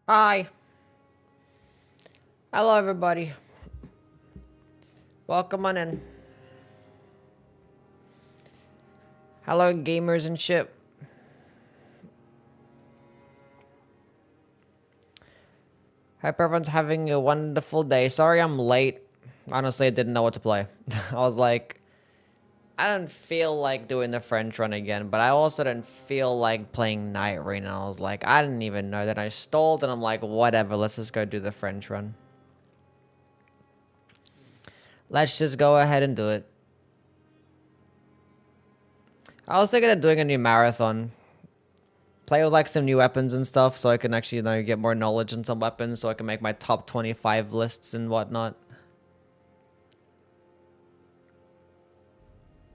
Hi. Hello, everybody. Welcome on in. Hello, gamers and shit. Hope everyone's having a wonderful day. Sorry I'm late. Honestly, I didn't know what to play. I was like, I didn't feel like doing the French run again, but I also didn't feel like playing Night Rain. And I was like, I didn't even know. Then I stalled, and I'm like, whatever, let's just go do the French run. Let's just go ahead and do it. I was thinking of doing a new marathon. Play with like some new weapons and stuff so I can actually, get more knowledge on some weapons so I can make my top 25 lists and whatnot.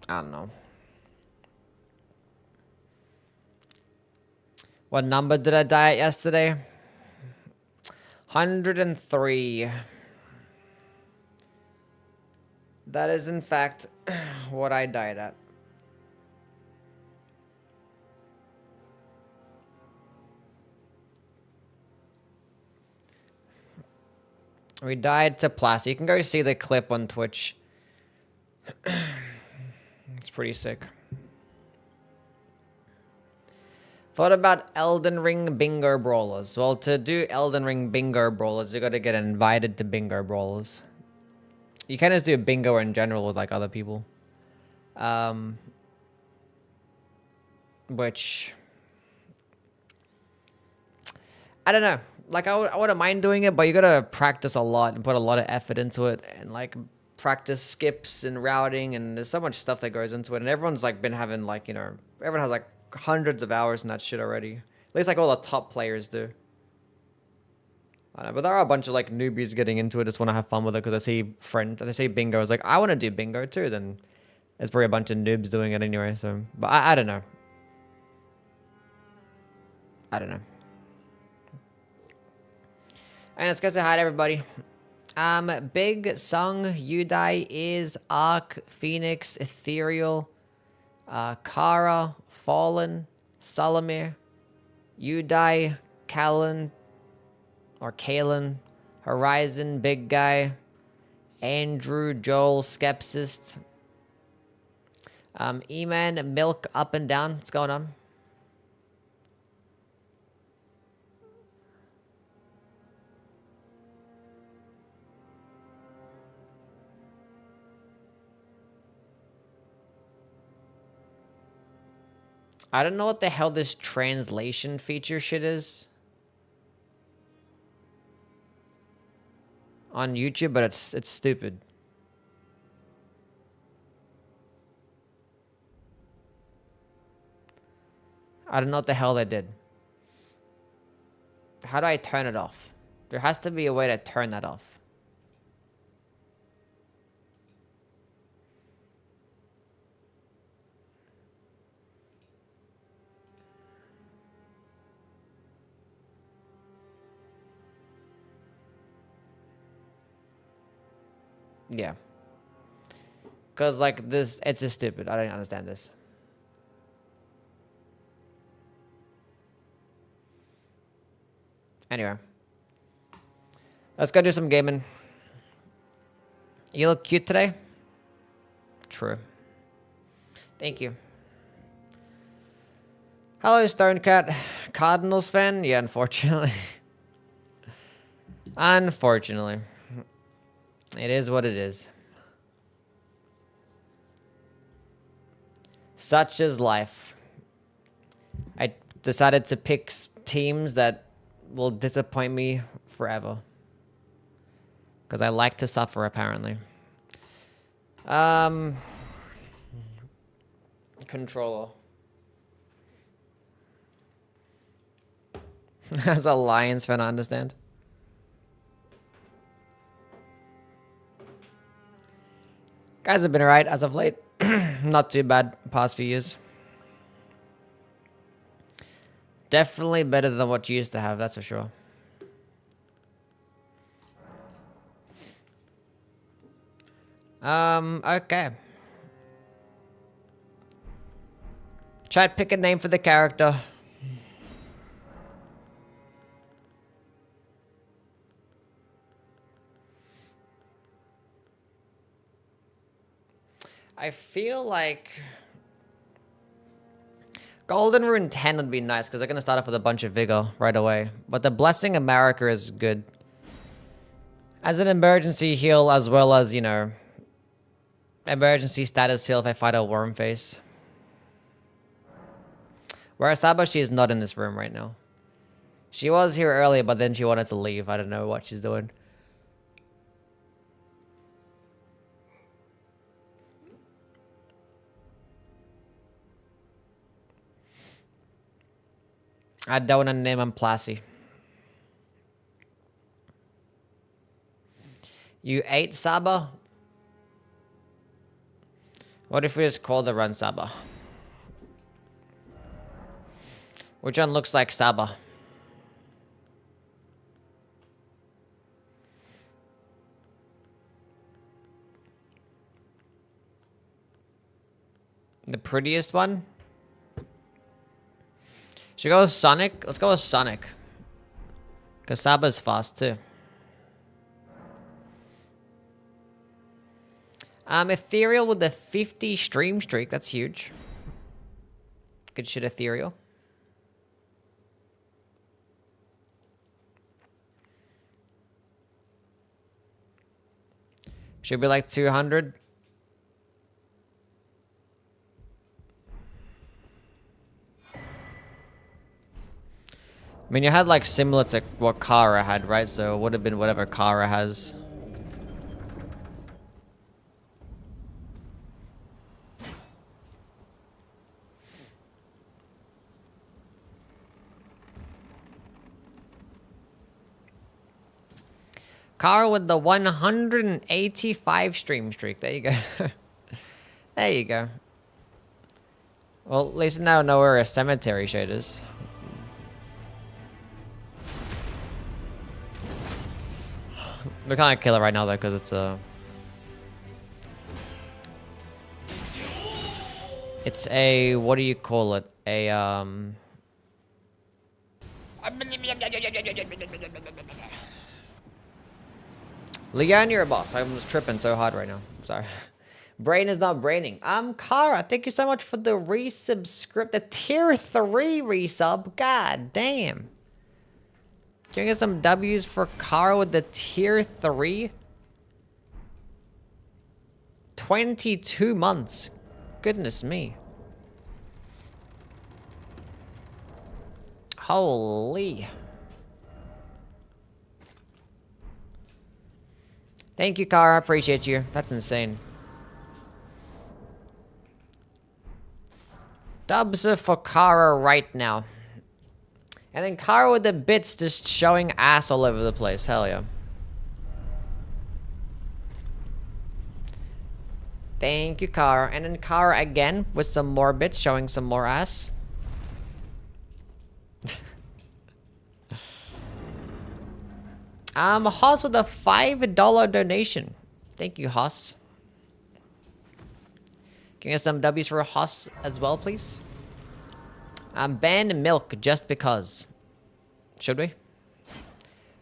I don't know. What number did I die at yesterday? 103. That is in fact what I died at. We died to Plasty. You can go see the clip on Twitch. It's pretty sick. Thought about Elden Ring Bingo Brawlers. Well, to do Elden Ring Bingo Brawlers, you gotta get invited to Bingo Brawlers. You can't just do a bingo in general with like other people. Which I don't know. Like I wouldn't mind doing it, but you gotta practice a lot and put a lot of effort into it, and like practice skips and routing, and there's so much stuff that goes into it. And everyone's like been having like everyone has like hundreds of hours in that shit already. At least like all the top players do. I don't know, but there are a bunch of like newbies getting into it, just want to have fun with it because they see bingo. It's like I want to do bingo too. Then there's probably a bunch of noobs doing it anyway. So, but I don't know. I don't know. And let's go say hi to everybody. Big Sung, Udai, Is, Ark, Phoenix, Ethereal, Kara, Fallen, Salamir, Udai, Kalen, or Kalen, Horizon, Big Guy, Andrew, Joel, Skepsist, E-Man, Milk, Up and Down. What's going on? I don't know what the hell this translation feature shit is on YouTube, but it's stupid. I don't know what the hell they did. How do I turn it off? There has to be a way to turn that off. Yeah. Because, like, this, it's just stupid. I don't understand this. Anyway. Let's go do some gaming. You look cute today? True. Thank you. Hello, Stonecat. Cardinals fan? Yeah, unfortunately. Unfortunately. It is what it is. Such is life. I decided to pick teams that will disappoint me forever. Because I like to suffer, apparently. Controller. As a Lions fan, I understand. Guys have been alright as of late. Not too bad past few years. Definitely better than what you used to have, that's for sure. Okay. Chat, pick a name for the character. I feel like Golden Rune 10 would be nice because they're going to start off with a bunch of Vigor right away. But the Blessing America is good. As an emergency heal as well as, you know, emergency status heal if I fight a worm face. Whereas Saba, she is not in this room right now. She was here earlier, but then she wanted to leave. I don't know what she's doing. I don't want to name him Plassy. You ate Saba? What if we just call the run Saba? Which one looks like Saba? The prettiest one? Should we go with Sonic? Let's go with Sonic. Because Saba's fast too. Ethereal with the 50 stream streak. That's huge. Good shit, Ethereal. Should be like 200. I mean, you had like similar to what Kara had, right? So it would have been whatever Kara has. Kara with the 185 stream streak. There you go. There you go. Well, at least now I know where a cemetery shade is. We can't kill it right now though, because it's a... It's a... What do you call it? A, Leon, you're a boss. I'm just tripping so hard right now. Sorry. Brain is not braining. Kara, thank you so much for the resubscript. The tier 3 resub. God damn. Can we get some W's for Kara with the tier 3? 22 months. Goodness me. Holy. Thank you, Kara. I appreciate you. That's insane. Dubs for Kara right now. And then Kara with the bits just showing ass all over the place. Hell yeah. Thank you, Kara. And then Kara again with some more bits showing some more ass. Hoss with a $5 donation. Thank you, Hoss. Can you get some W's for Hoss as well, please? Ban milk just because. Should we?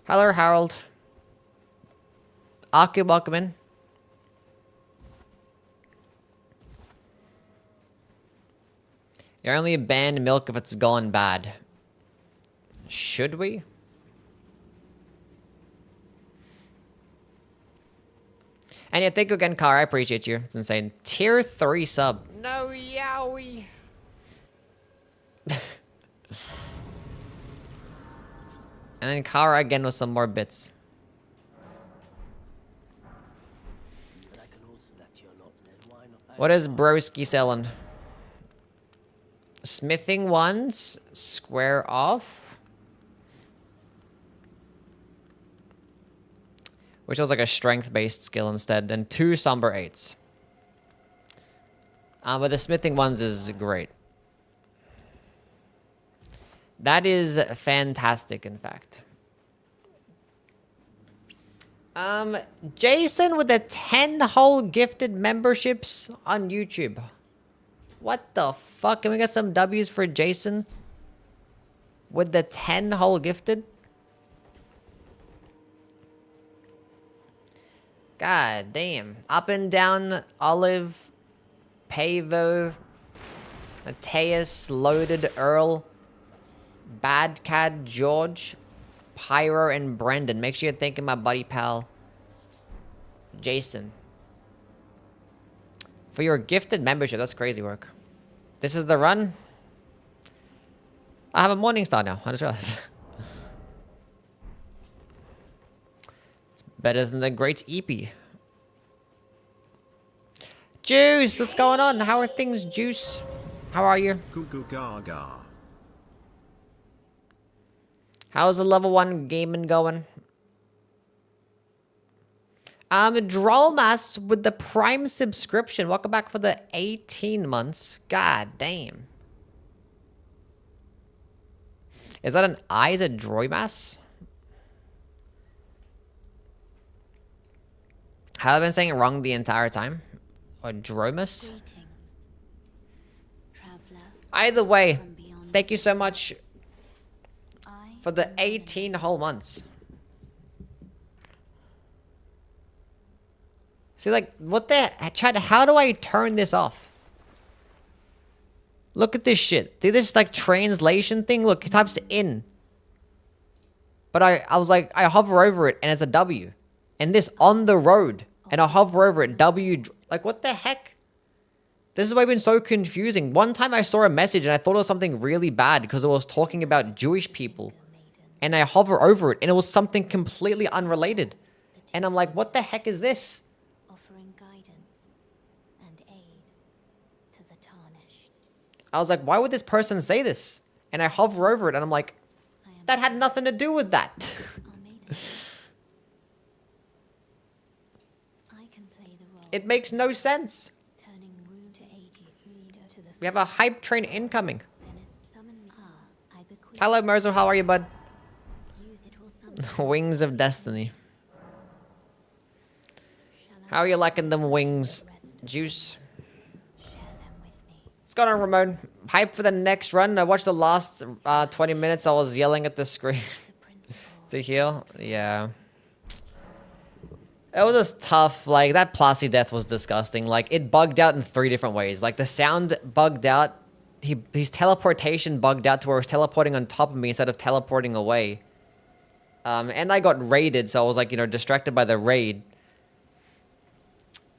Hello, Harold. Aki, welcome in. You only ban milk if it's gone bad. Should we? And yeah, thank you again, Kara. I appreciate you. It's insane. Tier 3 sub. No, yowie. And then Kara again with some more bits. What is Broski selling? Smithing ones. Square off. Which was like a strength-based skill instead, and 2 Somber 8s. But the smithing ones is great. That is fantastic, in fact. Jason with the 10 whole gifted memberships on YouTube. What the fuck? Can we get some W's for Jason? With the 10 whole gifted? God damn. Up and down olive Pavo, Mateus, Loaded, Earl, Bad Cad, George, Pyro, and Brendan. Make sure you're thanking my buddy pal, Jason, for your gifted membership. That's crazy work. This is the run. I have a morning star now. I just realized. It's better than the great EP. Juice, what's going on? How are things, Juice? How are you? Goo goo gaga. How's the level 1 gaming going? Drolmas with the Prime subscription. Welcome back for the 18 months. God damn. Is that an I? Is it Droimas? Have I been saying it wrong the entire time? Or Dromus? Either way, thank you so much for the 18 whole months. See, like, what the... Chat, how do I turn this off? Look at this shit. See this, like, translation thing? Look, it types in. But I was like, I hover over it, and it's a W. And this on the road. And I hover over it, W... Like, what the heck? This is why it's been so confusing. One time I saw a message, and I thought it was something really bad, because it was talking about Jewish people. And I hover over it, and it was something completely unrelated. And I'm like, what the heck is this? I was like, why would this person say this? And I hover over it and I'm like, that had nothing to do with that. It makes no sense. We have a hype train incoming. Hello, Merzo. How are you, bud? Wings of Destiny. How are you liking them wings, Juice? What's going on, Ramon? Hype for the next run. I watched the last 20 minutes. I was yelling at the screen to heal. Yeah. It was just tough. Like, that Plasty death was disgusting. Like, it bugged out in 3 different ways. Like, the sound bugged out. His teleportation bugged out to where it was teleporting on top of me instead of teleporting away. And I got raided, so I was, like, you know, distracted by the raid.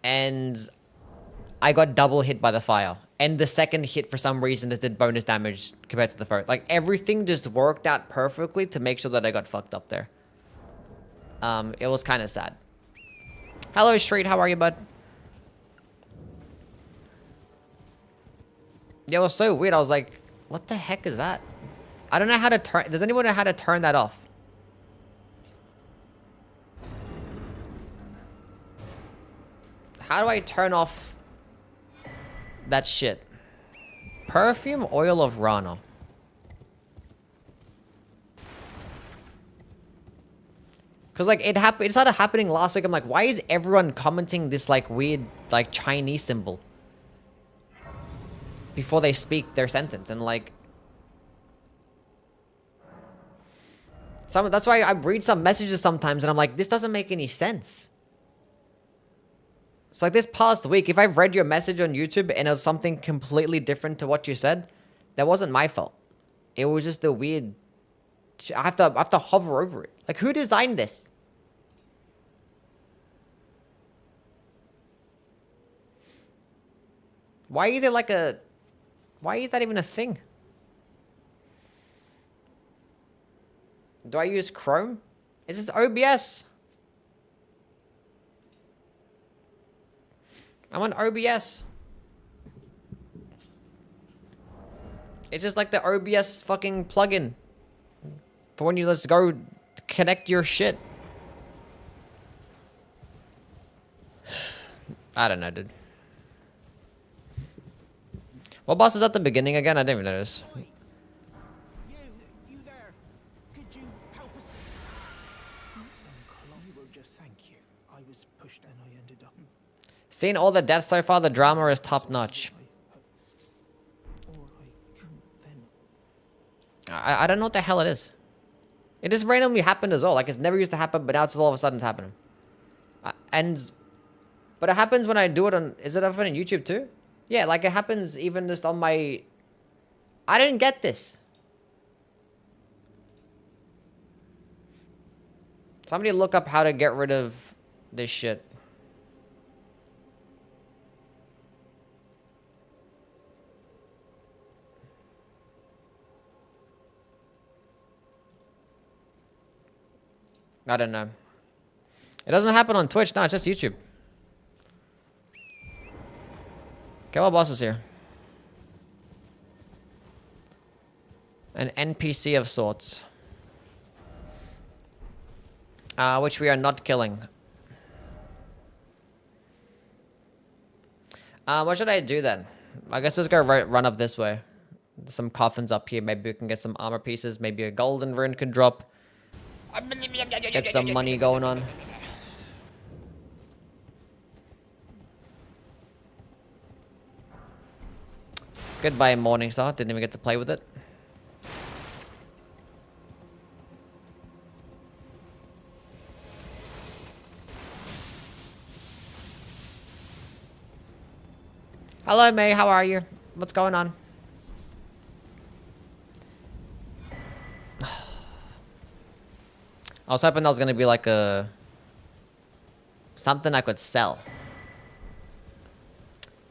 And I got double hit by the fire. And the second hit, for some reason, just did bonus damage compared to the first. Like, everything just worked out perfectly to make sure that I got fucked up there. It was kind of sad. Hello, Street. How are you, bud? Yeah, it was so weird. I was like, what the heck is that? I don't know how to turn... Does anyone know how to turn that off? How do I turn off... that shit? Perfume oil of Rana. Cause like it started happening last week. I'm like, why is everyone commenting this like weird like Chinese symbol before they speak their sentence? And like, that's why I read some messages sometimes, and I'm like, this doesn't make any sense. So like this past week, if I've read your message on YouTube and it was something completely different to what you said, that wasn't my fault. It was just a weird... I have to hover over it. Like, who designed this? Why is it like a... Why is that even a thing? Do I use Chrome? Is this OBS? I'm on OBS. It's just like the OBS fucking plugin for when you let's go connect your shit. I don't know, dude. What boss is at the beginning again? I didn't even notice. You there? Could you help us? Thank you. I was pushed and I ended up. Seeing all the deaths so far, the drama is top notch. I don't know what the hell it is. It just randomly happened as well. Like, it's never used to happen, but now it's all of a sudden it's happening. But it happens when I do it on... Is it up on YouTube too? Yeah, like it happens even just on my... I didn't get this. Somebody look up how to get rid of this shit. I don't know. It doesn't happen on Twitch. No, it's just YouTube. Okay, what boss is here? An NPC of sorts. Which we are not killing. What should I do then? I guess let's go run up this way. There's some coffins up here. Maybe we can get some armor pieces. Maybe a golden rune could drop. Get some money going on. Goodbye, Morningstar. Didn't even get to play with it. Hello, May. How are you? What's going on? I was hoping that was gonna be like a... something I could sell.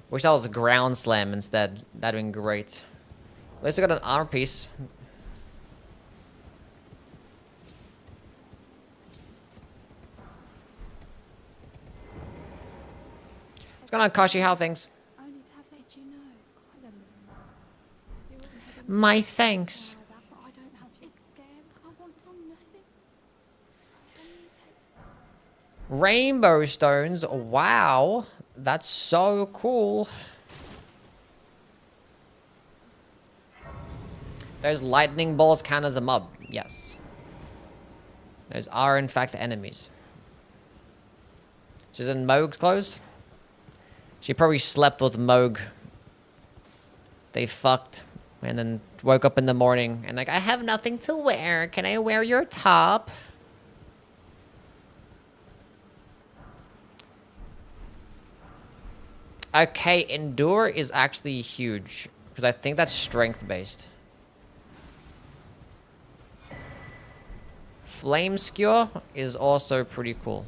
Wish that was a ground slam instead. That'd been great. At least I got an armor piece. What's going on, Kashi? How are things? Only to have let you know it's quite a... You wouldn't have them My thanks. like that, but I don't have you. It's scary. I want on nothing. Can you take... Rainbow stones. Wow. That's so cool. Those lightning balls count as a mob. Yes. Those are, in fact, enemies. She's in Moog's clothes. She probably slept with Moog. They fucked. And then woke up in the morning and like, I have nothing to wear. Can I wear your top? Okay, Endure is actually huge. Because I think that's strength-based. Flame Skewer is also pretty cool.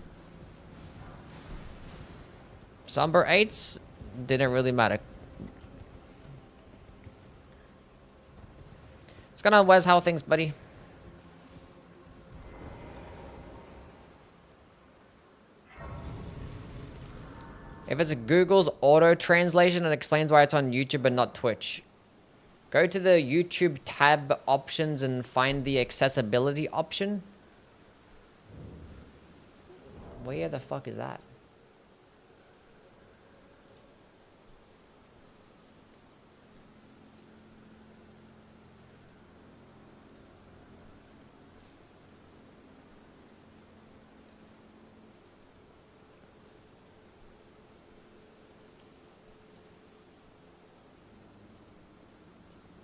Somber 8s didn't really matter. What's going on, Wes? How are things, buddy? If it's Google's auto translation, it explains why it's on YouTube and not Twitch. Go to the YouTube tab options and find the accessibility option. Where the fuck is that?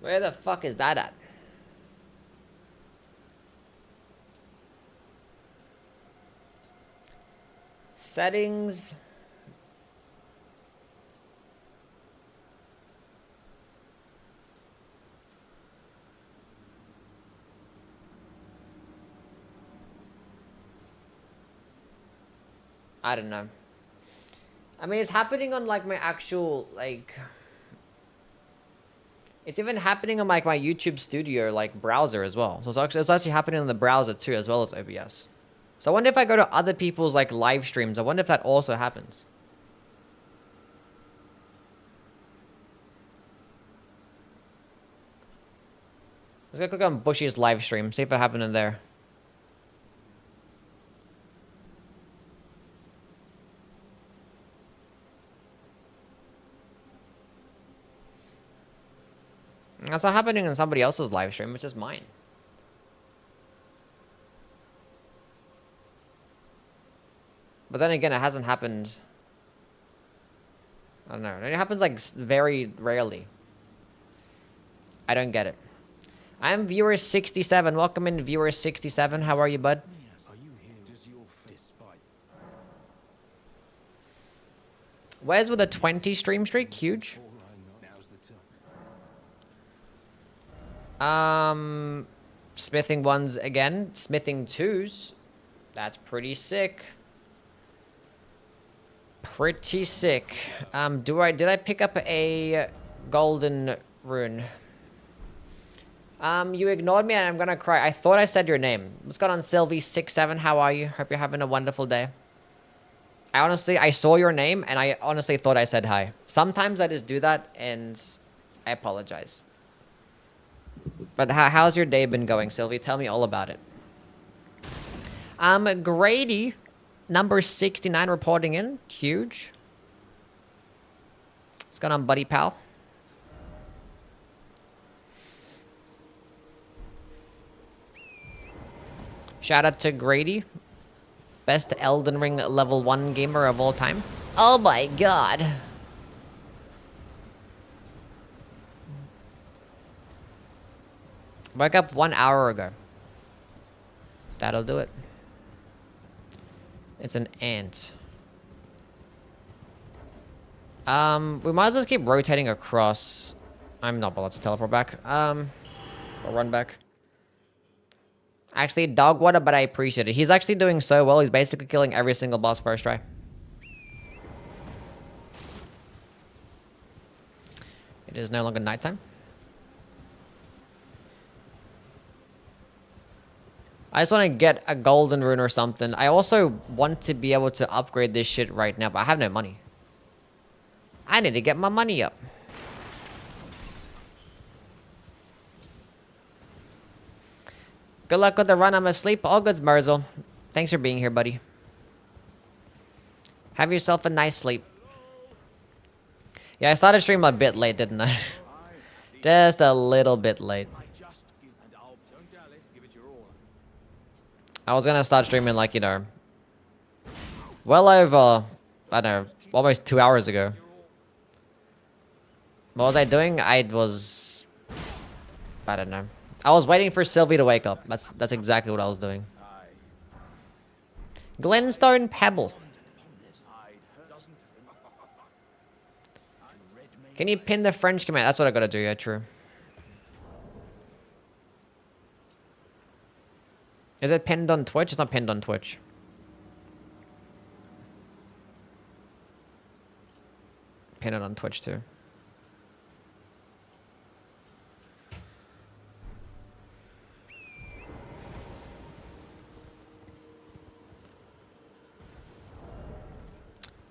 Where the fuck is that at? Settings. I don't know. I mean, it's happening on like my actual like... It's even happening on like my YouTube Studio like browser as well. So it's actually happening on the browser too, as well as OBS. So I wonder if I go to other people's like live streams, I wonder if that also happens. Let's go click on Bushy's live stream, see if it happened in there. That's not happening in somebody else's live stream, it's just mine. But then again, it hasn't happened. I don't know. It happens like very rarely. I don't get it. I'm viewer 67. Welcome in, viewer 67. How are you, bud? Are you here? Does your despite? Where's with a 20 stream streak? Huge. All Smithing 1s again. Smithing 2s. That's pretty sick. Pretty sick. Did I pick up a golden rune? You ignored me and I'm gonna cry. I thought I said your name. What's going on, Sylvie67? How are you? Hope you're having a wonderful day. I saw your name and I honestly thought I said hi. Sometimes I just do that and I apologize. But how's your day been going, Sylvie? Tell me all about it. Grady, number 69 reporting in. Huge. What's going on, buddy pal? Shout out to Grady. Best Elden Ring level 1 gamer of all time. Oh my god. Woke up 1 hour ago. That'll do it. It's an ant. We might as well keep rotating across. I'm not bothered to teleport back. Or run back. Actually, dog water, but I appreciate it. He's actually doing so well. He's basically killing every single boss first try. It is no longer nighttime. I just want to get a golden rune or something. I also want to be able to upgrade this shit right now, but I have no money. I need to get my money up. Good luck with the run. I'm asleep. All goods, Merzel. Thanks for being here, buddy. Have yourself a nice sleep. Yeah, I started streaming a bit late, didn't I? Just a little bit late. I was gonna start streaming like, you know, well over, I don't know, almost 2 hours ago. What was I doing? I don't know. I was waiting for Sylvie to wake up. That's exactly what I was doing. Glenstone Pebble. Can you pin the French command? That's what I gotta do, yeah, true. Is it pinned on Twitch? It's not pinned on Twitch. Pin it on Twitch too.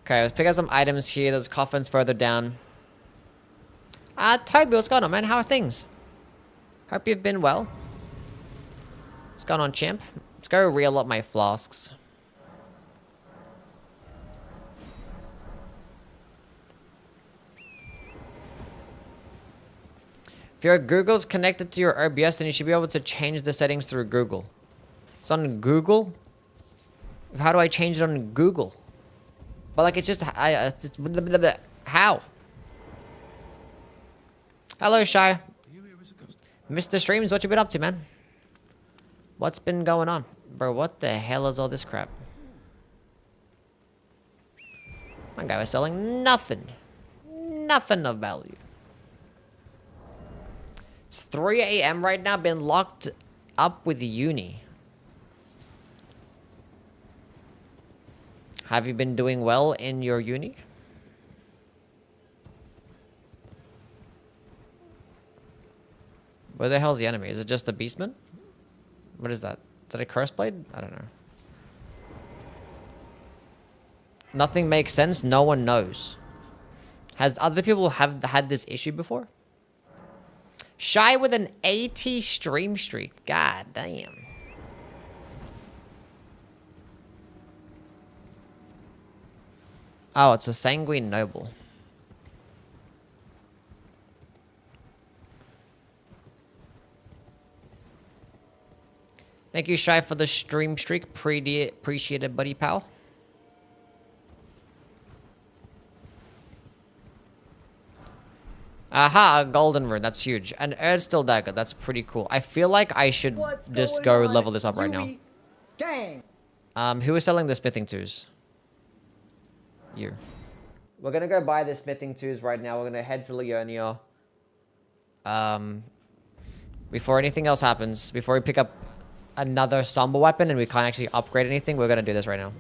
Okay, let's pick up some items here. There's coffins further down. Toby, what's going on, man? How are things? Hope you've been well. What's going on, champ? Let's go reel up my flasks. If your Google's connected to your OBS, then you should be able to change the settings through Google. It's on Google? How do I change it on Google? But like, it's just... how? Hello, Shy. Mr. Streams, what you been up to, man? What's been going on? Bro, what the hell is all this crap? My guy was selling nothing. Nothing of value. It's 3 a.m. right now. Been locked up with uni. Have you been doing well in your uni? Where the hell's the enemy? Is it just a beastman? What is that? Is that a curse blade? I don't know. Nothing makes sense. No one knows. Has other people had this issue before? Shy with an 80 stream streak. God damn. Oh, it's a sanguine noble. Thank you, Shy, for the stream streak. Appreciate it, buddy pal. Aha, a golden rune. That's huge. And Earth Still Dagger. That's pretty cool. I feel like I should just go level this up right now. Gang. Who is selling the smithing twos? You. We're gonna go buy the smithing twos right now. We're gonna head to Leonia. Before anything else happens, before we pick up another Samba weapon and we can't actually upgrade anything, we're gonna do this right now.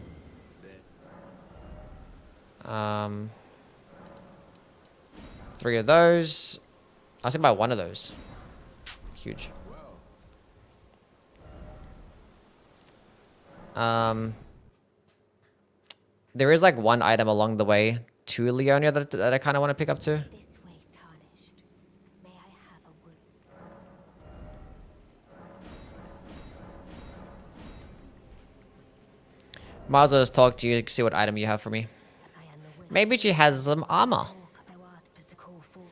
3 of those. I was thinking about 1 of those. Huge. There is like 1 item along the way to Leonia that I kind of want to pick up too. This way, tarnished. May I have a word? Might as well just talk to you to see what item you have for me. I am the witch. Maybe she has some armor. Walk thou art physical for.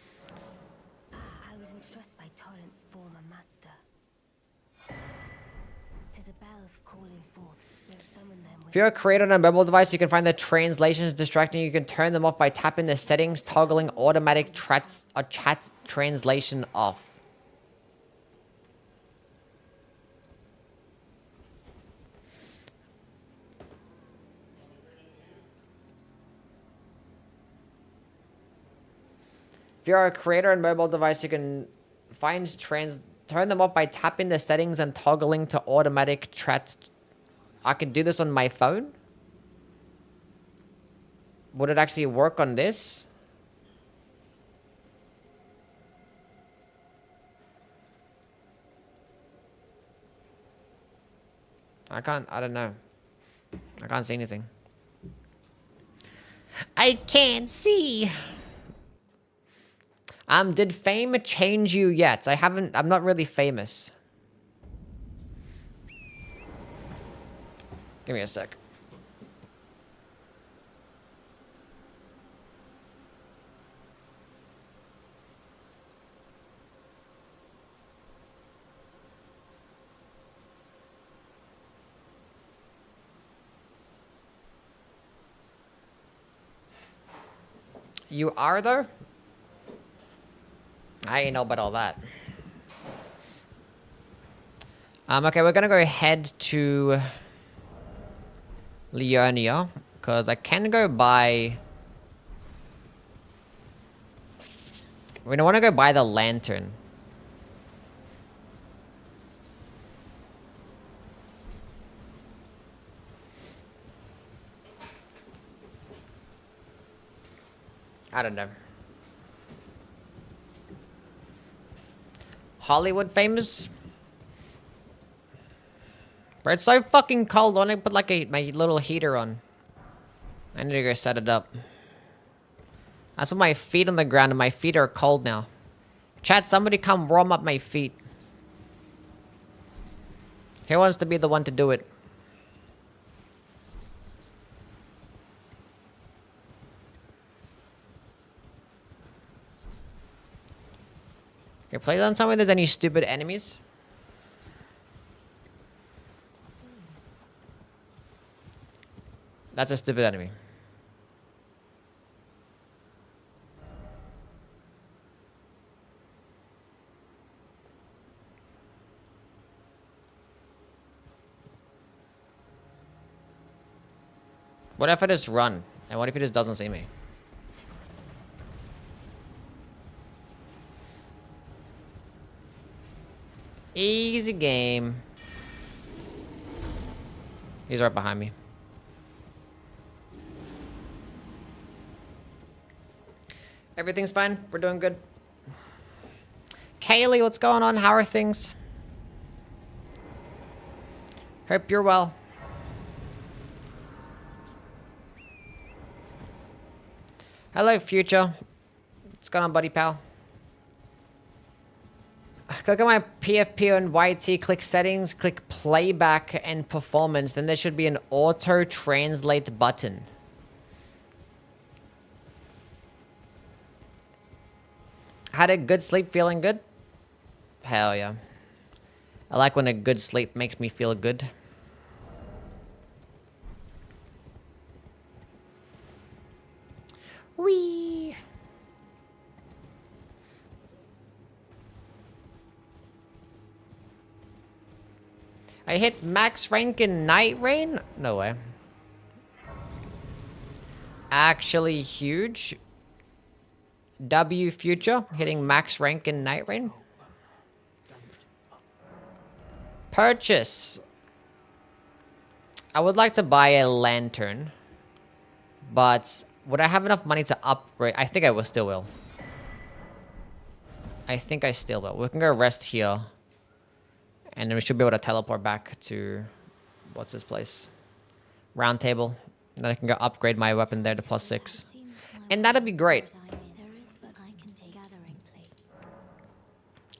I was entrusted by Torrent's former master. 'Tis a bell of calling forth. Spirit summon them with. If you're a creator on a mobile device, you can find the translations distracting. You can turn them off by tapping the settings, toggling automatic chat translation off. If you're a creator on mobile device, you can turn them off by tapping the settings and toggling to automatic chat. I can do this on my phone? Would it actually work on this? I don't know. I can't see anything. I can't see. Did fame change you yet? I'm not really famous. Give me a sec. You are though? I ain't know about all that. Okay, we're gonna go head to Leonia, because I can go buy... We don't want to go buy the lantern. I don't know. Hollywood famous? Bro, it's so fucking cold. I want to put like my little heater on. I need to go set it up. I just put my feet on the ground and my feet are cold now. Chat, somebody come warm up my feet. Who wants to be the one to do it? Okay, please don't tell me there's any stupid enemies. That's a stupid enemy. What if I just run? And what if he just doesn't see me? Easy game. He's right behind me. Everything's fine. We're doing good. Kaylee, what's going on? How are things? Hope you're well. Hello, Future. What's going on, buddy pal? Click on my PFP and YT, click settings, click playback and performance. Then there should be an auto translate button. Had a good sleep, feeling good? Hell yeah. I like when a good sleep makes me feel good. Whee! I hit max rank in Night Rain? No way. Actually huge. W Future hitting max rank in Night Rain. Purchase. I would like to buy a lantern. But would I have enough money to upgrade? I think I will still will. I think I still will. We can go rest here. And then we should be able to teleport back to... What's this place? Round table. And then I can go upgrade my weapon there to +6. And that'd be great.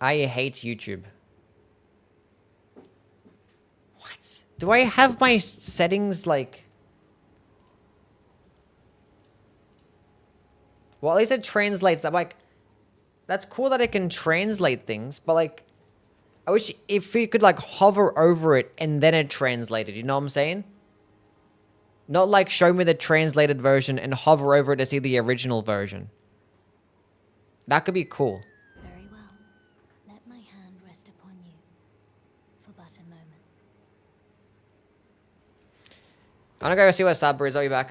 I hate YouTube. What? Do I have my settings like... Well, at least it translates that. Like, that's cool that it can translate things, but like, I wish if you could like hover over it and then it translated. You know what I'm saying? Not like show me the translated version and hover over it to see the original version. That could be cool. Very well. Let my hand rest upon you for but a moment. I'm gonna go see what Sabra is. I'll be back.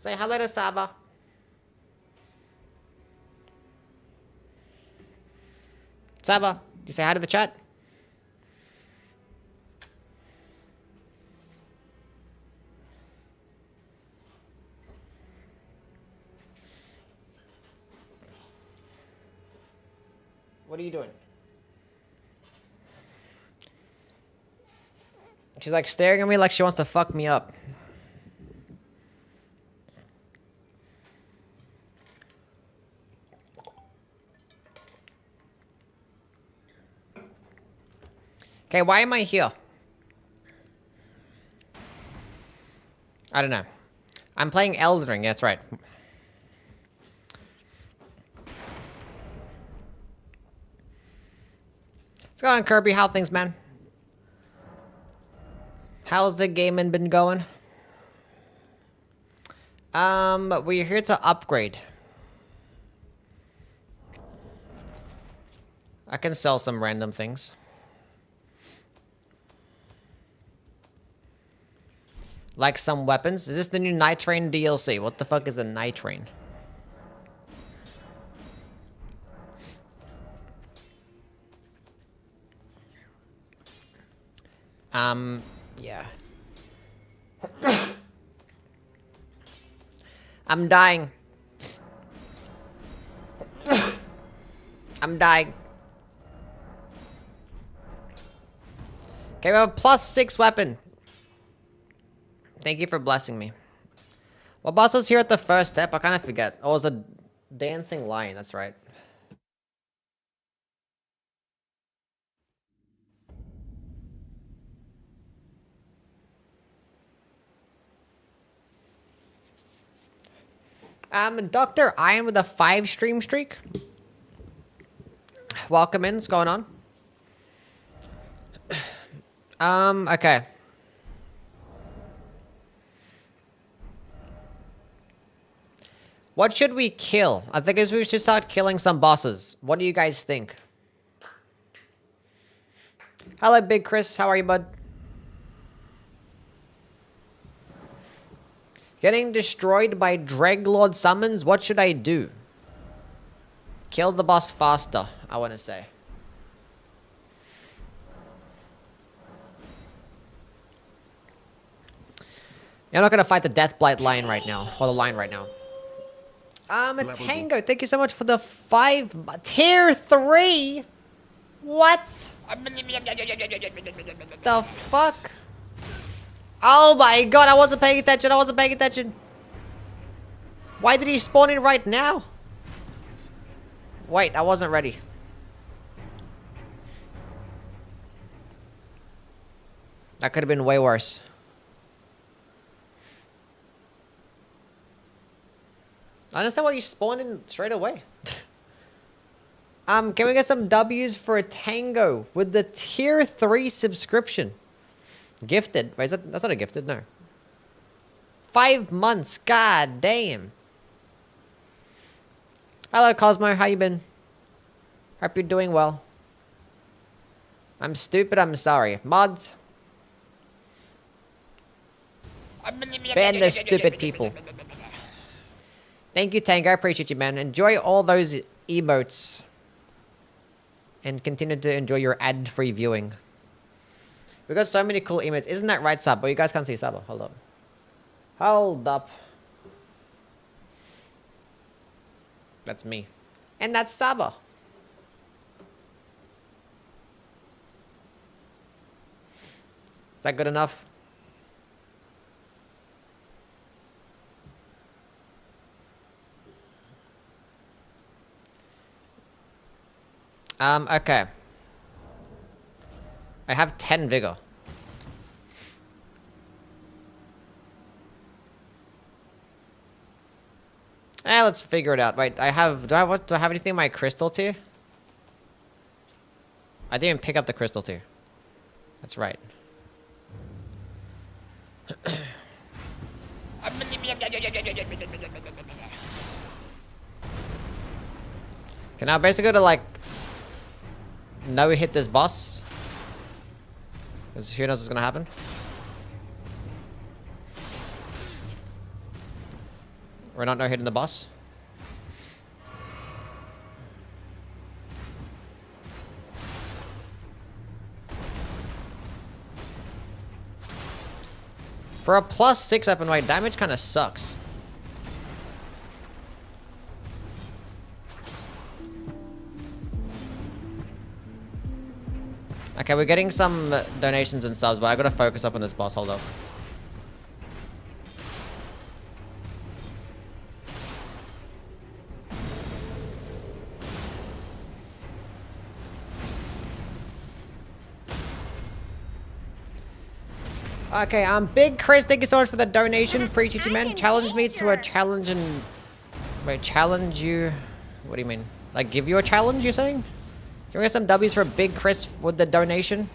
Say hello to Saba. Saba, you say hi to the chat? What are you doing? She's like staring at me like she wants to fuck me up. Okay, why am I here? I don't know. I'm playing Elden Ring, that's right. What's going on, Kirby? How things, man? How's the gaming been going? We're here to upgrade. I can sell some random things. Like some weapons. Is this the new Night Train DLC? What the fuck is a Night Train? Yeah. I'm dying. I'm dying. Okay, we have a +6 weapon. Thank you for blessing me. What boss was here at the first step? I kind of forget. Oh, it was a dancing lion. That's right. Dr. Iron with a 5 stream streak. Welcome in. What's going on? Okay. What should we kill? I think we should start killing some bosses. What do you guys think? Hello, Big Chris. How are you, bud? Getting destroyed by Dreglord summons. What should I do? Kill the boss faster, I want to say. You're not going to fight the Deathblight lion right now. Or the lion right now. Tango, thank you so much for the 5 tier 3. What? The fuck? Oh my god, I wasn't paying attention. I wasn't paying attention. Why did he spawn in right now? Wait, I wasn't ready. That could have been way worse. I understand why you spawned in straight away. Can we get some W's for a Tango with the tier 3 subscription? Gifted. Wait, that's not a gifted, no. 5 months, god damn. Hello Cosmo, how you been? Hope you're doing well. I'm stupid, I'm sorry. Mods. Ban the stupid people. Thank you, Tango. I appreciate you, man. Enjoy all those emotes. And continue to enjoy your ad-free viewing. We got so many cool emotes. Isn't that right, Sub? But you guys can't see Sub. Hold up. Hold up. That's me. And that's Saba. Is that good enough? Okay. I have 10 vigor. Let's figure it out. Wait, do I have anything in my crystal tier? I didn't pick up the crystal tier. That's right. Can I basically go to like no hit this boss? Because who knows what's gonna happen? We're not no hitting the boss. For a +6 up and right, damage kind of sucks. Okay, we're getting some donations and subs, but I gotta focus up on this boss. Hold up. Okay, Big Chris, thank you so much for the donation. Appreciate you, man. Challenge me to a challenge and... Wait, challenge you... What do you mean? Like, give you a challenge, you're saying? Can we get some W's for Big Chris with the donation?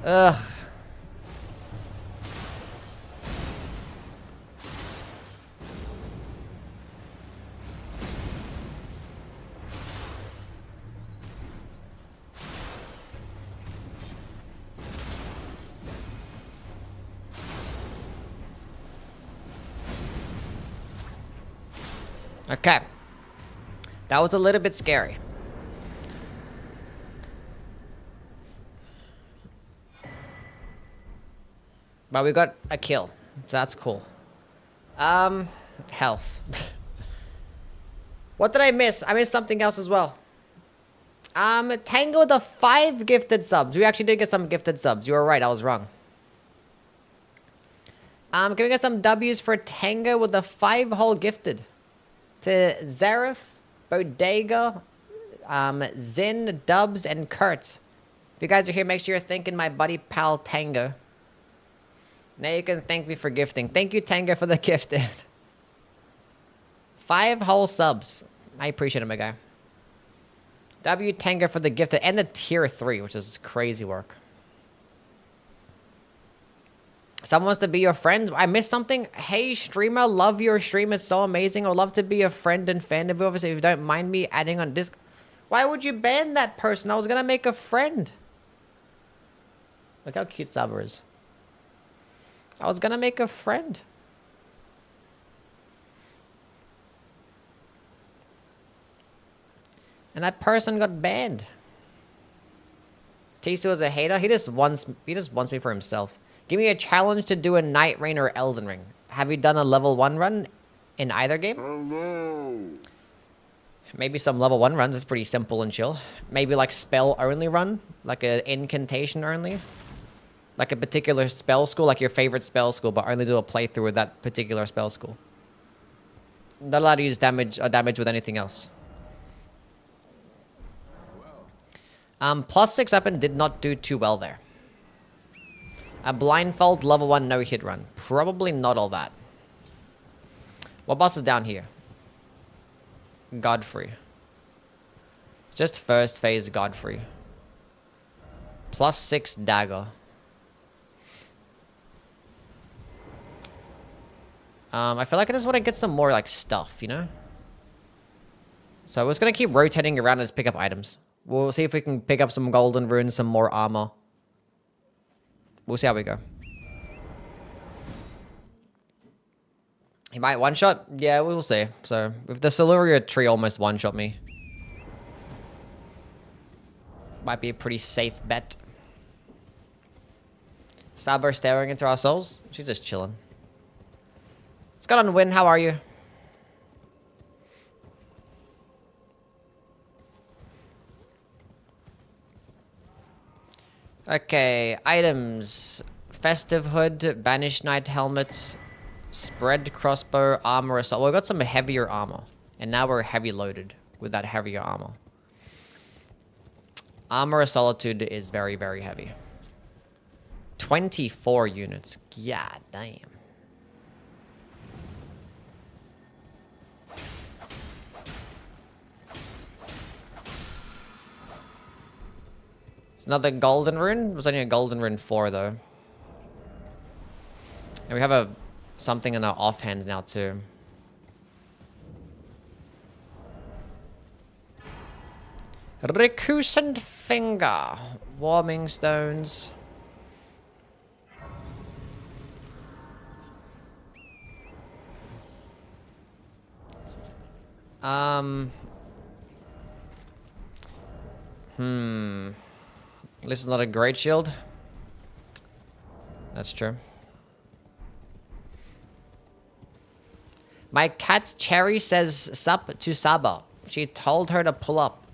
Ugh. Okay. That was a little bit scary. But we got a kill. So that's cool. Health. What did I miss? I missed something else as well. Tango with the 5 gifted subs. We actually did get some gifted subs. You were right, I was wrong. Can we get some W's for Tango with the 5 whole gifted? To Zareth, Bodega, Zin, Dubs, and Kurt. If you guys are here, make sure you're thanking my buddy pal Tango. Now you can thank me for gifting. Thank you, Tango, for the gifted. 5 whole subs. I appreciate it, my guy. W Tango for the gifted and the tier 3, which is crazy work. Someone wants to be your friend. I missed something. Hey, streamer, love your stream. It's so amazing. I'd love to be a friend and fan of yours if you don't mind me adding on Discord. Why would you ban that person? I was going to make a friend. Look how cute Saba is. I was going to make a friend. And that person got banned. Tisu is a hater. He just wants me for himself. Give me a challenge to do a Night Rain or Elden Ring. Have you done a level 1 run in either game? Oh no. Maybe some level 1 runs. It's pretty simple and chill. Maybe like spell only run, like an incantation only. Like a particular spell school, like your favorite spell school, but only do a playthrough with that particular spell school. Not allowed to use damage with anything else. +6 weapon did not do too well there. A blindfold level 1 no hit run. Probably not all that. What boss is down here? Godfrey. Just first phase Godfrey. +6 dagger. I feel like I just want to get some more like stuff, you know? So I was going to keep rotating around and just pick up items. We'll see if we can pick up some golden runes, some more armor. We'll see how we go. He might one-shot? Yeah, we'll see. So, if the Siluria tree almost one-shot me. Might be a pretty safe bet. Saber staring into our souls? She's just chilling. What's going on, Win? How are you? Okay, items. Festive Hood, Banished Knight Helmets, Spread Crossbow, Armor Assault. Well, we got some heavier armor. And now we're heavy loaded with that heavier armor. Armor of Solitude is very, very heavy. 24 units. God damn. It's another golden rune. It was only a golden rune 4 though. And we have something in our offhand now too. Recusant Finger. Warming Stones. This is not a great shield. That's true. My cat's Cherry says sup to Saba. She told her to pull up.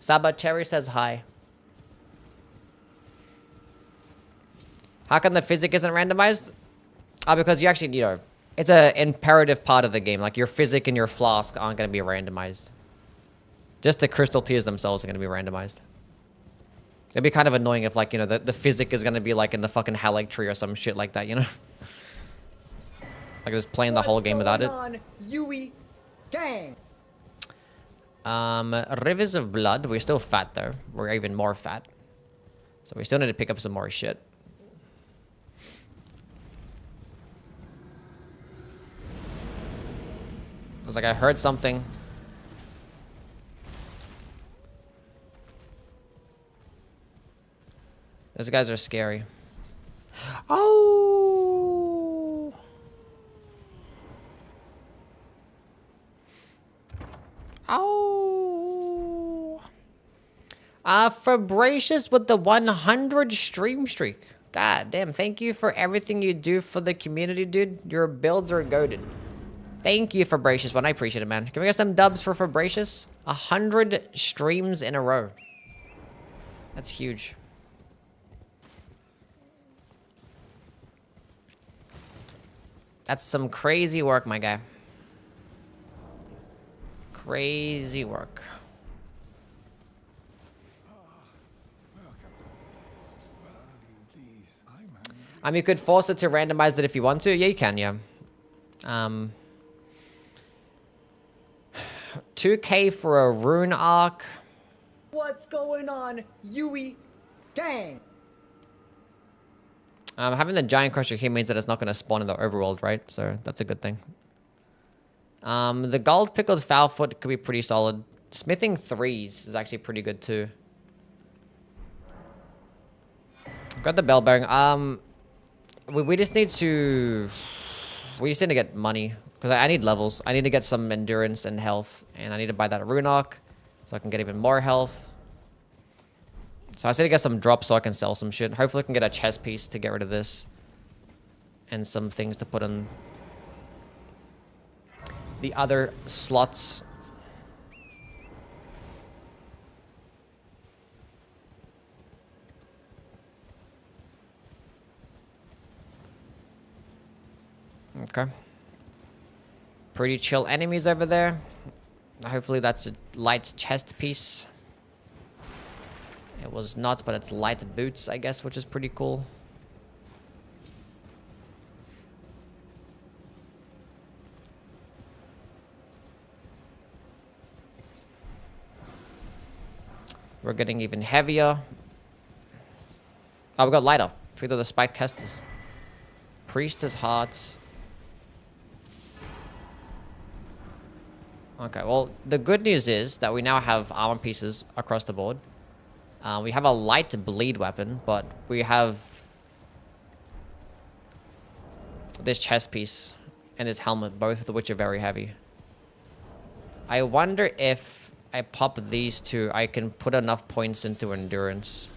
Saba Cherry says hi. How come the physic isn't randomized? Because you actually, you know, it's an imperative part of the game. Like your physic and your flask aren't going to be randomized. Just the crystal tears themselves are going to be randomized. It'd be kind of annoying if, like, you know, the physic is going to be like in the fucking Halleck tree or some shit like that, you know? Like just playing the whole game without it. UWYG gang. Rivers of Blood. We're still fat though. We're even more fat. So we still need to pick up some more shit. I was like, I heard something. Those guys are scary. Oh! Oh! Fabracious with the 100 stream streak. God damn, thank you for everything you do for the community, dude. Your builds are goated. Thank you, Fabricious One. I appreciate it, man. Can we get some dubs for Fabricious? 100 streams in a row. That's huge. That's some crazy work, my guy. Crazy work. You could force it to randomize it if you want to. Yeah, you can, yeah. 2K for a rune arc. What's going on, UWYG gang? Having the giant crusher here means that it's not going to spawn in the overworld, right? So that's a good thing. The gold pickled foulfoot could be pretty solid. Smithing 3s is actually pretty good too. Got the bell bearing. We just need to... We just need to get money. Because I need levels. I need to get some endurance and health. And I need to buy that rune arc. So I can get even more health. So I just need to get some drops so I can sell some shit. Hopefully I can get a chest piece to get rid of this. And some things to put in the other slots. Okay. Pretty chill enemies over there. Hopefully that's a light chest piece. It was not, but it's light boots, I guess, which is pretty cool. We're getting even heavier. Oh, we got lighter. Three of the spiked casters. Priestess hearts. Okay, well, the good news is that we now have armor pieces across the board. We have a light bleed weapon, but we have this chest piece and this helmet, both of which are very heavy. I wonder if I pop these two, I can put enough points into endurance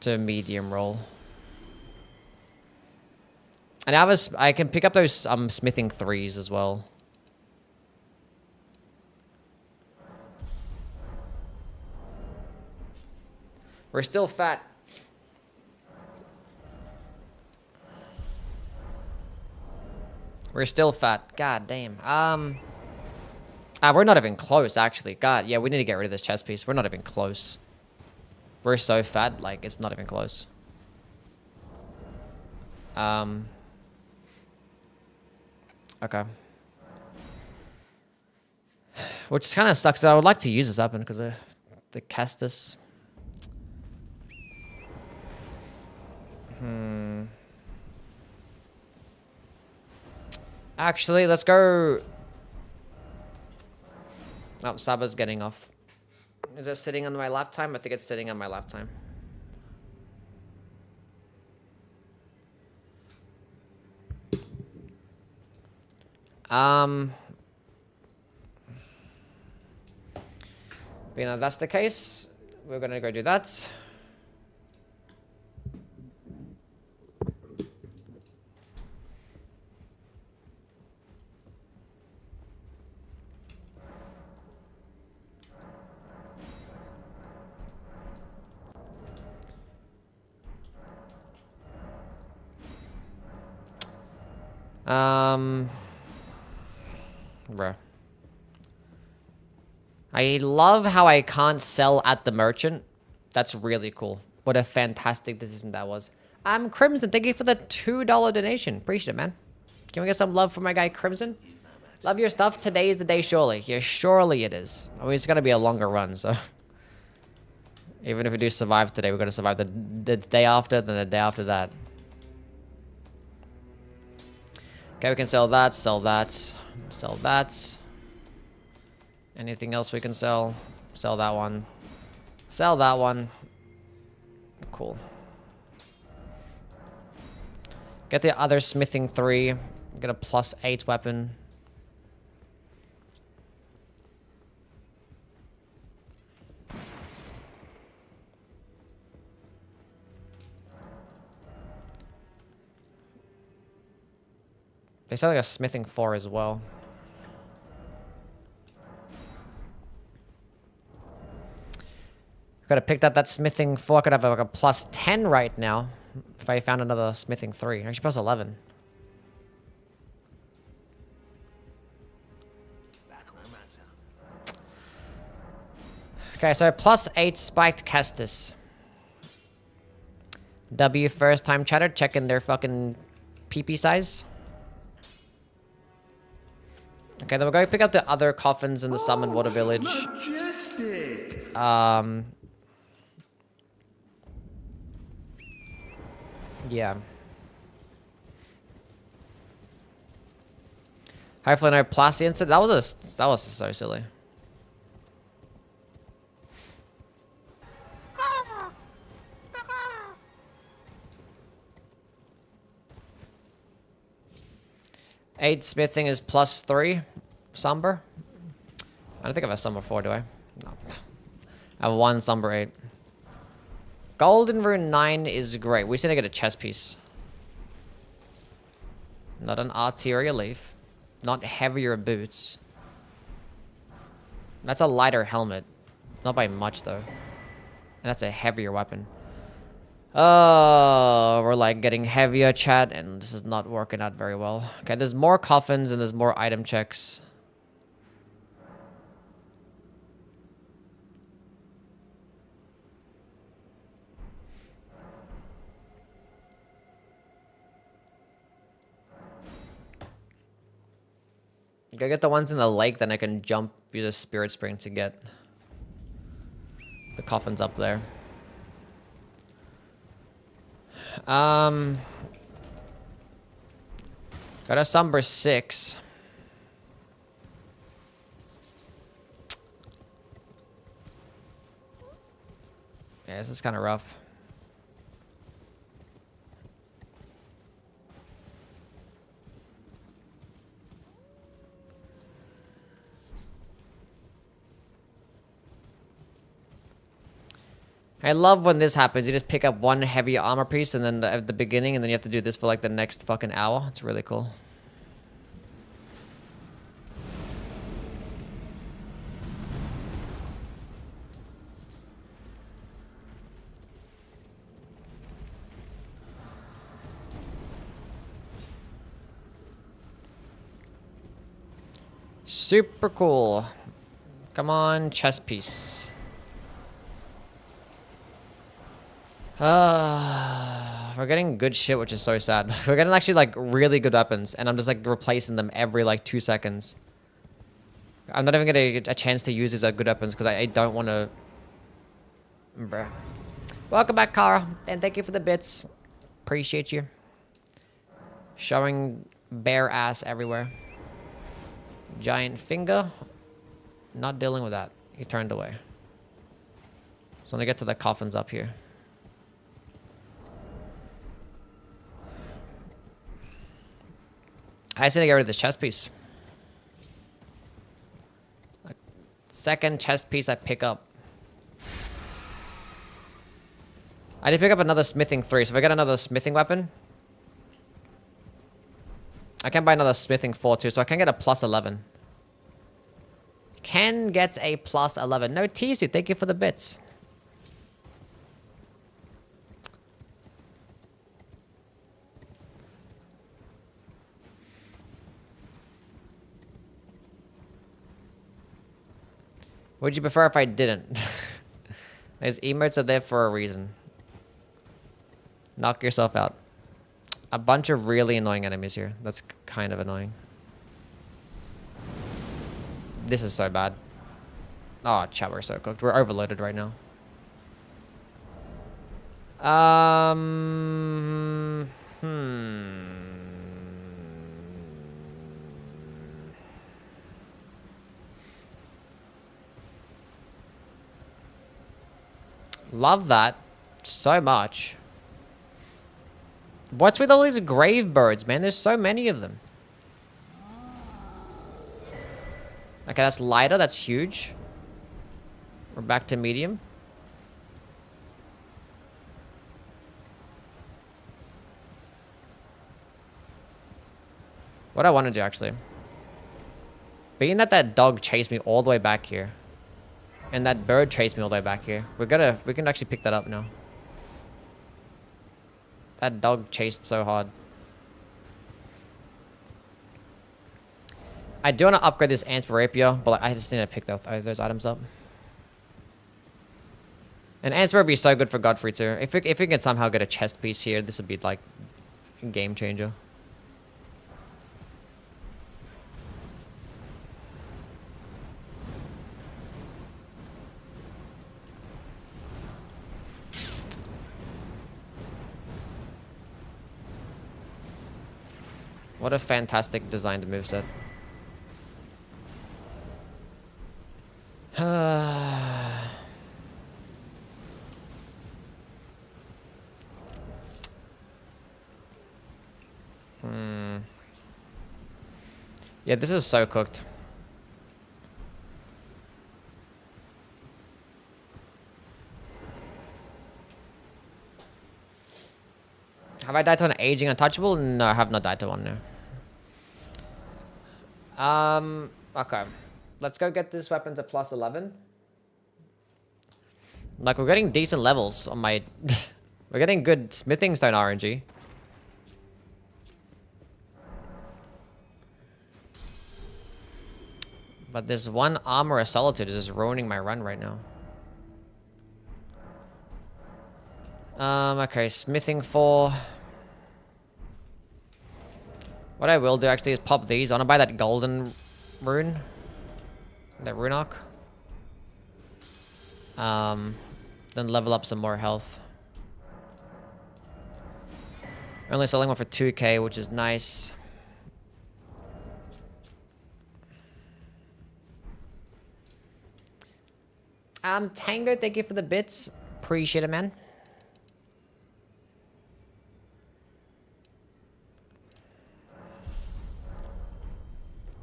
to medium roll. And I can pick up those smithing 3s as well. We're still fat. We're still fat. God damn. We're not even close, actually. God, yeah, we need to get rid of this chest piece. We're not even close. We're so fat, like, it's not even close. Okay. Which kind of sucks. I would like to use this weapon because of the Castus. Actually, let's go. Oh, Saba's getting off. Is it sitting on my lap time? I think it's sitting on my lap time. Being that that's the case, we're gonna go do that. Bruh. I love how I can't sell at the merchant. That's really cool. What a fantastic decision that was. Crimson, thank you for the $2 donation. Appreciate it, man. Can we get some love for my guy Crimson? Love your stuff. Today is the day, surely. Yeah, surely it is. I mean, it's gonna be a longer run, so. Even if we do survive today, we're gonna survive the day after, then the day after that. Okay, we can sell that, sell that, sell that. Anything else we can sell? Sell that one. Sell that one. Cool. Get the other smithing 3. Get a +8 weapon. They sell like a smithing 4 as well. Could have picked up that smithing 4. I could have like a plus 10 right now if I found another smithing 3. Actually, plus 11. Okay, so plus 8 spiked Kestis. W first time chatter, checking their fucking PP size. Okay, then we'll go pick up the other coffins in the Summoned Water Village. Majestic! Yeah. Hopefully no Plasty incident. That was so silly. Eight smithing is plus 3. Somber. I don't think I have a Somber 4, do I? No. I have 1 Somber 8. Golden Rune 9 is great. We just need to get a chest piece. Not an arterial leaf. Not heavier boots. That's a lighter helmet. Not by much, though. And that's a heavier weapon. Oh, we're like getting heavier, chat, and this is not working out very well. Okay, there's more coffins and there's more item checks. Go get the ones in the lake, then I can jump, use a spirit spring to get the coffins up there. Got a Somber 6. Yeah, this is kind of rough. I love when this happens. You just pick up one heavy armor piece and then at the beginning, and then you have to do this for like the next fucking hour. It's really cool. Super cool. Come on, chest piece. We're getting good shit, which is so sad. We're getting actually like really good weapons, and I'm just like replacing them every like 2 seconds. I'm not even gonna get a chance to use these good weapons because I don't want to. Bruh. Welcome back, Kara, and thank you for the bits. Appreciate you. Showing bare ass everywhere. Giant finger. Not dealing with that. He turned away. So I'm gonna get to the coffins up here. I just need to get rid of this chest piece. Like, second chest piece I pick up. I did pick up another smithing 3, so if I get another smithing weapon, I can buy another smithing 4 too, so I can get a plus 11. Can get a plus 11. No, tease you. Thank you for the bits. Would you prefer if I didn't? Those emotes are there for a reason. Knock yourself out. A bunch of really annoying enemies here. That's kind of annoying. This is so bad. Oh, chat, we're so cooked. We're overloaded right now. Love that so much. What's with all these grave birds, man? There's so many of them. Okay, that's lighter. That's huge. We're back to medium. What I want to do, actually. Being that that dog chased me all the way back here. And that bird chased me all the way back here. We can actually pick that up now. That dog chased so hard. I do want to upgrade this Ansper Rapier, but like, I just need to pick those items up. And Ansper would be so good for Godfrey too. If we can somehow get a chest piece here, this would be like a game changer. What a fantastic designed moveset. Yeah, this is so cooked. Have I died to an aging untouchable? No, I have not died to one, no. Okay. Let's go get this weapon to plus 11. Like, we're getting decent levels on my... we're getting good smithing stone RNG. But this one Armor of Solitude is just ruining my run right now. Okay, smithing 4. What I will do actually is pop these. I want to buy that golden rune. That rune arc. Then level up some more health. Only selling one for 2k, which is nice. Tango, thank you for the bits. Appreciate it, man.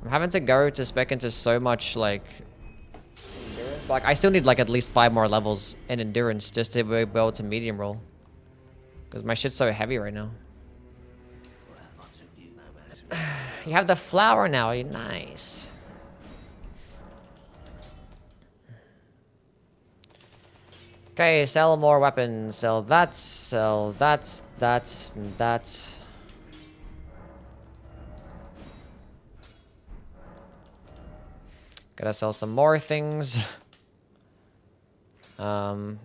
I'm having to go to spec into so much, like... Like, I still need, like, at least 5 more levels in endurance just to be able to medium roll. Because my shit's so heavy right now. You have the flower now. You're nice. Okay, sell more weapons. Sell that, and that. Gotta sell some more things. Don't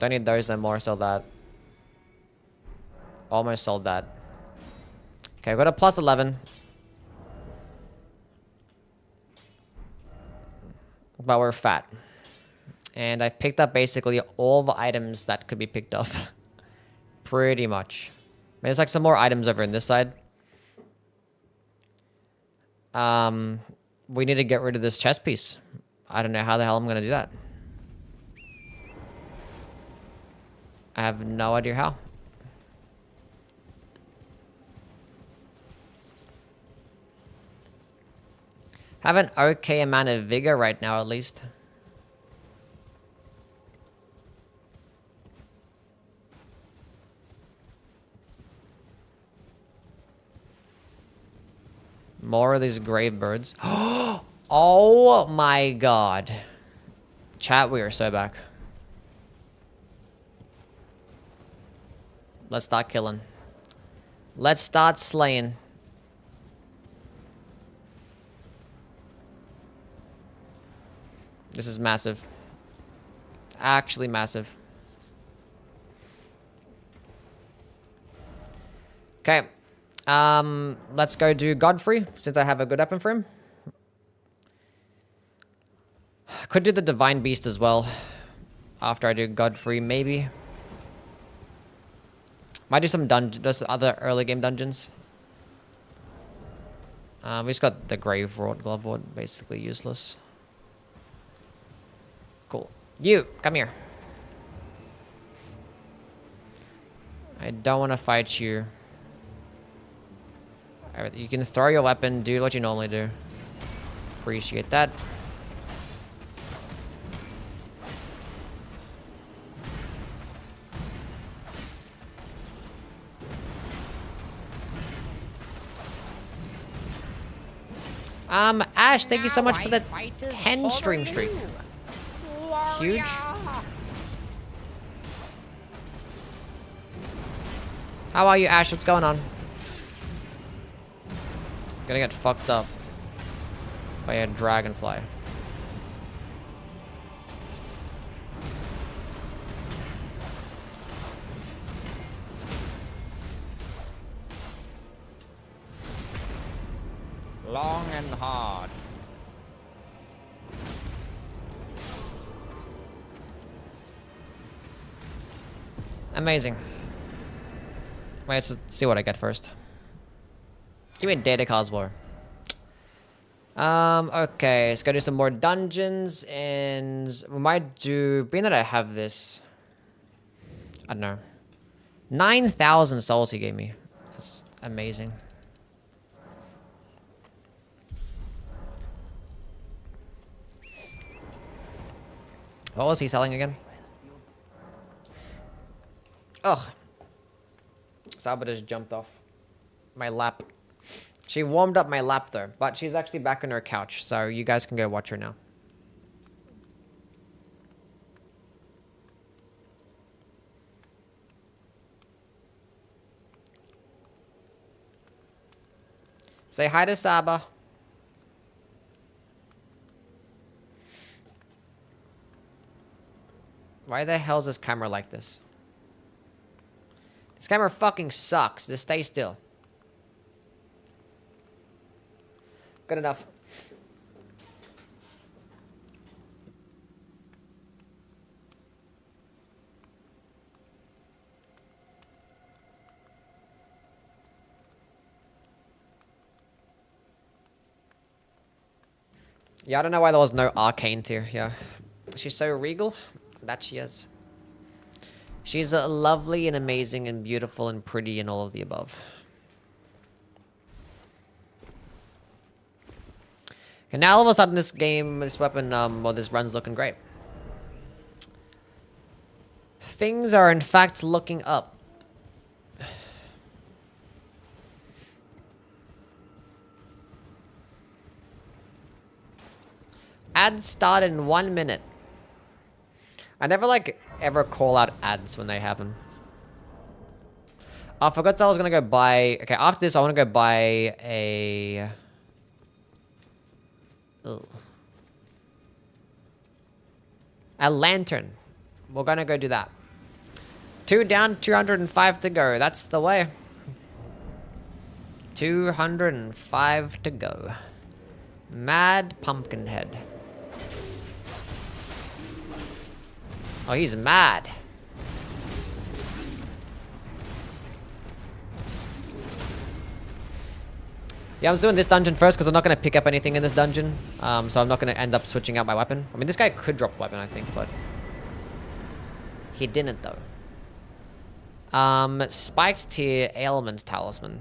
need those anymore, sell that. Almost sold that. Okay, I got a plus 11. But we're fat. And I've picked up basically all the items that could be picked up. Pretty much. There's like some more items over in this side. We need to get rid of this chest piece. I don't know how the hell I'm going to do that. I have no idea how. Have an okay amount of vigor right now, at least. More of these grave birds. Oh my god. Chat, we are so back. Let's start killing. Let's start slaying. This is massive. Actually massive. Okay. Let's go do Godfrey, since I have a good weapon for him. Could do the Divine Beast as well. After I do Godfrey, maybe. Might do some just other early game dungeons. We just got the Grave Wrought Glove Ward, basically useless. Cool. You, come here. I don't want to fight you. Alright, you can throw your weapon, do what you normally do. Appreciate that. Ash, thank you so much for the 10 stream streak. Huge. How are you, Ash? What's going on? Gonna get fucked up by a dragonfly. Long and hard. Amazing. Wait, let's see what I get first. Give me a data Cosmore. Okay, let's go do some more dungeons, and we might do, being that I have this, I don't know, 9,000 souls he gave me. That's amazing. What was he selling again? Ugh. Saba just jumped off my lap. She warmed up my lap though, but she's actually back on her couch, so you guys can go watch her now. Say hi to Saba. Why the hell is this camera like this? This camera fucking sucks. Just stay still. Good enough. Yeah, I don't know why there was no arcane tier. Yeah. She's so regal. That she is. She's lovely and amazing and beautiful and pretty and all of the above. And now all of a sudden this game, this weapon, well, this run's looking great. Things are in fact looking up. Ads start in 1 minute. I never like ever call out ads when they happen. I forgot that I was gonna go buy. Okay, after this, I want to go buy a. Ugh. A lantern. We're gonna go do that. 2 down, 205 to go. That's the way. 205 to go. Mad Pumpkinhead. Oh, he's mad. Yeah, I'm doing this dungeon first because I'm not going to pick up anything in this dungeon. So I'm not going to end up switching out my weapon. I mean, this guy could drop weapon, I think, but he didn't, though. Spiked tier ailment talisman.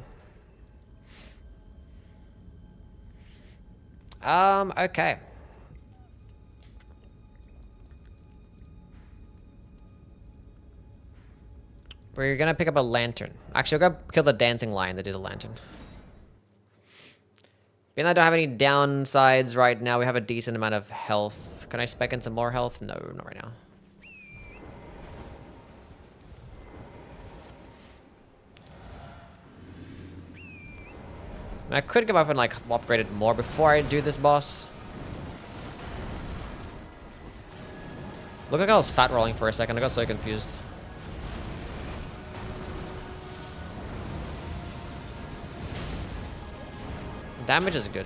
Okay. We're gonna pick up a lantern. Actually, I'll go kill the dancing lion that did the lantern. Being that I don't have any downsides right now, we have a decent amount of health. Can I spec in some more health? No, not right now. And I could go up and like upgrade it more before I do this boss. Look like I was fat rolling for a second. I got so confused. Damage is good.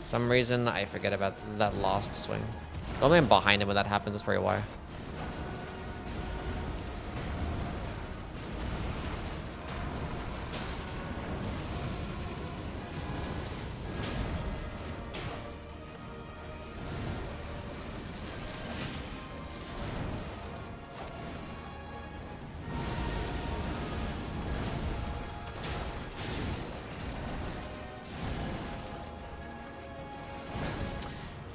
For some reason, I forget about that last swing. Normally I'm behind him when that happens, that's probably why.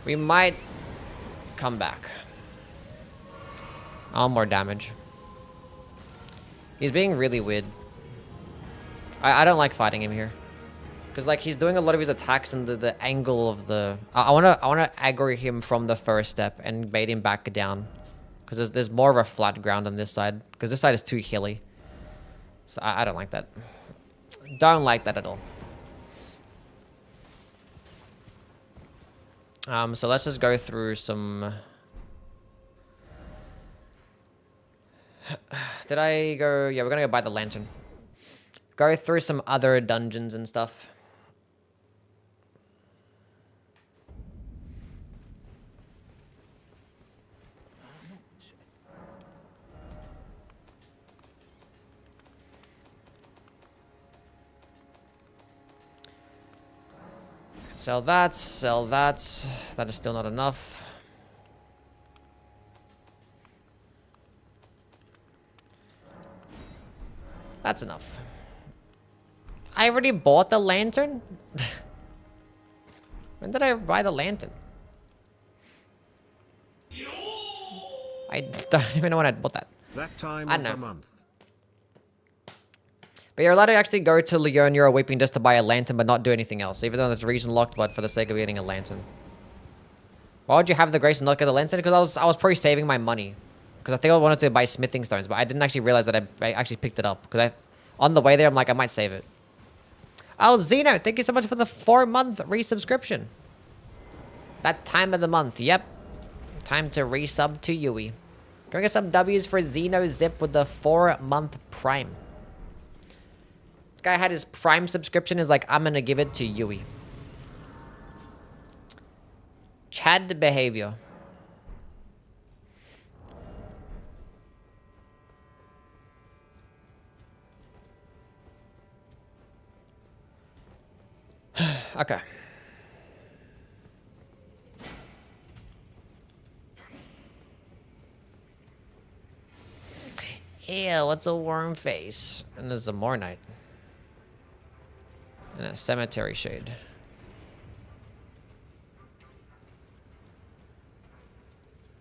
We might come back. Oh, more damage. He's being really weird. I don't like fighting him here. Because like he's doing a lot of his attacks in the angle of the... I wanna aggro him from the first step and bait him back down. Because there's more of a flat ground on this side. Because this side is too hilly. So I don't like that. Don't like that at all. So let's just go through some... Did I go... Yeah, we're gonna go buy the lantern. Go through some other dungeons and stuff. Sell that, sell that. That is still not enough. That's enough. I already bought the lantern? When did I buy the lantern? I don't even know when I bought that. That time I of know. the month. But you're allowed to actually go to Leonia Weeping just to buy a lantern but not do anything else, even though it's reason locked, but for the sake of getting a lantern. Why would you have the grace and not get a lantern? Because I was probably saving my money. Because I think I wanted to buy smithing stones, but I didn't actually realize that I actually picked it up. Because on the way there, I'm like, I might save it. Oh, Zeno, thank you so much for the 4-month resubscription. That time of the month, yep. Time to resub to Yui. Going to get some W's for Zeno Zip with the 4-month Prime. This guy had his Prime subscription, is like, I'm going to give it to Yui. Chad behavior. Okay. Ew, what's a worm face? And there's a Mornite. And a cemetery shade.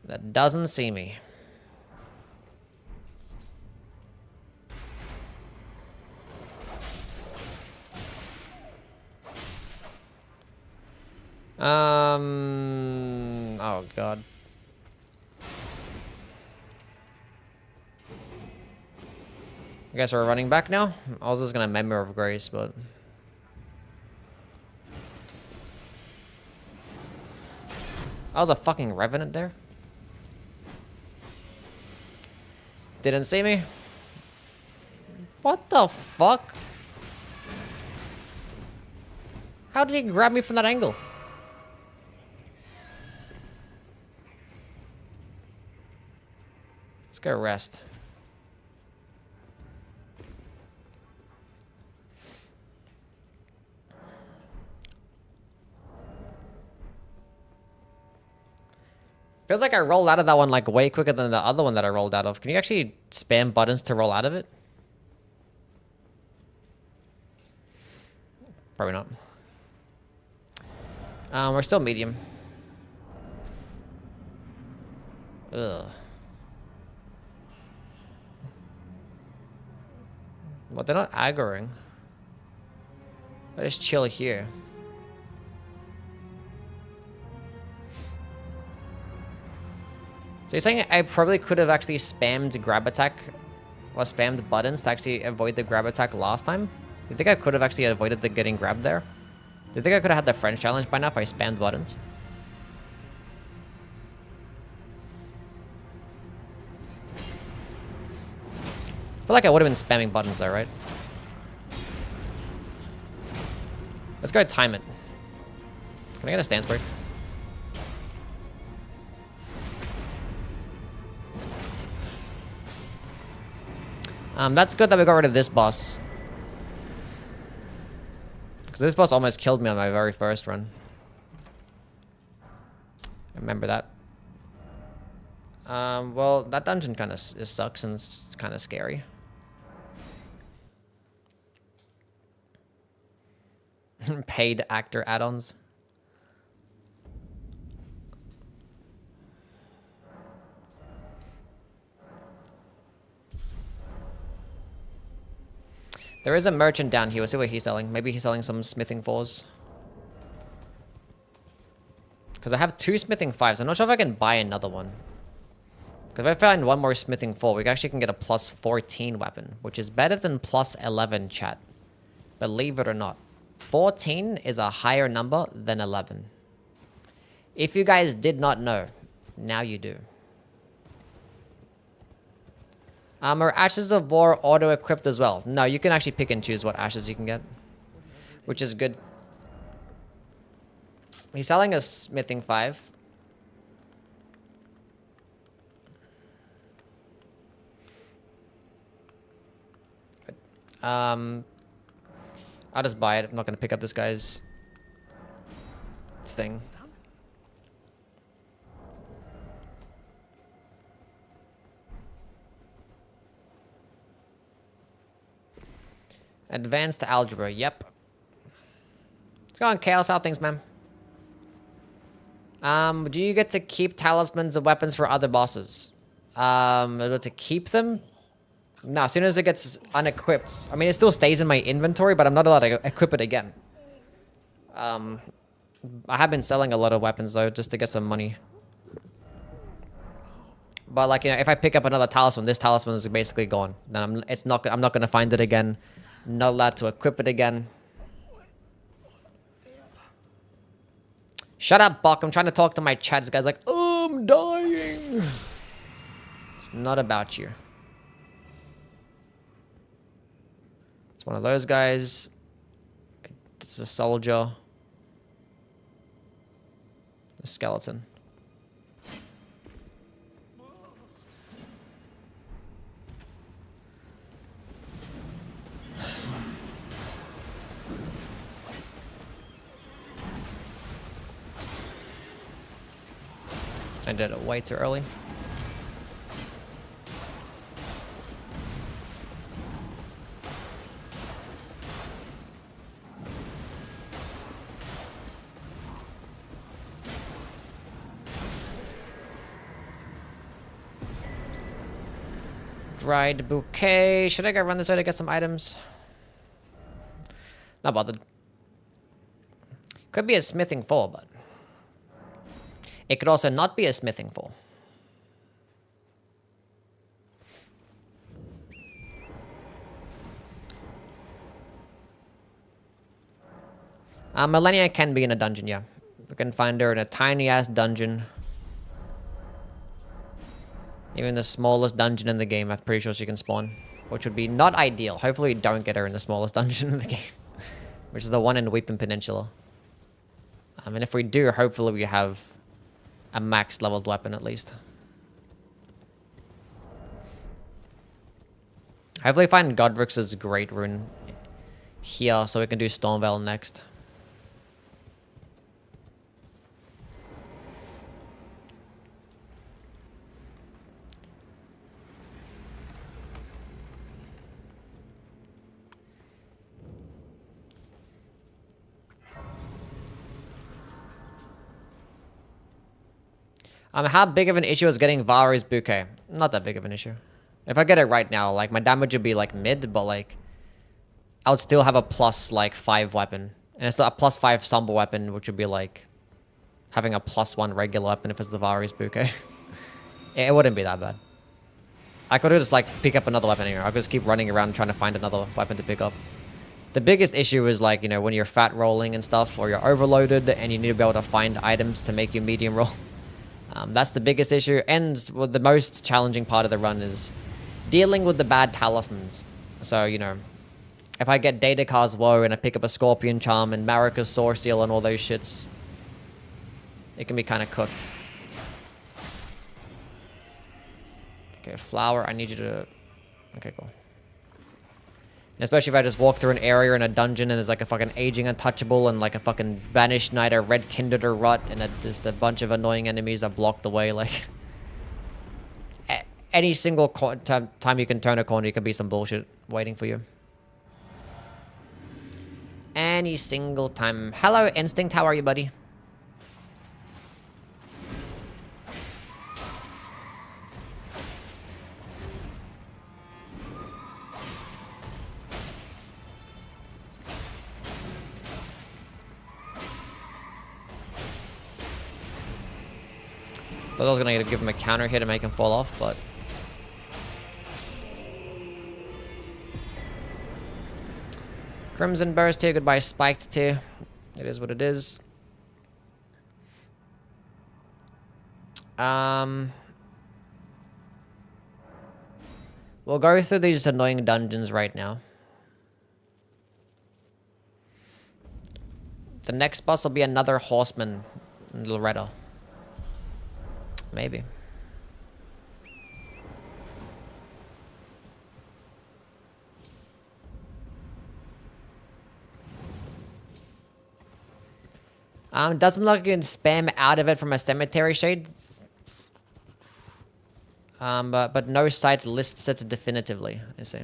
That doesn't see me. Oh god. I guess we're running back now? I was just gonna Member of Grace, but... I was a fucking Revenant there? Didn't see me? What the fuck? How did he grab me from that angle? Let's go rest. Feels like I rolled out of that one like way quicker than the other one that I rolled out of. Can you actually spam buttons to roll out of it? Probably not. We're still medium. Ugh. Well, they're not aggroing. I just chill here. So you're saying I probably could have actually spammed grab attack or spammed buttons to actually avoid the grab attack last time? You think I could have actually avoided the getting grabbed there? Do you think I could have had the French challenge by now if I spammed buttons? I feel like I would have been spamming buttons though, right? Let's go time it. Can I get a stance break? That's good that we got rid of this boss. Because this boss almost killed me on my very first run. I remember that. Well, that dungeon kind of sucks and it's kind of scary. Paid actor add-ons. There is a merchant down here. We'll see what he's selling. Maybe he's selling some smithing 4s. Because I have 2 smithing 5s. I'm not sure if I can buy another one. Because if I find one more smithing 4, we actually can get a plus 14 weapon. Which is better than plus 11, chat. Believe it or not. 14 is a higher number than 11. If you guys did not know, now you do. Are Ashes of War auto-equipped as well? No, you can actually pick and choose what ashes you can get. Which is good. He's selling a smithing 5. Good. I'll just buy it. I'm not going to pick up this guy's thing. Advanced algebra, yep. Let's go on chaos. How things, man? Do you get to keep talismans and weapons for other bosses? Able to keep them? No, as soon as it gets unequipped. I mean, it still stays in my inventory, but I'm not allowed to equip it again. I have been selling a lot of weapons though, just to get some money. But like, you know, if I pick up another talisman, this talisman is basically gone. Then I'm not gonna find it again. Not allowed to equip it again. Shut up, Buck. I'm trying to talk to my chat. This guy's like, oh, I'm dying. It's not about you. It's one of those guys. It's a soldier. A skeleton. I did it way too early. Dried bouquet. Should I go run this way to get some items? Not bothered. Could be a smithing 4, but it could also not be a smithing 4. Millennia can be in a dungeon, yeah. We can find her in a tiny-ass dungeon. Even the smallest dungeon in the game, I'm pretty sure she can spawn. Which would be not ideal. Hopefully we don't get her in the smallest dungeon in the game. Which is the one in Weeping Peninsula. And if we do, hopefully we have a max leveled weapon at least. Hopefully find Godrix's Great Rune here so we can do Stormveil next. How big of an issue is getting Vari's Bouquet? Not that big of an issue. If I get it right now, like, my damage would be, like, mid, but, like, I would still have a plus, like, 5 weapon. And it's still a plus 5 Somber weapon, which would be, like, having a plus 1 regular weapon if it's the Vari's Bouquet. It wouldn't be that bad. I could just, like, pick up another weapon here. I could just keep running around trying to find another weapon to pick up. The biggest issue is, like, you know, when you're fat rolling and stuff, or you're overloaded, and you need to be able to find items to make you medium roll. That's the biggest issue, and the most challenging part of the run is dealing with the bad talismans. So, you know, if I get Daedalus Woe and I pick up a Scorpion Charm and Marika's Soar Seal and all those shits, it can be kind of cooked. Okay, Flower, I need you to... Okay, cool. Especially if I just walk through an area in a dungeon and there's like a fucking Aging Untouchable and like a fucking Banished Knight or Red Kindred or Rut and just a bunch of annoying enemies that block the way. Like, any single time you can turn a corner, you can be some bullshit waiting for you. Any single time. Hello, Instinct. How are you, buddy? Thought I was gonna give him a counter here to make him fall off, but Crimson Burst here, goodbye Spiked too. It is what it is. We'll go through these annoying dungeons right now. The next boss will be another horseman in Loretta. Maybe. Doesn't look like you can spam out of it from a cemetery shade. But no site lists it definitively, I see.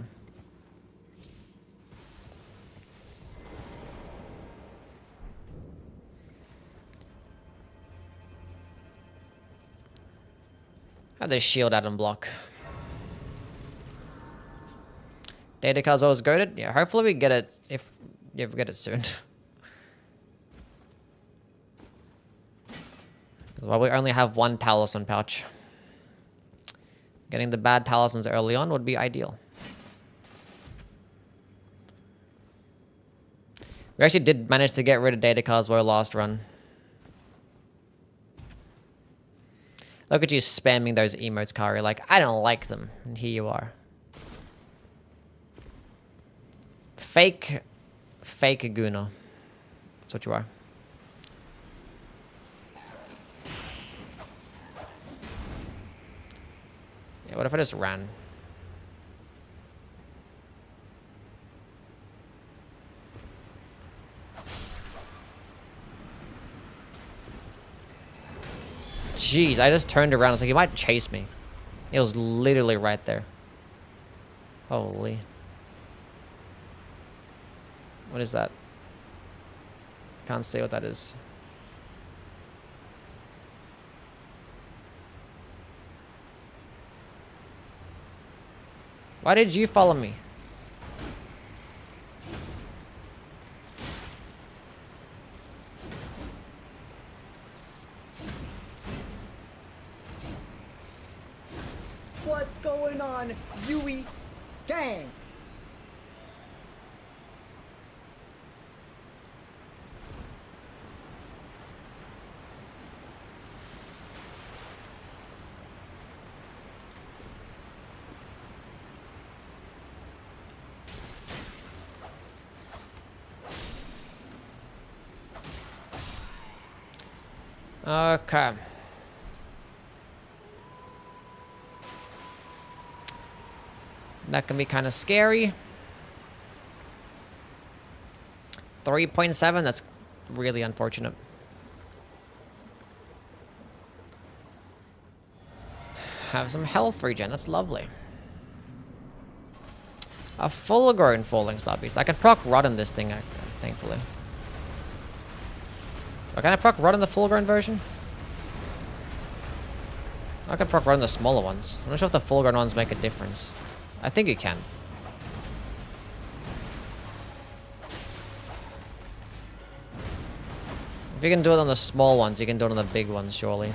How they shield out and block. Data cards always goated. Yeah, hopefully we get it if we get it soon. Well, we only have one talisman pouch. Getting the bad talismans early on would be ideal. We actually did manage to get rid of data cards our last run. Look at you spamming those emotes, Kari. Like, I don't like them. And here you are. Fake Guna. That's what you are. Yeah, what if I just ran? Jeez, I just turned around. I was like, he might chase me. It was literally right there. Holy. What is that? Can't see what that is. Why did you follow me? What's going on, UWYG gang? Okay. That can be kind of scary. 3.7, that's really unfortunate. Have some health regen, that's lovely. A full-grown falling star beast. I can proc rot in this thing, thankfully. Oh, can I proc rot in the full-grown version? I can proc rot in the smaller ones. I'm not sure if the full-grown ones make a difference. I think you can. If you can do it on the small ones, you can do it on the big ones, surely.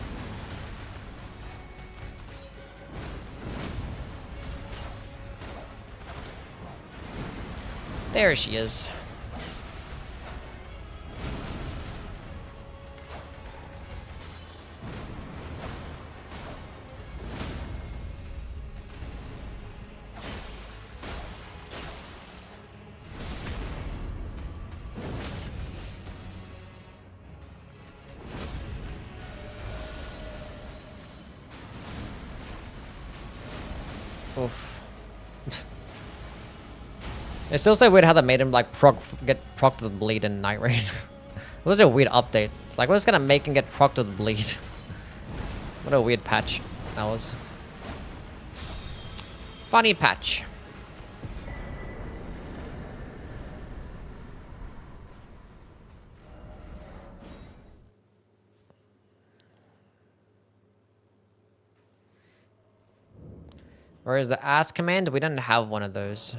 There she is. Oof. It's still so weird how they made him like get procced with bleed in Night Raid. It was such a weird update. It's like, we're just gonna make him get procced with bleed. What a weird patch that was. Funny patch. Or is the ask command? We didn't have one of those.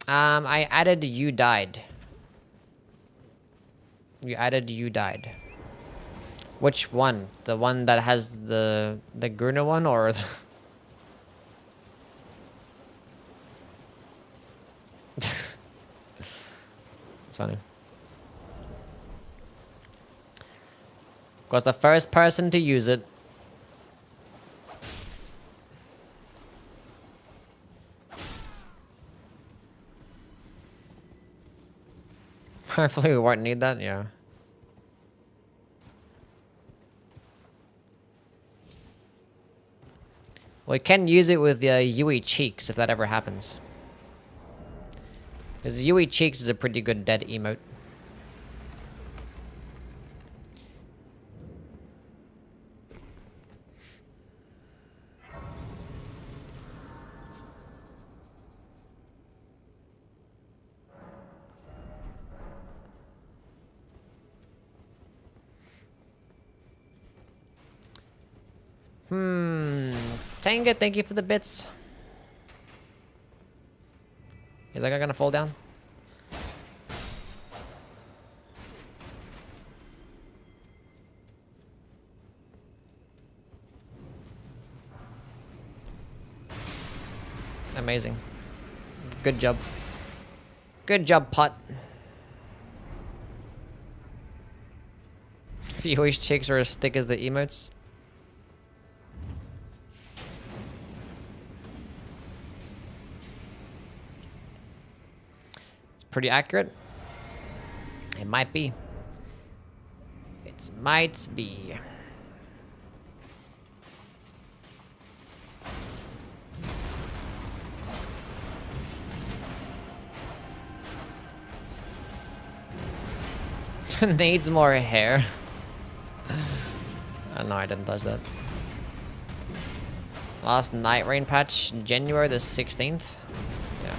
I added you died. You added you died. Which one? The one that has the Gruner one, or the it's funny. Was the first person to use it. Hopefully we won't need that, yeah. We can use it with UWYG Cheeks if that ever happens. Because UWYG Cheeks is a pretty good dead emote. Tanga, thank you for the bits. Is that guy gonna fall down? Amazing. Good job. Good job, Putt. Viewers' cheeks are as thick as the emotes. Pretty accurate. It might be. It might be. Needs more hair. Oh, no, I didn't touch that. Last Night Rain patch, January the 16th. Yeah.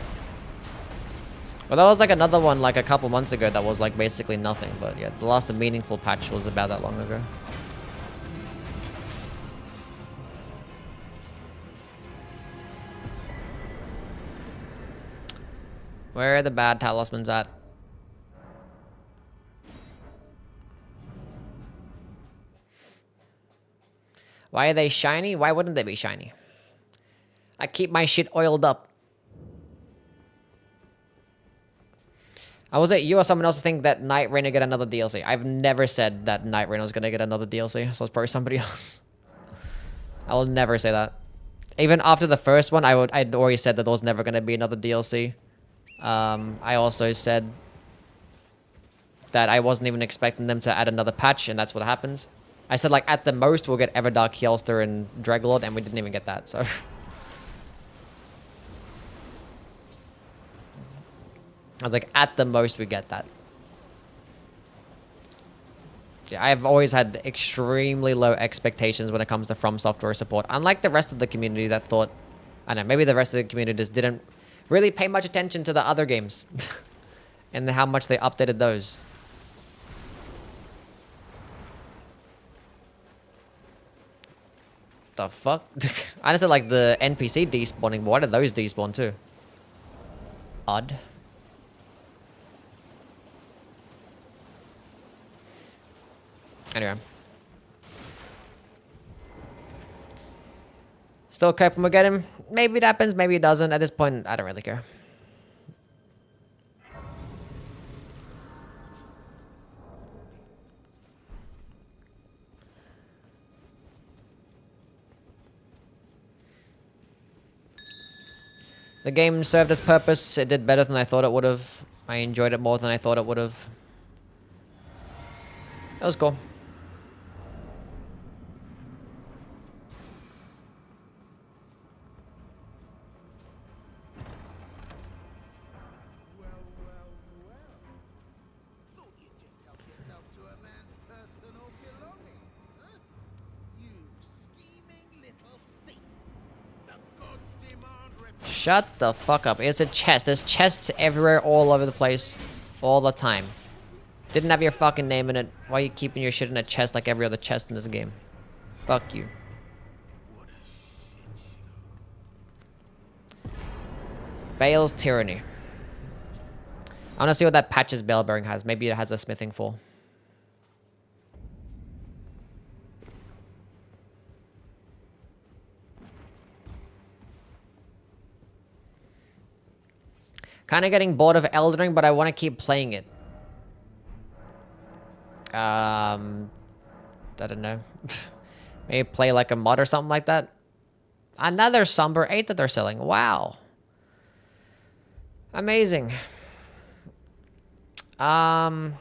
Well, that was like another one like a couple months ago that was like basically nothing. But yeah, the last meaningful patch was about that long ago. Where are the bad talismans at? Why are they shiny? Why wouldn't they be shiny? I keep my shit oiled up. Was it you or someone else think that Night Rain will get another DLC? I've never said that Night Rain was gonna get another DLC, so it's probably somebody else. I will never say that. Even after the first one, I'd already said that there was never gonna be another DLC. I also said that I wasn't even expecting them to add another patch, and that's what happens. I said, like, at the most, we'll get Everdark, Hellster, and Dreglord, and we didn't even get that, so... I was like, at the most, we get that. Yeah, I've always had extremely low expectations when it comes to From Software support. Unlike the rest of the community that thought... I don't know, maybe the rest of the community just didn't really pay much attention to the other games. And how much they updated those. The fuck? I just said like the NPC despawning, but why did those despawn too? Odd. Anyway. Still coping with him. Maybe it happens, maybe it doesn't. At this point, I don't really care. The game served its purpose. It did better than I thought it would have. I enjoyed it more than I thought it would have. That was cool. Thought you'd just help yourself to a man's personal belongings, huh? You scheming little thief. The gods demand Shut the fuck up. It's a chest. There's chests everywhere, all over the place, all the time. Didn't have your fucking name in it. Why are you keeping your shit in a chest like every other chest in this game? Fuck you. Bale's Tyranny. I want to see what that Patches bell bearing has. Maybe it has a smithing 4. Kind of getting bored of Elden Ring, but I want to keep playing it. I don't know. Maybe play like a mod or something like that. Another Somber 8 that they're selling. Wow. Amazing. I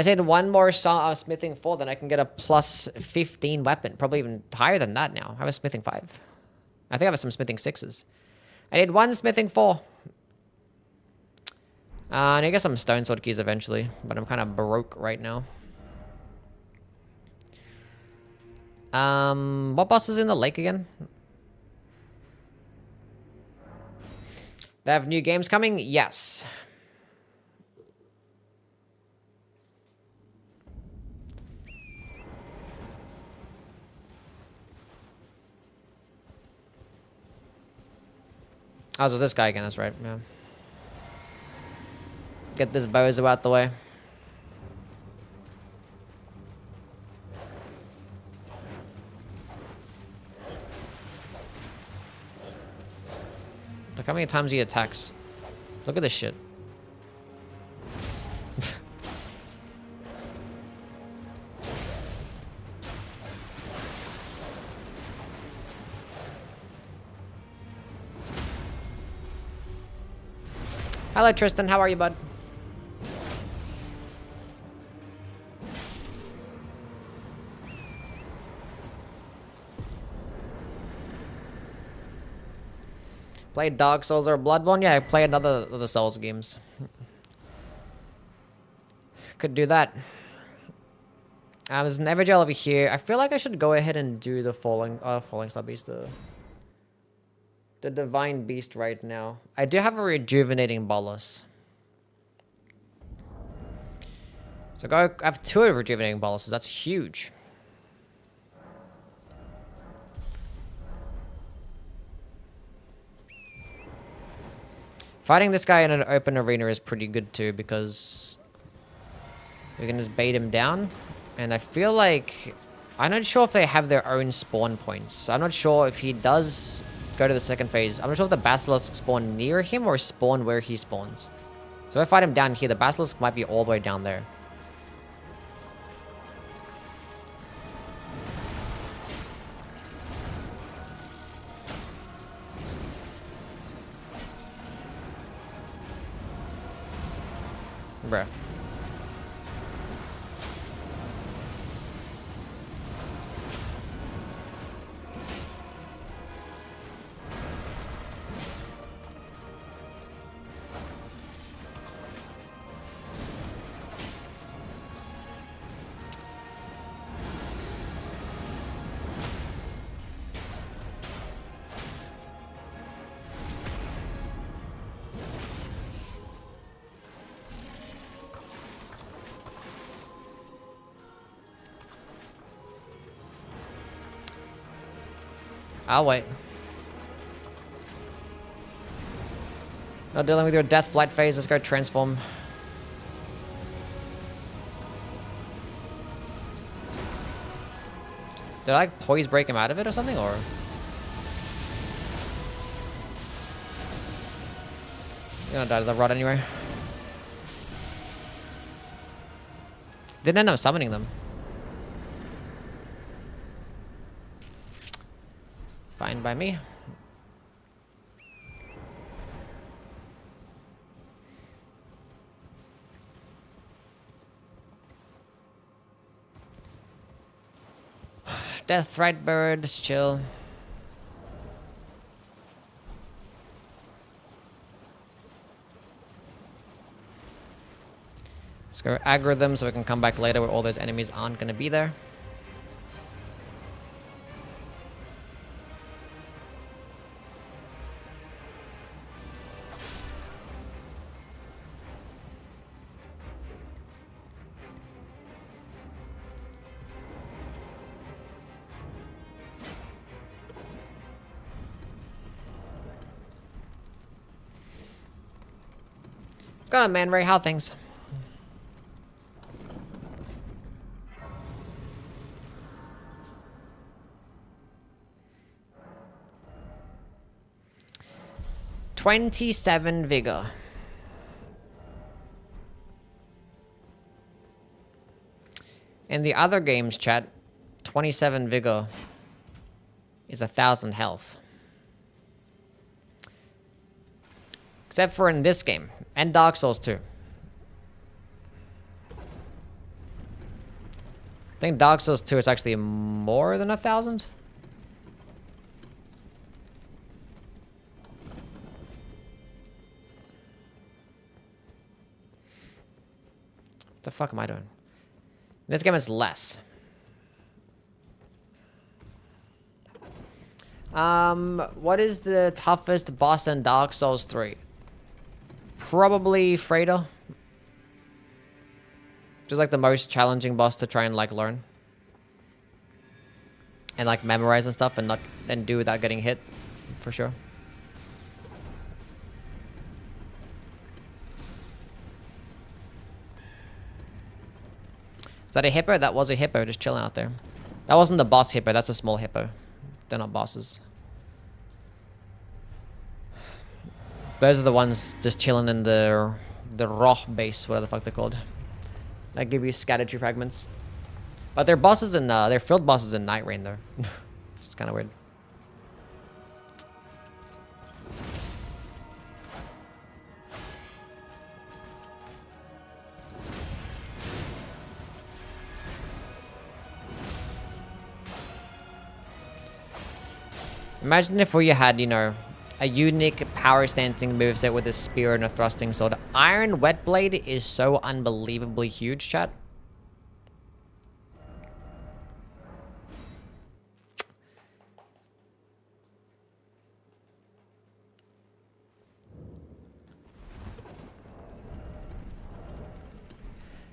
said one more smithing 4, then I can get a plus 15 weapon. Probably even higher than that now. I have a smithing 5. I think I have some smithing 6s. I need one smithing 4. I need to get some stone sword keys eventually, but I'm kind of broke right now. What boss is in the lake again? They have new games coming? Yes. Oh, so this guy again, that's right, yeah. Get this bozo out the way. Look how many times he attacks. Look at this shit. Hello, Tristan. How are you, bud? Play Dark Souls or Bloodborne? Yeah, I play another of the Souls games. Could do that. There's an Evergel over here. I feel like I should go ahead and do the Falling Star Beast, the Divine Beast right now. I do have a Rejuvenating Bolus. So I have 2 Rejuvenating Boluses. That's huge. Fighting this guy in an open arena is pretty good too, because we can just bait him down. And I feel like... I'm not sure if they have their own spawn points. I'm not sure if he does go to the second phase. I'm not sure if the Basilisk spawn near him or spawn where he spawns. So if I fight him down here, the Basilisk might be all the way down there. Bruh. I'll wait. Not dealing with your Death Blight phase. Let's go transform. Did I like poise break him out of it or something, or? You're gonna die to the rod anyway. Didn't end up summoning them. Fine by me. Death Right Bird, just chill. Let's go aggro them so we can come back later where all those enemies aren't going to be there. going on, man? Ray, how things? $27 vigor. In the other games, chat, 27 vigor is 1,000 health. Except for in this game, and Dark Souls 2. I think Dark Souls 2 is actually more than 1,000. The fuck am I doing? This game is less. What is the toughest boss in Dark Souls 3? Probably Freda. Just like the most challenging boss to try and like learn. And like memorize and stuff and do without getting hit. For sure. Is that a hippo? That was a hippo just chilling out there. That wasn't the boss hippo, that's a small hippo. They're not bosses. Those are the ones just chilling in the rock base, whatever the fuck they're called. That give you strategy fragments. But they're bosses in they're field bosses in Night Rain though. It's kinda weird. Imagine if we had, you know, a unique power stancing moveset with a spear and a thrusting sword. Iron Wet Blade is so unbelievably huge, chat.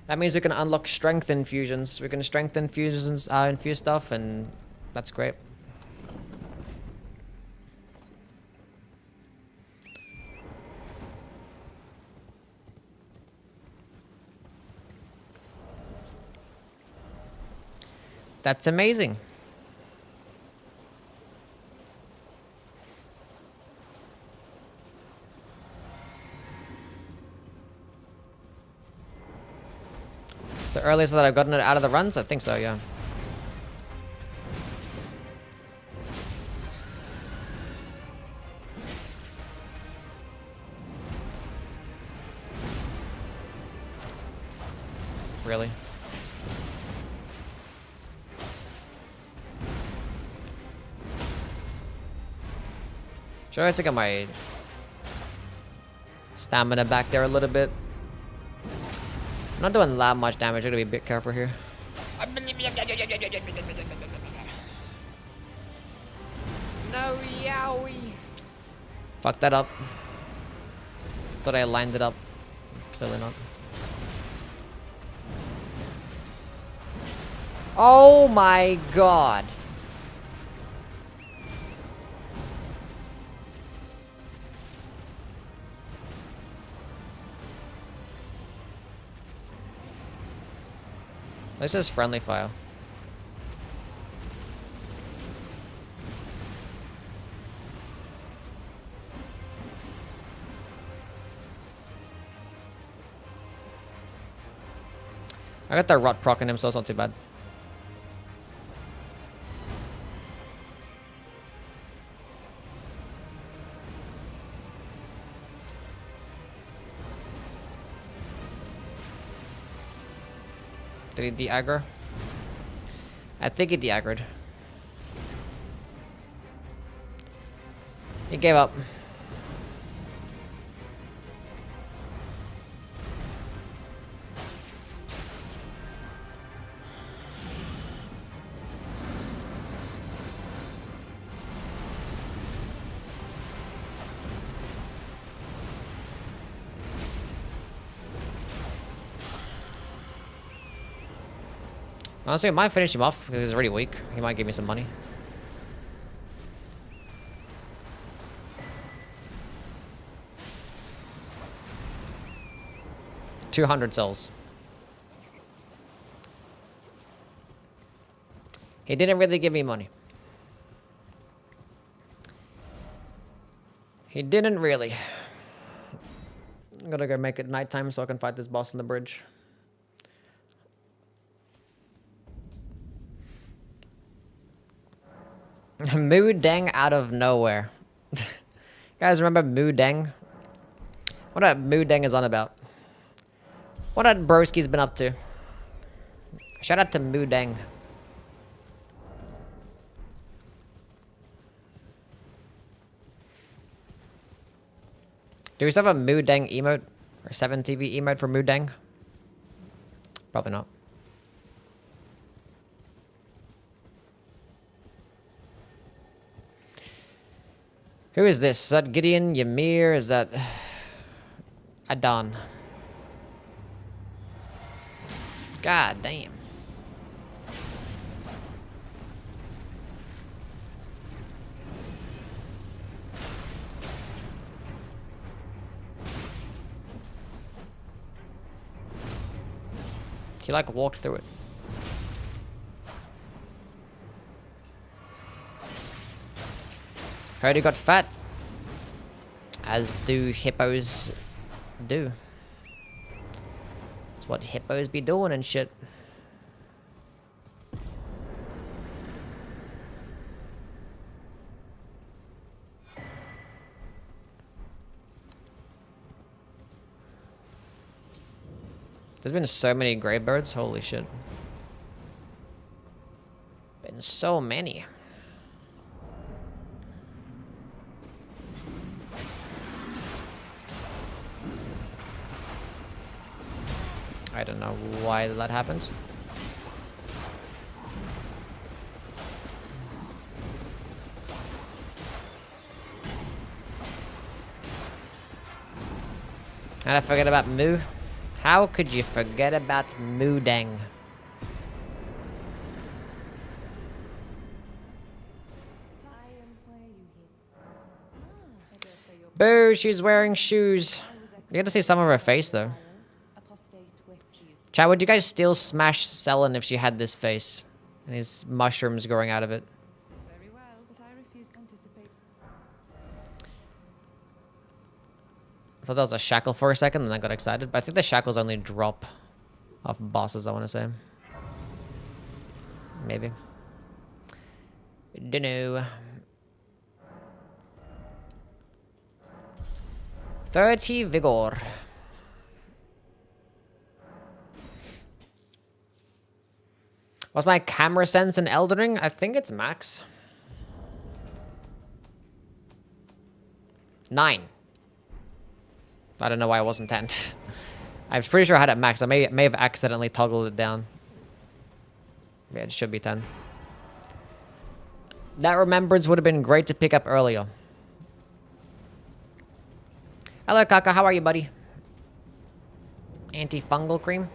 That means we can unlock strength infusions. We can strength infusions, infuse stuff, and that's great. That's amazing. It's the earliest that I've gotten it out of the runs? I think so, yeah. Really? Sure, I took out my stamina back there a little bit. I'm not doing that much damage. I gotta be a bit careful here. No, yowie. Fuck that up. Thought I lined it up. Clearly not. Oh my god. This is friendly fire. I got the rot proc on him, so it's not too bad. Did he de-aggro? I think he de-aggroed. He gave up. Honestly, I might finish him off because he's already weak. He might give me some money. 200 souls. He didn't really give me money. He didn't really. I'm gonna go make it nighttime so I can fight this boss on the bridge. Moo Deng out of nowhere. Guys, remember Moo Deng? What that Moo Deng is on about? What that broski's been up to? Shout out to Moo Deng. Do we still have a Moo Deng emote? Or 7TV emote for Moo Deng? Probably not. Who is this? Is that Gideon? Ymir? Is that Adon? God damn. He like walked through it. Heard he got fat. As do hippos do. That's what hippos be doing and shit. There's been so many gravebirds, holy shit. Been so many. I don't know why that happened. And I forget about Moo. How could you forget about Moo Deng? Boo, she's wearing shoes. You get to see some of her face though. Chat, would you guys still smash Selen if she had this face? And these mushrooms growing out of it. Very well, but I refuse to anticipate. I thought that was a shackle for a second, and I got excited. But I think the shackles only drop off bosses, I want to say. Maybe. Dunno. 30 vigor. What's my camera sense in Elden Ring? I think it's max. 9. I don't know why it wasn't 10. I'm pretty sure I had it max. I may have accidentally toggled it down. Yeah, it should be 10. That remembrance would have been great to pick up earlier. Hello, Kaka. How are you, buddy? Antifungal cream?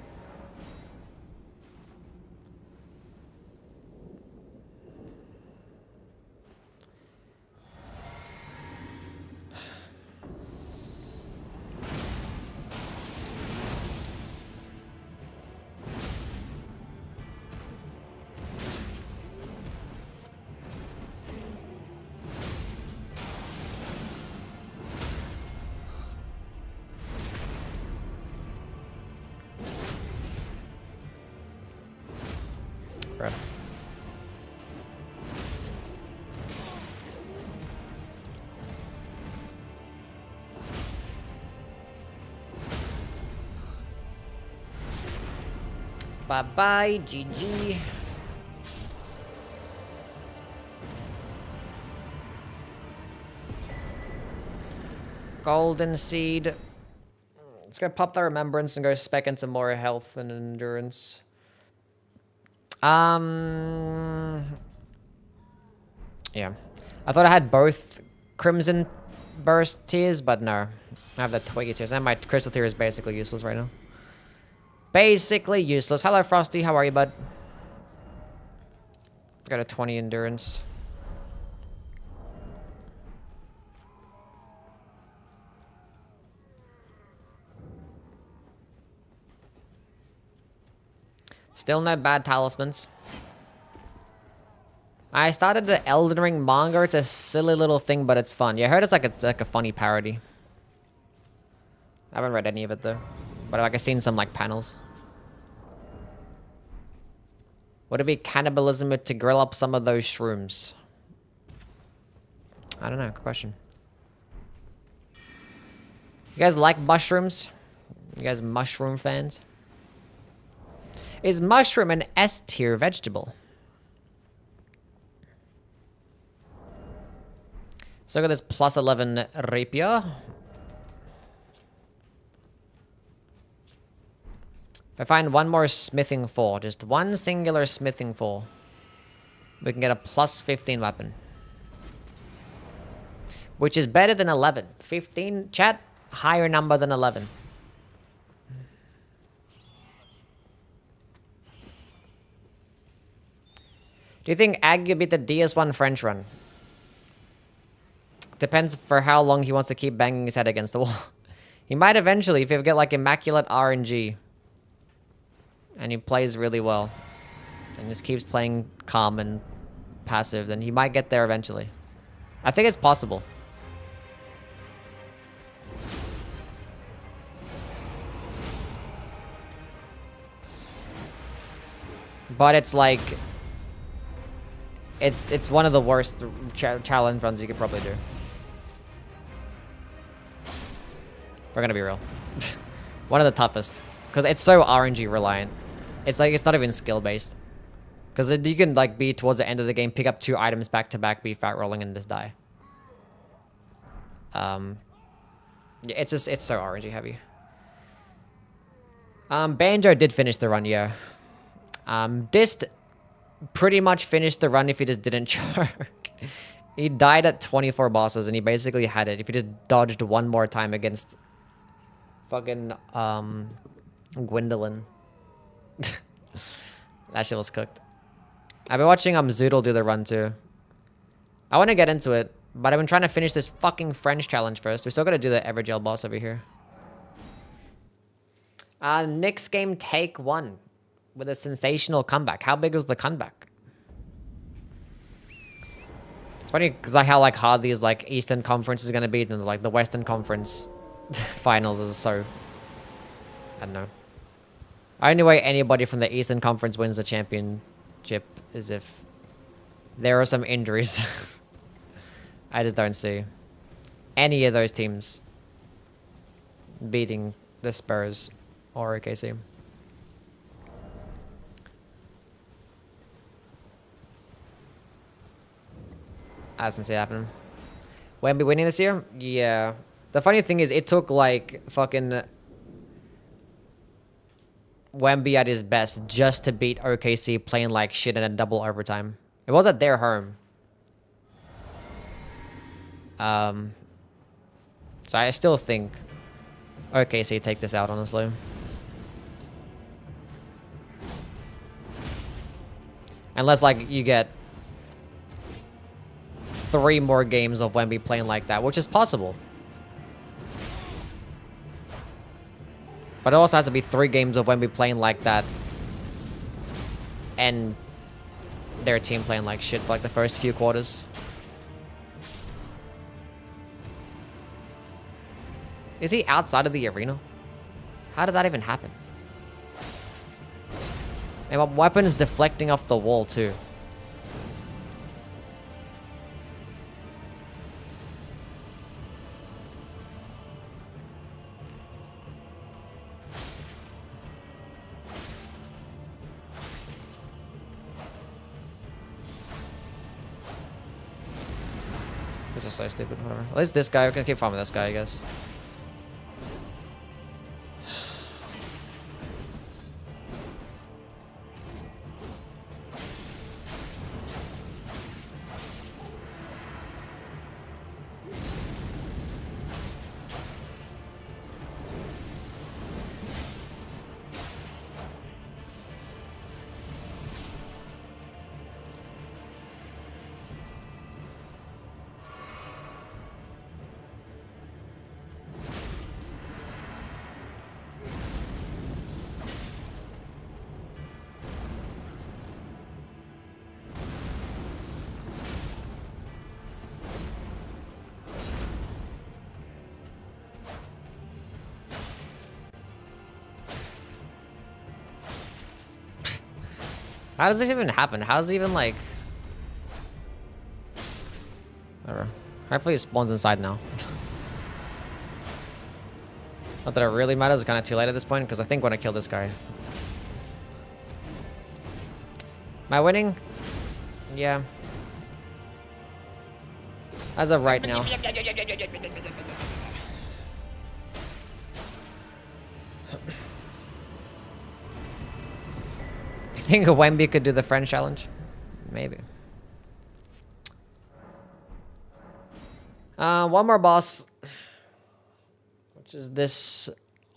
Bro. Bye-bye, GG. Golden seed. Let's go pop the remembrance and go spec into more health and endurance. Yeah. I thought I had both Crimson Burst tears, but no. I have the Twiggy tears, and my Crystal tear is basically useless right now. Basically useless. Hello, Frosty. How are you, bud? Got a 20 endurance. Still no bad talismans. I started the Elden Ring manga. It's a silly little thing, but it's fun. Yeah, I heard it's like a funny parody. I haven't read any of it though, but like I've seen some like panels. Would it be cannibalism to grill up some of those shrooms? I don't know. Good question. You guys like mushrooms? You guys mushroom fans? Is mushroom an S tier vegetable? So look at this plus 11 rapier. If I find one more smithing 4, just one singular smithing 4, we can get a plus 15 weapon. Which is better than 11. 15, chat, higher number than 11. Do you think Ag beat the DS1 French run? Depends for how long he wants to keep banging his head against the wall. He might eventually if you get like immaculate RNG. And he plays really well. And just keeps playing calm and passive. Then he might get there eventually. I think it's possible. But it's like... It's one of the worst challenge runs you could probably do. We're gonna be real. One of the toughest. Because it's so RNG reliant. It's like, it's not even skill based. Because you can like be towards the end of the game, pick up 2 items back to back, be fat rolling and just die. Yeah, it's so RNG heavy. Banjo did finish the run, yeah. Dist pretty much finished the run if he just didn't choke. He died at 24 bosses and he basically had it if he just dodged one more time against fucking Gwendolyn. That shit was cooked. I've been watching Zoodle do the run too. I want to get into it, but I've been trying to finish this fucking French challenge first. We're still gonna do the Evergel boss over here. Next game, take 1 with a sensational comeback. How big was the comeback? It's funny because like how like hard these like Eastern Conference is gonna be, and like the Western Conference finals is so. I don't know. The only way anybody from the Eastern Conference wins the championship is if there are some injuries. I just don't see any of those teams beating the Spurs or OKC. I didn't see it happen. Wemby winning this year? Yeah. The funny thing is, it took like fucking Wemby at his best just to beat OKC playing like shit in a double overtime. It was at their home. So I still think OKC take this out, honestly. Unless like you get 3 more games of Wemby playing like that, which is possible. But it also has to be 3 games of Wemby playing like that and their team playing like shit for like the first few quarters. Is he outside of the arena? How did that even happen? And my weapon is deflecting off the wall too. This is so stupid, whatever. At least this guy, we're gonna keep farming this guy, I guess. How does this even happen? How does it even like... Whatever. Hopefully it spawns inside now. Not that it really matters, it's kind of too late at this point, because I think when I kill this guy... Am I winning? Yeah. As of right now. You think Wemby could do the French challenge? Maybe. One more boss. Which is this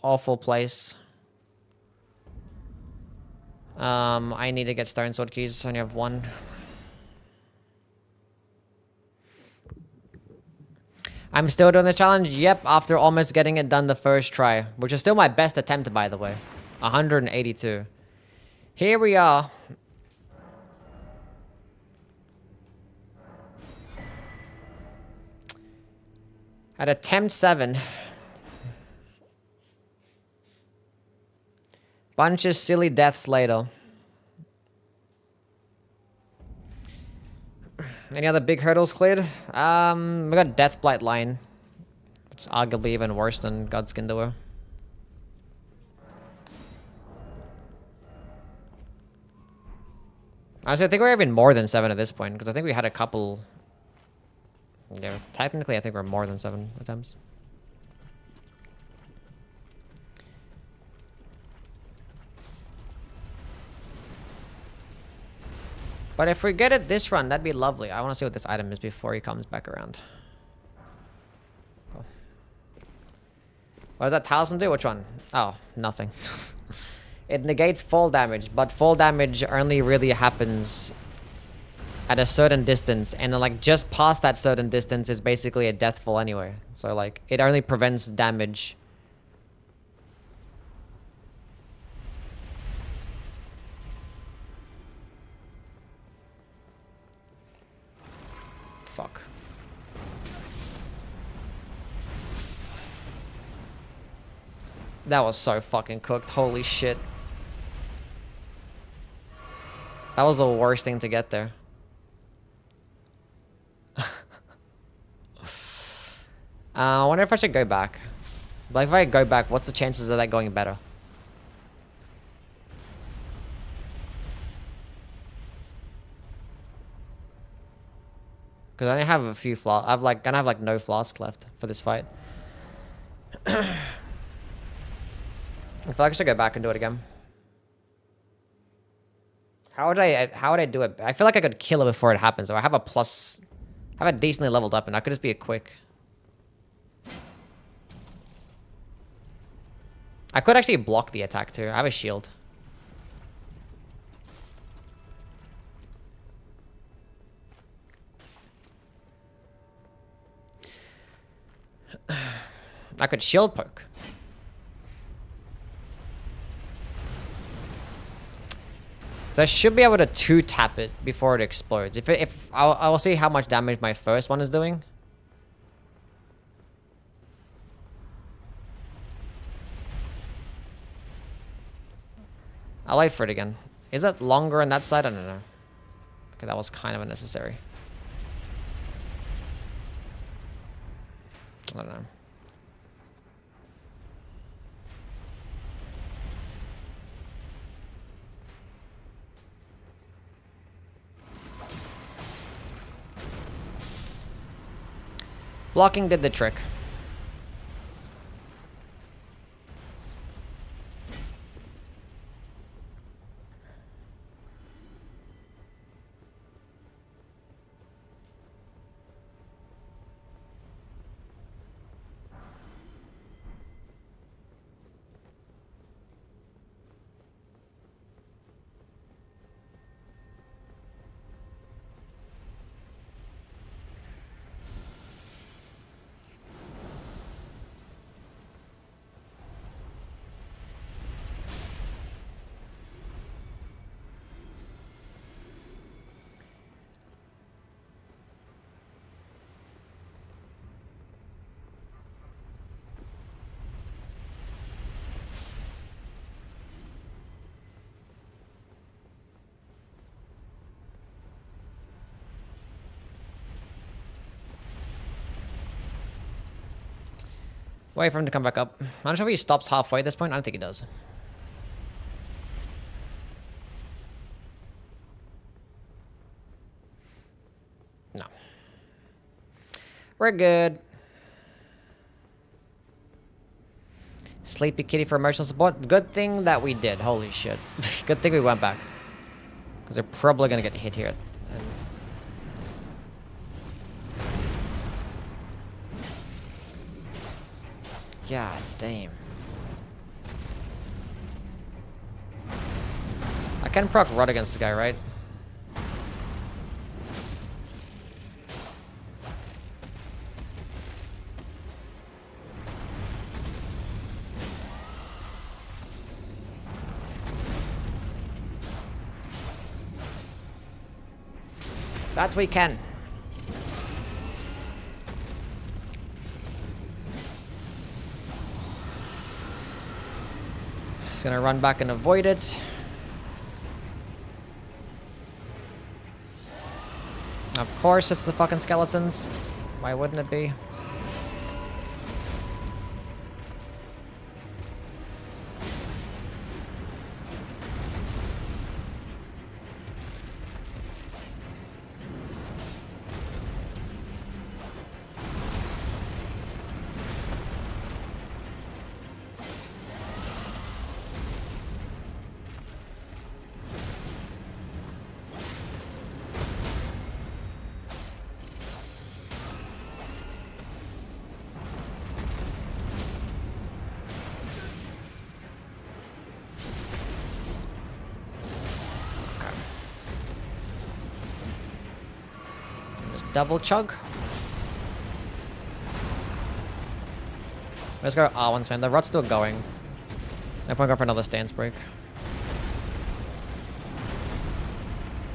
awful place. I need to get Stone Sword keys. I only have one. I'm still doing the challenge? Yep, after almost getting it done the first try. Which is still my best attempt, by the way. 182. Here we are. At attempt 7. Bunch of silly deaths later. Any other big hurdles cleared? We got Deathblight line. Which is arguably even worse than Godskin Door. Honestly, I think we're even more than 7 at this point, because I think we had a couple... Yeah, technically I think we're more than 7 attempts. But if we get it this run, that'd be lovely. I want to see what this item is before he comes back around. Cool. What does that talisman do? Which one? Oh, nothing. It negates fall damage, but fall damage only really happens at a certain distance, and then, like, just past that certain distance is basically a death fall anyway. So, like, it only prevents damage. Fuck. That was so fucking cooked. Holy shit. That was the worst thing to get there. I wonder if I should go back. Like, if I go back, what's the chances of that going better? Because I only have a few flasks. I'm gonna have like no flask left for this fight. I feel like I should go back and do it again. How would I do it? I feel like I could kill it before it happens. So I have a plus. I have it decently leveled up, and that could just be a quick. I could actually block the attack too. I have a shield. I could shield poke. So I should be able to 2-tap it before it explodes. If I'll see how much damage my first one is doing. I'll wait for it again. Is it longer on that side? I don't know. Okay, that was kind of unnecessary. I don't know. Blocking did the trick. Wait for him to come back up. I'm not sure if he stops halfway at this point. I don't think he does. No. We're good. Sleepy kitty for emotional support. Good thing that we did. Holy shit. Good thing we went back. Because they're probably going to get hit here. God damn. I can proc Rod against this guy, right? That we can. Just gonna run back and avoid it. Of course it's the fucking skeletons. Why wouldn't it be? Double chug. Let's go R1 spam. The rot's still going. No point going for another stance break.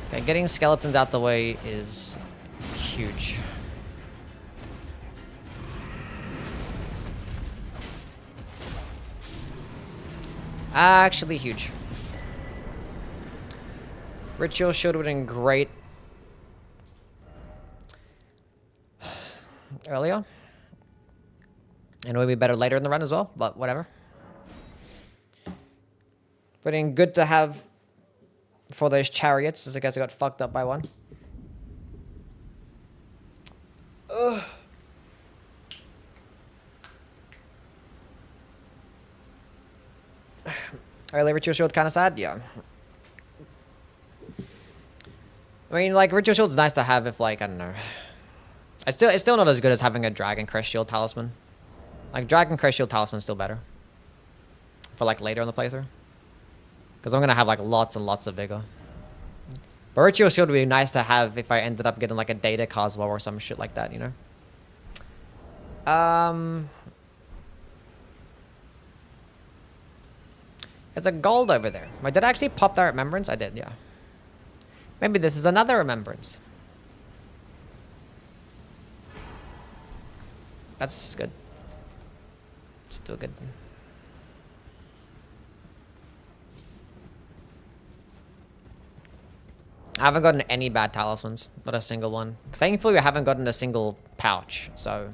Okay, getting skeletons out the way is huge. Actually huge. Ritual shield would have been great earlier. And it would be better later in the run as well, but whatever. But in good to have for those chariots, as I guess I got fucked up by one. Ugh. Early Ritual Shield kind of sad? Yeah. I mean, like, Ritual Shield's nice to have if, like, I don't know. It's still not as good as having a Dragon Crest Shield Talisman. Like, Dragon Crest Shield Talisman's still better. For, like, later in the playthrough. Because I'm going to have, like, lots and lots of vigor. But Ritual Shield would be nice to have if I ended up getting, like, a Data Cosmo or some shit like that, you know? There's a gold over there. Wait, did I actually pop that remembrance? I did, yeah. Maybe this is another remembrance. That's good. Still good. I haven't gotten any bad talismans. Not a single one. Thankfully, I haven't gotten a single pouch, so...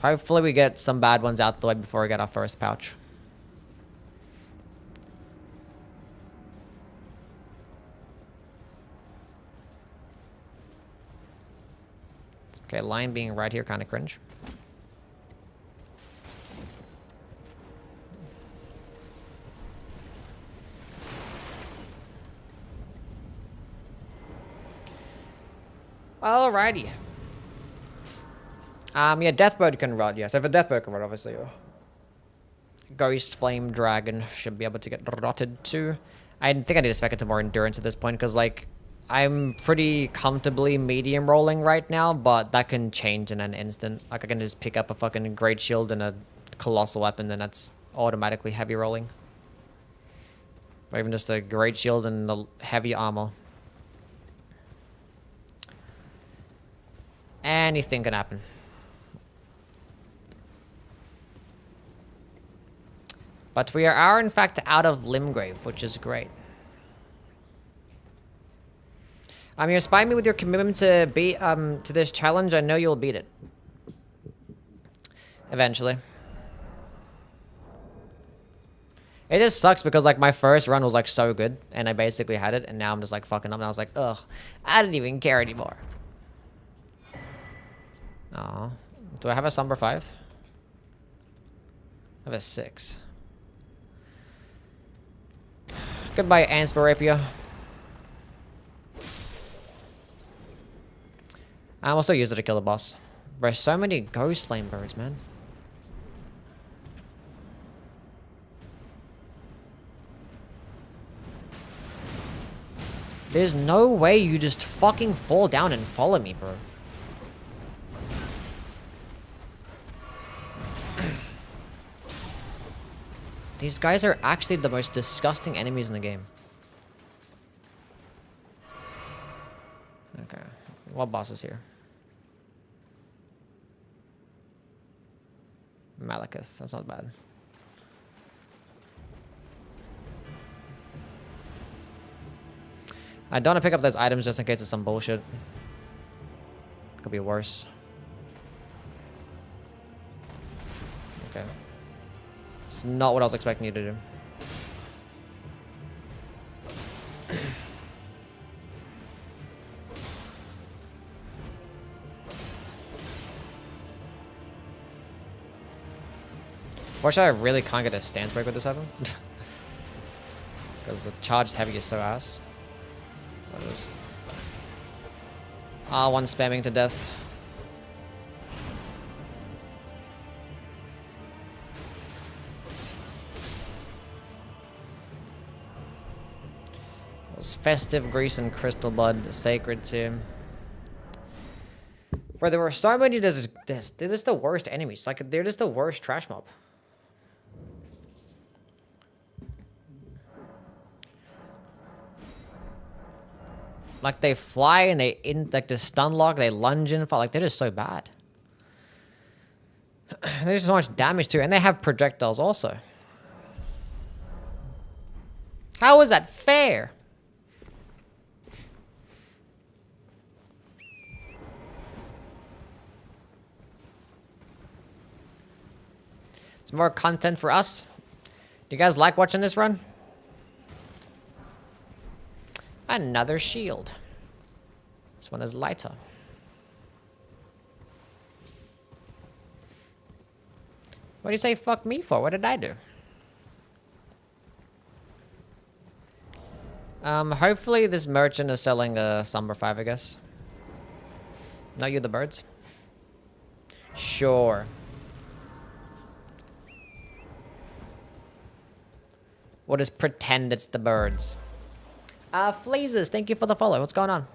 hopefully we get some bad ones out the way before we get our first pouch. Okay, line being right here, kind of cringe. Alrighty. Yeah, Deathbird can rot, yeah. So if a Deathbird can rot, obviously. Ghost Flame Dragon should be able to get rotted too. I think I need to spec into more endurance at this point, because, like, I'm pretty comfortably medium rolling right now, but that can change in an instant. Like, I can just pick up a fucking Great Shield and a Colossal Weapon, then that's automatically heavy rolling. Or even just a Great Shield and a heavy armor. Anything can happen. But we are in fact out of Limgrave, which is great. You're inspiring me with your commitment to beat to this challenge. I know you'll beat it. Eventually. It just sucks because like my first run was like so good and I basically had it and now I'm just like fucking up and I was like, ugh, I didn't even care anymore. Oh, do I have a Somber 5? I have a 6. Goodbye, Anspirapia. I also use it to kill the boss. Bro, so many ghost flame birds, man. There's no way you just fucking fall down and follow me, bro. These guys are actually the most disgusting enemies in the game. Okay. What boss is here? Malekith. That's not bad. I don't want to pick up those items just in case it's some bullshit. Could be worse. Okay. It's not what I was expecting you to do. Fortunately, I really can't get a stance break with this item. Because the charged heavy is so ass. I'll just... R1 spamming to death. Those festive grease and crystal blood sacred to... Bro, there were so many... They're just the worst enemies. Like, they're just the worst trash mob. Like, they fly and they, like, the stun lock, they lunge in, like, they're just so bad. There's so much damage too, and they have projectiles also. How is that fair? It's more content for us. Do you guys like watching this run? Another shield. This one is lighter. What do you say fuck me for? What did I do? Hopefully this merchant is selling a Somber 5, I guess. No, you the birds? Sure. We'll just pretend it's the birds. Fleezes, thank you for the follow. What's going on?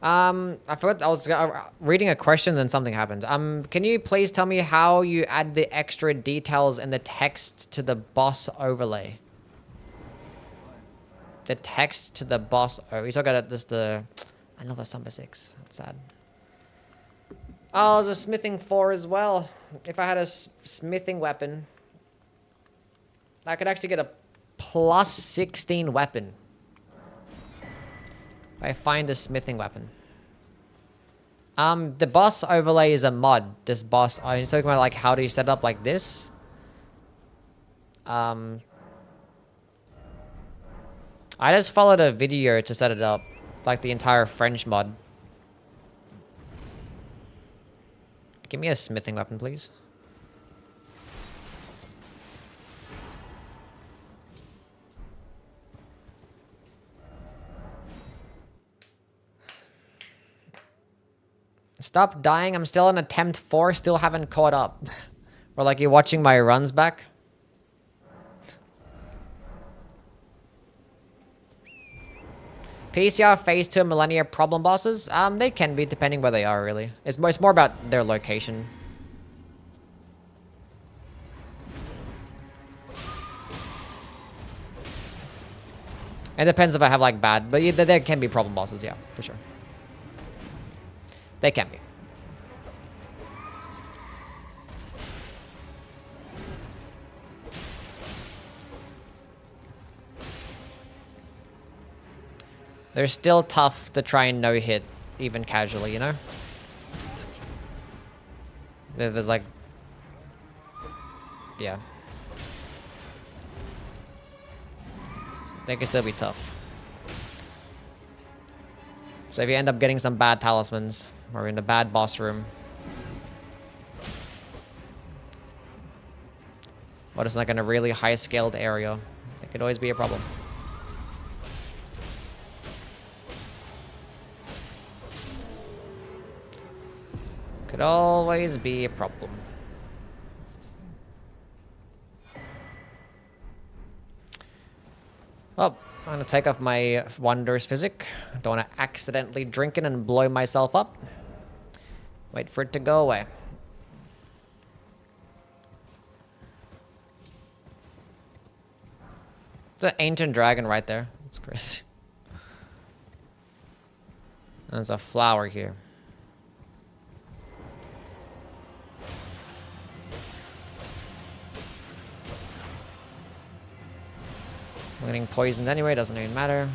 I forgot, I was reading a question, then something happened. Can you please tell me how you add the extra details in the text to the boss overlay? The text to the boss. Oh, you talking about just the... Another Somber 6. That's sad. Oh, there's a smithing 4 as well. If I had a smithing weapon, I could actually get a plus 16 weapon. If I find a smithing weapon. The boss overlay is a mod. This boss, are you talking about like how do you set it up like this? I just followed a video to set it up. Like the entire French mod. Give me a smithing weapon, please. Stop dying. I'm still on attempt 4. Still haven't caught up. Or like you're watching my runs back. PCR phase 2 millennia problem bosses? They can be depending where they are really. It's more about their location. It depends if I have like bad, but yeah, there can be problem bosses, yeah, for sure. They can be. they're still tough to try and no-hit, even casually, you know? There's like... Yeah. They can still be tough. So if you end up getting some bad talismans, or in a bad boss room, or just like in a really high-scaled area, it could always be a problem. Could always be a problem. Well, I'm gonna take off my Wanderer's Physic. Don't wanna accidentally drink it and blow myself up. Wait for it to go away. It's an ancient dragon right there. It's crazy. There's a flower here. I'm getting poisoned anyway, doesn't even matter.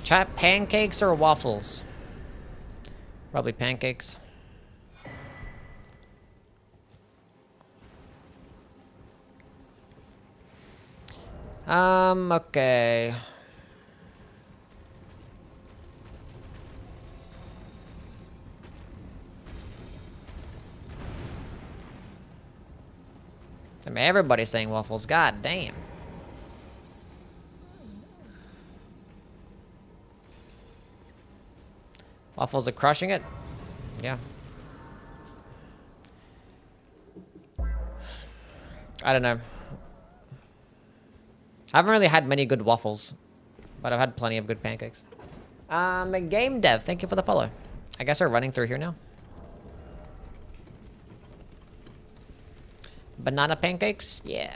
Chat, pancakes or waffles? Probably pancakes. Okay. I mean, everybody's saying waffles. God damn. Waffles are crushing it. Yeah. I don't know. I haven't really had many good waffles, but I've had plenty of good pancakes. Game Dev, thank you for the follow. I guess we're running through here now. Banana pancakes? Yeah.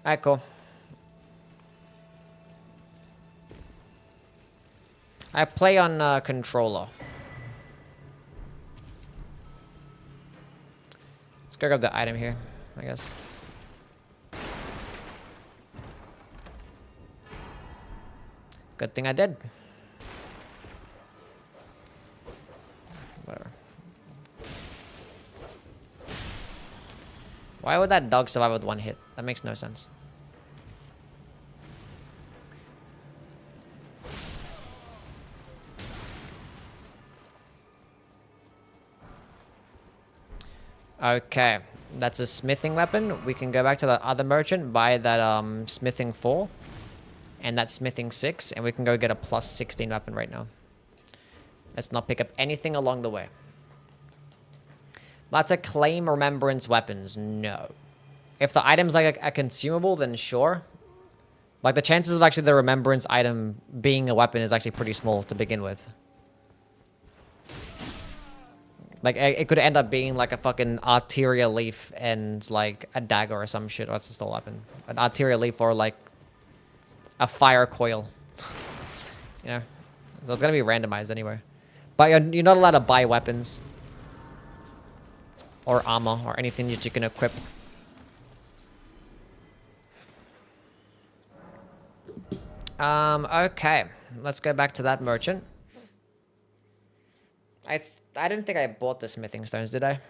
Alright, cool. I play on controller. Let's go grab the item here, I guess. Good thing I did. Whatever. Why would that dog survive with one hit? That makes no sense. Okay, that's a smithing weapon. We can go back to the other merchant, buy that smithing 4 and that smithing 6, and we can go get a plus 16 weapon right now. Let's not pick up anything along the way. Let's claim remembrance weapons. No. If the item's like a consumable, then sure. Like the chances of actually the remembrance item being a weapon is actually pretty small to begin with. Like it could end up being like a fucking arterial leaf and like a dagger or some shit. Or that's just a weapon. An arterial leaf or like a fire coil. You know? So it's gonna be randomized anyway. But you're not allowed to buy weapons. Or armor or anything that you can equip. Okay. Let's go back to that merchant. I didn't think I bought the smithing stones, did I?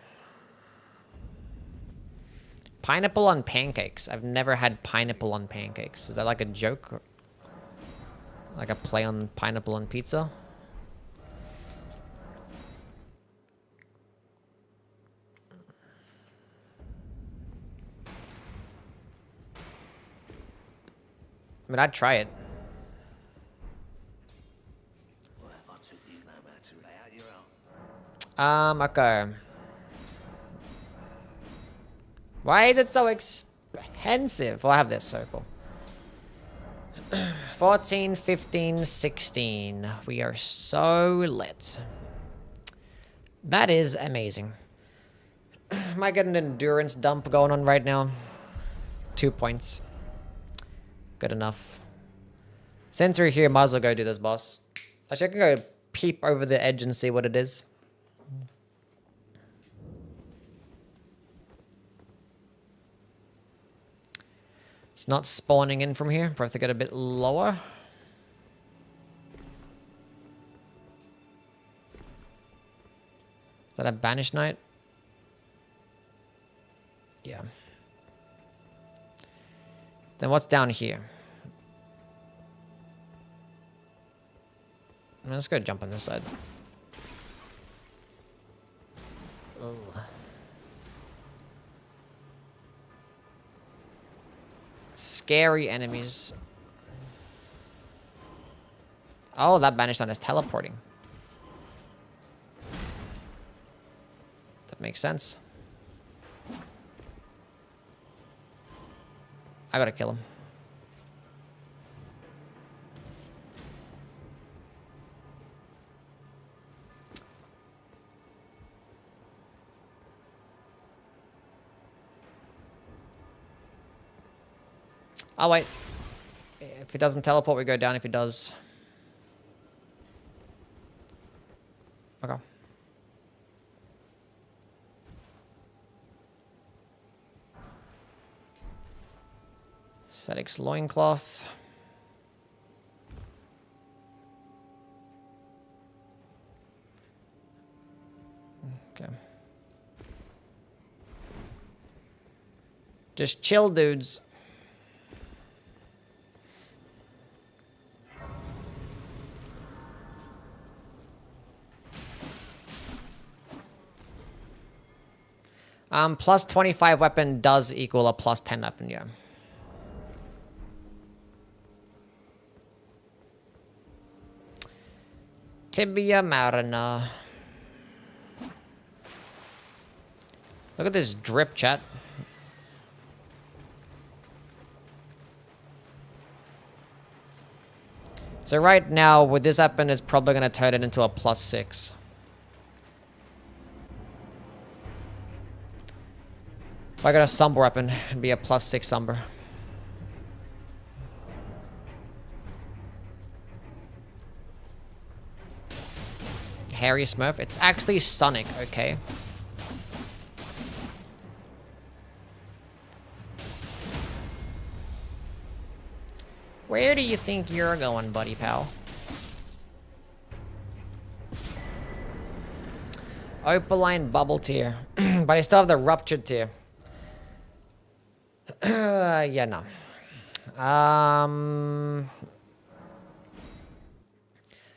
Pineapple on pancakes. I've never had pineapple on pancakes. Is that like a joke? Or like a play on pineapple on pizza? I mean, I'd try it. Okay. Why is it so expensive? Well, I have this, so cool. 14, 15, 16. We are so lit. That is amazing. Might get an endurance dump going on right now. 2 points. Good enough. Since we're here, might as well go do this boss. Actually, I can go peep over the edge and see what it is. It's not spawning in from here. Probably have to get a bit lower. Is that a Banished Knight? Yeah. Then what's down here? Let's go jump on this side. Ugh. Scary enemies. Oh, that Banished Knight is teleporting. That makes sense. I gotta kill him. Oh, wait. If it doesn't teleport, we go down. If it does... Okay. Aesthetics loincloth. Okay. Just chill, dudes. Plus 25 weapon does equal a plus 10 weapon, yeah. Tibia Marina. Look at this drip, chat. So right now, with this weapon, it's probably going to turn it into a plus 6. If I got a Somber weapon, it'd be a plus 6 Somber. Harry Smurf. It's actually Sonic, okay. Where do you think you're going, buddy pal? Opaline Bubble tier. But I still have the Ruptured tier. Yeah, no.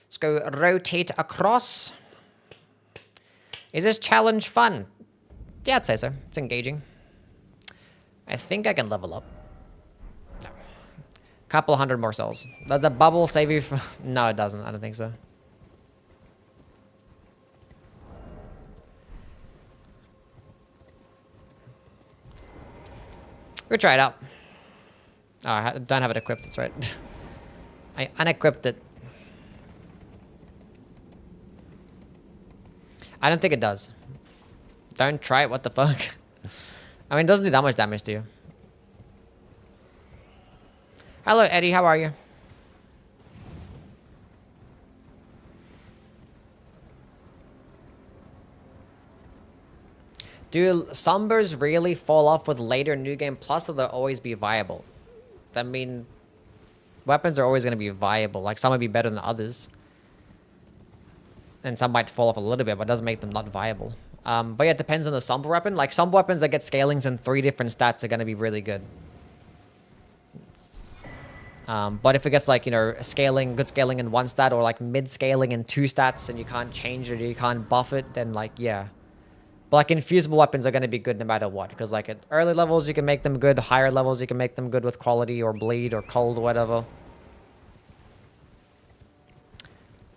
Let's go rotate across. Is this challenge fun? Yeah, I'd say so. It's engaging. I think I can level up. No. Couple hundred more souls. Does the bubble save you from... No, it doesn't. I don't think so. We'll try it out. Oh, I don't have it equipped. That's right. I unequipped it. I don't think it does. Don't try it. What the fuck? I mean, it doesn't do that much damage to you. Hello, Eddie. How are you? Do Sombers really fall off with later New Game Plus, or they'll always be viable? I mean, weapons are always going to be viable. Like, some might be better than others. And some might fall off a little bit, but it doesn't make them not viable. But yeah, it depends on the Somber weapon. Like, some weapons that get scalings in 3 different stats are going to be really good. But if it gets, like, you know, good scaling in 1 stat, or like mid-scaling in 2 stats, and you can't change it or you can't buff it, then, like, yeah. But, like, infusible weapons are going to be good no matter what. Because, like, at early levels, you can make them good. Higher levels, you can make them good with quality or bleed or cold or whatever.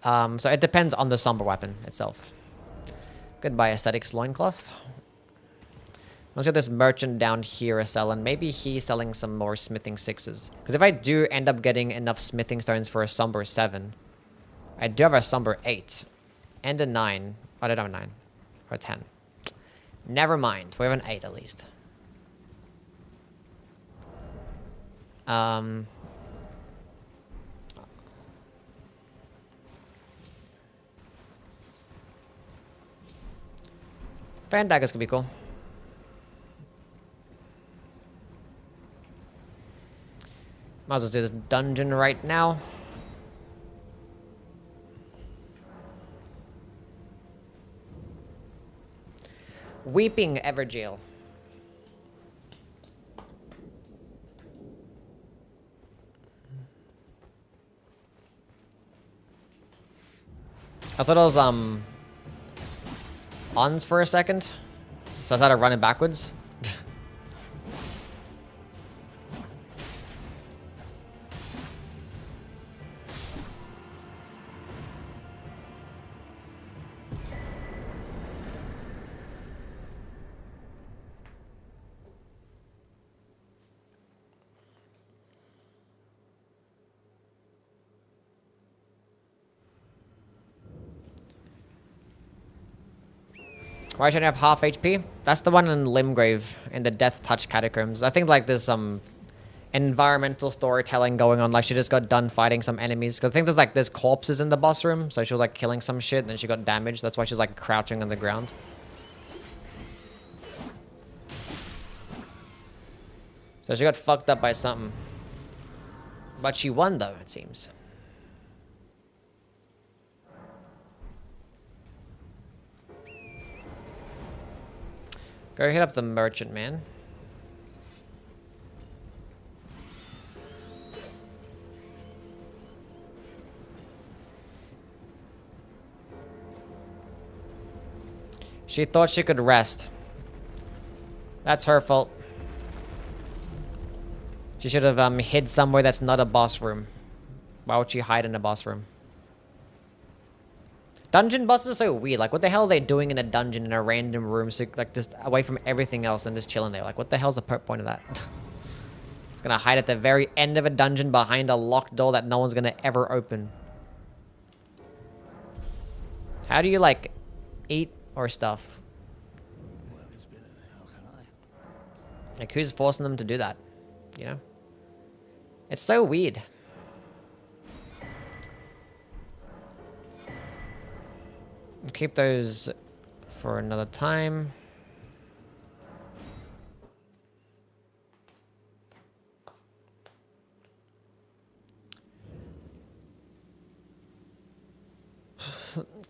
So it depends on the Somber weapon itself. Goodbye, aesthetics loincloth. Let's get this merchant down here selling. Maybe he's selling some more smithing 6s. Because if I do end up getting enough smithing stones for a somber 7, I do have a somber 8 and a 9. Oh, I don't have a 9 or a 10. Never mind. We have an 8 at least. Fan daggers could be cool. Might as well do this dungeon right now. Weeping Evergaol. I thought it was ons for a second, so I started running backwards. Why should I have half HP? That's the one in Limgrave in the Death Touch Catacombs. I think like there's some environmental storytelling going on. Like she just got done fighting some enemies. Cause I think there's corpses in the boss room. So she was like killing some shit and then she got damaged. That's why she's like crouching on the ground. So she got fucked up by something. But she won though, it seems. Go hit up the merchant, man. She thought she could rest. That's her fault. She should have hid somewhere that's not a boss room. Why would she hide in a boss room? Dungeon bosses are so weird. Like, what the hell are they doing in a dungeon in a random room, so like just away from everything else and just chilling there? Like, what the hell's the point of that? It's gonna hide at the very end of a dungeon behind a locked door that no one's gonna ever open. How do you like eat or stuff? Like, who's forcing them to do that? You know? It's so weird. Keep those for another time.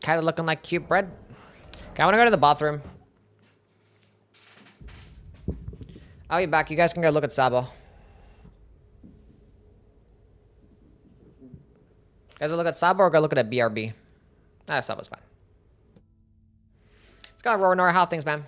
Kind of looking like cute bread. Okay, I want to go to the bathroom. I'll be back. You guys can go look at Sabo. Guys, look at Sabo or go look at a BRB. Ah, Sabo's fine. Let's go, Roranor. How are things, man?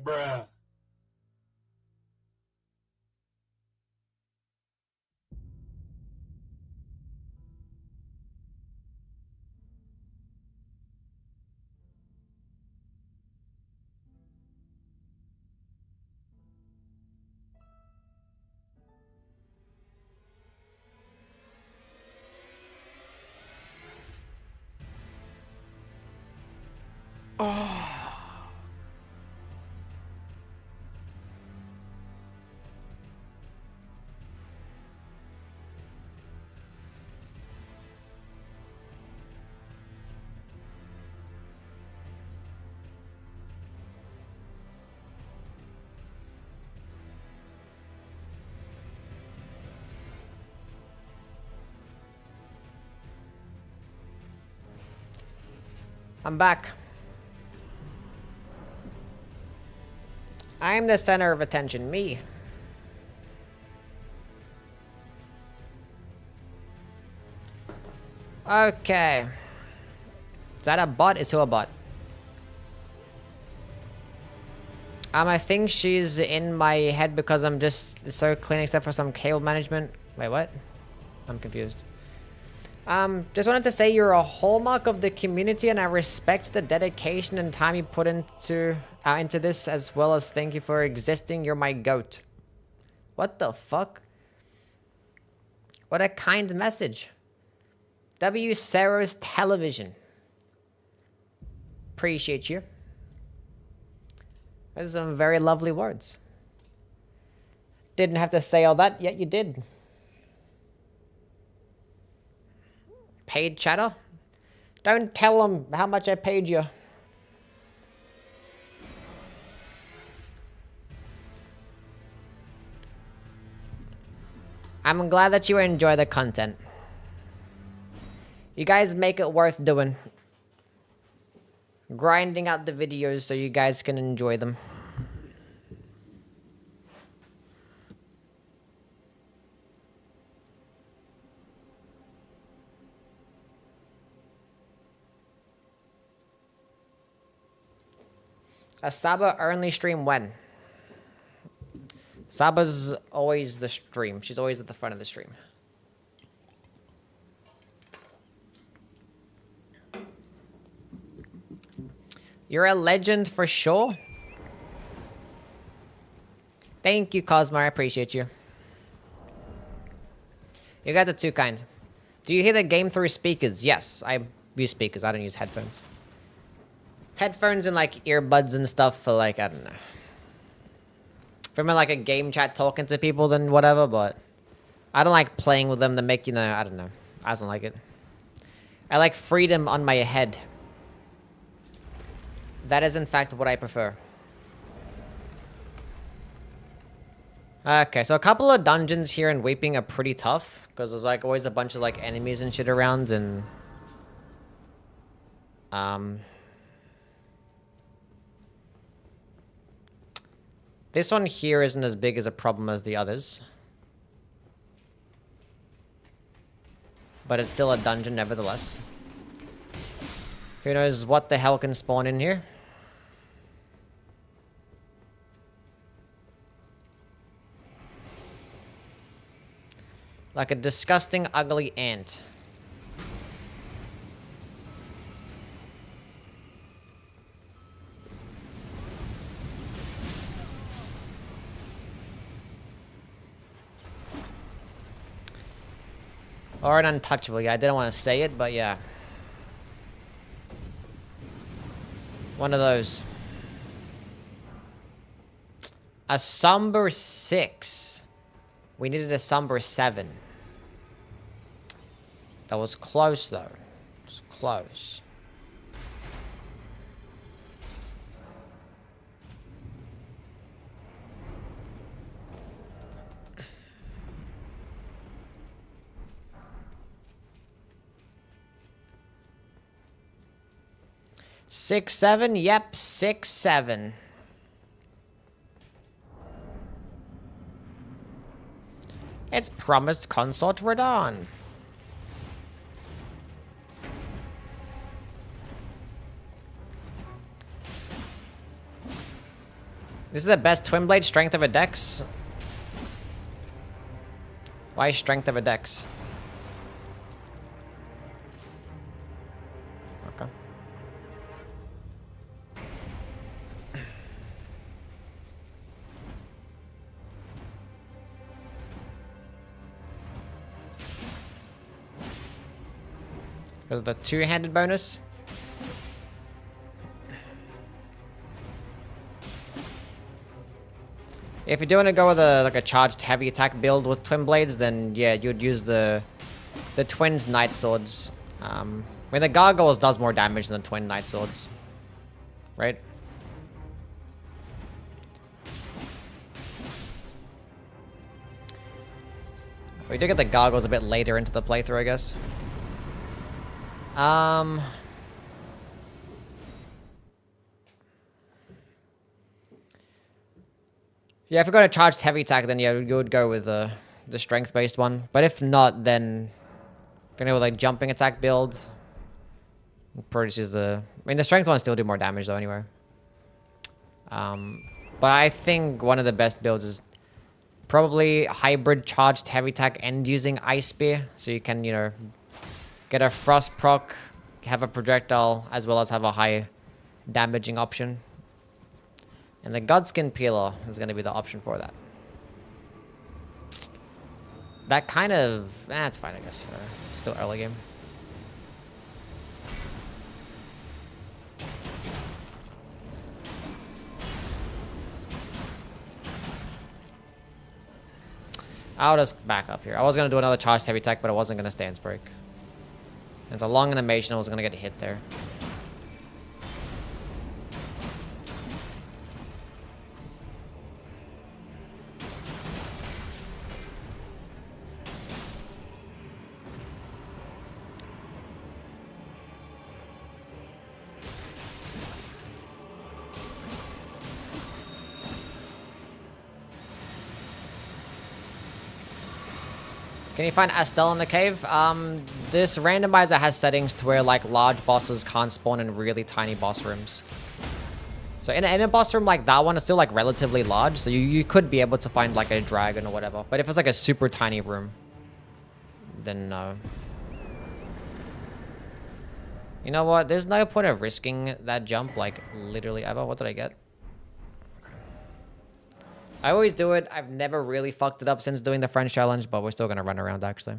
Bruh. I'm back. I'm the center of attention, me. Okay. Is that a bot? Is who a bot? I think she's in my head because I'm just so clean except for some cable management. Wait, what? I'm confused. Just wanted to say you're a hallmark of the community and I respect the dedication and time you put into this, as well as thank you for existing. You're my goat. What the fuck? What a kind message. W. Saros Television. Appreciate you. Those are some very lovely words. Didn't have to say all that, yet you did. Paid chatter? Don't tell them how much I paid you. I'm glad that you enjoy the content. You guys make it worth doing. Grinding out the videos so you guys can enjoy them. A Saba only stream when? Saba's always the stream. She's always at the front of the stream. You're a legend for sure. Thank you, Cosmo. I appreciate you. You guys are too kind. Do you hear the game through speakers? Yes, I use speakers. I don't use headphones. Headphones and like earbuds and stuff for like, I don't know. If I'm in like a game chat talking to people, then whatever, but I don't like playing with them to make, you know, I don't know. I don't like it. I like freedom on my head. That is in fact what I prefer. Okay, so a couple of dungeons here in Weeping are pretty tough, because there's like always a bunch of like enemies and shit around, and this one here isn't as big as a problem as the others. But it's still a dungeon nevertheless. Who knows what the hell can spawn in here? Like a disgusting, ugly ant. Or an untouchable. Yeah, I didn't want to say it, but yeah. One of those. A somber 6. We needed a somber 7. That was close, though. It was close. Six, 7? Yep, 6, 7. It's promised Consort Radon. This is the best twin blade strength of a dex. Why strength of a dex? Okay. Because of the two-handed bonus. If you're doing to go with a charged heavy attack build with twin blades, then yeah, you'd use the twins knight swords. I mean, the gargoyles does more damage than the twin knight swords, right? We do get the gargoyles a bit later into the playthrough, I guess. Yeah, if you're going to charged heavy attack, then yeah, you would go with the strength-based one. But if not, then if you're going to go with like jumping attack build, probably just use the... I mean, the strength ones still do more damage though anyway. But I think one of the best builds is probably hybrid charged heavy attack and using ice spear, so you can, you know, get a frost proc, have a projectile, as well as have a high damaging option. And the Godskin Peeler is going to be the option for that. That kind of... it's fine, I guess. Still early game. I'll just back up here. I was going to do another charged heavy attack, but I wasn't going to stance break. It's a long animation. I was going to get hit there. Can you find Astel in the cave? This randomizer has settings to where like large bosses can't spawn in really tiny boss rooms. So in a boss room like that one, it's still like relatively large, so you could be able to find like a dragon or whatever. But if it's like a super tiny room, then no. You know what? There's no point of risking that jump like literally ever. What did I get? I always do it. I've never really fucked it up since doing the French challenge, but we're still going to run around, actually.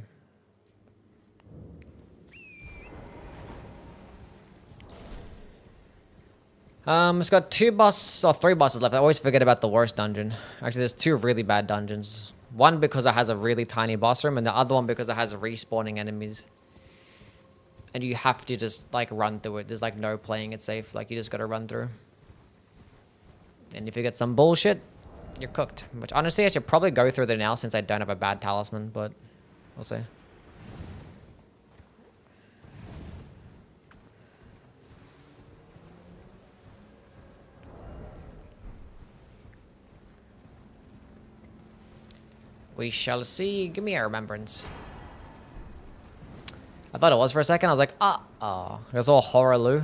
It's got three bosses left. I always forget about the worst dungeon. Actually, there's two really bad dungeons. One because it has a really tiny boss room, and the other one because it has respawning enemies. And you have to just, like, run through it. There's, like, no playing it safe. Like, you just got to run through. And if you get some bullshit, you're cooked. Which honestly, I should probably go through there now since I don't have a bad talisman, but we'll see. We shall see. Give me a remembrance. I thought it was for a second. I was like, oh, it was all horror Lou.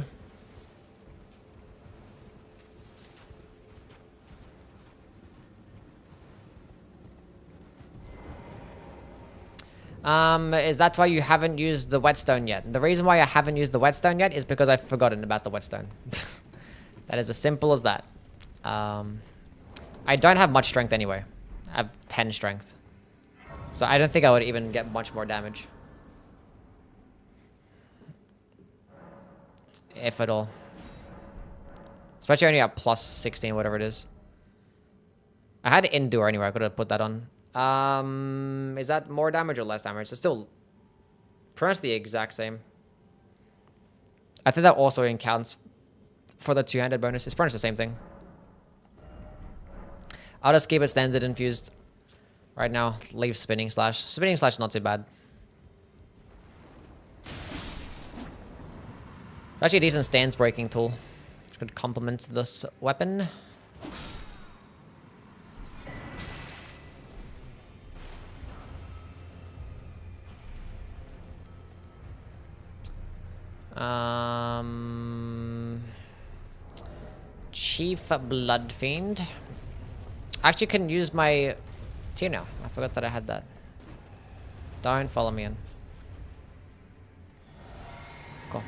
Is that why you haven't used the whetstone yet? The reason why I haven't used the whetstone yet is because I've forgotten about the whetstone. That is as simple as that. I don't have much strength anyway. I have 10 strength. So I don't think I would even get much more damage. If at all. Especially only at plus 16, whatever it is. I had Endure anyway, I could have put that on. Is that more damage or less damage? It's still pretty much the exact same. I think that also counts for the two-handed bonus. It's pretty much the same thing. I'll just keep it standard infused right now. Leave spinning slash. Spinning slash not too bad. It's actually a decent stance breaking tool, which could complement this weapon. Chief Bloodfiend. I actually can use my tier now. I forgot that I had that. Don't follow me in. Cool.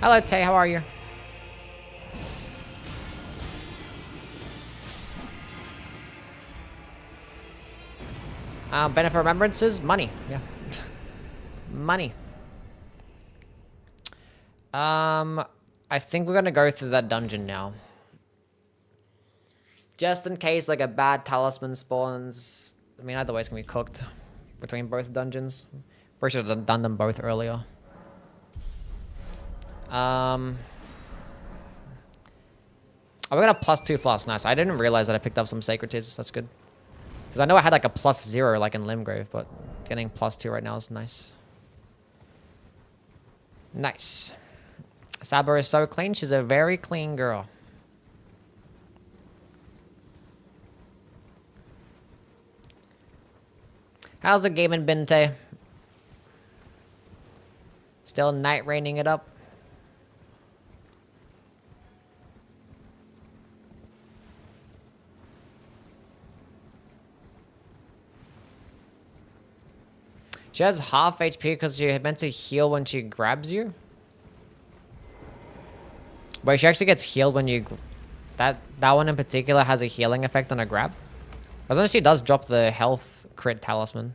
Hello, Tay. How are you? Benefit remembrances, money. Yeah, money. I think we're gonna go through that dungeon now, just in case like a bad talisman spawns. I mean, either way, it's gonna be cooked between both dungeons. We should have done them both earlier. Oh, we got a +2 flask. Nice. I didn't realize that I picked up some sacreds. That's good. Because I know I had like a +0 like in Limgrave, but getting +2 right now is nice. Nice. Sabo is so clean. She's a very clean girl. How's the gaming been, Tay? Still night raining it up? She has half HP because she meant to heal when she grabs you. Wait, she actually gets healed when you... That one in particular has a healing effect on a grab. As long as she does drop the health crit talisman.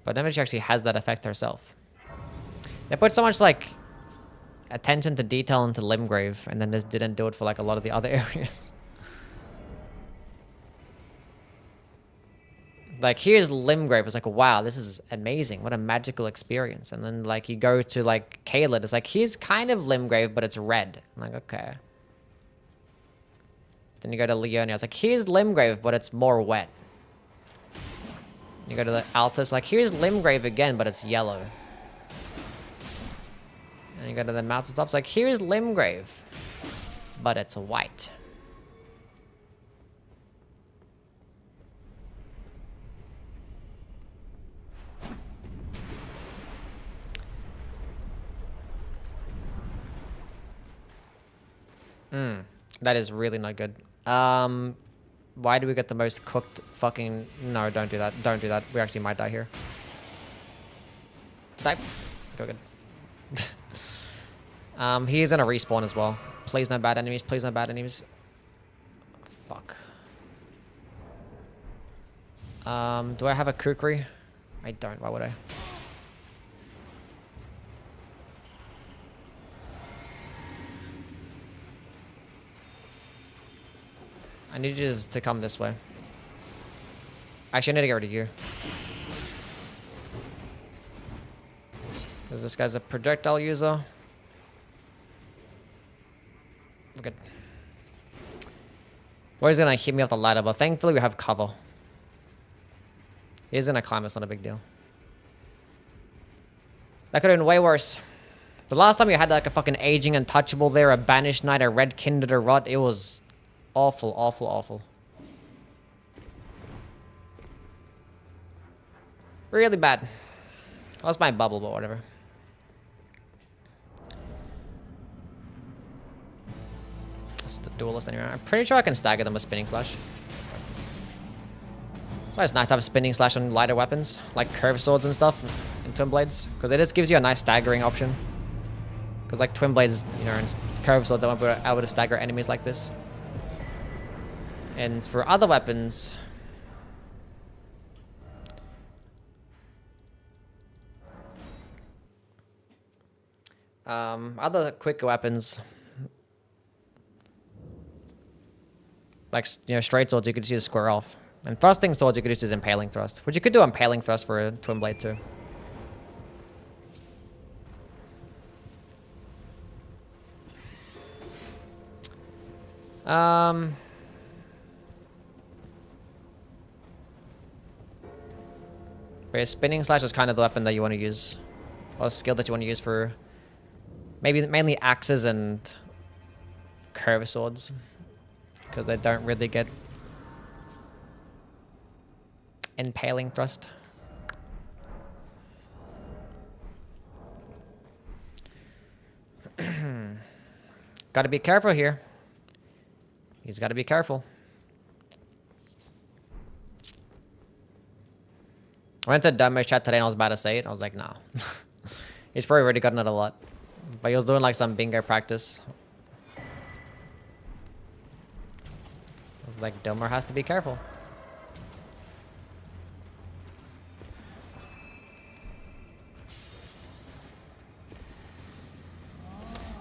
But never she actually has that effect herself. They put so much, like, attention to detail into Limgrave, and then just didn't do it for, like, a lot of the other areas. Like, here's Limgrave. It's like, wow, this is amazing. What a magical experience. And then, like, you go to, like, Caelid. It's like, here's kind of Limgrave, but it's red. I'm like, okay. Then you go to Leonia. It's like, here's Limgrave, but it's more wet. You go to the Altus. Like, here's Limgrave again, but it's yellow. And you go to the mountaintops. Like, here's Limgrave, but it's white. That is really not good. Why do we get the most cooked fucking... No, don't do that. Don't do that. We actually might die here. Die. Go good. He is gonna respawn as well. Please no bad enemies. Please no bad enemies. Fuck. Do I have a kukri? I don't. Why would I? I need you to come this way. Actually, I need to get rid of you. Because this guy's a projectile user. We're good. Or he's gonna hit me off the ladder, but thankfully we have cover. He's gonna climb, it's not a big deal. That could have been way worse. The last time you had like a fucking aging untouchable there, a banished knight, a red kindred, a rot, it was awful, awful, awful. Really bad. Lost my bubble, but whatever. It's the duelist anyway. I'm pretty sure I can stagger them with spinning slash. That's why it's nice to have a spinning slash on lighter weapons, like curved swords and stuff, and twin blades, because it just gives you a nice staggering option. Because like twin blades, you know, and curved swords, I won't be able to stagger enemies like this. And for other weapons, other quicker weapons, like, you know, straight swords, you could just use square off. And thrusting swords, you could just use impaling thrust, which you could do impaling thrust for a twin blade too. But yeah, spinning slash is kind of the weapon that you want to use, or skill that you want to use for maybe mainly axes and curved swords. because they don't really get impaling thrust. Gotta be careful here. He's gotta be careful. I went to Domo's chat today and I was about to say it. I was like, no. He's probably already gotten it a lot. But he was doing like some bingo practice. I was like, Domo has to be careful.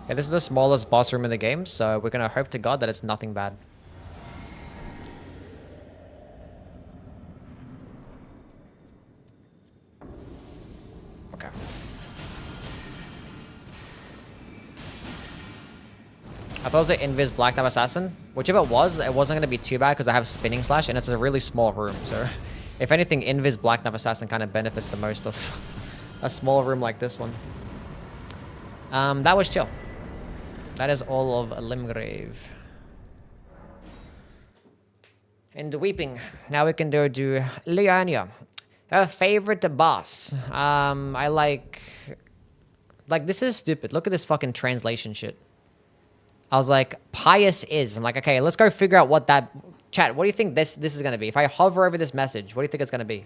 Yeah, this is the smallest boss room in the game, so we're gonna hope to God that it's nothing bad. Okay. I thought it was an Invis Black Knife Assassin. Whichever it wasn't gonna be too bad because I have Spinning Slash and it's a really small room. So, if anything, Invis Black Knife Assassin kind of benefits the most of a small room like this one. That was chill. That is all of Limgrave. And Weeping. Now we can do Liania. Her favorite boss. I like this is stupid. Look at this fucking translation shit. I was like, pious is. I'm like, okay, let's go figure out what that... Chat, what do you think this is going to be? If I hover over this message, what do you think it's going to be?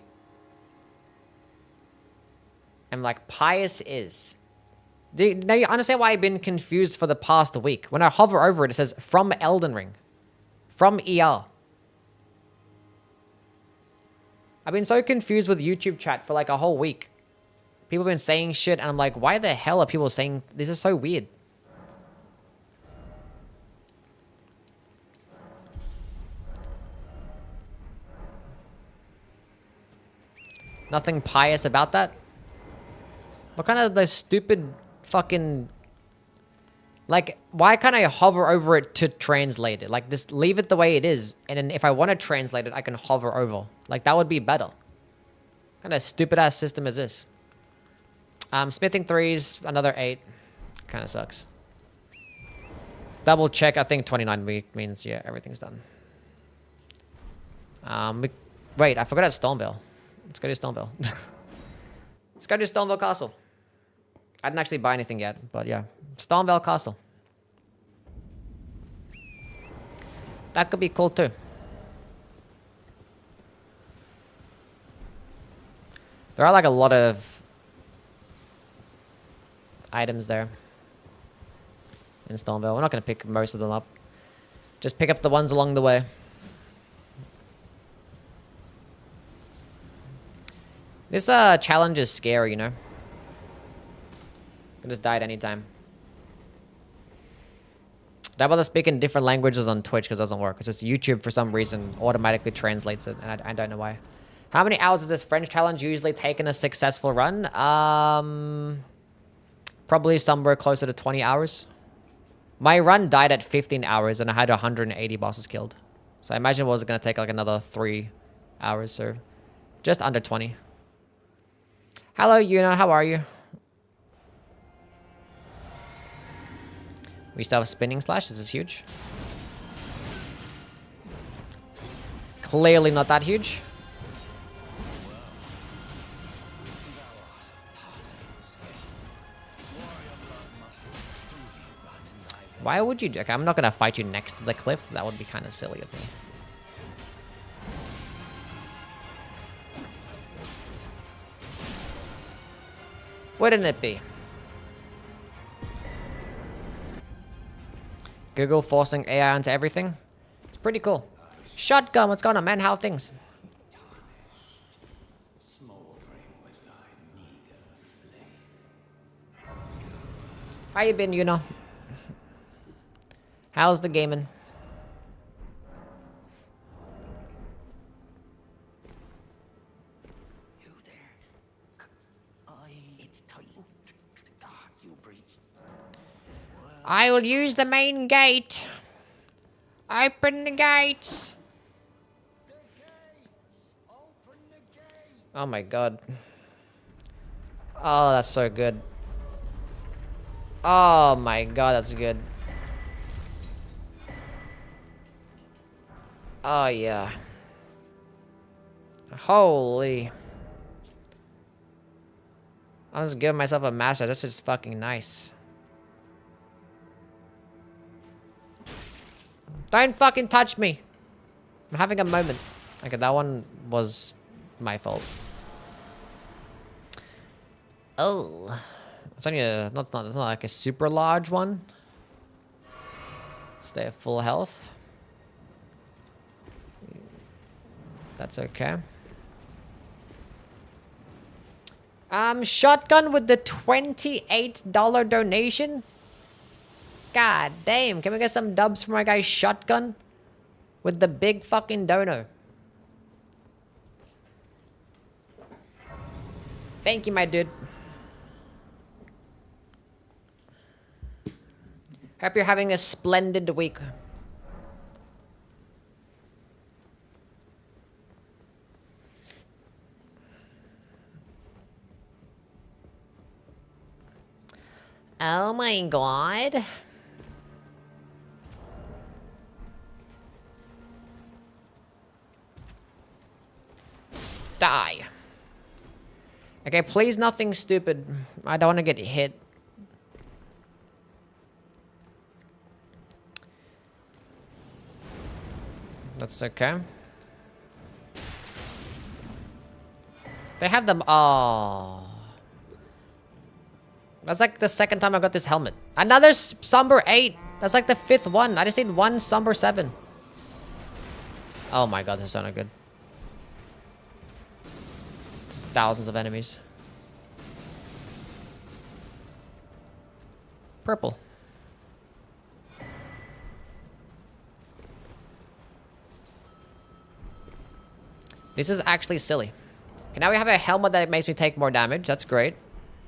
I'm like, pious is. Now you understand why I've been confused for the past week. When I hover over it, it says, from Elden Ring. From ER. I've been so confused with YouTube chat for like a whole week. People have been saying shit, and I'm like, why the hell are people saying... This is so weird. Nothing pious about that? What kind of the stupid fucking... Like, why can't I hover over it to translate it? Like, just leave it the way it is. And then if I want to translate it, I can hover over. Like, that would be better. What kind of stupid-ass system is this? Smithing 3s, another 8. Kind of sucks. Let's double check. I think 29 means, yeah, everything's done. Wait, I forgot at Stoneville. Let's go to Stoneville. Let's go to Stoneville Castle. I didn't actually buy anything yet, but yeah. Stoneville Castle. That could be cool too. There are like a lot of items there in Stoneville. We're not going to pick most of them up. Just pick up the ones along the way. This challenge is scary, you know. You can just die at any time. Don't bother speaking different languages on Twitch because it doesn't work. It's just YouTube for some reason automatically translates it, and I don't know why. How many hours does this French challenge usually take in a successful run? Probably somewhere closer to 20 hours. My run died at 15 hours and I had 180 bosses killed. So I imagine it was going to take like another 3 hours, so just under 20. Hello, Yuna. How are you? We still have Spinning Slash. This is huge. Clearly not that huge. Why would you do... Okay, I'm not going to fight you next to the cliff. That would be kind of silly of me. Wouldn't it be? Google forcing AI onto everything. It's pretty cool. Shotgun, what's going on, man? How are things? How you been, you know? How's the gaming? I will use the main gate. Open the gates. Oh my god. Oh, that's so good. Oh my god, that's good. Oh, yeah. Holy. I'm just giving myself a master. This is fucking nice. Don't fucking touch me. I'm having a moment. Okay, that one was my fault. Oh. It's only a... it's not like a super large one. Stay at full health. That's okay. Shotgun with the $28 donation. God damn. Can we get some dubs for my guy Shotgun? With the big fucking dono. Thank you, my dude. Hope you're having a splendid week. Oh my god. Die. Okay, please nothing stupid. I don't want to get hit. That's okay. They have them. Oh. That's like the second time I got this helmet. Another Somber 8. That's like the 5th one. I just need one Somber 7. Oh my god, this is not good. There's thousands of enemies. Purple. This is actually silly. Okay, now we have a helmet that makes me take more damage. That's great.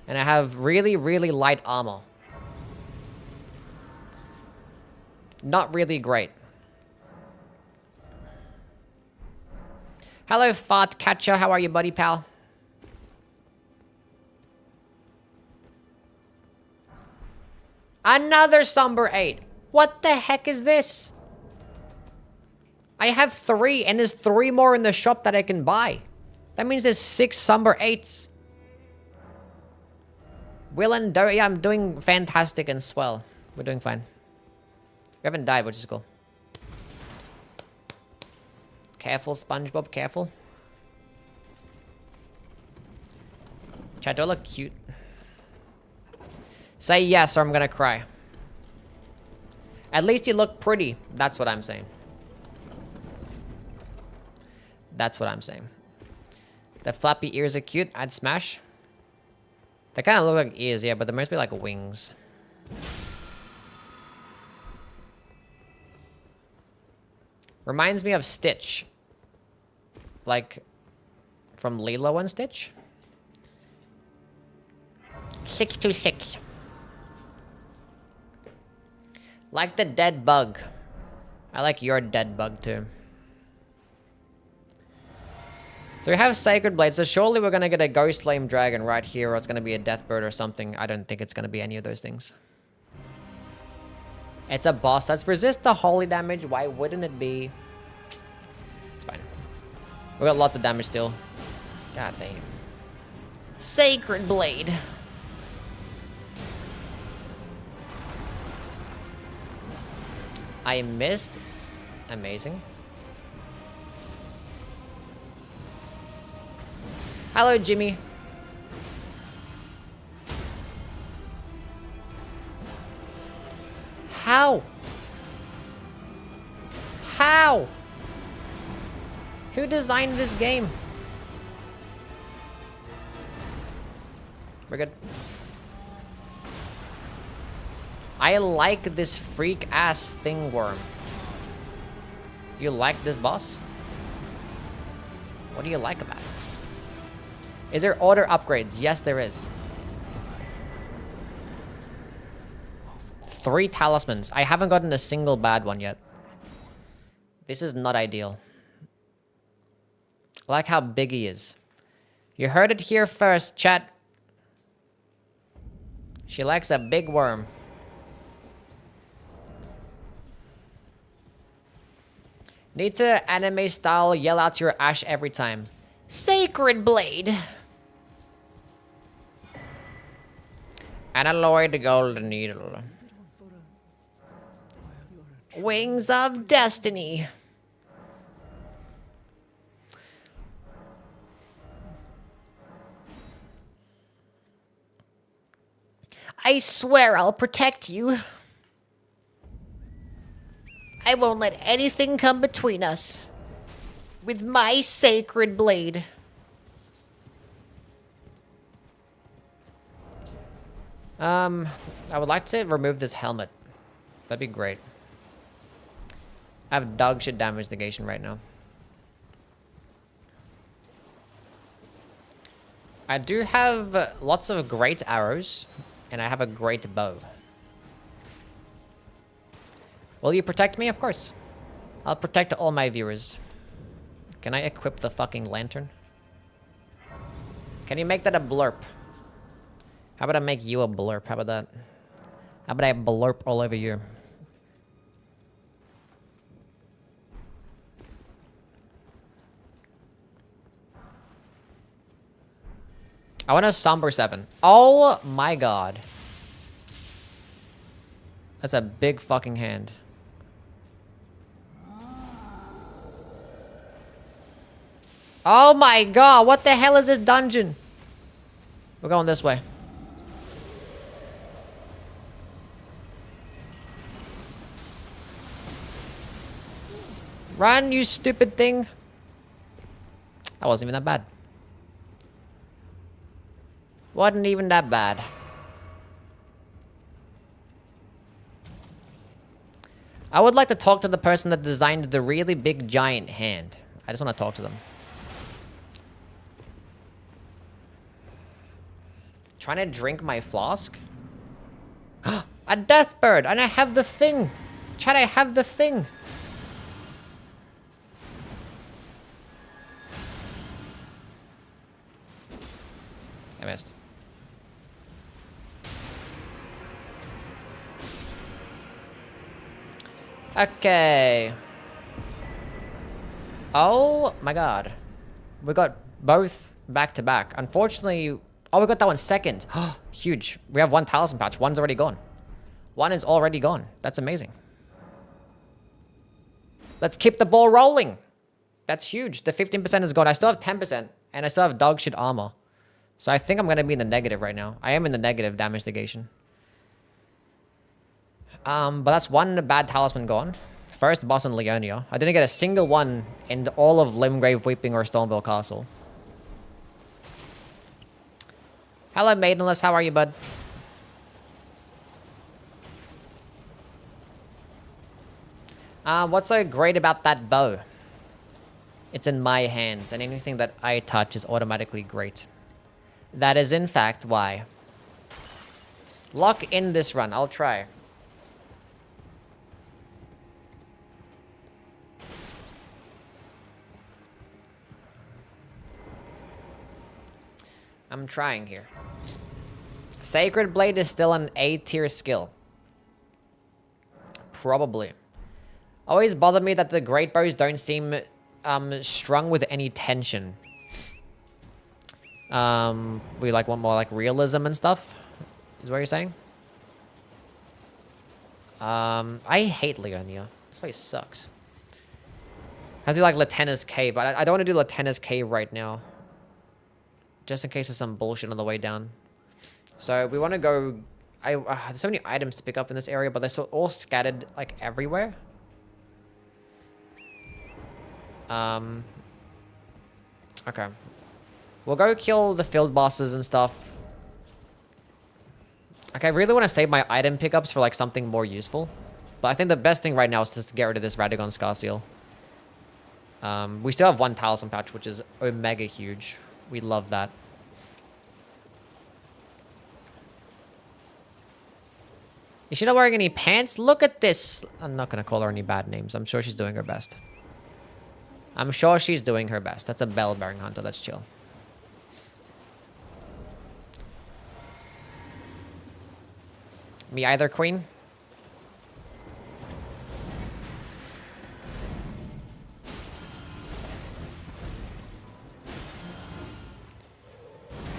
And I have really, really light armor. Not really great. Hello, Fart Catcher. How are you, buddy pal? Another Somber 8. What the heck is this? I have 3, and there's 3 more in the shop that I can buy. That means there's 6 Somber 8s. Will and Do, yeah, I'm doing fantastic and swell. We're doing fine. We haven't died, which is cool. Careful, SpongeBob, careful. Chat, do I look cute? Say yes or I'm gonna cry. At least you look pretty. That's what I'm saying. That's what I'm saying. The flappy ears are cute. I'd smash. They kind of look like ears, yeah, but they must be like wings. Reminds me of Stitch. Like, from Lilo and Stitch. 626. Like the dead bug. I like your dead bug too. So we have Sacred Blade, so surely we're gonna get a Ghost Flame Dragon right here, or it's gonna be a Deathbird or something. I don't think it's gonna be any of those things. It's a boss that's resist to holy damage. Why wouldn't it be? It's fine. We got lots of damage still. God damn. Sacred Blade. I missed. Amazing. Hello, Jimmy. How? How? Who designed this game? We're good. I like this freak ass thing worm. You like this boss? What do you like about it? Is there order upgrades? Yes, there is. 3 talismans. I haven't gotten a single bad one yet. This is not ideal. I like how big he is. You heard it here first, chat. She likes a big worm. Need to anime style yell out your Ash every time. Sacred Blade. Unalloyed golden needle. Wings of Destiny. I swear I'll protect you. I won't let anything come between us. With my sacred blade. I would like to remove this helmet. That'd be great. I have dog shit damage negation right now. I do have lots of great arrows, and I have a great bow. Will you protect me? Of course. I'll protect all my viewers. Can I equip the fucking lantern? Can you make that a blurp? How about I make you a blurp? How about that? How about I blurp all over you? I want a Somber 7. Oh my god. That's a big fucking hand. Oh my god, what the hell is this dungeon? We're going this way. Run, you stupid thing. That wasn't even that bad. Wasn't even that bad. I would like to talk to the person that designed the really big giant hand. I just want to talk to them. Trying to drink my flask? A death bird, and I have the thing. Chat, I have the thing. I missed. Okay. Oh my god. We got both back to back. Unfortunately, oh, we got that one second. Huge. We have one talisman patch. One's already gone. One is already gone. That's amazing. Let's keep the ball rolling. That's huge. The 15% is gone. I still have 10%, and I still have dog shit armor. So I think I'm going to be in the negative right now. I am in the negative damage negation. But that's one bad talisman gone. First boss in Leonia. I didn't get a single one in all of Limgrave Weeping or Stoneville Castle. Hello, Maidenless. How are you, bud? What's so great about that bow? It's in my hands, and anything that I touch is automatically great. That is, in fact, why. Lock in this run. I'll try. I'm trying here. Sacred Blade is still an A-tier skill. Probably. Always bothered me that the great bows don't seem strung with any tension. We like want more like realism and stuff, is what you're saying? I hate Leonia. This place sucks. I have to do like Latena's Cave, but I don't want to do Latena's Cave right now. Just in case there's some bullshit on the way down. So we want to go... there's so many items to pick up in this area, but they're all scattered like everywhere. Okay. We'll go kill the field bosses and stuff. Okay, I really want to save my item pickups for like something more useful. But I think the best thing right now is just to get rid of this Radagon Scar Seal. We still have one talisman patch, which is omega huge. We love that. Is she not wearing any pants? Look at this. I'm not going to call her any bad names. I'm sure she's doing her best. I'm sure she's doing her best. That's a bell-bearing hunter. That's chill. Me either, queen.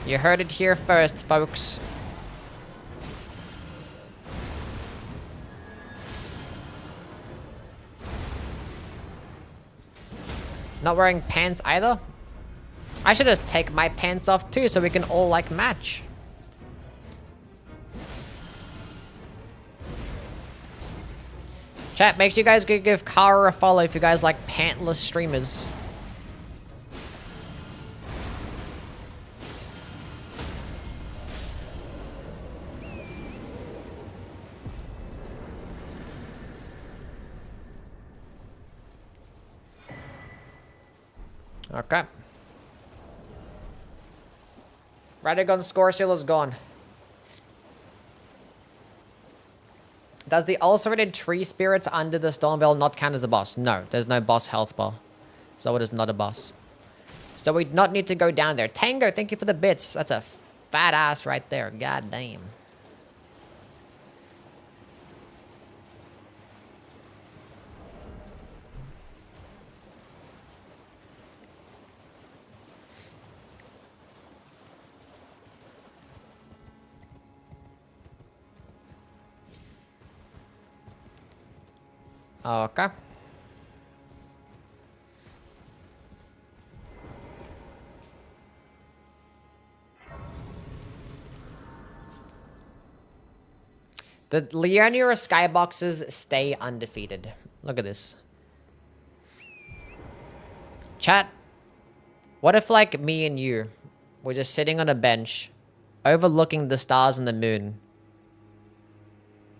You heard it here first, folks. Not wearing pants either? I should just take my pants off too so we can all like match. Chat, make sure you guys go give Kara a follow if you guys like pantless streamers. Okay. Radagon score seal is gone. Does the ulcerated tree spirit under the stone bell not count as a boss? No, there's no boss health bar. So it is not a boss. So we do not need to go down there. Tango, thank you for the bits. That's a fat ass right there. God damn. Okay. The Leonia skyboxes stay undefeated. Look at this. Chat, what if like me and you were just sitting on a bench overlooking the stars and the moon,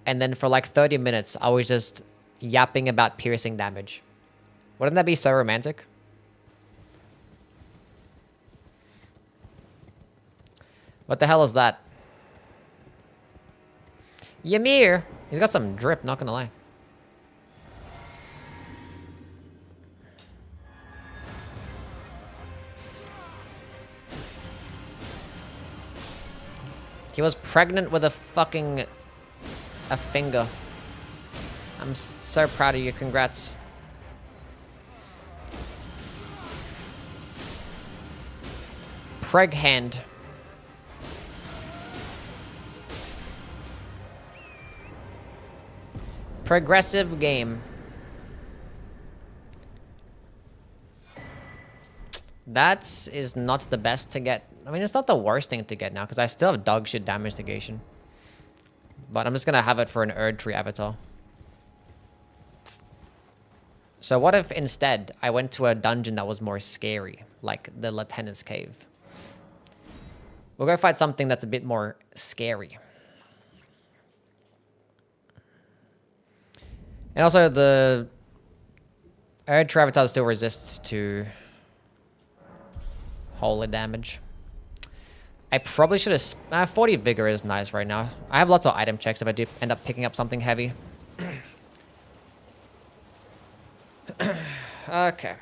and then for like 30 minutes I was just yapping about piercing damage? Wouldn't that be so romantic? What the hell is that? Ymir! He's got some drip, not gonna lie. He was pregnant with a fucking... a finger. I'm so proud of you, congrats. Preg hand. Progressive game. That is not the best to get. I mean, it's not the worst thing to get now, because I still have dog shit damage negation. But I'm just going to have it for an Erd Tree avatar. So what if instead I went to a dungeon that was more scary, like the Lieutenant's Cave? We'll go find something that's a bit more scary. And also the Erd Tree avatar still resists to holy damage. I probably should have... 40 vigor is nice right now. I have lots of item checks if I do end up picking up something heavy. Okay.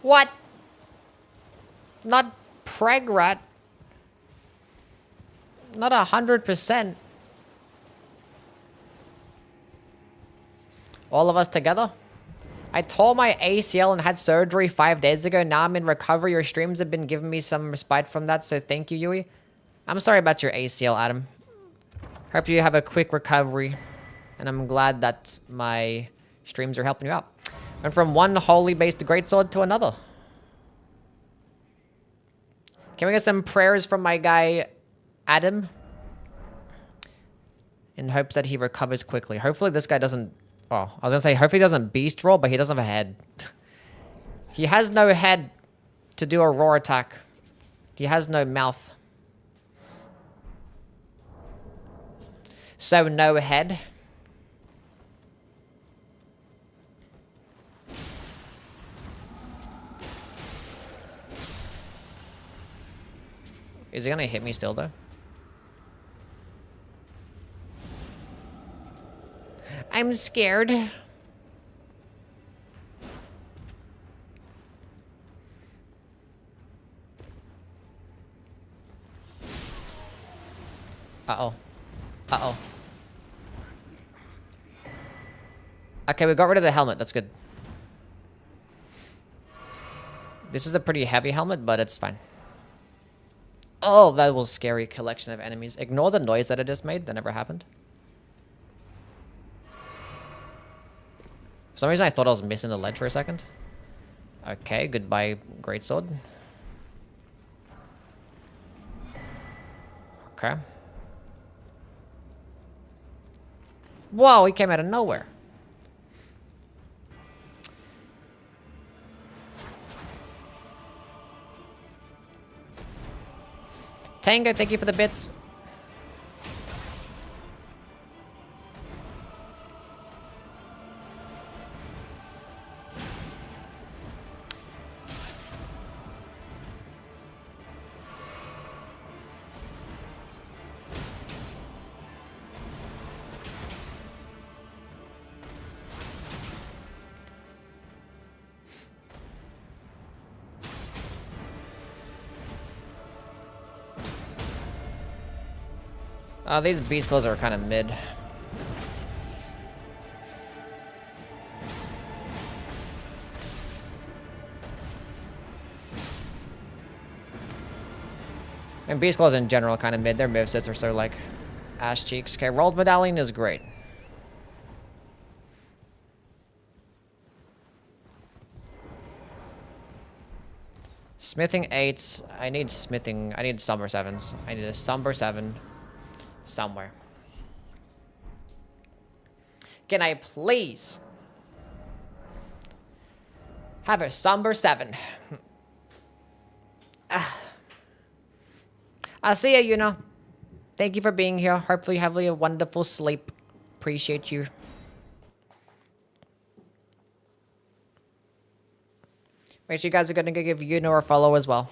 What? Not preg rat. Not 100%. All of us together? I tore my ACL and had surgery 5 days ago. Now I'm in recovery. Your streams have been giving me some respite from that, so thank you, Yui. I'm sorry about your ACL, Adam. Hope you have a quick recovery. And I'm glad that my streams are helping you out. And from one holy-based greatsword to another. Can we get some prayers from my guy, Adam? In hopes that he recovers quickly. Hopefully this guy doesn't... Oh, I was gonna say, hopefully he doesn't beast roll, but he doesn't have a head. He has no head to do a roar attack. He has no mouth. So no head. Is he gonna hit me still though? I'm scared. Uh-oh. Uh-oh. Okay, we got rid of the helmet. That's good. This is a pretty heavy helmet, but it's fine. Oh, that was scary collection of enemies. Ignore the noise that I just made. That never happened. For some reason, I thought I was missing the ledge for a second. Okay, goodbye, greatsword. Okay. Whoa, he came out of nowhere. Tango, thank you for the bits. These beast claws are kind of mid. And beast claws in general kind of mid. Their movesets are so like ass cheeks. Okay, rolled medallion is great. Smithing 8s. I need smithing. I need Somber 7s. I need a Somber 7 somewhere. Can I please have a Somber 7? I'll see you, Yuna. Thank you for being here. Hopefully you have a wonderful sleep. Appreciate you. Make sure you guys are going to give Yuna a follow as well.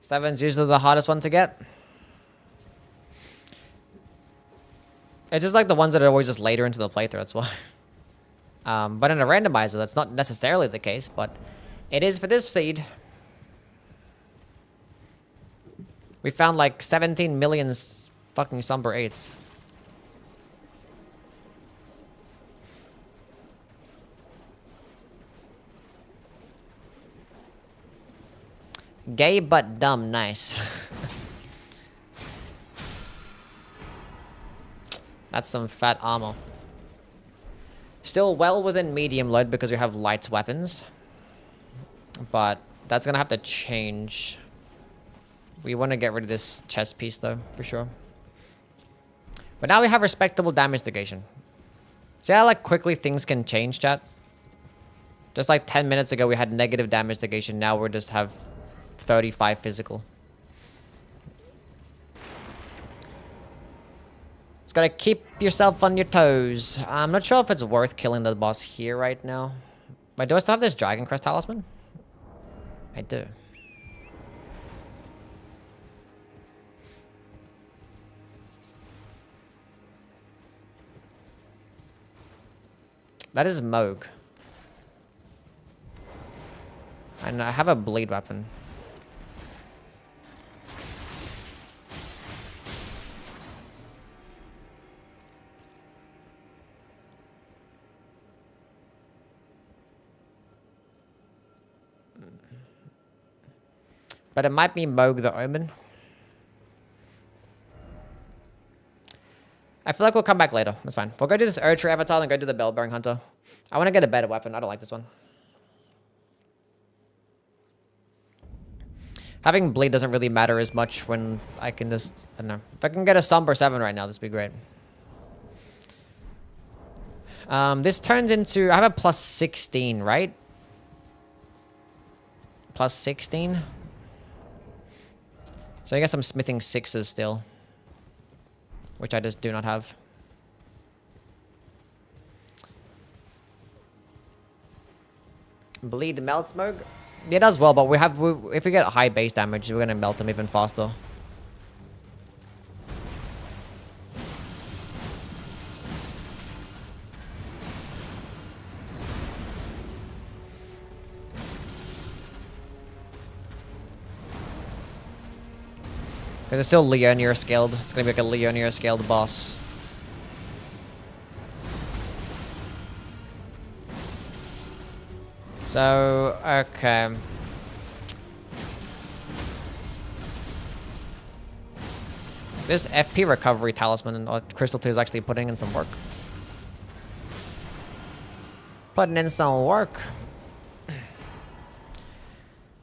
Seven's usually the hardest one to get. It's just like the ones that are always just later into the playthrough, that's why. But in a randomizer, that's not necessarily the case, but it is for this seed. We found like 17 million fucking Somber 8s. Gay but dumb, nice. That's some fat armor. Still well within medium load because we have light weapons. But that's gonna have to change. We want to get rid of this chest piece though, for sure. But now we have respectable damage negation. See how like quickly things can change, chat? Just like 10 minutes ago we had negative damage negation, now we just have 35 physical. Just gotta keep yourself on your toes. I'm not sure if it's worth killing the boss here right now. But do I still have this Dragon Crest talisman? I do. That is Moog. And I have a bleed weapon. But it might be Moog the Omen. I feel like we'll come back later. That's fine. We'll go do this Erdtree avatar and go do the Bellbearing Hunter. I want to get a better weapon. I don't like this one. Having bleed doesn't really matter as much when I can just... I don't know. If I can get a Somber 7 right now, this would be great. This turns into... I have a plus 16, right? Plus 16? So I guess I'm smithing 6s still. Which I just do not have. Bleed melts Moog? It does well, but if we get high base damage, we're gonna melt him even faster. Because it's still Leonia scaled. It's gonna be like a Leonia scaled boss. So, okay. This FP recovery talisman or Crystal 2 is actually putting in some work. Putting in some work.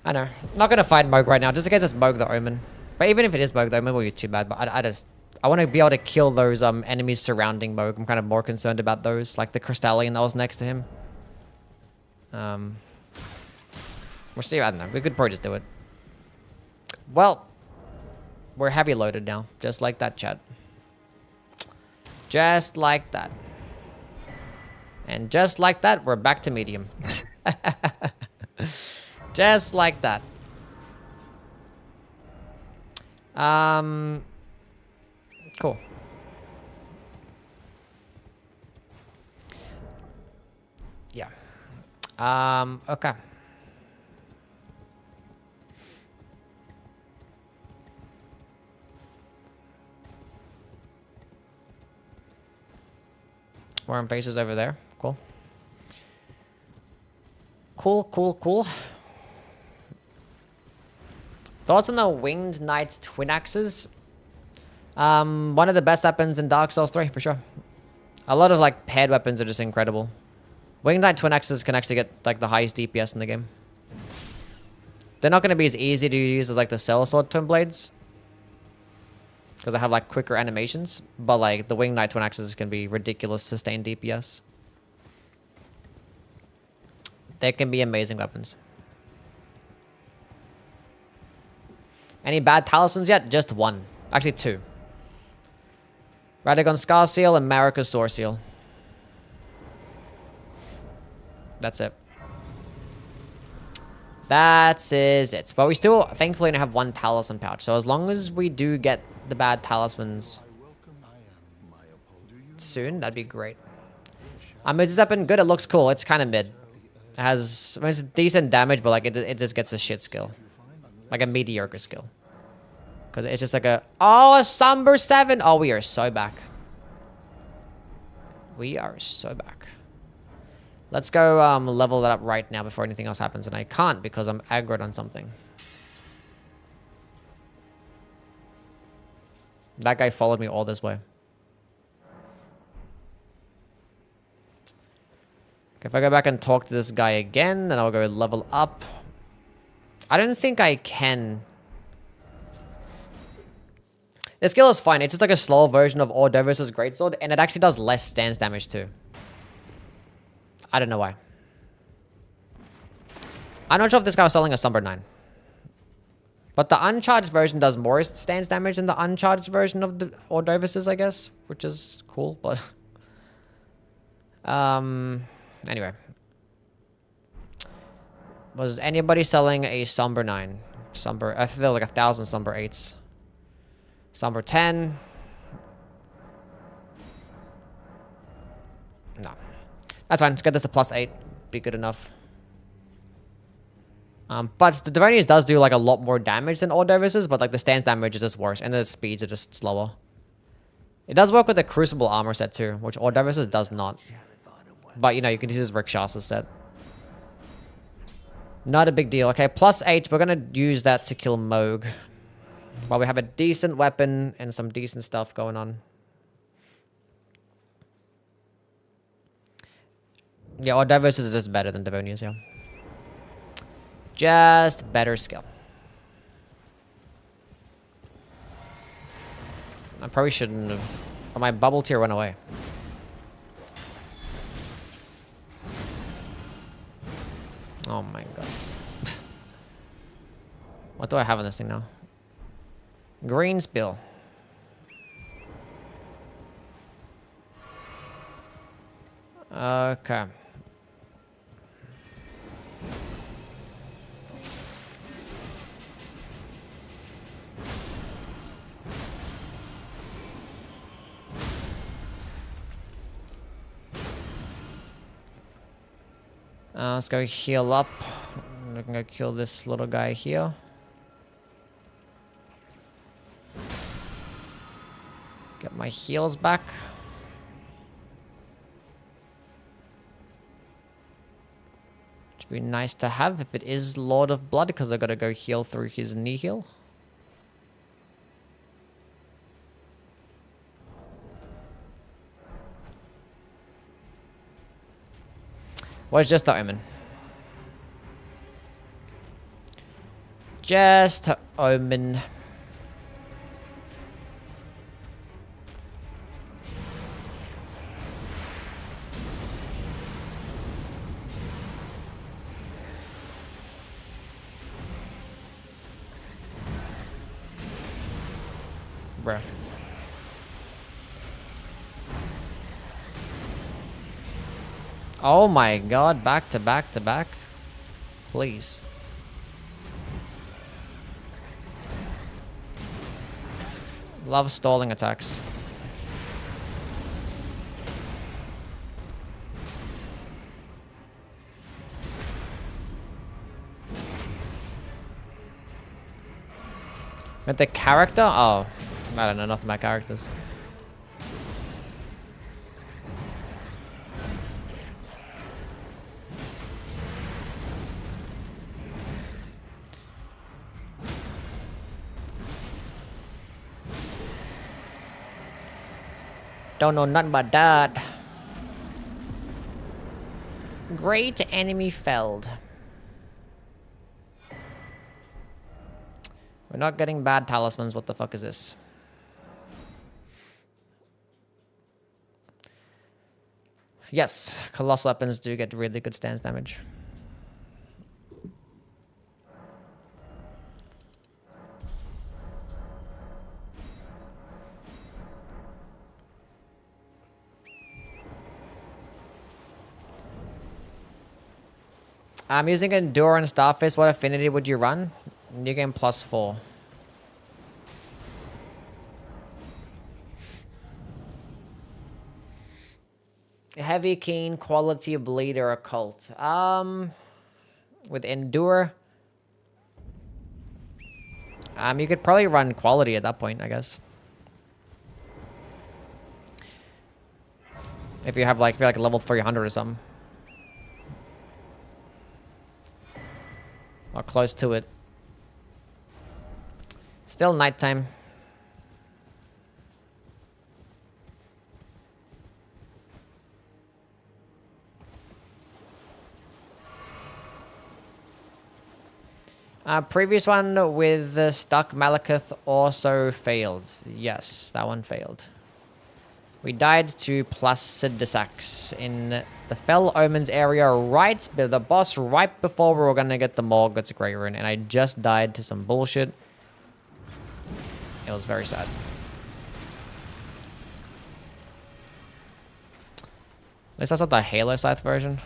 I know. Not gonna fight Moog right now, just in case it's Moog the Omen. But even if it is Moog the Omen, it won't be too bad. But I want to be able to kill those enemies surrounding Moog. I'm kind of more concerned about those, like the Crystallian that was next to him. We'll see. I don't know. We could probably just do it. Well, we're heavy loaded now, just like that, chat. Just like that. And just like that, we're back to medium. Just like that. Cool. Yeah. Okay. Warm faces over there. Cool. Cool. Thoughts on the Winged Knight's Twin Axes? One of the best weapons in Dark Souls 3, for sure. A lot of, like, paired weapons are just incredible. Winged Knight Twin Axes can actually get, like, the highest DPS in the game. They're not going to be as easy to use as, like, the Cell Sword Twin Blades. Because they have, like, quicker animations. But, like, the Winged Knight Twin Axes can be ridiculous sustained DPS. They can be amazing weapons. Any bad talismans yet? Just one. Actually, two. Radagon Scar Seal and Marika Sword Seal. That's it. That is it. But we still, thankfully, only have one talisman pouch. So as long as we do get the bad talismans soon, that'd be great. Is this weapon good? It looks cool. It's kind of mid. It has, I mean, it's decent damage, but like it just gets a shit skill. Like a mediocre skill. Because it's just like a Somber 7. Oh, we are so back. We are so back. Let's go level that up right now before anything else happens. And I can't because I'm aggroed on something. That guy followed me all this way. Okay, if I go back and talk to this guy again, then I'll go level up. I don't think I can. The skill is fine. It's just like a slower version of Ordovis's Greatsword, and it actually does less stance damage too. I don't know why. I'm not sure if this guy was selling a Somber 9. But the uncharged version does more stance damage than the uncharged version of the Ordovis's, I guess. Which is cool, but... Anyway. Was anybody selling a Somber 9? Somber... I think there was like 1,000 Somber 8s. Somber 10. No. That's fine. Let's get this to +8. Be good enough. But the Devonians does do like a lot more damage than Ordovis's, but like the stance damage is just worse, and the speeds are just slower. It does work with the Crucible armor set too, which Ordovis's does not. But you know, you can use his Rikshasa set. Not a big deal. Okay, +8. We're gonna use that to kill Moog. While we have a decent weapon and some decent stuff going on. Yeah, Ordovis's is just better than Devonia's, yeah. Just better skill. I probably shouldn't have... Oh, my bubble tier went away. Oh my god. What do I have on this thing now? Green spill. Okay. Let's go heal up. We can go kill this little guy here. my heals back. Which would be nice to have if it is Lord of Blood, because I gotta go heal through his knee heal. Well, it's just the Omen. Just Omen. Bruh. Oh my god, back to back to back. Please. Love stalling attacks. With the character? Oh, I don't know nothing about characters. Don't know nothing about that. Great enemy felled. We're not getting bad talismans. What the fuck is this? Yes, colossal weapons do get really good stance damage. I'm using Endure and Starface. What affinity would you run? New game +4. Heavy, keen, quality, bleed, or occult. With Endure, you could probably run quality at that point, I guess. If you have if you're like level 300 or something. Or close to it. Still nighttime. Previous one with the Stuck Malekith also failed. Yes, that one failed. We died to Placidusax in the Fell Omens area right the boss right before we were gonna get the Morgoth's Grey Rune, and I just died to some bullshit. It was very sad. At least that's not the Halo Scythe version.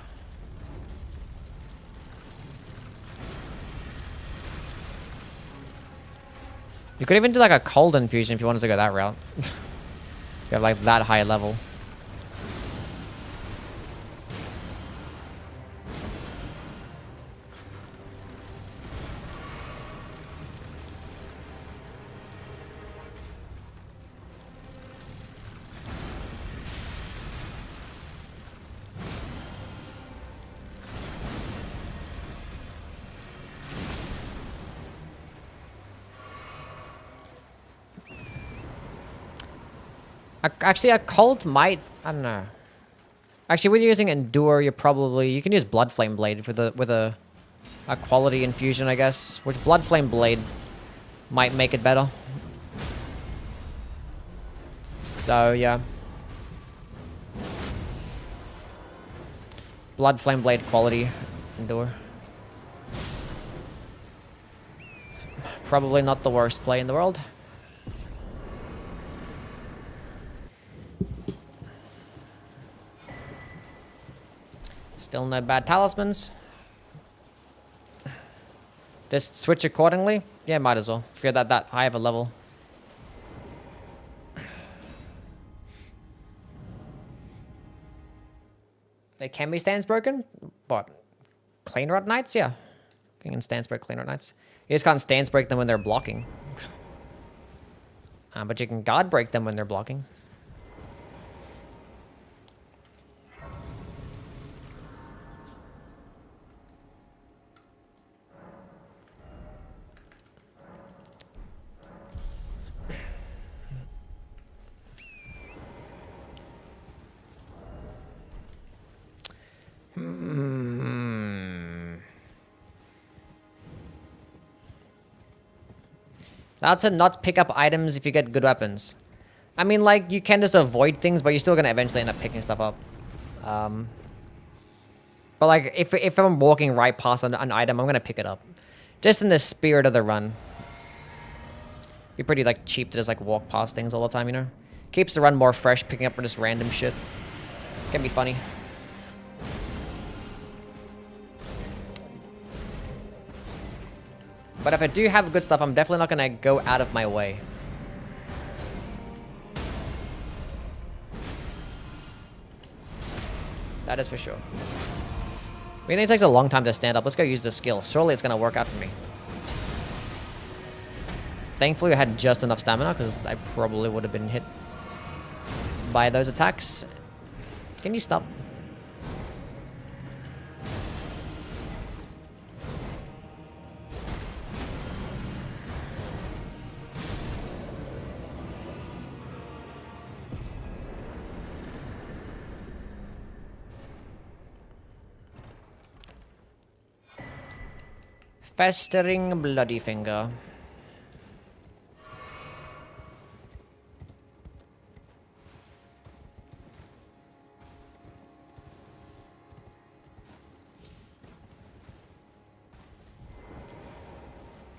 You could even do like a cold infusion if you wanted to go that route. You have like that high level. Actually, a cult might... I don't know. Actually, when you're using Endure, you can use Blood Flame Blade with a quality infusion, I guess. Which Blood Flame Blade might make it better. So, yeah. Blood Flame Blade quality Endure. Probably not the worst play in the world. Still no bad talismans. Just switch accordingly? Yeah, might as well. If you're that high of a level. They can be stance broken, but Clean Rot Knights, yeah. You can stance break Clean Rot Knights. You just can't stance break them when they're blocking. But you can guard break them when they're blocking. Now to not pick up items if you get good weapons. I mean, like, you can just avoid things, but you're still gonna eventually end up picking stuff up. But like, if I'm walking right past an item, I'm gonna pick it up. Just in the spirit of the run. Be pretty like cheap to just like walk past things all the time, you know? Keeps the run more fresh, picking up just random shit. Can be funny. But if I do have good stuff, I'm definitely not gonna go out of my way. That is for sure. I mean, it takes a long time to stand up. Let's go use this skill. Surely it's gonna work out for me. Thankfully, I had just enough stamina because I probably would have been hit by those attacks. Can you stop? Festering bloody finger.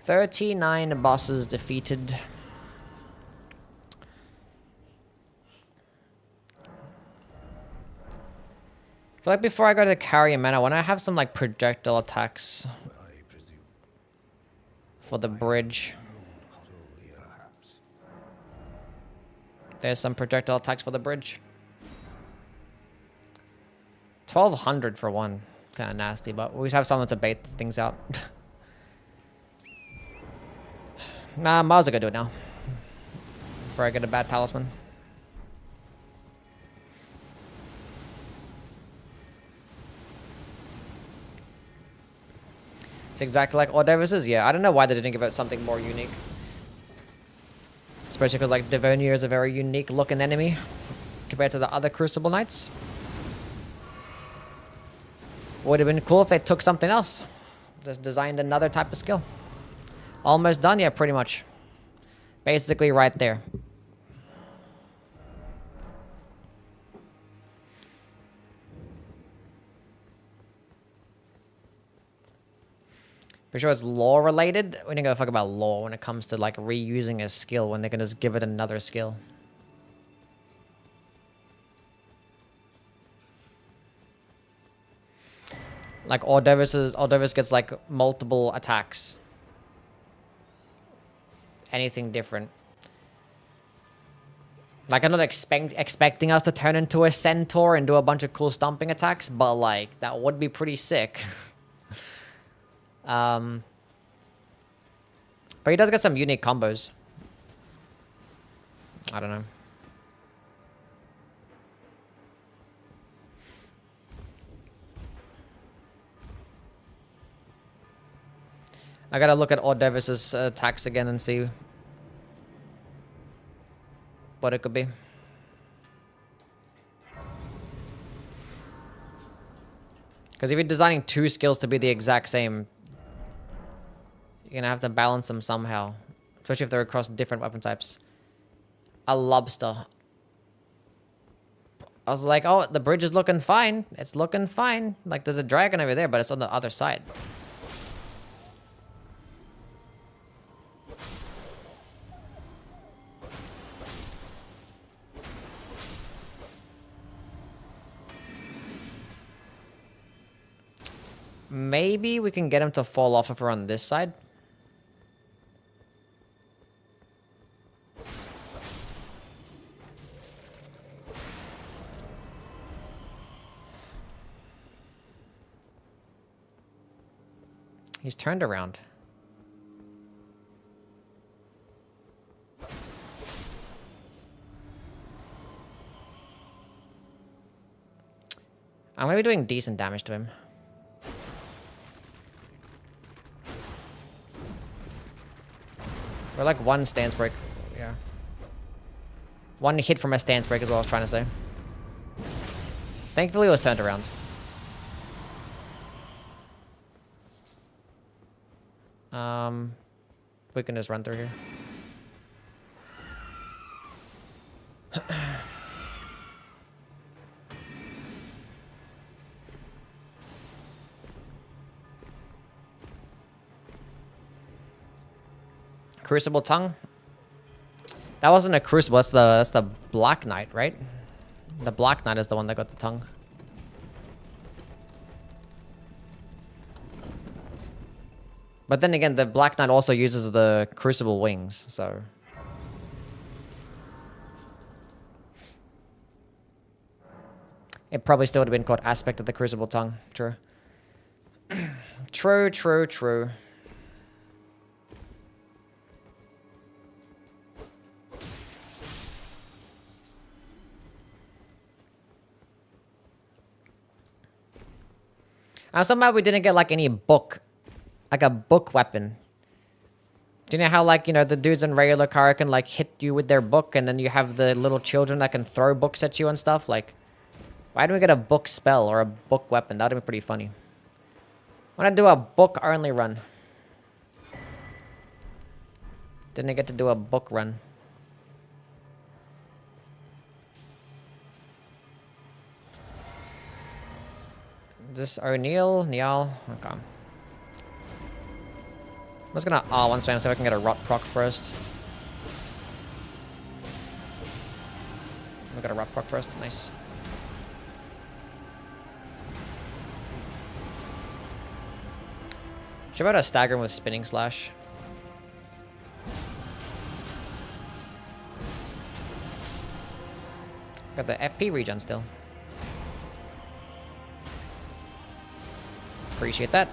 "39 bosses defeated." I feel like before I go to the carrier man, I want to have some like projectile attacks for the bridge. There's some projectile attacks for the bridge. 1200 for one. Kind of nasty, but we always have someone to bait things out. Nah, might as well go do it now. Before I get a bad talisman. It's exactly like Ordevis's. Yeah, I don't know why they didn't give it something more unique. Especially because like Devonia is a very unique looking enemy compared to the other Crucible Knights. Would have been cool if they took something else. Just designed another type of skill. Almost done, yeah, pretty much. Basically right there. For sure it's lore related. We don't give a fuck about lore when it comes to like reusing a skill when they can just give it another skill. Like Ordevis gets like multiple attacks. Anything different. Like I'm not expecting us to turn into a centaur and do a bunch of cool stomping attacks, but like that would be pretty sick. But he does get some unique combos. I don't know. I gotta look at Ordevis's attacks again and see what it could be. Because if you're designing two skills to be the exact same, you're gonna have to balance them somehow. Especially if they're across different weapon types. A lobster. I was like, oh, the bridge is looking fine. It's looking fine. Like, there's a dragon over there, but it's on the other side. Maybe we can get him to fall off if we're on this side. He's turned around. I'm gonna be doing decent damage to him. We're like one stance break. Yeah. One hit from a stance break is what I was trying to say. Thankfully it was turned around. We can just run through here. Crucible tongue? That wasn't a crucible, that's the Black Knight, right? The Black Knight is the one that got the tongue. But then again, the Black Knight also uses the crucible wings, so... It probably still would have been called Aspect of the Crucible Tongue. True. True, true, true. I'm so mad we didn't get like any book. Like a book weapon. Do you know how like, you know, the dudes in regular car can like hit you with their book and then you have the little children that can throw books at you and stuff? Like, why don't we get a book spell or a book weapon? That would be pretty funny. I want to do a book only run. Didn't get to do a book run. This O'Neill, Niall, okay. I'm just gonna R1 spam so I can get a rot proc first. We got a rot proc first, nice. Should I better stagger him with spinning slash? Got the FP regen still. Appreciate that.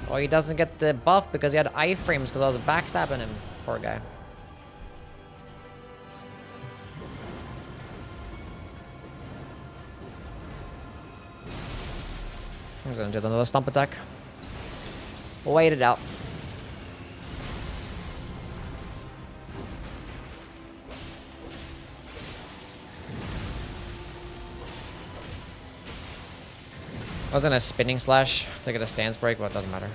Oh, he doesn't get the buff because he had iframes because I was backstabbing him. Poor guy. He's gonna do another stomp attack. We'll wait it out. I was gonna spinning slash to get a stance break, but it doesn't matter.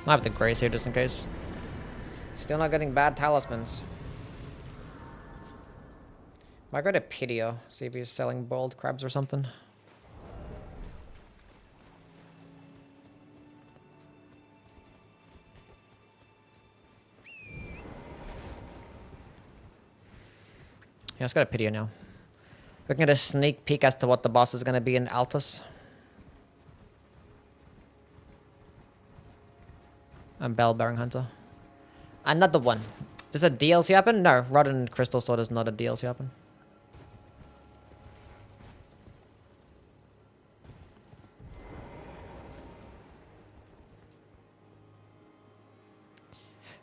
I'll have the grace here just in case. Still not getting bad talismans. Might go to Pitio, see if he's selling boiled crabs or something. Yeah, let's go to Pitio now. We can get a sneak peek as to what the boss is going to be in Altus. And Bell Bearing Hunter. Another one. Is this a DLC happen? No, Rod and Crystal Sword is not a DLC happen.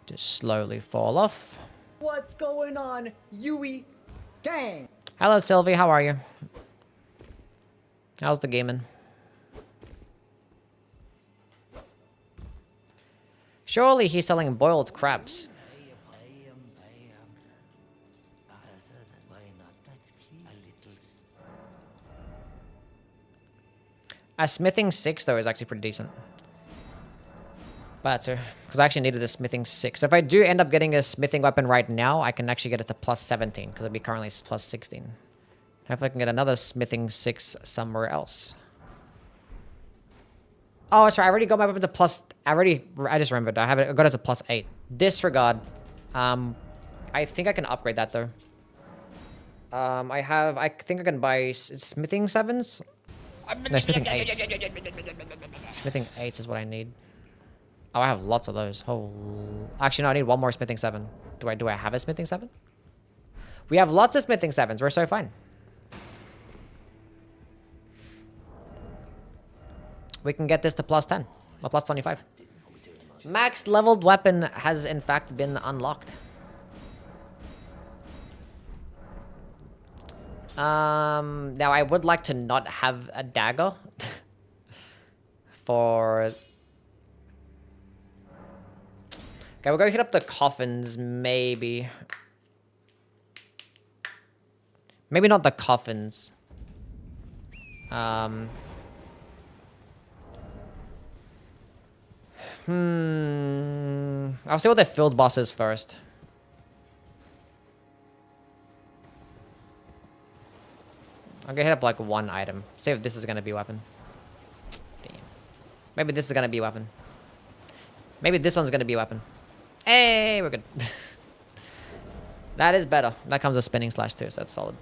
Just slowly fall off. What's going on, UWYG gang? Hello, Sylvie. How are you? How's the gaming? Surely he's selling boiled crabs. A smithing 6 though is actually pretty decent. But that's her. Because I actually needed a smithing 6. So if I do end up getting a smithing weapon right now, I can actually get it to plus 17. Because it'll be currently plus 16. Hopefully I can get another smithing 6 somewhere else. Oh, sorry. I already got my weapon to plus... I just remembered. I got it to plus 8. Disregard. I think I can upgrade that though. I think I can buy smithing 7s. No, smithing 8s. Smithing 8s is what I need. Oh, I have lots of those. Oh, actually, no, I need one more smithing 7. Do I have a smithing 7? We have lots of smithing 7s. We're so fine. We can get this to plus 10 or plus 25. Max leveled weapon has in fact been unlocked. Now I would like to not have a dagger for... Okay, we'll go hit up the coffins, maybe. Maybe not the coffins. I'll see what the field boss is first. I'm gonna hit up like one item. See if this is gonna be a weapon. Damn. Maybe this is gonna be a weapon. Maybe this one's gonna be a weapon. Hey, we're good. That is better. That comes with spinning slash too, so that's solid.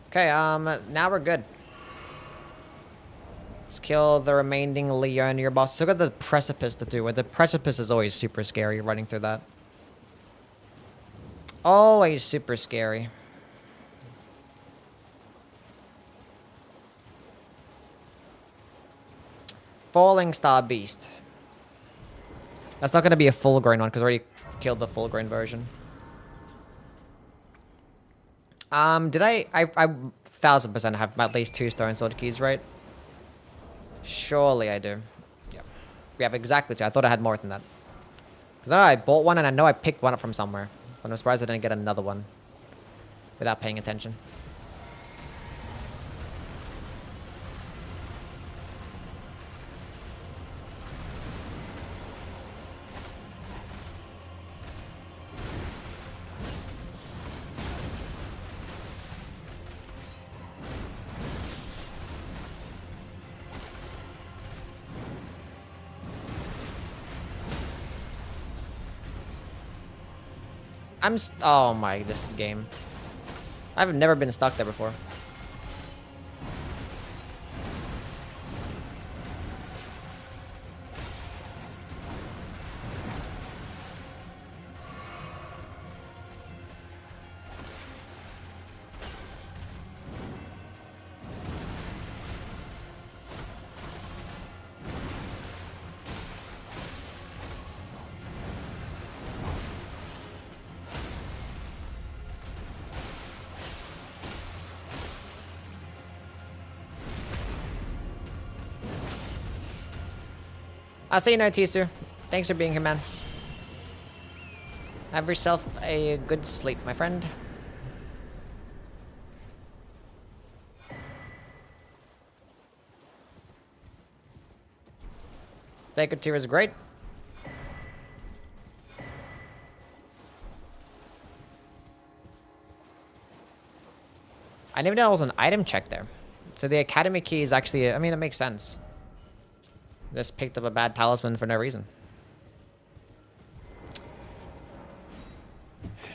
Okay, now we're good. Let's kill the remaining Leonia boss. Look at the precipice to do. The precipice is always super scary running through that. Always super scary. Falling Star Beast. That's not going to be a full grain one because I already killed the full grain version. Did I 1000% have at least 2 stone sword keys, right? Surely I do. Yeah. We have exactly 2. I thought I had more than that. Because I know I bought one and I know I picked one up from somewhere. But I'm surprised I didn't get another one without paying attention. Oh my, this game. I've never been stuck there before. I'll see you now, Tisu. Thanks for being here, man. Have yourself a good sleep, my friend. Stay good tier is great. I didn't even know there was an item check there. So the academy key is actually, I mean, it makes sense. Just picked up a bad talisman for no reason.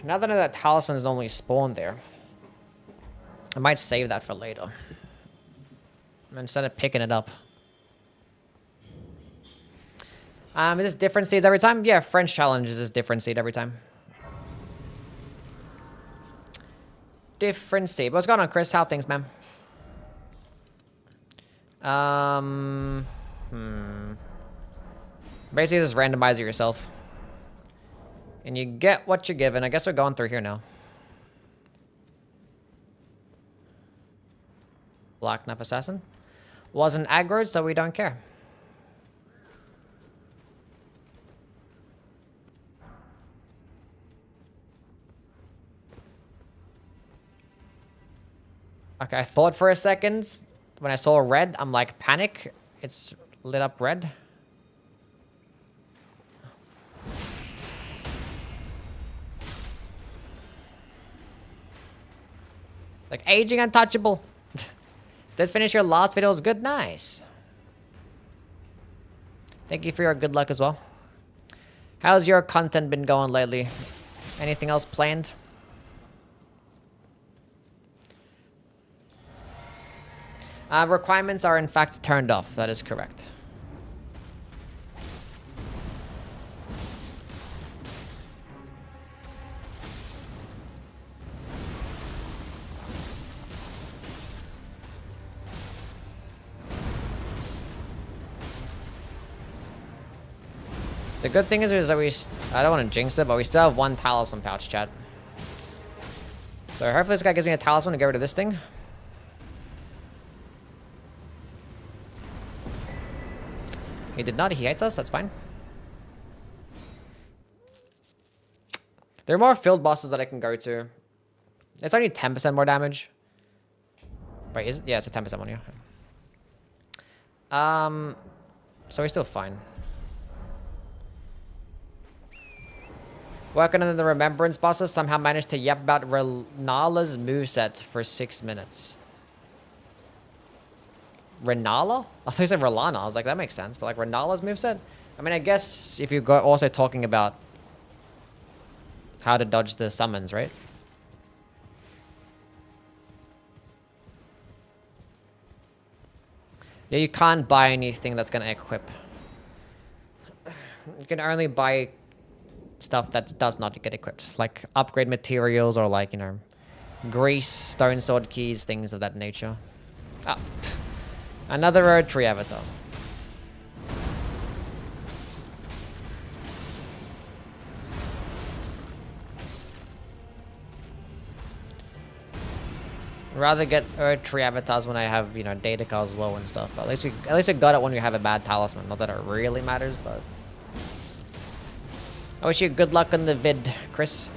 Now that I know that talisman is only spawned there, I might save that for later. Instead of picking it up. Is this different seeds every time? Yeah, French challenges is different seed every time. Different seed. What's going on, Chris? How things, man? Basically, just randomize it yourself. And you get what you're given. I guess we're going through here now. Black Knife Assassin. Wasn't aggroed, so we don't care. Okay, I thought for a second, when I saw red, I'm like, panic. It's lit up red. Like, aging untouchable. Just finish your last video. Is good. Nice. Thank you for your good luck as well. How's your content been going lately? Anything else planned? Requirements are in fact turned off. That is correct. The good thing is that I don't want to jinx it, but we still have 1 talisman pouch, chat. So hopefully this guy gives me a talisman to get rid of this thing. He did not. He hates us. That's fine. There are more field bosses that I can go to. It's only 10% more damage. Wait, is it? Yeah, it's a 10% one, yeah. So we're still fine. Working on the Remembrance bosses, somehow managed to yap about Renala's moveset for 6 minutes. Renala? I thought you said Rolana. I was like, that makes sense. But like Renala's moveset? I mean, I guess if you go also talking about how to dodge the summons, right? Yeah, you can't buy anything that's going to equip. You can only buy stuff that does not get equipped. Like upgrade materials or like, you know, grease, stone sword keys, things of that nature. Ah. Another road tree avatar. Rather get Earth Tree avatars when I have, you know, data cards low and stuff. At least we got it when we have a bad talisman. Not that it really matters, but I wish you good luck on the vid, Chris.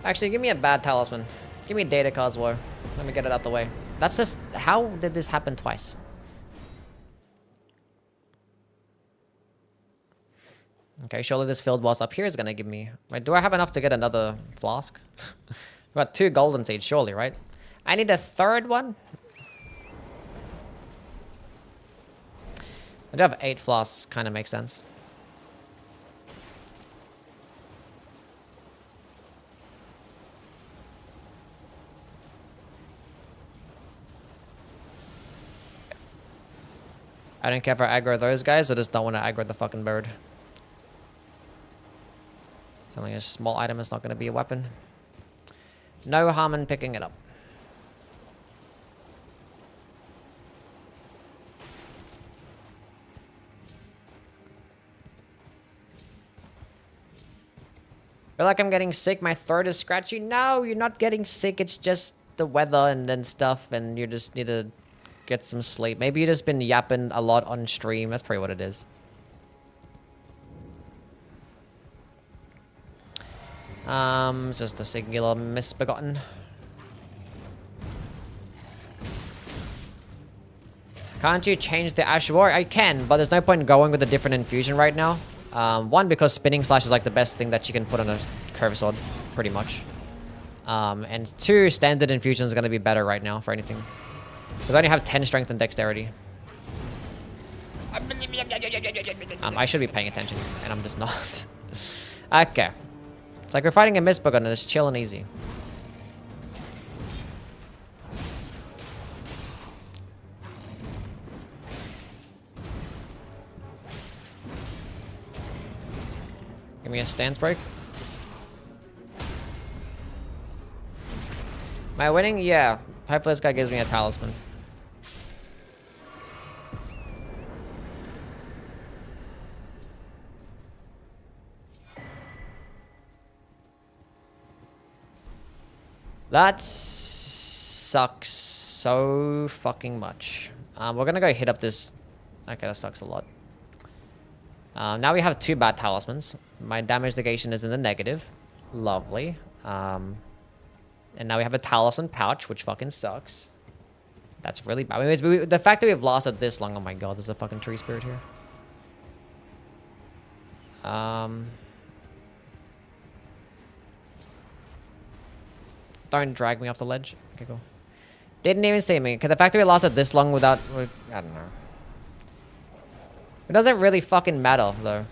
Actually, give me a bad talisman. Give me data cards war. Let me get it out the way. That's just, how did this happen twice? Okay, surely this field boss up here is gonna give me... Wait, do I have enough to get another flask? Got 2 golden seeds, surely, right? I need a 3rd one? I do have 8 flasks, kind of makes sense. I don't care if I aggro those guys, I just don't want to aggro the fucking bird. It's only a small item, it's not going to be a weapon. No harm in picking it up. Feel like I'm getting sick, my throat is scratchy. No, you're not getting sick, it's just the weather and stuff, and you just need to get some sleep. Maybe you've just been yapping a lot on stream, that's probably what it is. Just a singular misbegotten. Can't you change the Ash War? I can, but there's no point in going with a different infusion right now. One, because Spinning Slash is like the best thing that you can put on a Curve Sword, pretty much. And 2, standard infusion is going to be better right now for anything. Because I only have 10 strength and dexterity. I should be paying attention, and I'm just not. Okay. It's like we're fighting a misbegotten and it's chill and easy. Give me a stance break. Am I winning? Yeah. Hopefully this guy gives me a talisman. That sucks so fucking much. We're gonna go hit up this. Okay, that sucks a lot. Now we have 2 bad talismans. My damage negation is in the negative. Lovely. And now we have a talisman pouch, which fucking sucks. That's really bad. Anyways, the fact that we've lasted this long, oh my god, there's a fucking tree spirit here. Don't drag me off the ledge. Okay, cool. Didn't even see me. Cause the fact that we lasted this long without... I don't know. It doesn't really fucking matter, though.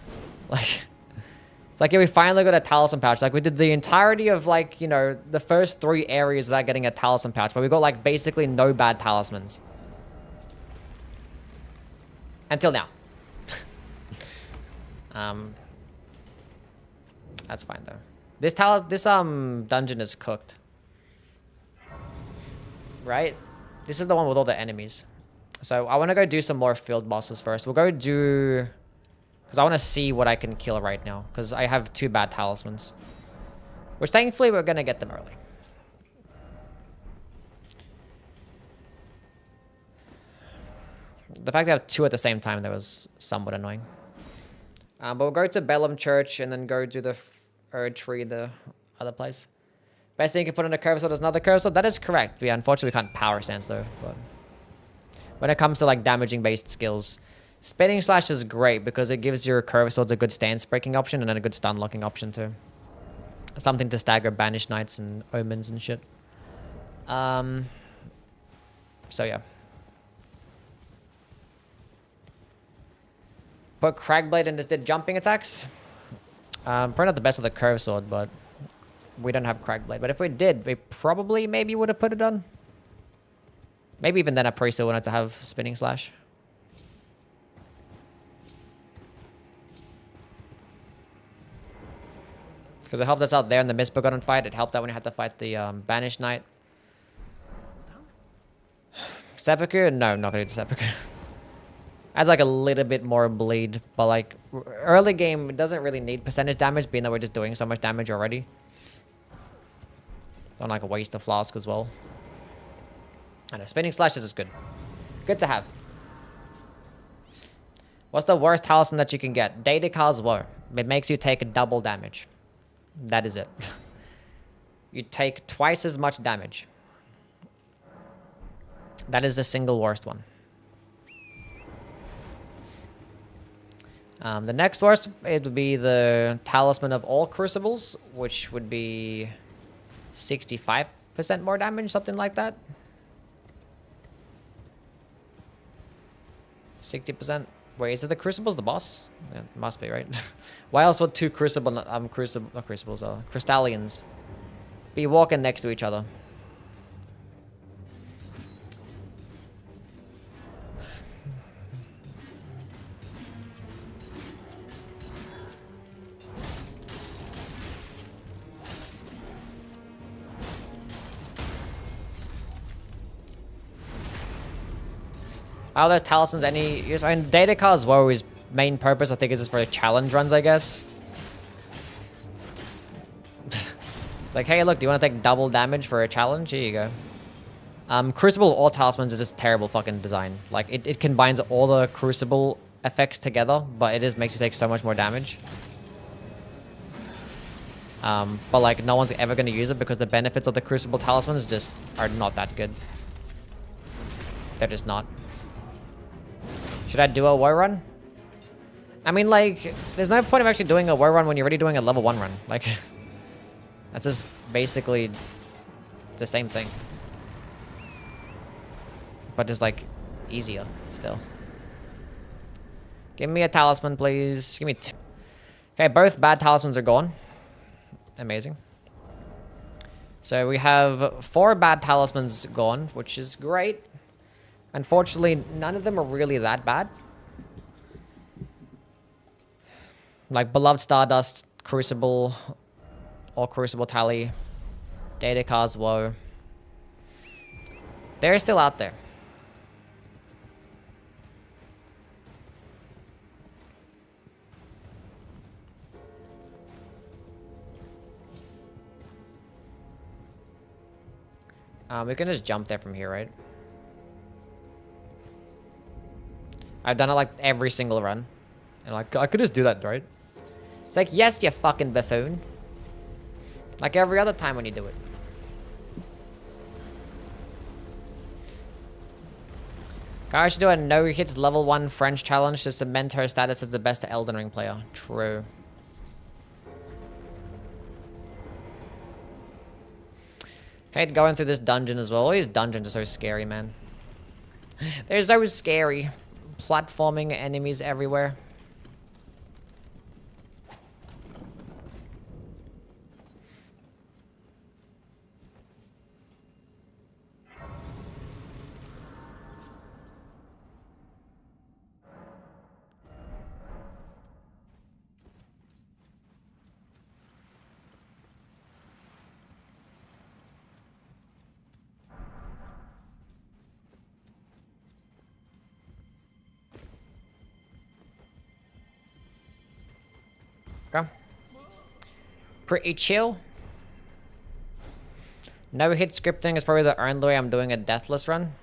Like... It's like, yeah, we finally got a talisman pouch. Like, we did the entirety of, like, you know, the first 3 areas without getting a talisman pouch. But we got, like, basically no bad talismans. Until now. That's fine, though. This dungeon is cooked. Right? This is the one with all the enemies. So I want to go do some more field bosses first. We'll go do... Because I want to see what I can kill right now. Because I have 2 bad talismans. Which thankfully we're going to get them early. The fact they have two at the same time, that was somewhat annoying. But we'll go to Bellum Church and then go to the Erd Tree, the other place. Best thing you can put on a curve sword is another curve sword. That is correct. We unfortunately can't power stance though. But when it comes to like damaging based skills, Spinning Slash is great because it gives your curve swords a good stance breaking option and then a good stun locking option too. Something to stagger Banished Knights and Omens and shit. So yeah. Put Cragblade and just did jumping attacks. Probably not the best of the curve sword, but we don't have Cragblade. But if we did, we probably maybe would have put it on. Maybe even then I probably still wanted to have Spinning Slash. Because it helped us out there in the Mistbegotten fight. It helped out when you had to fight the Banished Knight. Seppuku? No, not going to do Seppuku. Adds like a little bit more bleed. But like early game, it doesn't really need percentage damage, being that we're just doing so much damage already. Don't like waste a flask as well. I know, Spinning Slashes is good. Good to have. What's the worst talisman that you can get? Daedalus Woe. It makes you take double damage. That is it. You take twice as much damage. That is the single worst one. The next worst, it would be the Talisman of all Crucibles, which would be 65% more damage, something like that. 60%. Wait, is it the Crucibles the boss? Yeah, it must be, right? Why else would two Crystallians be walking next to each other? Are those talismans any use? I mean, Daedalus Woe's main purpose, I think, is just for challenge runs, I guess. It's like, hey, look, do you want to take double damage for a challenge? Here you go. Crucible or Talismans is just terrible fucking design. Like, it combines all the Crucible effects together, but it just makes you take so much more damage. But like, no one's ever going to use it because the benefits of the Crucible Talismans just are not that good. They're just not. Should I do a woe run? I mean, like, there's no point of actually doing a woe run when you're already doing a level 1 run. Like, that's just basically the same thing. But just, like, easier still. Give me a talisman, please. Give me 2. Okay, both bad talismans are gone. Amazing. So we have 4 bad talismans gone, which is great. Unfortunately, none of them are really that bad. Like Beloved Stardust, Crucible, or Crucible Tally, Daedalus Woe. They're still out there. We can just jump there from here, right? I've done it like every single run. And like, I could just do that, right? It's like, yes, you fucking buffoon. Like every other time when you do it. Guys should do a no hits level 1 French challenge to cement her status as the best Elden Ring player. True. Hate going through this dungeon as well. All these dungeons are so scary, man. They're so scary. Platforming enemies everywhere. Okay. Pretty chill. No hit scripting is probably the only way I'm doing a Deathless run.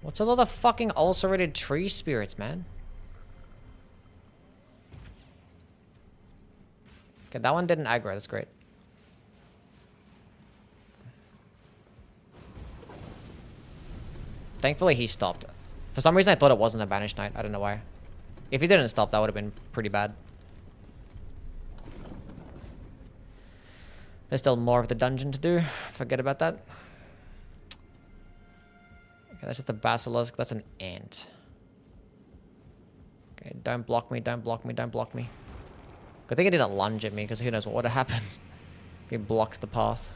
What's with all the fucking ulcerated tree spirits, man? Okay, that one didn't aggro. That's great. Thankfully, he stopped. For some reason, I thought it wasn't a Banished Knight. I don't know why. If he didn't stop, that would have been pretty bad. There's still more of the dungeon to do. Forget about that. Okay, that's just a basilisk. That's an ant. Okay, don't block me, don't block me, don't block me. Good thing he didn't lunge at me, because who knows what would have happened if he blocked the path.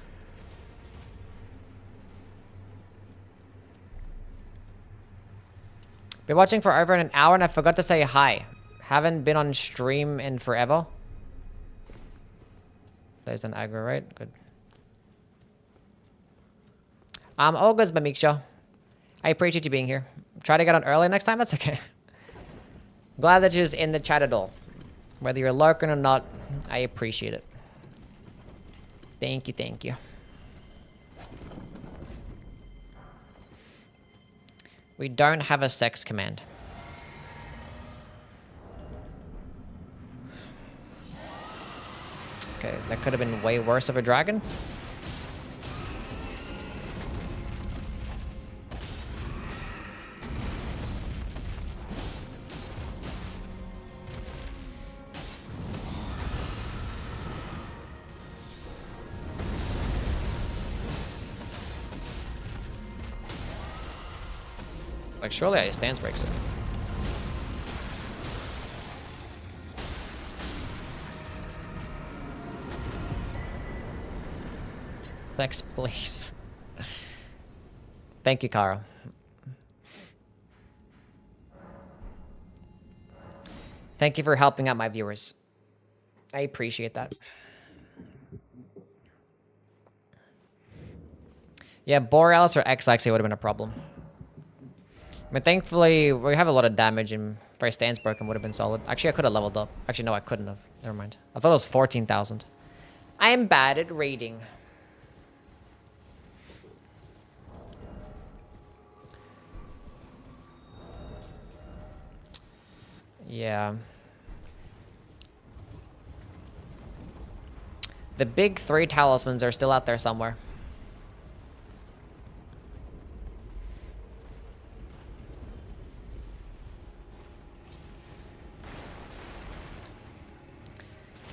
Been watching for over an hour and I forgot to say hi. Haven't been on stream in forever. There's an aggro, right? Good. All good, Mamiksha. I appreciate you being here. Try to get on early next time, that's okay. Glad that you're just in the chat at all. Whether you're lurking or not, I appreciate it. Thank you, thank you. We don't have a sex command. Okay, that could have been way worse of a dragon. Like, surely I stance breaks it. Thanks, please. Thank you, Carl. Thank you for helping out my viewers. I appreciate that. Yeah, Borealis or X-Axis would have been a problem. I mean, thankfully, we have a lot of damage, and for a stance broken would have been solid. Actually, I could have leveled up. Actually, no, I couldn't have. Never mind. I thought it was 14,000. I am bad at raiding. Yeah. The big 3 talismans are still out there somewhere.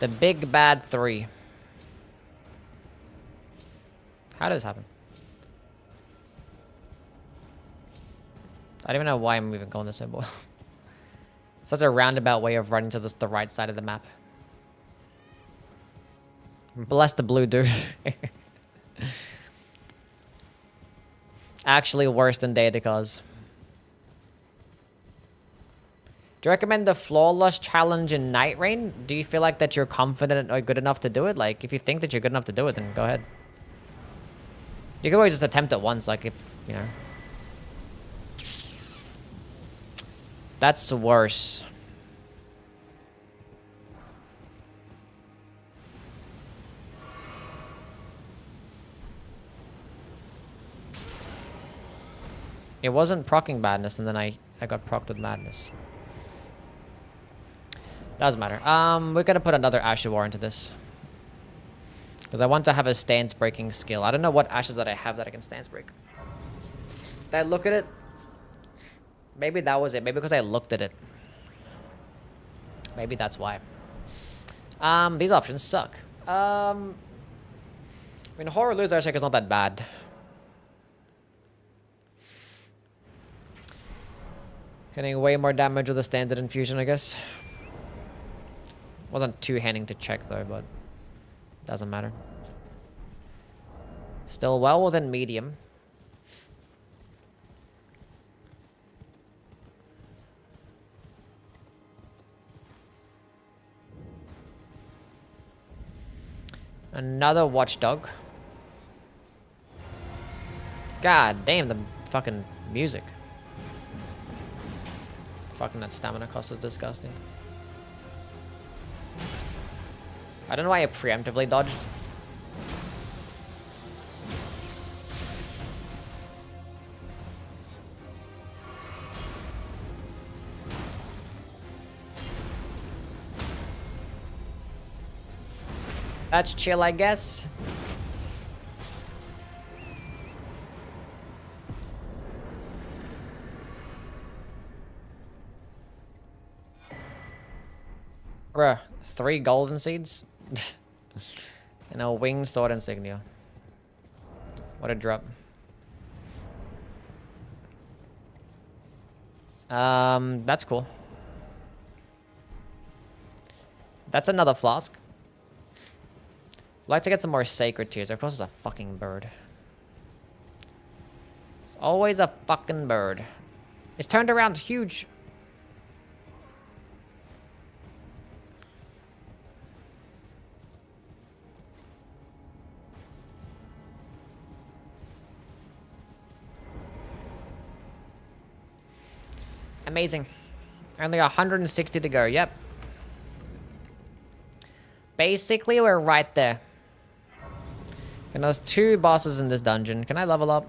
The big bad 3. How did this happen? I don't even know why I'm even going this symbol. Such a roundabout way of running to the right side of the map. Bless the blue dude. Actually worse than Data Cause. Do you recommend the Flawless Challenge in Night Rain? Do you feel like that you're confident or good enough to do it? Like, if you think that you're good enough to do it, then go ahead. You can always just attempt it once, like, if, you know. That's worse. It wasn't proccing madness, and then I got procced with madness. Doesn't matter. We're gonna put another Ashes War into this. Because I want to have a stance breaking skill. I don't know what ashes that I have that I can stance break. Did I look at it? Maybe that was it. Maybe because I looked at it. Maybe that's why. These options suck. I mean, Horror Loser check is not that bad. Hitting way more damage with a standard infusion, I guess. Wasn't two-handing to check though, but doesn't matter. Still well within medium. Another watchdog. God damn, the fucking music. Fucking that stamina cost is disgusting. I don't know why I preemptively dodged. That's chill, I guess. Bruh, 3 golden seeds? And a winged sword insignia. What a drop. That's cool. That's another flask. I'd like to get some more sacred tears. Of course, it's a fucking bird. It's always a fucking bird. It's turned around huge. Amazing. Only 160 to go. Yep. Basically, we're right there. And there's 2 bosses in this dungeon. Can I level up?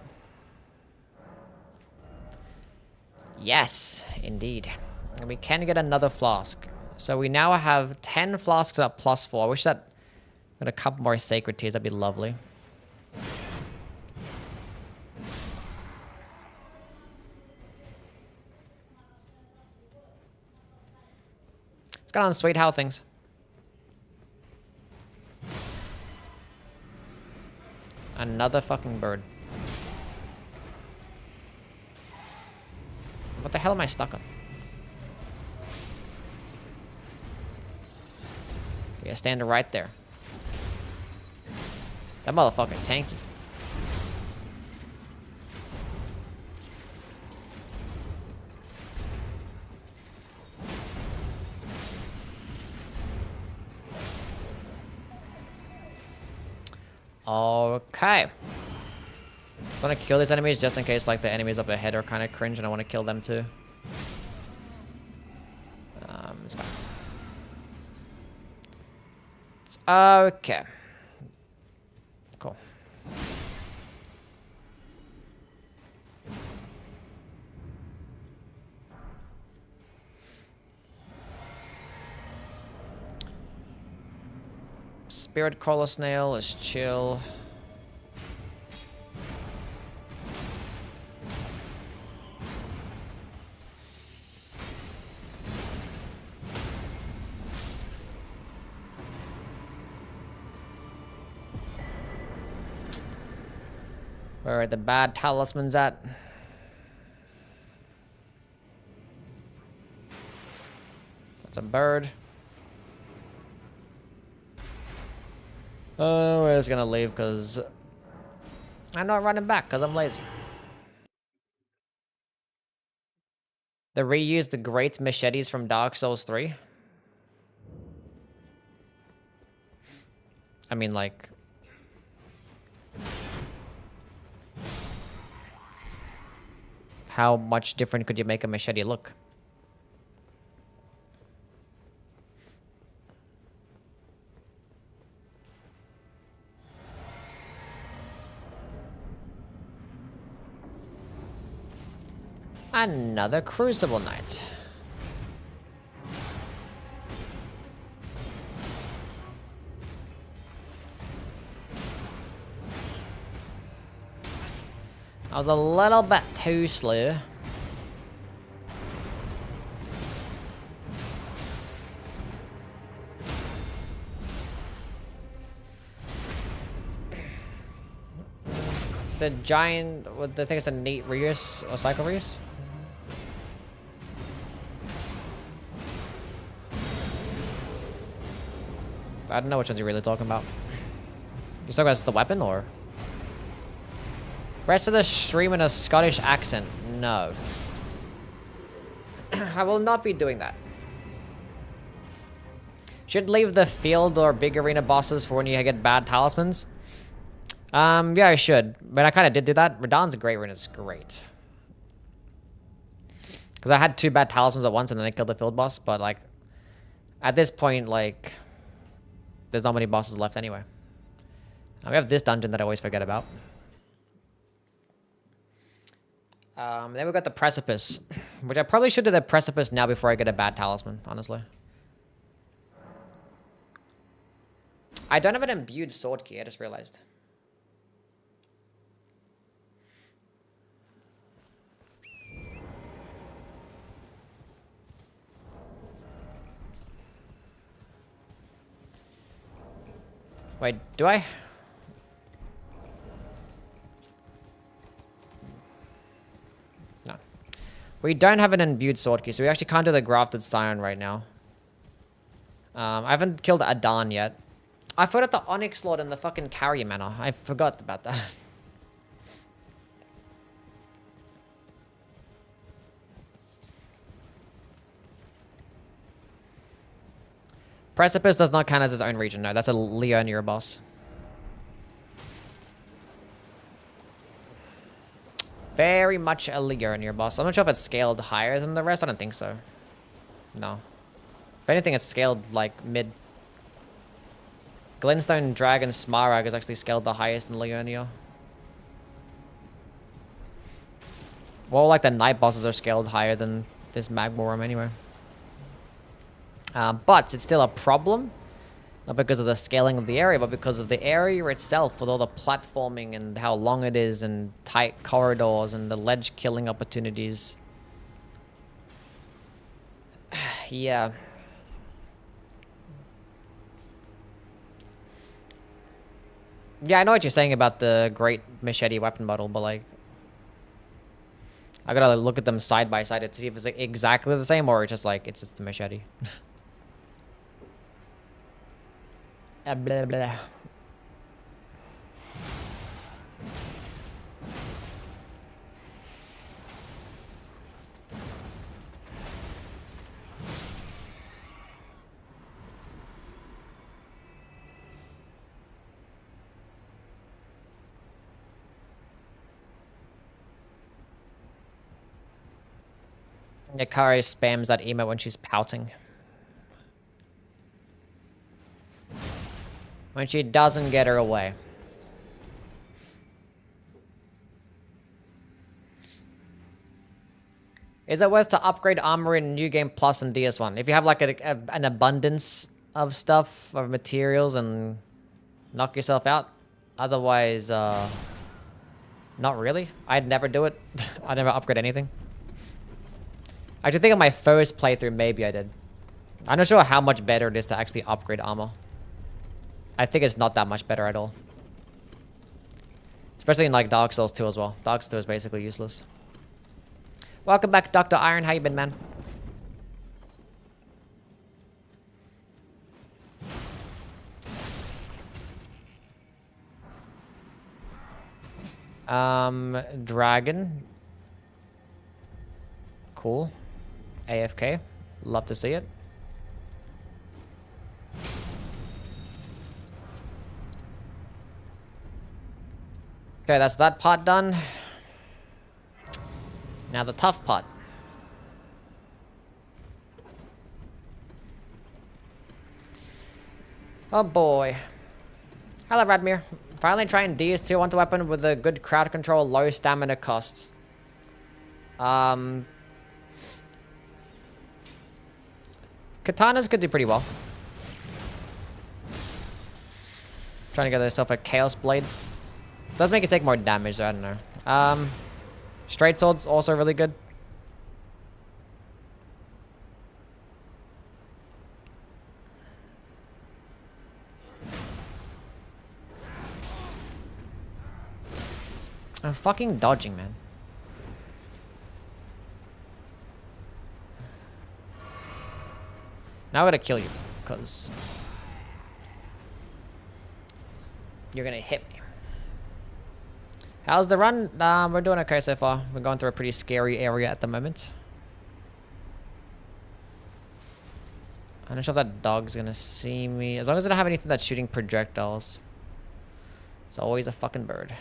Yes, indeed. And we can get another flask. So we now have 10 flasks at +4. I wish that got a couple more sacred tears. That'd be lovely. Let's get on Sweet How things. Another fucking bird. What the hell am I stuck on? Yeah, stand right there. That motherfucker tanky. Okay. So I want to kill these enemies just in case like the enemies up ahead are kind of cringe and I want to kill them too. It's fine. Okay. Cool. Spirit Crawler Snail is chill. Where are the bad talismans at? That's a bird. Oh, we're just gonna leave because I'm not running back because I'm lazy. They reused the great machetes from Dark Souls 3. I mean, like... how much different could you make a machete look? Another Crucible Knight. I was a little bit too slow. The giant, what the thing is a neat Reus or Cycle Reus? I don't know which ones you're really talking about. You talking about the weapon or? Rest of the stream in a Scottish accent. No. I will not be doing that. Should leave the field or big arena bosses for when you get bad talismans. Yeah, I should. But I kind of did do that. Radahn's Great Rune is great. Because I had 2 bad talismans at once and then I killed the field boss. But, like, at this point, like, there's not many bosses left anyway. Now we have this dungeon that I always forget about. Then we got the Precipice. Which I probably should do the Precipice now before I get a bad talisman, honestly. I don't have an imbued sword key, I just realized. Wait, do I? No. We don't have an imbued sword key, so we actually can't do the grafted scion right now. I haven't killed Adan yet. I forgot the Onyx Lord in the fucking carrier manor. I forgot about that. Precipice does not count as his own region. No, that's a Leonia boss. Very much a Leonia boss. I'm not sure if it's scaled higher than the rest. I don't think so. No. If anything, it's scaled like mid. Glintstone Dragon Smaragd is actually scaled the highest in Leonia. Well, like the night bosses are scaled higher than this Magmorum anyway. But it's still a problem. Not because of the scaling of the area, but because of the area itself, with all the platforming and how long it is and tight corridors and the ledge killing opportunities. Yeah. Yeah, I know what you're saying about the great machete weapon model, but like, I gotta look at them side by side to see if it's like exactly the same or just like it's just the machete. Blah, blah. Yakari spams that emote when she's pouting. When she doesn't get her way. Is it worth to upgrade armor in New Game Plus and DS1? If you have like an abundance of stuff, of materials, and knock yourself out? Otherwise, not really. I'd never do it. I'd never upgrade anything. I actually think on my first playthrough, maybe I did. I'm not sure how much better it is to actually upgrade armor. I think it's not that much better at all. Especially in like Dark Souls 2 as well. Dark Souls 2 is basically useless. Welcome back, Dr. Iron. How you been, man? Dragon. Cool. AFK. Love to see it. Okay, that's that part done. Now the tough part. Oh boy. Hello, Radmir. Finally trying DS2 onto weapon with a good crowd control, low stamina costs. Katanas could do pretty well. Trying to get yourself a Chaos Blade. Does make it take more damage, so I don't know. Straight Sword's also really good. I'm fucking dodging, man. Now I'm gonna kill you, because you're gonna hit me. How's the run? We're doing okay so far. We're going through a pretty scary area at the moment. I'm not sure if that dog's gonna see me. As long as I don't have anything that's shooting projectiles. It's always a fucking bird.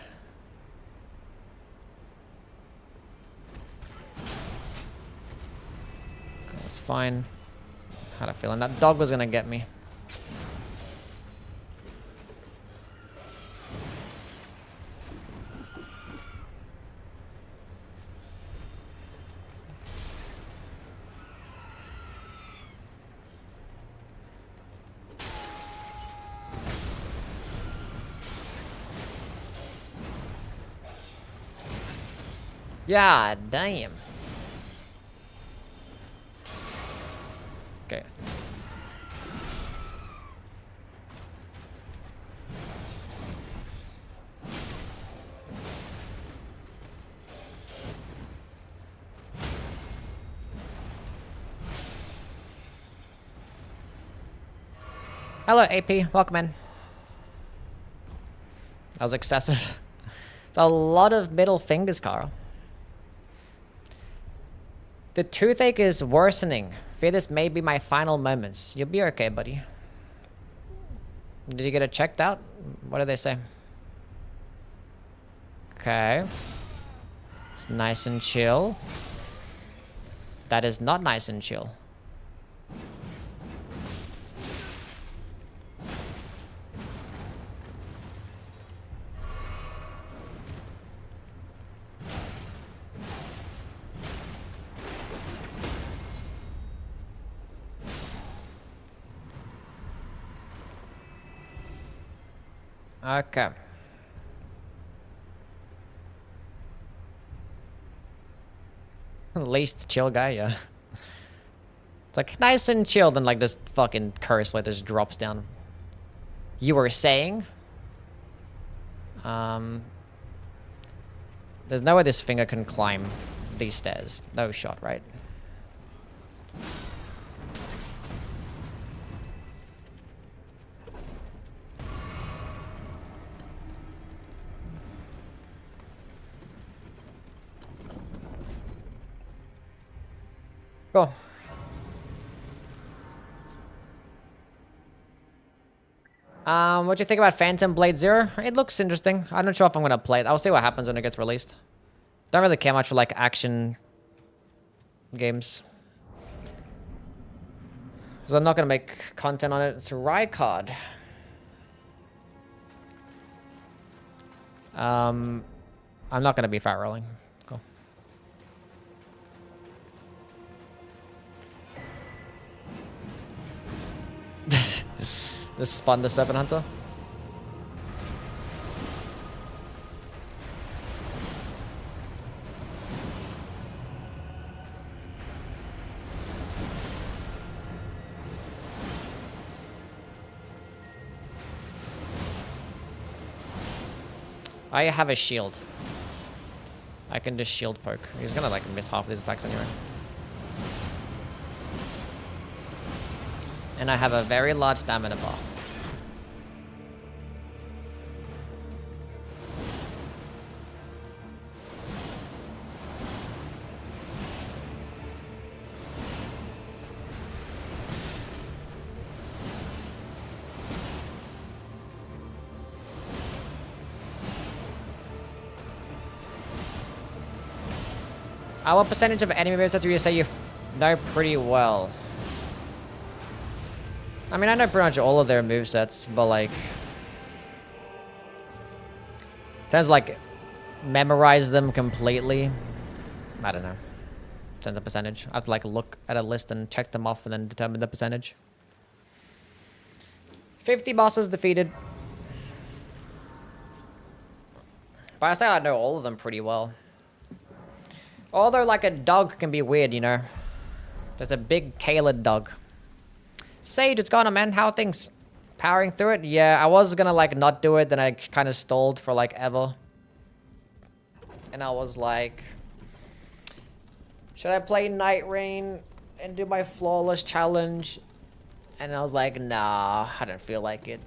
Okay, that's fine. Had a feeling that dog was gonna get me. Yeah, damn. Okay. Hello, AP. Welcome in. That was excessive. It's a lot of middle fingers, Carl. The toothache is worsening. Fear this may be my final moments. You'll be okay, buddy. Did you get it checked out? What did they say? Okay. It's nice and chill. That is not nice and chill. Okay. Least chill guy, yeah. It's like nice and chill, then like this fucking curse like just drops down. You were saying? There's no way this finger can climb these stairs. No shot, right? Cool. What do you think about Phantom Blade Zero? It looks interesting. I'm not sure if I'm gonna play it. I'll see what happens when it gets released. Don't really care much for like action games. Because I'm not gonna make content on it. It's a Rykard. I'm not gonna be fat rolling. Cool. Just spun the Serpent Hunter. I have a shield. I can just shield poke. He's gonna like miss half of his attacks anyway. And I have a very large stamina bar. What percentage of enemy movesets do you say you know pretty well? I mean, I know pretty much all of their movesets, but like... in terms of like, memorize them completely, I don't know. In terms of percentage. I have to like look at a list and check them off and then determine the percentage. 50 bosses defeated. But I say I know all of them pretty well. Although, like, a dog can be weird, you know. There's a big Caled dog. Sage, it's gone on, man. How are things? Powering through it? Yeah, I was gonna, like, not do it. Then I kind of stalled for, like, ever. And I was like... should I play Night Rain and do my Flawless Challenge? And I was like, nah, I don't feel like it.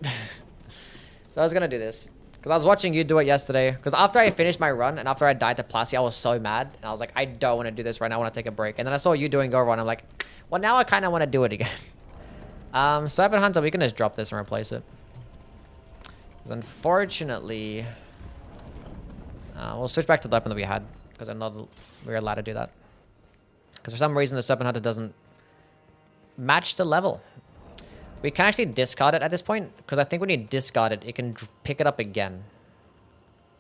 So I was gonna do this. Because I was watching you do it yesterday. Because after I finished my run and after I died to Plasty, I was so mad. And I was like, I don't want to do this right now. I want to take a break. And then I saw you doing Go Run. I'm like, well, now I kind of want to do it again. Serpent Hunter, we can just drop this and replace it. Because unfortunately... we'll switch back to the weapon that we had. Because we're allowed to do that. Because for some reason, the Serpent Hunter doesn't match the level. We can actually discard it at this point, because I think when you discard it, it can pick it up again.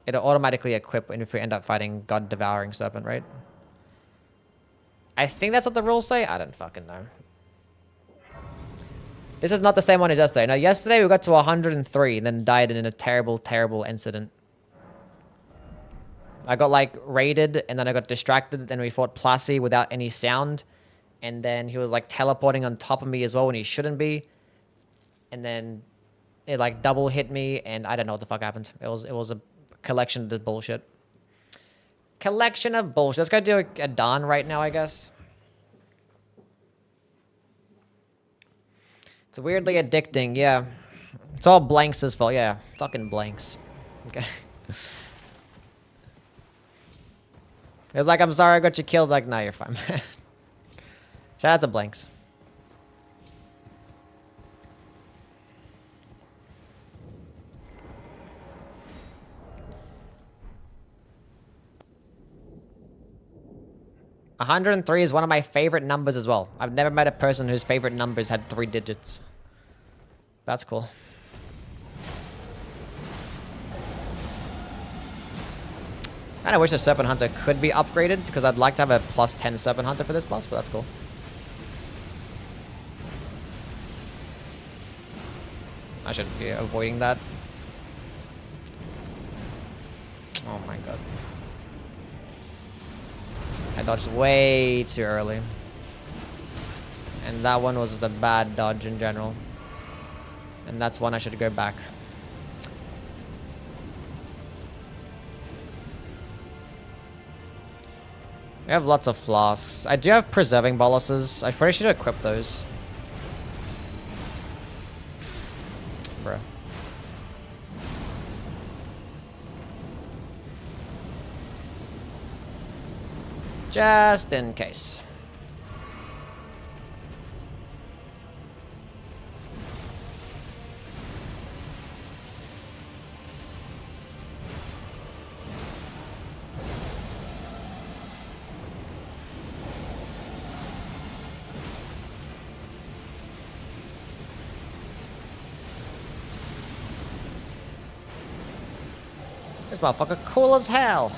It'll automatically equip if we end up fighting God Devouring Serpent, right? I think that's what the rules say. I don't fucking know. This is not the same one as yesterday. Now, yesterday we got to 103 and then died in a terrible, terrible incident. I got like raided and then I got distracted and we fought Plassy without any sound. And then he was like teleporting on top of me as well when he shouldn't be. And then it like double hit me and I don't know what the fuck happened. It was a collection of this bullshit. Collection of bullshit. Let's go do a Dawn right now, I guess. It's weirdly addicting, yeah. It's all Blanks' fault, yeah. Fucking Blanks. Okay. It was like, I'm sorry I got you killed. Like, no, you're fine. Shout out to Blanks. $103 is one of my favorite numbers as well. I've never met a person whose favorite numbers had 3 digits. That's cool. I kinda wish the Serpent Hunter could be upgraded, because I'd like to have a +10 Serpent Hunter for this boss, but that's cool. I should be avoiding that. Oh my god. I dodged way too early. And that one was the bad dodge in general. And that's one I should go back. We have lots of flasks. I do have preserving boluses. I probably should equip those. Bruh. Just in case. This motherfucker cool as hell.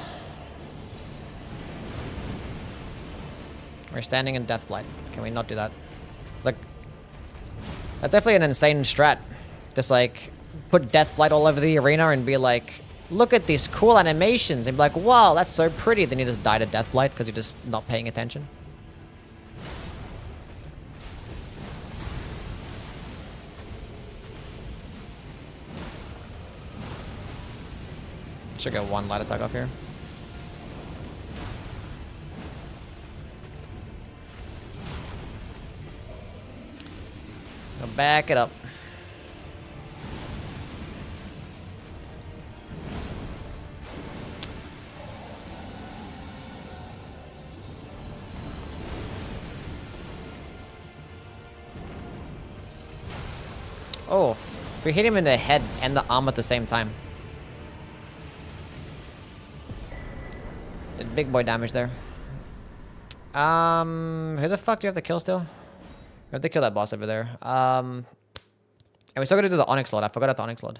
We're standing in Deathblight. Can we not do that? It's like... That's definitely an insane strat. Just like, put Deathblight all over the arena and be like, look at these cool animations. And be like, wow, that's so pretty. Then you just die to Deathblight because you're just not paying attention. Should get one light attack off here. Now back it up. Oh, we hit him in the head and the arm at the same time. Did big boy damage there. Who the fuck do you have to kill still? We have to kill that boss over there. And we still gotta do the Onyx Lord. I forgot about the Onyx Lord.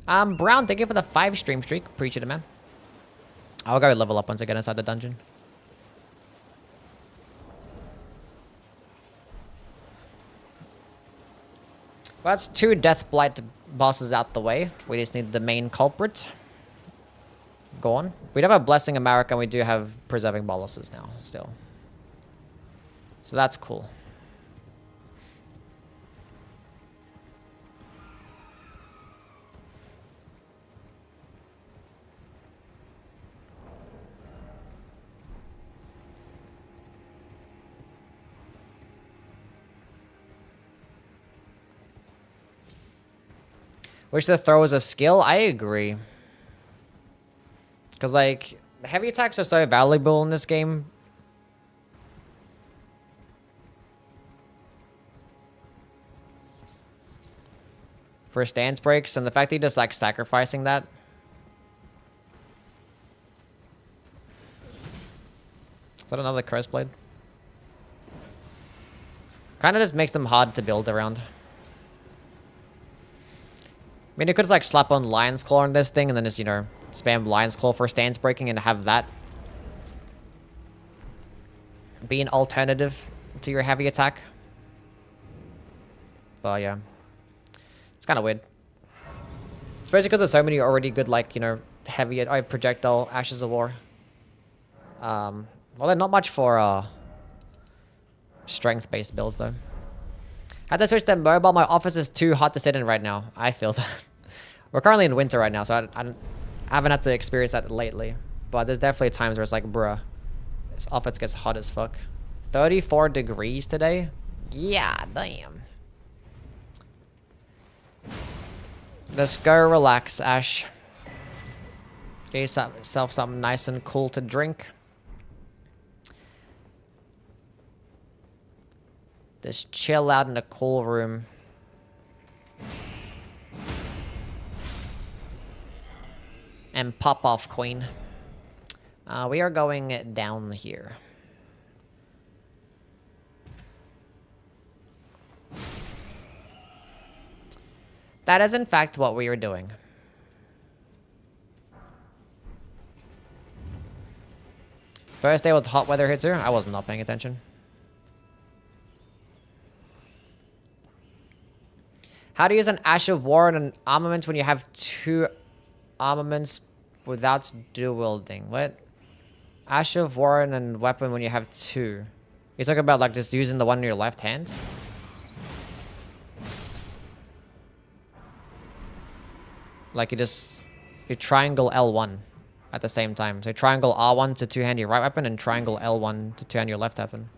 Brown, thank you for the 5 stream streak. Appreciate it, man. I'll go level up once I get inside the dungeon. Well, that's 2 Deathblight bosses out the way. We just need the main culprit. Go on. We do have a Blessing America, and we do have Preserving Boluses now, still. So that's cool. Wish the throw was a skill? I agree. Because, like, the heavy attacks are so valuable in this game. For stance breaks, and the fact that you're just, like, sacrificing that. Is that another Curse Blade? Kind of just makes them hard to build around. I mean, you could just, like, slap on Lion's Claw on this thing, and then just, you know, spam Lion's Claw for stance breaking and have that be an alternative to your heavy attack. But yeah, it's kind of weird. Especially because there's so many already good, like, you know, heavy projectile Ashes of War. Well, they're not much for strength-based builds though. I had to switch to mobile. My office is too hot to sit in right now. I feel that. We're currently in winter right now, so I haven't had to experience that lately. But there's definitely times where it's like, bruh, this office gets hot as fuck. 34 degrees today? Yeah, damn. Let's go relax, Ash. Get yourself something nice and cool to drink. Just chill out in a cool room. And pop off, queen. We are going down here. That is in fact what we are doing. First day with hot weather hits here. I was not paying attention. How to use an Ash of War and an armament when you have 2 armaments without dual wielding? What? Ash of War and a weapon when you have 2. You're talking about like just using the one in your left hand? Like you triangle L1 at the same time. So triangle R1 to 2-hand your right weapon and triangle L1 to 2-hand your left weapon.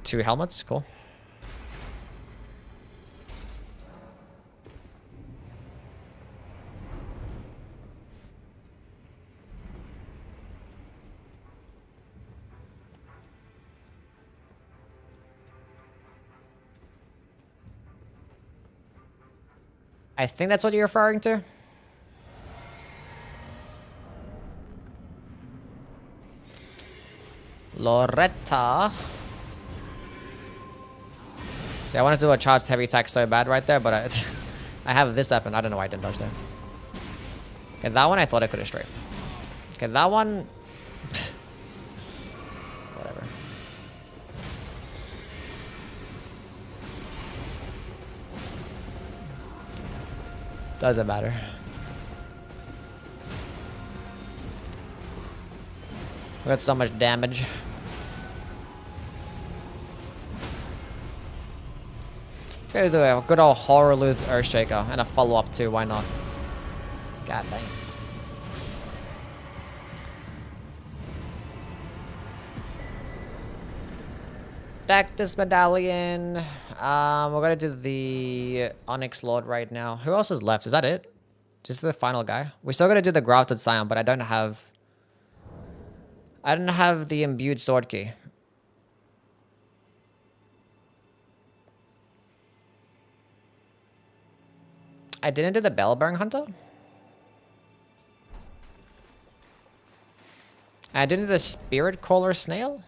Two helmets, cool. I think that's what you're referring to. Loretta. See, I wanted to do a charged heavy attack so bad right there, but I have this weapon. I don't know why I didn't dodge there. Okay, that one I thought I could have strafed. Okay, that one... Whatever. Doesn't matter. We got so much damage. Let's go do a good old Horror Loot Earthshaker and a follow-up too, why not? God dang. Deathless medallion. We're gonna do the Onyx Lord right now. Who else is left? Is that it? Just the final guy? We're still gonna do the Grafted Scion, but I don't have the imbued sword key. I didn't do the Bellbearing Hunter? I didn't do the Spirit Crawler Snail?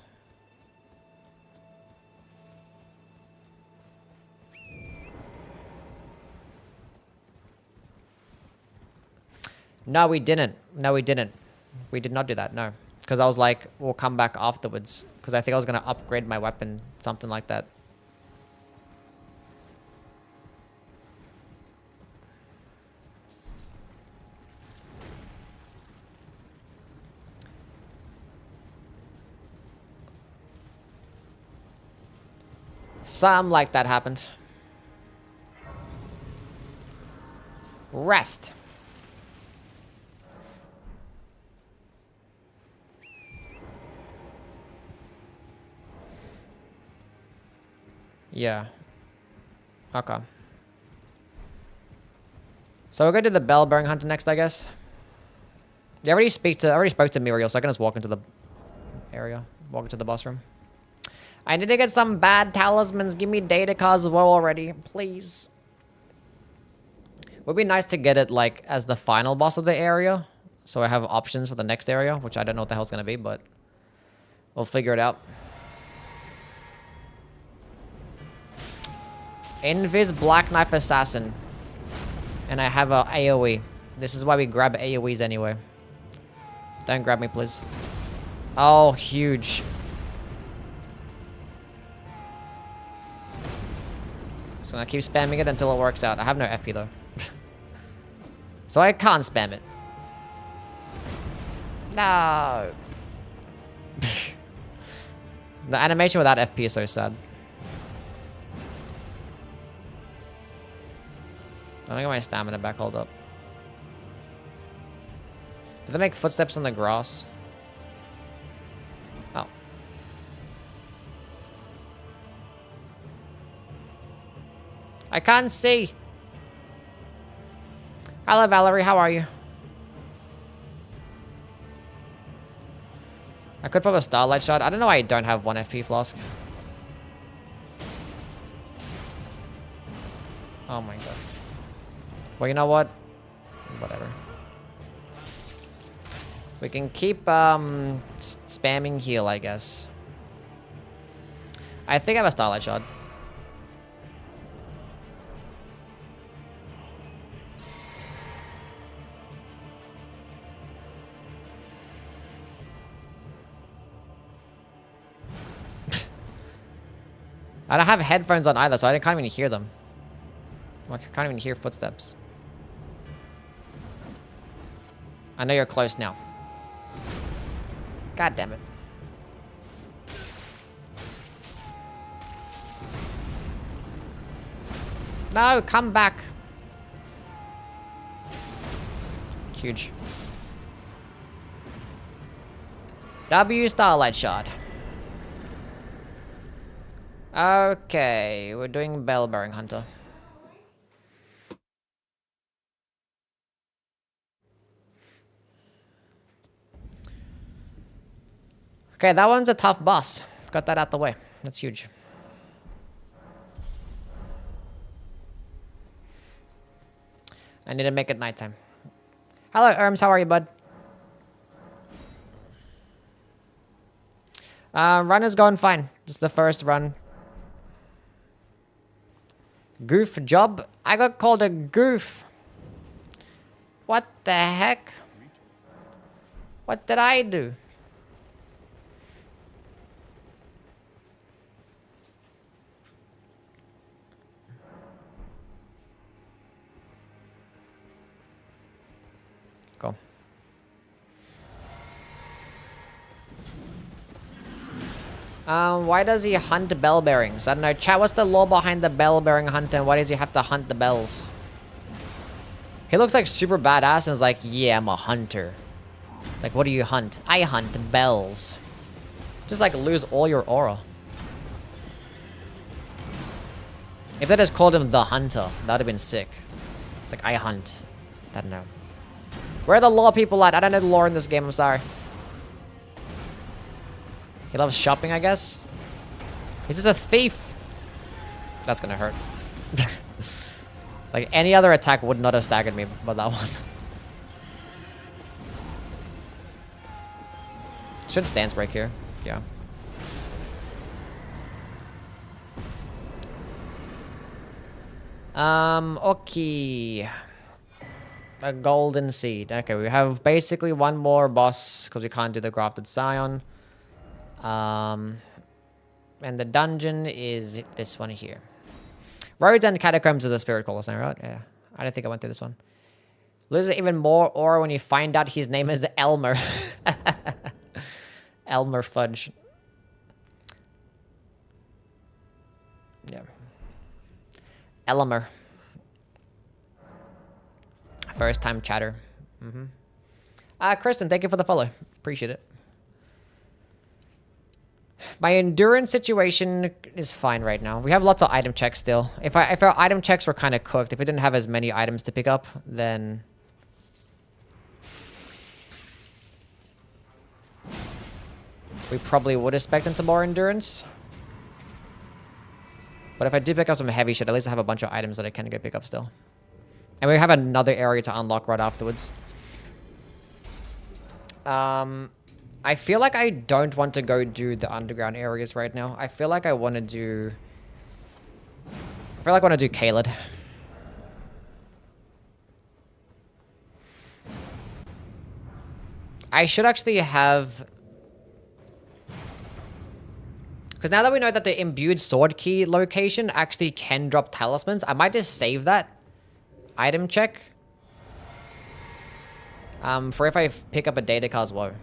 No, we didn't. No, we didn't. We did not do that, no. Because I was like, we'll come back afterwards. Because I think I was going to upgrade my weapon, something like that. Something like that happened. Rest. Yeah. Okay. So we're going to do the Bellbearing Hunter next, I guess. Yeah, I already spoke to Muriel, so I can just walk into the area. Walk into the boss room. I need to get some bad talismans. Give me data cards as well already, please. Would be nice to get it like as the final boss of the area. So I have options for the next area, which I don't know what the hell it's going to be, but we'll figure it out. Invis Black Knife Assassin. And I have a AoE. This is why we grab AoEs anyway. Don't grab me, please. Oh, huge. Just gonna keep spamming it until it works out. I have no FP though. So I can't spam it. No. The animation without FP is so sad. I don't get my stamina back, hold up. Did they make footsteps on the grass? Oh. I can't see. Hello, Valerie. How are you? I could pop a starlight shot. I don't know why I don't have 1 FP flask. Oh my god. Well, you know what? Whatever. We can keep spamming heal, I guess. I think I have a starlight shot. I don't have headphones on either, so I can't even hear them. I can't even hear footsteps. I know you're close now. God damn it. No, come back. Huge. W starlight shot. Okay, we're doing bell bearing hunter. Okay, that one's a tough boss. Got that out the way. That's huge. I need to make it nighttime. Hello, Erms. How are you, bud? Run is going fine. It's the first run. Goof job? I got called a goof. What the heck? What did I do? Go. Why does he hunt bell bearings? I don't know. Chat, what's the lore behind the bell bearing hunt and why does he have to hunt the bells? He looks like super badass and is like, yeah, I'm a hunter. It's like, what do you hunt? I hunt bells. Just like lose all your aura. If they just called him the hunter, that would have been sick. It's like, I hunt. I don't know. Where are the lore people at? I don't know the lore in this game, I'm sorry. He loves shopping, I guess. He's just a thief. That's gonna hurt. Like, any other attack would not have staggered me, but that one. Should stance break here. Yeah. Okay. A golden seed. Okay, we have basically one more boss because we can't do the grafted scion. And the dungeon is this one here. Roads and Catacombs is a spirit call, isn't it, right? Yeah. I don't think I went through this one. Loses even more aura when you find out his name is Elmer. Elmer Fudge. Yeah. Elmer. First time chatter. Kristen, thank you for the follow. Appreciate it. My endurance situation is fine right now. We have lots of item checks still. If our item checks were kind of cooked, if we didn't have as many items to pick up, then we probably would expect into more endurance. But if I do pick up some heavy shit, at least I have a bunch of items that I can go pick up still. And we have another area to unlock right afterwards. I feel like I don't want to go do the underground areas right now. I feel like I want to do... I want to do Caled. I should actually have... Because now that we know that the imbued sword key location actually can drop talismans, I might just save that item check. For if I pick up a data Cosmo.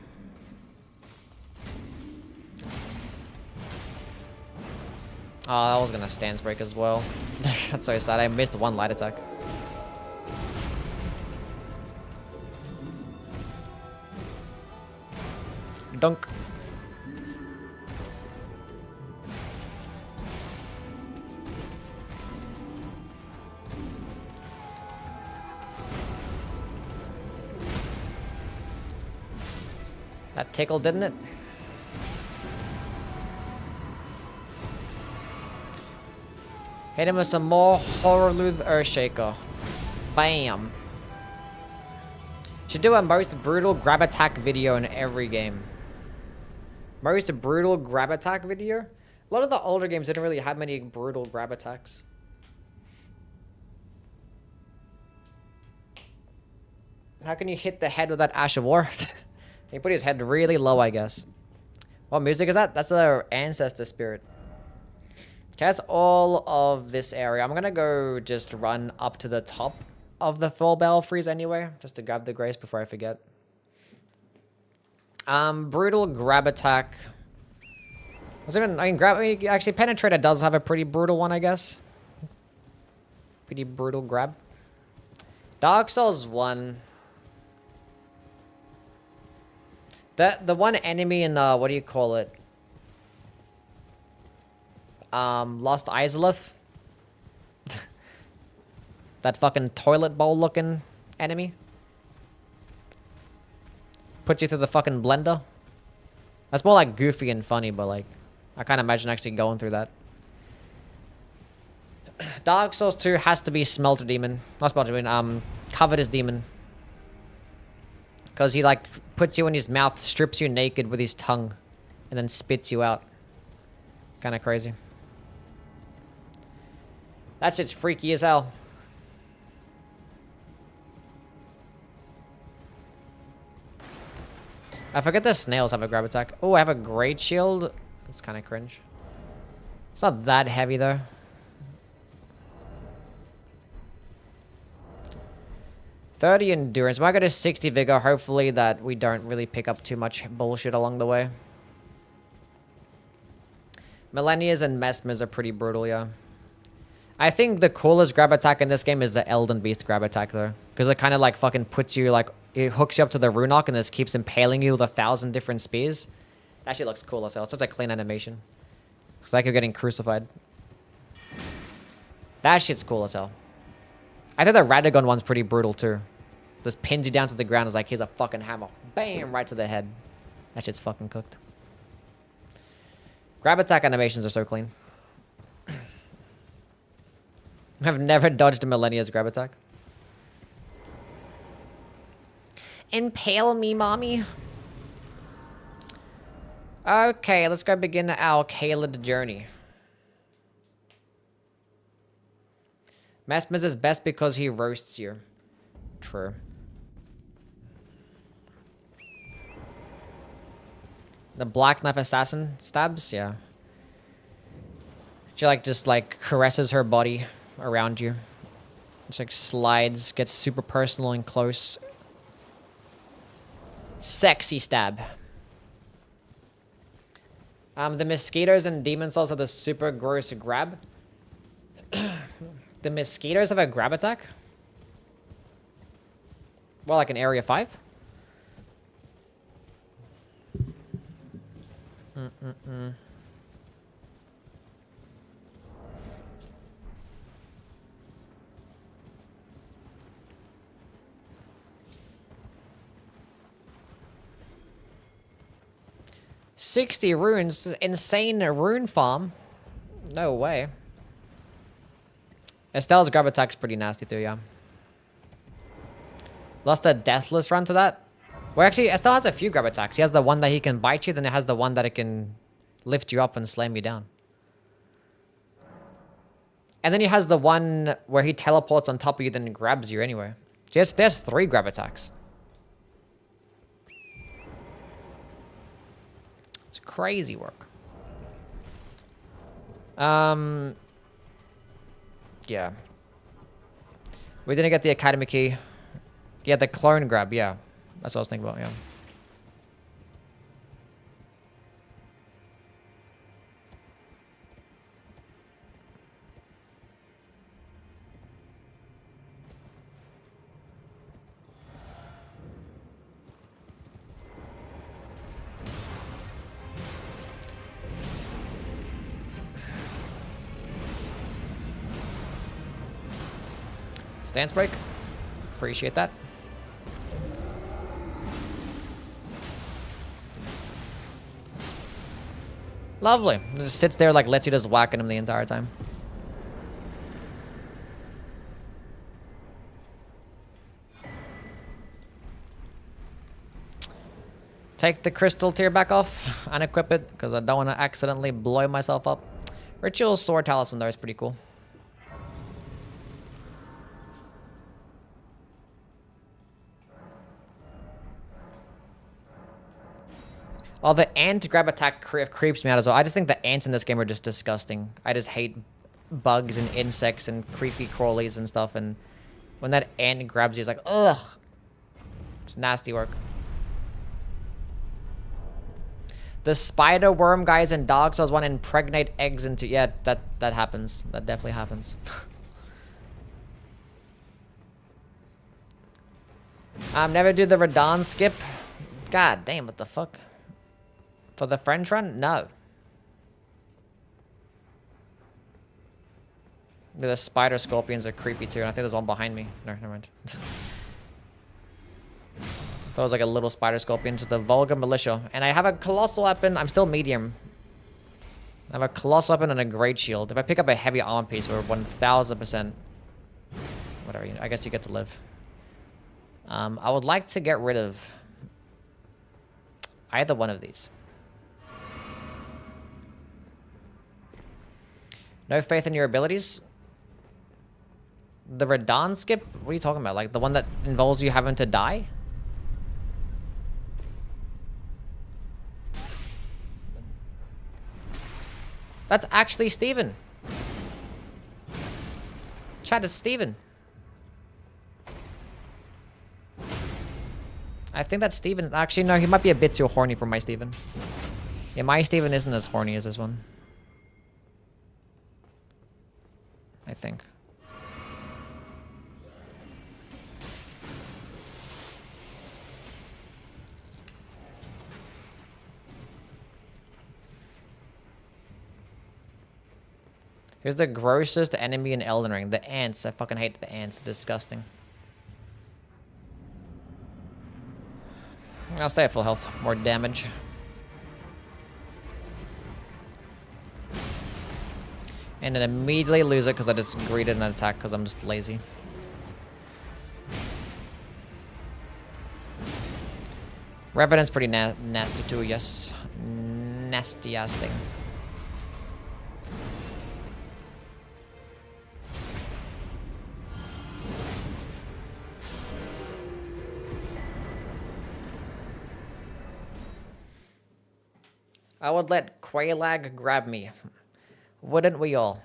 Oh, that was gonna stance break as well. That's so sad. I missed one light attack. Dunk. That tickled, didn't it? Hit him with some more Horrorluth Earthshaker. Bam. Should do a most brutal grab attack video in every game. Most brutal grab attack video? A lot of the older games didn't really have many brutal grab attacks. How can you hit the head with that Ash of War? He put his head really low, I guess. What music is that? That's our ancestor spirit. Okay, that's all of this area. I'm gonna go just run up to the top of the full belfries anyway, just to grab the grace before I forget. Brutal grab attack. Was even actually penetrator does have a pretty brutal one, I guess. Pretty brutal grab. Dark Souls 1. The one enemy in what do you call it? Lost Izalith. That fucking toilet bowl looking enemy. Puts you through the fucking blender. That's more like goofy and funny, but like I can't imagine actually going through that. Dark Souls 2 has to be Smelter Demon. Not Smelter Demon, Covetous Demon. Because he like puts you in his mouth, strips you naked with his tongue, and then spits you out. Kind of crazy. That shit's freaky as hell. I forget the snails have a grab attack. Oh, I have a great shield. That's kind of cringe. It's not that heavy though. $30 endurance. Might go to 60 vigor. Hopefully that we don't really pick up too much bullshit along the way. Millennias and Mesmers are pretty brutal, yeah. I think the coolest grab attack in this game is the Elden Beast grab attack though. Because it kind of like fucking puts you like, it hooks you up to the Runok and just keeps impaling you with 1,000 different spears. That shit looks cool as hell. It's such a clean animation. It's like you're getting crucified. That shit's cool as hell. I think the Radagon one's pretty brutal too. Just pins you down to the ground. It's like, here's a fucking hammer. Bam! Right to the head. That shit's fucking cooked. Grab attack animations are so clean. I've never dodged a Millennia's grab attack. Impale me, mommy. Okay, let's go begin our Caelid journey. Mesmers is best because he roasts you. True. The Black Knife Assassin stabs? Yeah. She like just like caresses her body around you. Just like slides, gets super personal and close. Sexy stab. The mosquitoes and demon souls are the super gross grab. The mosquitoes have a grab attack? Well, like in Area 5? Mm-mm-mm. $60 runes? Insane rune farm? No way. Estelle's grab attack's pretty nasty too, yeah. Lost a Deathless run to that? Well, actually, Estelle has a few grab attacks. He has the one that he can bite you, then it has the one that it can lift you up and slam you down. And then he has the one where he teleports on top of you, then grabs you anyway. So there's 3 grab attacks. It's crazy work. Yeah. We didn't get the academy key. Yeah, the clone grab, yeah. That's what I was thinking about, yeah. Stance break. Appreciate that. Lovely. Just sits there like lets you just whacking him the entire time. Take the crystal tier back off, unequip it, because I don't want to accidentally blow myself up. Ritual sword talisman though is pretty cool. Well, the ant grab attack creeps me out as well. I just think the ants in this game are just disgusting. I just hate bugs and insects and creepy crawlies and stuff. And when that ant grabs you, it's like, ugh. It's nasty work. The spider worm guys in Dark Souls 1 impregnate eggs into... Yeah, that happens. That definitely happens. Never do the Radon skip. God damn, what the fuck? For the French run? No. The spider scorpions are creepy too, and I think there's one behind me. No, never mind. That was like a little spider scorpion, just a vulgar militia. And I have a colossal weapon. I'm still medium. I have a colossal weapon and a great shield. If I pick up a heavy armor piece, we're 1000%. Whatever, I guess you get to live. I would like to get rid of either one of these. No faith in your abilities? The Radon skip? What are you talking about? Like the one that involves you having to die? That's actually Steven. Chat is Steven. I think that's Steven. Actually, no, he might be a bit too horny for my Steven. Yeah, my Steven isn't as horny as this one. I think. Here's the grossest enemy in Elden Ring. The ants. I fucking hate the ants. Disgusting. I'll stay at full health. More damage. And then immediately lose it because I just greeted an attack because I'm just lazy. Revenant's pretty nasty too, yes. Nasty ass thing. I would let Quailag grab me. Wouldn't we all?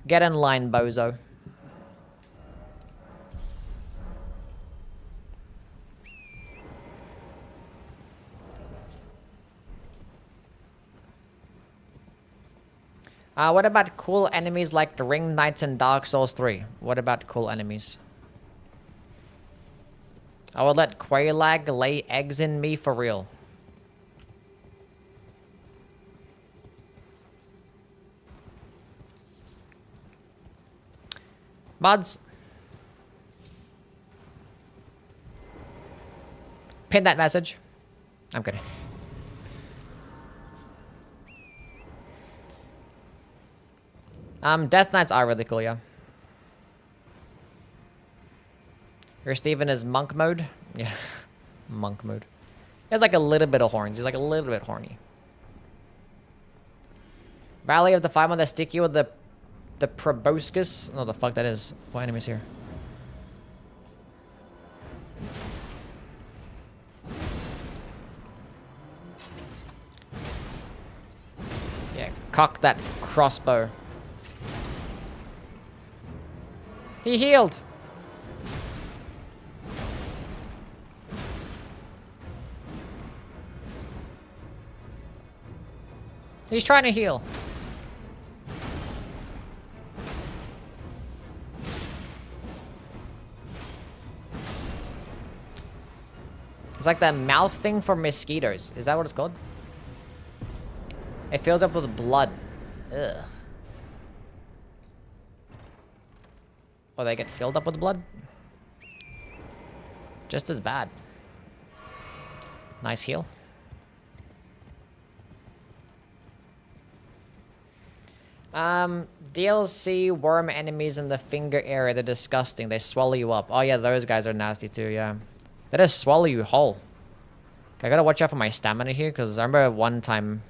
Get in line, bozo. What about cool enemies like the Ring Knights in Dark Souls 3? What about cool enemies? I would let Quailag lay eggs in me for real. Mods. Pin that message. I'm kidding. Death Knights are really cool, yeah. Your Steven is monk mode? Yeah. Monk mode. He has like a little bit of horns. He's like a little bit horny. Valley of the Five on the sticky with the proboscis. No, the fuck that is. What enemies here? Yeah, cock that crossbow. He healed. He's trying to heal. It's like that mouth thing for mosquitoes. Is that what it's called? It fills up with blood. Ugh. Oh, they get filled up with blood? Just as bad. Nice heal. DLC worm enemies in the finger area. They're disgusting. They swallow you up. Oh yeah, those guys are nasty too, yeah. They just swallow you whole. Okay, I gotta watch out for my stamina here, because I remember one time...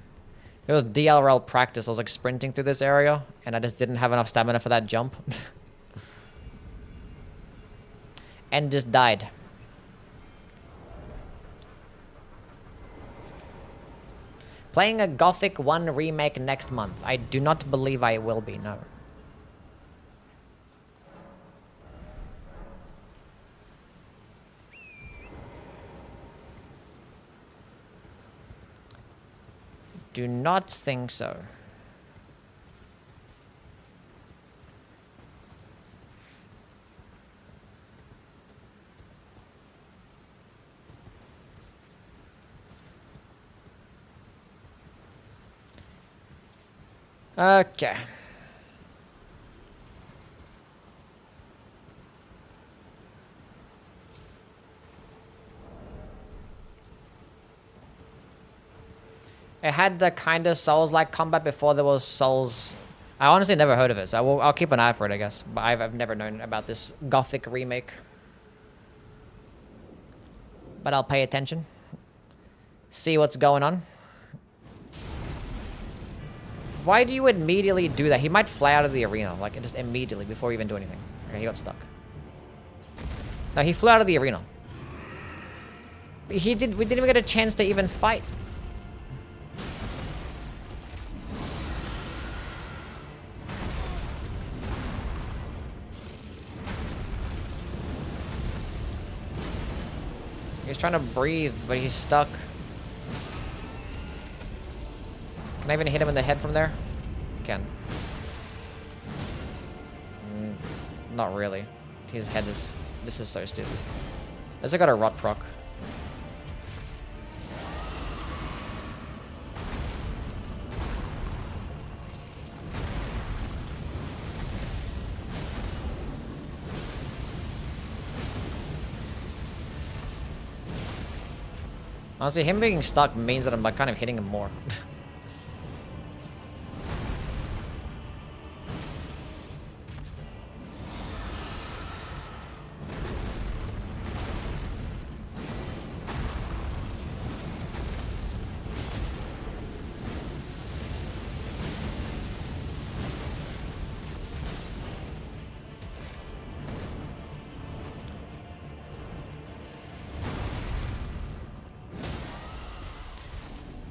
It was DLRL practice. I was like sprinting through this area, and I just didn't have enough stamina for that jump. And just died. Playing a Gothic 1 remake next month. I do not believe I will be, no. Do not think so. Okay. It had the kind of Souls-like combat before there was Souls. I honestly never heard of it, so I'll keep an eye for it, I guess. But I've never known about this Gothic remake. But I'll pay attention. See what's going on. Why do you immediately do that? He might fly out of the arena, like just immediately before you even do anything. Okay, he got stuck. No, he flew out of the arena. We didn't even get a chance to even fight. He's trying to breathe, but he's stuck. Can I even hit him in the head from there? Can. Not really. His head is... This is so stupid. Unless I got a rot proc. Honestly, him being stuck means that I'm like kind of hitting him more.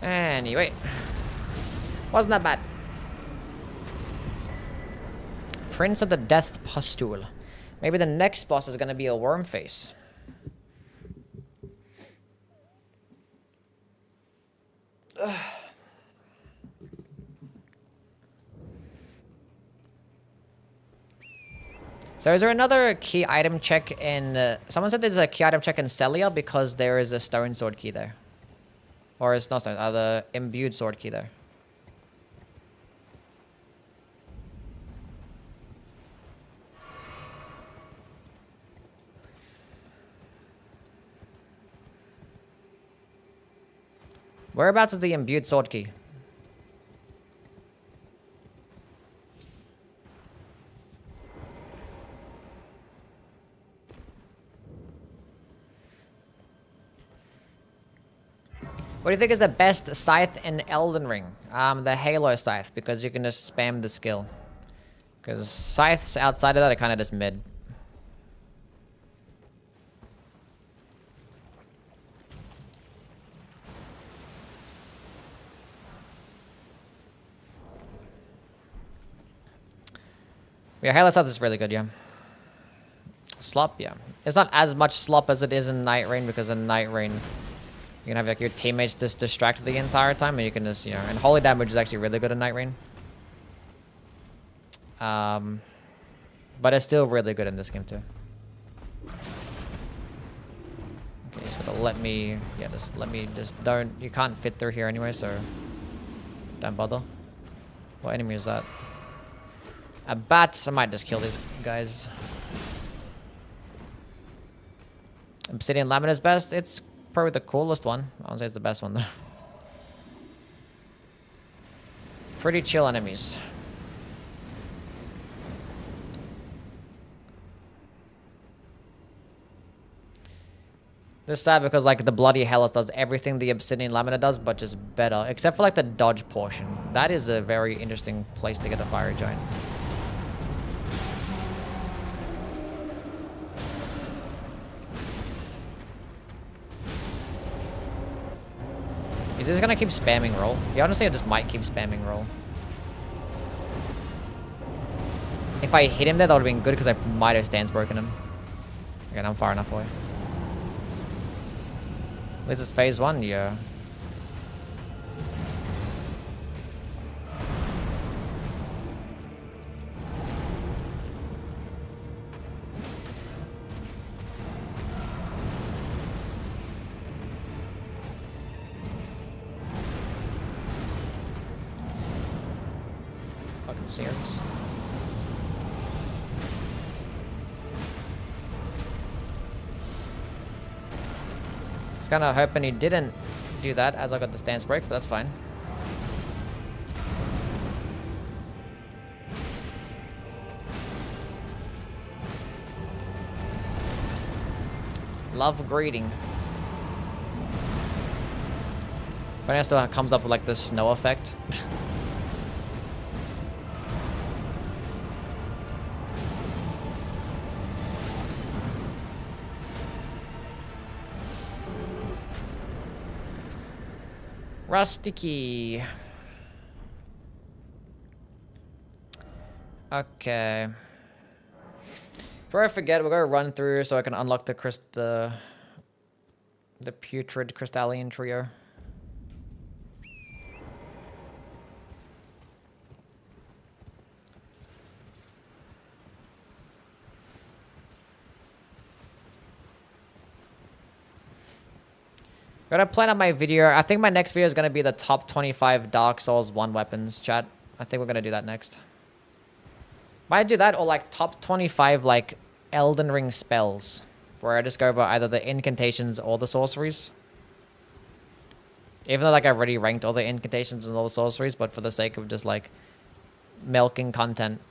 Anyway, wasn't that bad. Prince of the Death Pustule. Maybe the next boss is gonna be a worm face. So is there another key item check in... someone said there's a key item check in Celia because there is a stone sword key there. Or it's not stone, the imbued sword key there. Whereabouts is the imbued sword key? What do you think is the best scythe in Elden Ring? The Halo scythe, because you can just spam the skill. Because scythes outside of that are kind of just mid. Yeah, Halos Health is really good, yeah. Slop, yeah. It's not as much slop as it is in Night Rain, because in Night Rain, you can have like your teammates just distracted the entire time, and you can just, you know, and holy damage is actually really good in Night Rain. But it's still really good in this game too. Okay, just gotta let me, yeah, just let me, just don't, you can't fit through here anyway, so don't bother. What enemy is that? A bat. I might just kill these guys. Obsidian Lamina is best. It's probably the coolest one. I won't say it's the best one though. Pretty chill enemies. This is sad because like the Bloody Hellas does everything the Obsidian Lamina does, but just better. Except for like the dodge portion. That is a very interesting place to get a fiery giant. Is this gonna keep spamming roll? Yeah, honestly, I just might keep spamming roll. If I hit him there, that would have been good because I might have stance broken him. Again, I'm far enough away. This is phase 1, yeah. Fucking serious. Kind of hoping he didn't do that as I got the stance break, but that's fine. Love greeting. But it still comes up with like the snow effect. Rusty key. Okay. Before I forget, we're gonna run through so I can unlock the putrid crystalline trio. Gonna plan out my video. I think my next video is gonna be the top 25 Dark Souls 1 weapons, chat. I think we're gonna do that next. Might do that or like top 25 like Elden Ring spells, where I just go over either the incantations or the sorceries. Even though like I've already ranked all the incantations and all the sorceries, but for the sake of just like milking content.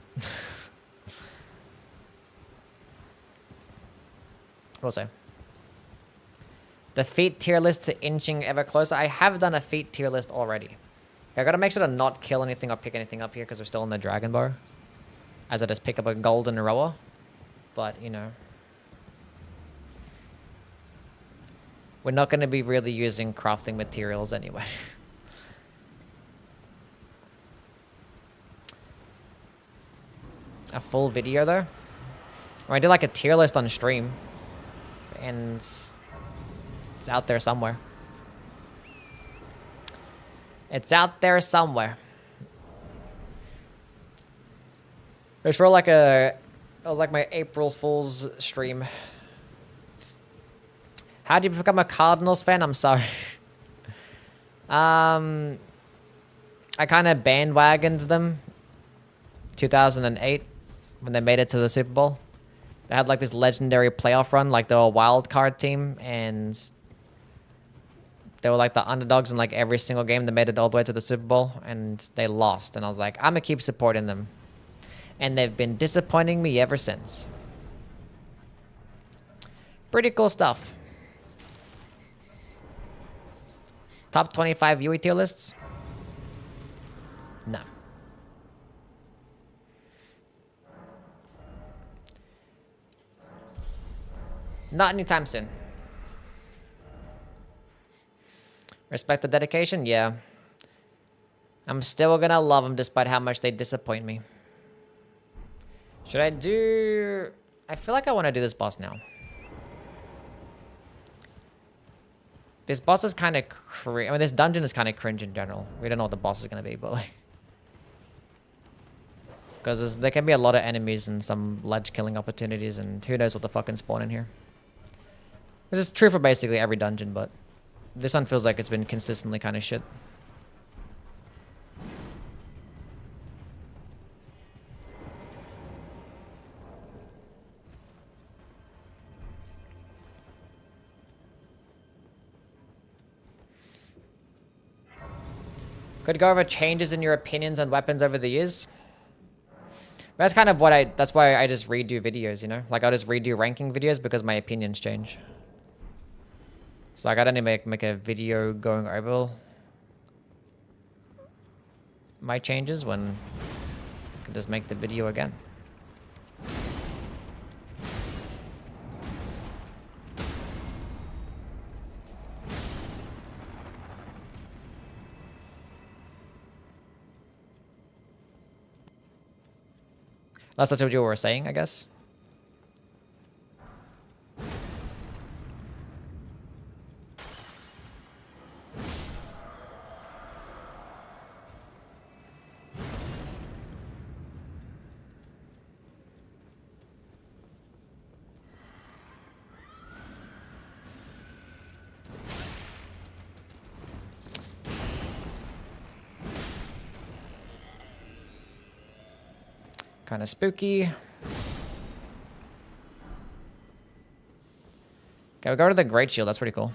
We'll say. The feat tier list to inching ever closer. I have done a feat tier list already. I gotta make sure to not kill anything or pick anything up here because we're still in the dragon bow. As I just pick up a golden rower. But, you know. We're not gonna be really using crafting materials anyway. A full video though? Or I did like a tier list on stream. And it's out there somewhere. It's out there somewhere. It was for like it was like my April Fool's stream. How'd you become a Cardinals fan? I'm sorry. I kind of bandwagoned them 2008 when they made it to the Super Bowl. They had like this legendary playoff run, like they were a wild card team, and they were like the underdogs in like every single game. They made it all the way to the Super Bowl, and they lost. And I was like, I'm gonna keep supporting them. And they've been disappointing me ever since. Pretty cool stuff. Top 25 UE tier lists? No. Not anytime soon. Respect the dedication? Yeah. I'm still gonna love them despite how much they disappoint me. Should I do... I feel like I want to do this boss now. This boss is kind of cringe. I mean, this dungeon is kind of cringe in general. We don't know what the boss is going to be, but like... Because there can be a lot of enemies and some ledge killing opportunities, and who knows what the fucking spawn in here. This is true for basically every dungeon, but this one feels like it's been consistently kind of shit. Could go over changes in your opinions on weapons over the years. That's kind of what that's why I just redo videos, you know? Like, I'll just redo ranking videos because my opinions change. So like, I don't need to make a video going over my changes when I can just make the video again. Unless that's what you were saying, I guess. Kind of spooky. Okay, we'll go to the Great Shield. That's pretty cool.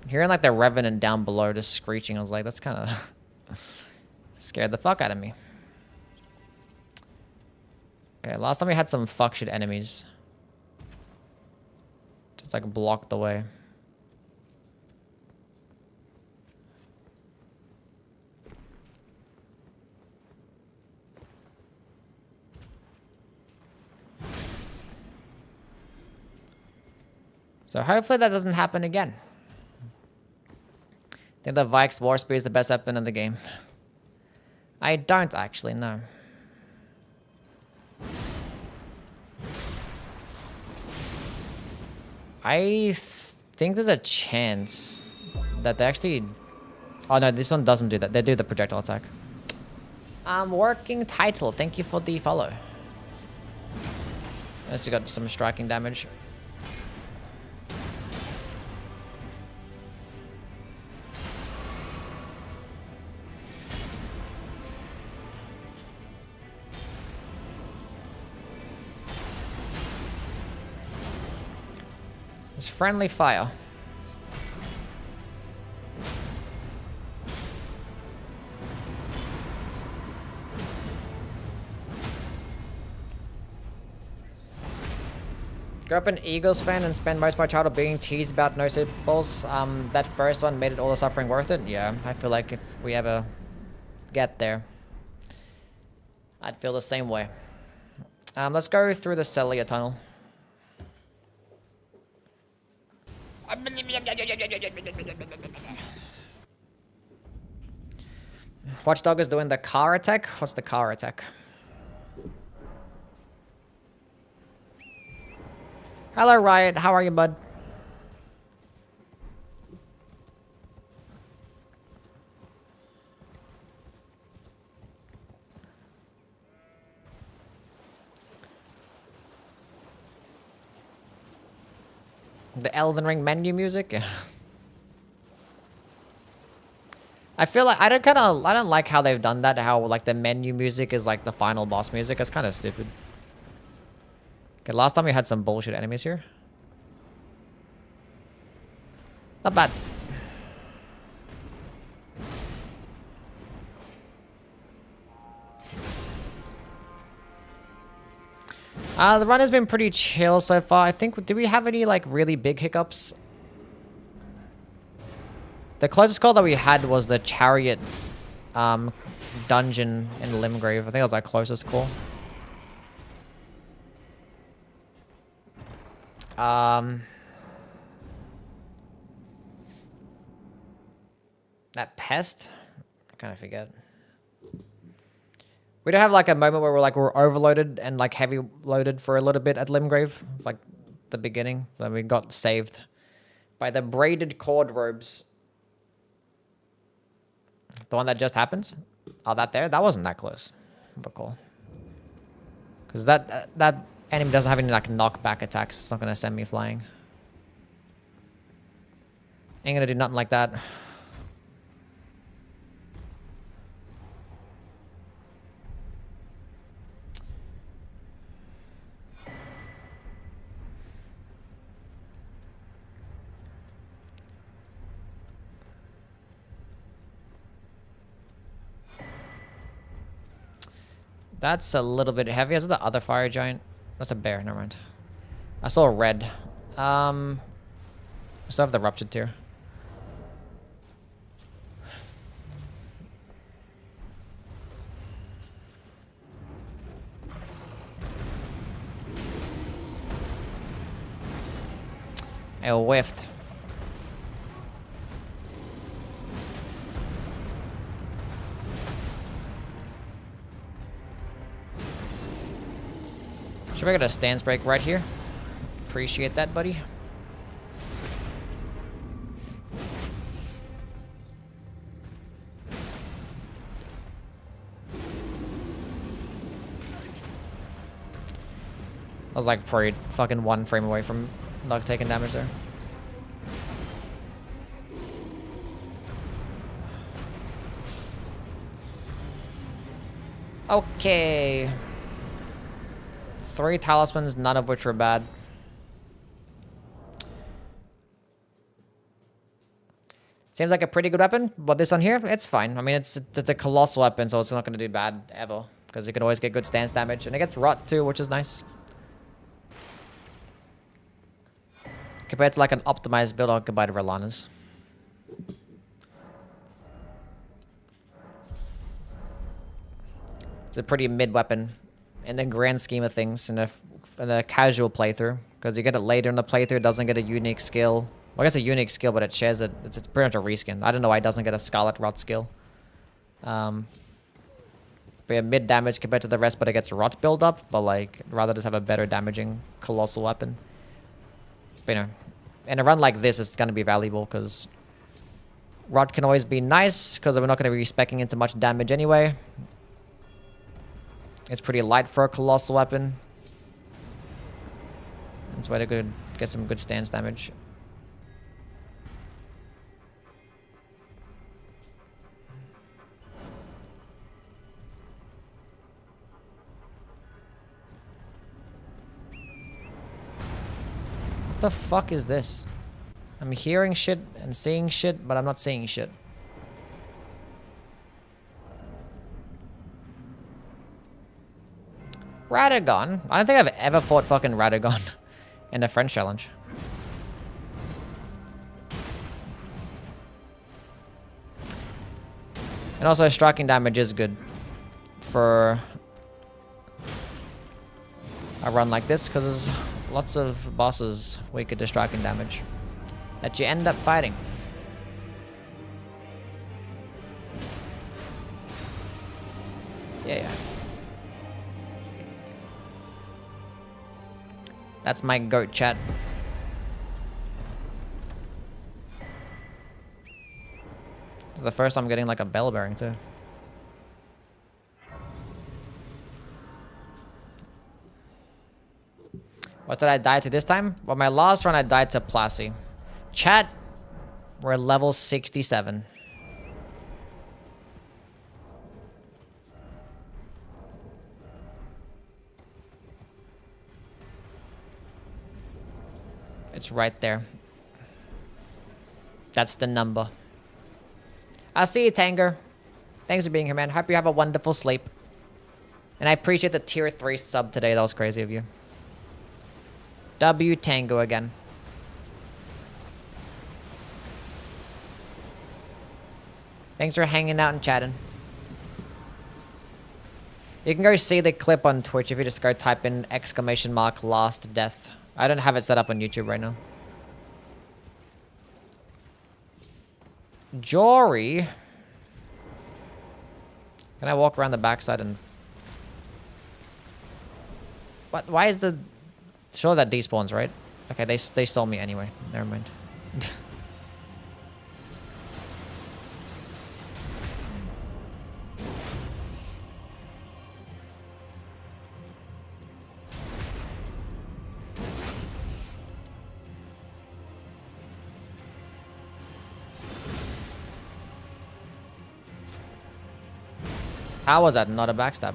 Hearing like the Revenant down below just screeching, I was like, that's kind of scared the fuck out of me. Okay, last time we had some fuck shit enemies. Just like blocked the way. So hopefully that doesn't happen again. I think the Vikes War Spear is the best weapon in the game. I don't actually know. I think there's a chance that they actually... Oh no, this one doesn't do that. They do the projectile attack. Working title. Thank you for the follow. Unless you got some striking damage. It's friendly fire. Grew up an Eagles fan and spent most of my childhood being teased about no Super Bowls. That first one made it all the suffering worth it. Yeah, I feel like if we ever get there, I'd feel the same way. Let's go through the Celia tunnel. Watchdog is doing the car attack. What's the car attack? Hello, Riot. How are you, bud? The Elden Ring menu music. Yeah. I feel like I don't like how they've done that. How like the menu music is like the final boss music. It's kind of stupid. Okay, last time we had some bullshit enemies here. Not bad. The run has been pretty chill so far. I think, do we have any like really big hiccups? The closest call that we had was the chariot dungeon in Limgrave. I think that was our closest call. That pest? I kind of forget. We don't have like a moment where we're overloaded and like heavy loaded for a little bit at Limgrave, like the beginning. Then we got saved by the braided cord robes. The one that just happens. Oh, that wasn't that close. But cool. Because that enemy doesn't have any like knockback attacks. It's not gonna send me flying. Ain't gonna do nothing like that. That's a little bit heavy. Is it the other fire giant? That's a bear. Never mind. I saw a red. I still have the ruptured tier. I whiffed. Should we get a stance break right here? Appreciate that, buddy. I was like probably fucking 1 frame away from not taking damage there. Okay. 3 talismans, none of which were bad. Seems like a pretty good weapon, but this one here, it's fine. I mean, it's a colossal weapon, so it's not going to do bad ever. Because you can always get good stance damage. And it gets rot too, which is nice. Compared to like an optimized build, I'll goodbye to Rolana's. It's a pretty mid weapon in the grand scheme of things in a casual playthrough, because you get it later in the playthrough. It doesn't get a unique skill. Well, I guess a unique skill, but it shares it. It's pretty much a reskin. I don't know why it doesn't get a Scarlet Rot skill. But yeah, mid damage compared to the rest, but it gets Rot build up. But like, rather just have a better damaging colossal weapon. But you know, in a run like this, it's gonna be valuable because Rot can always be nice because we're not gonna be speccing into much damage anyway. It's pretty light for a colossal weapon. That's why to get some good stance damage. What the fuck is this? I'm hearing shit and seeing shit, but I'm not seeing shit. Radagon? I don't think I've ever fought fucking Radagon in a French challenge. And also striking damage is good for a run like this, because there's lots of bosses where you could do striking damage that you end up fighting. Yeah. That's my goat, chat. This is the first time I'm getting like a bell bearing too. What did I die to this time? Well, my last run I died to Plassey. Chat, we're level 67. It's right there. That's the number. I'll see you, Tanger. Thanks for being here, man. Hope you have a wonderful sleep. And I appreciate the tier 3 sub today. That was crazy of you. W Tango again. Thanks for hanging out and chatting. You can go see the clip on Twitch if you just go type in ! last death. I don't have it set up on YouTube right now. Jory. Can I walk around the backside and What? Why is the... Sure that despawns, right? Okay, they stole me anyway. Never mind. How was that not a backstab?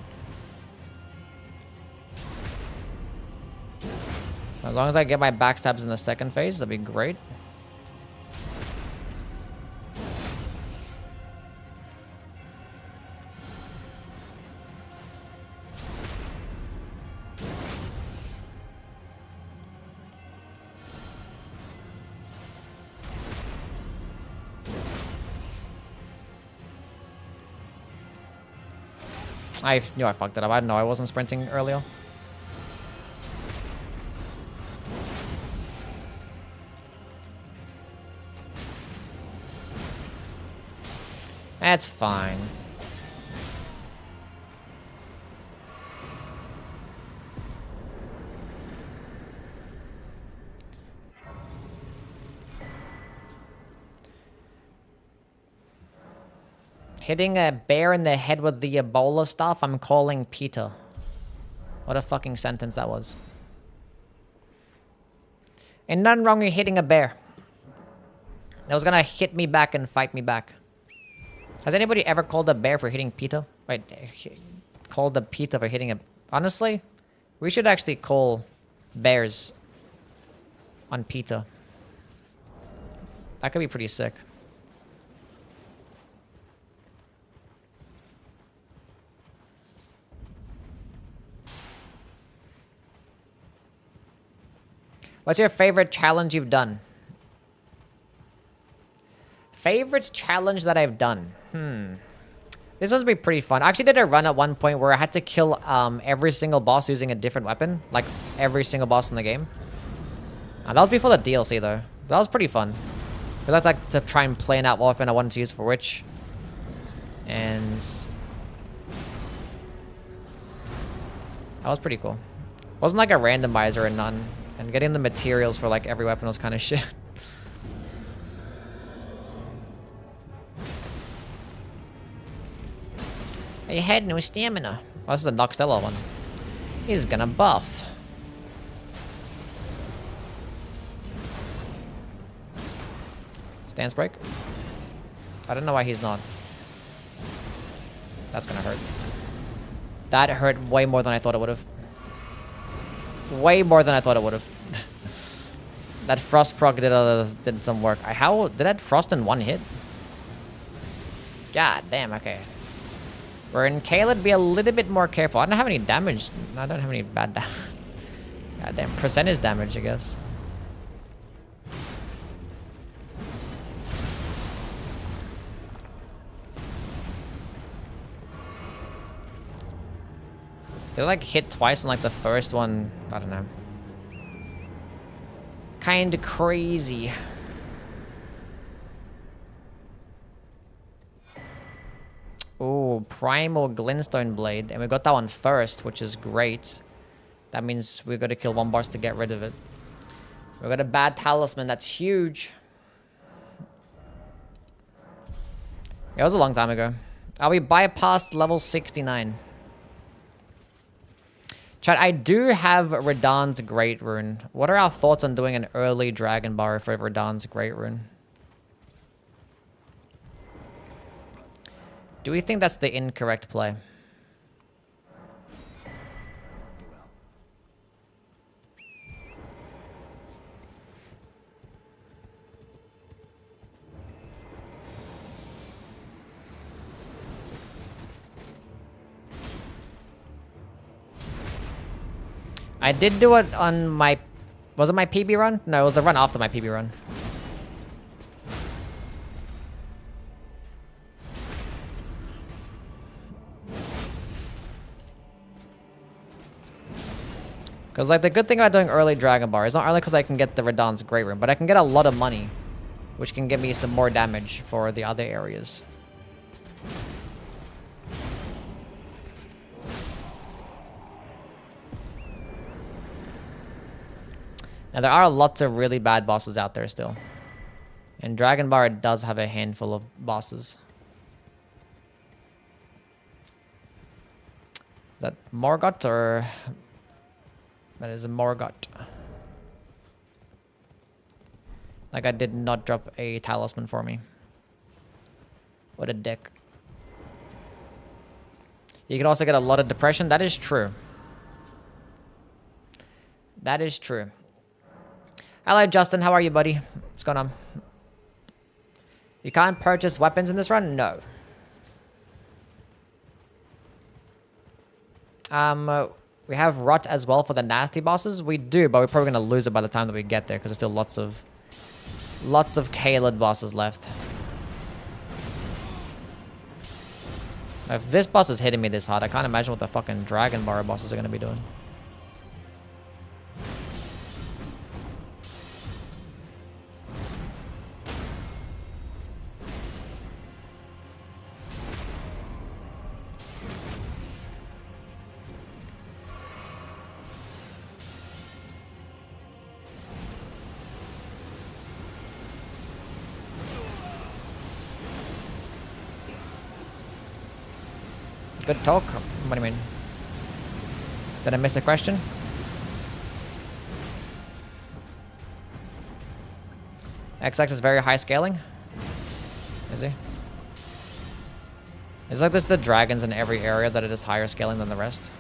As long as I get my backstabs in the second phase, that'd be great. I knew I fucked it up. I didn't know I wasn't sprinting earlier. That's fine. Hitting a bear in the head with the Ebola stuff, I'm calling Peter. What a fucking sentence that was. And nothing wrong with hitting a bear. That was gonna hit me back and fight me back. Has anybody ever called a bear for hitting Peter? Wait, called a Peter for hitting a... Honestly, we should actually call bears on Peter. That could be pretty sick. What's your favorite challenge you've done? Favorite challenge that I've done? This was be pretty fun. I actually did a run at one point where I had to kill every single boss using a different weapon. Like, every single boss in the game. That was before the DLC, though. That was pretty fun. I like to try and plan out what weapon I wanted to use for which. And... that was pretty cool. It wasn't like a randomizer or none. And getting the materials for like every weapon was kind of shit. He had no stamina. Oh, this is the Noxtella one. He's gonna buff. Stance break? I don't know why he's not. That's gonna hurt. That hurt way more than I thought it would have. Way more than I thought it would have. That frost proc did some work. How did that frost in one hit? God damn. Okay. We're in Caleb. Be a little bit more careful. I don't have any damage. I don't have any bad damage. God damn. Percentage damage, I guess. They like hit twice in like the first one. I don't know. Kinda crazy. Oh, Primal Glintstone Blade. And we got that one first, which is great. That means we got to kill one boss to get rid of it. We got a bad talisman. That's huge. Yeah, it was a long time ago. We bypassed level 69. Chat, I do have Radahn's Great Rune. What are our thoughts on doing an early Dragon Bar for Radahn's Great Rune? Do we think that's the incorrect play? I did do it on my... Was it my PB run? No, it was the run after my PB run. Because, like, the good thing about doing early Dragon Bar is not only because I can get the Radahn's Great Rune, but I can get a lot of money, which can give me some more damage for the other areas. Now, there are lots of really bad bosses out there still. And Dragon Bar does have a handful of bosses. Is that Morgott or... That is a Morgott. That guy did not drop a talisman for me. What a dick. You can also get a lot of depression. That is true. That is true. Hello, Justin. How are you, buddy? What's going on? You can't purchase weapons in this run? No. We have Rot as well for the nasty bosses. We do, but we're probably going to lose it by the time that we get there because there's still lots of Kaled bosses left. If this boss is hitting me this hard, I can't imagine what the fucking Dragon Bar bosses are going to be doing. Good talk. What do you mean? Did I miss a question? XX is very high scaling. Is he? It's like this the dragons in every area that it is higher scaling than the rest.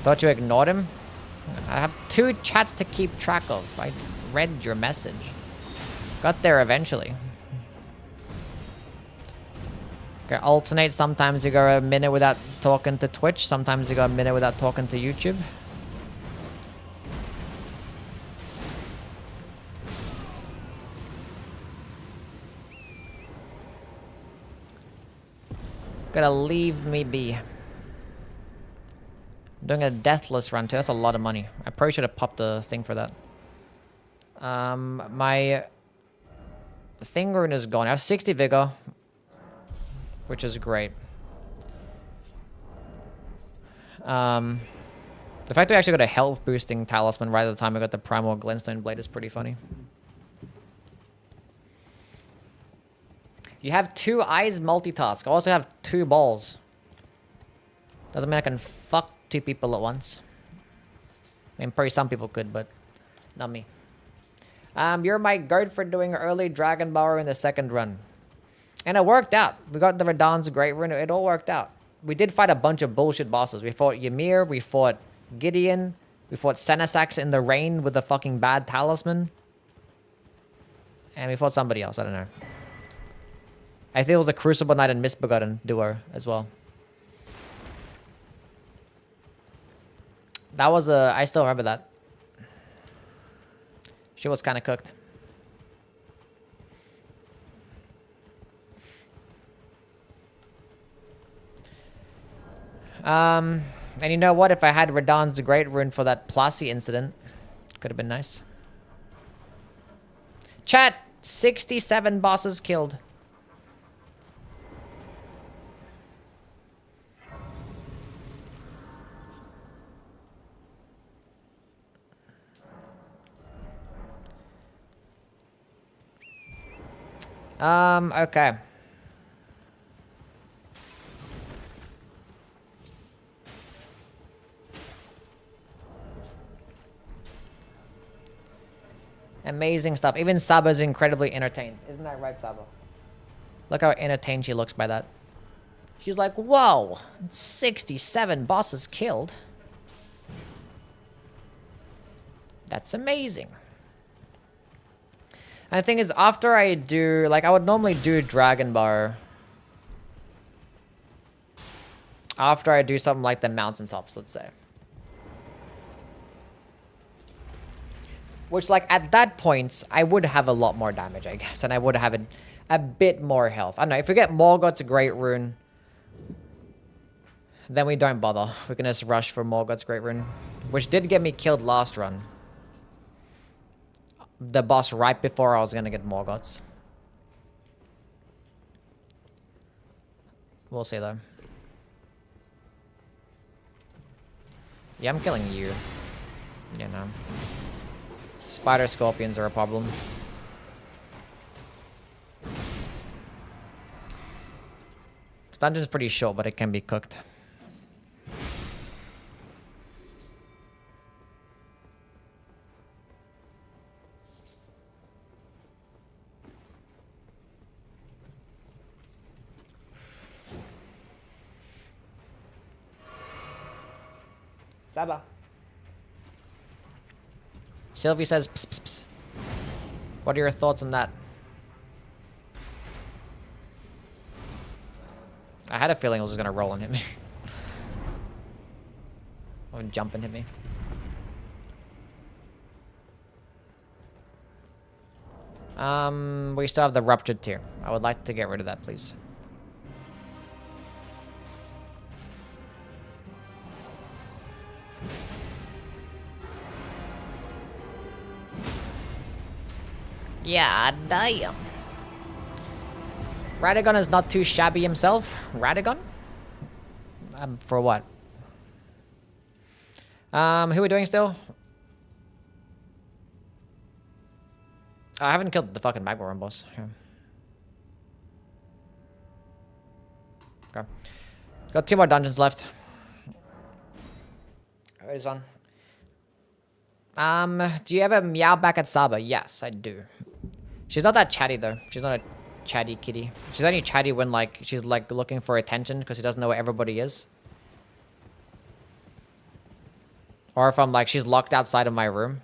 Thought you ignored him? I have 2 chats to keep track of. I read your message. Got there eventually. Okay, alternate. Sometimes you go a minute without talking to Twitch. Sometimes you go a minute without talking to YouTube. Gotta leave me be. Doing a Deathless run too. That's a lot of money. I probably should have popped the thing for that. My thing rune is gone. I have 60 vigor, which is great. The fact that we actually got a health boosting talisman right at the time I got the primal glintstone blade is pretty funny. You have 2 eyes multitask. I also have 2 balls. Doesn't mean I can fuck 2 people at once. I mean, probably some people could, but not me. You're my guard for doing early Dragon Bauer in the 2nd run. And it worked out. We got the Radahn's Great Rune. It all worked out. We did fight a bunch of bullshit bosses. We fought Ymir. We fought Gideon. We fought Senesax in the rain with a fucking bad talisman. And we fought somebody else. I don't know. I think it was a Crucible Knight and Misbegotten duo as well. That was a... I still remember that. She was kind of cooked. And you know what? If I had Radahn's Great Rune for that Plassey incident, could have been nice. Chat! 67 bosses killed. Okay. Amazing stuff. Even Saba's incredibly entertained. Isn't that right, Saba? Look how entertained she looks by that. She's like, whoa, 67 bosses killed. That's amazing. And the thing is, after I do, like, I would normally do Dragon Bar after I do something like the mountaintops, let's say. Which, like, at that point, I would have a lot more damage, I guess. And I would have a bit more health. I don't know, if we get Morgott's Great Rune, then we don't bother. We can just rush for Morgoth's Great Rune, which did get me killed last run. The boss right before I was gonna get Morgoth's. We'll see though. Yeah, I'm killing you. You know. Spider scorpions are a problem. This dungeon's pretty short, but it can be cooked. Saba. Sylvie says, pss, pss, pss. What are your thoughts on that? I had a feeling it was going to roll and hit me. Or jump and hit me. We still have the ruptured tier. I would like to get rid of that, please. Yeah, damn. Radagon is not too shabby himself. Radagon? For what? Who are we doing still? I haven't killed the fucking Magma boss. Yeah. Okay. Got 2 more dungeons left. Where's on? Do you ever meow back at Saba? Yes, I do. She's not that chatty though. She's not a chatty kitty. She's only chatty when like she's like looking for attention because she doesn't know where everybody is. Or if I'm like she's locked outside of my room,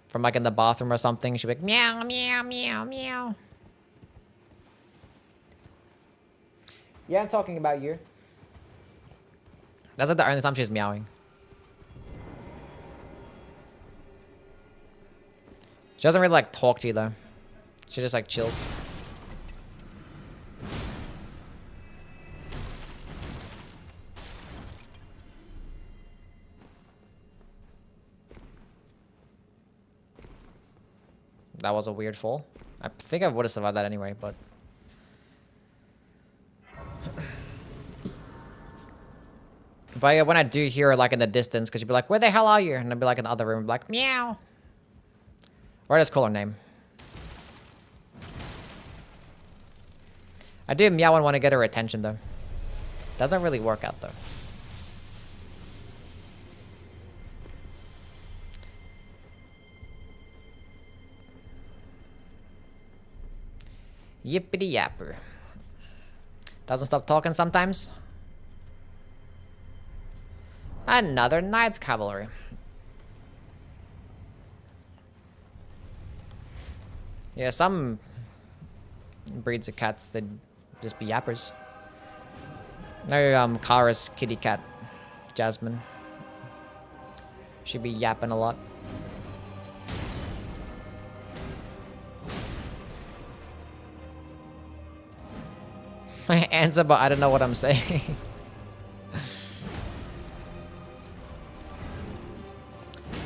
from like in the bathroom or something, she'll be like meow meow meow meow. Yeah, I'm talking about you. That's like the only time she's meowing. She doesn't really like talk to you though. She just like chills. That was a weird fall. I think I would have survived that anyway, but... But yeah, when I do hear her like in the distance, because you'd be like, where the hell are you? And I'd be like in the other room, like, meow. Or I just call her name. I do meow and want to get her attention though. Doesn't really work out though. Yippity yapper. Doesn't stop talking sometimes. Another Knight's Cavalry. Yeah, some breeds of cats, they'd just be yappers. No, Kara's kitty cat, Jasmine. She'd be yapping a lot. My answer, but I don't know what I'm saying.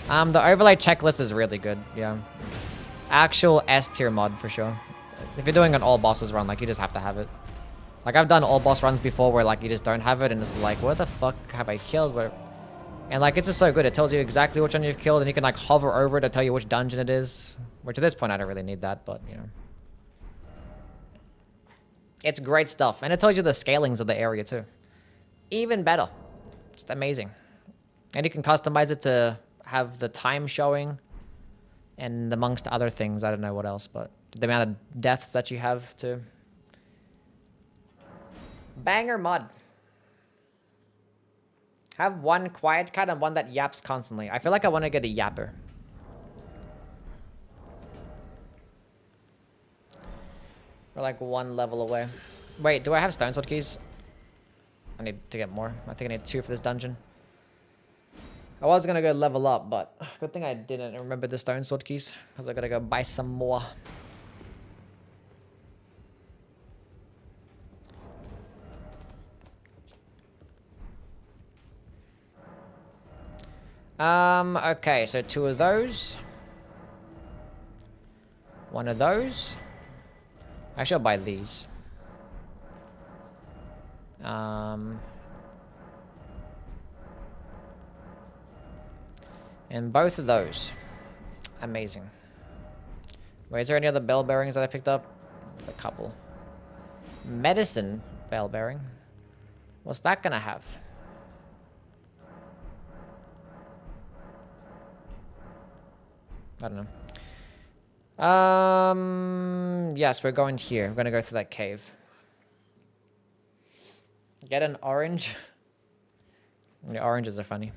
The overlay checklist is really good, yeah. Actual S tier mod for sure. If you're doing an all bosses run, like you just have to have it. Like I've done all boss runs before where like you just don't have it and it's like, what the fuck have I killed? And like it's just so good. It tells you exactly which one you've killed and you can like hover over it to tell you which dungeon it is. Which at this point I don't really need that, but you know. It's great stuff. And it tells you the scalings of the area too. Even better. Just amazing. And you can customize it to have the time showing. And amongst other things, I don't know what else, but the amount of deaths that you have to... Banger mod. Have one quiet cat and one that yaps constantly. I feel like I want to get a yapper. We're like 1 level away. Wait, do I have stone sword keys? I need to get more. I think I need 2 for this dungeon. I was gonna go level up, but good thing I didn't remember the stone sword keys, because I gotta go buy some more. Okay, so 2 of those. 1 of those. Actually, I'll buy these. And both of those. Amazing. Wait, is there any other bell bearings that I picked up? A couple. Medicine bell bearing. What's that gonna have? I don't know. Yes, we're going here. We're gonna go through that cave. Get an orange. The oranges are funny.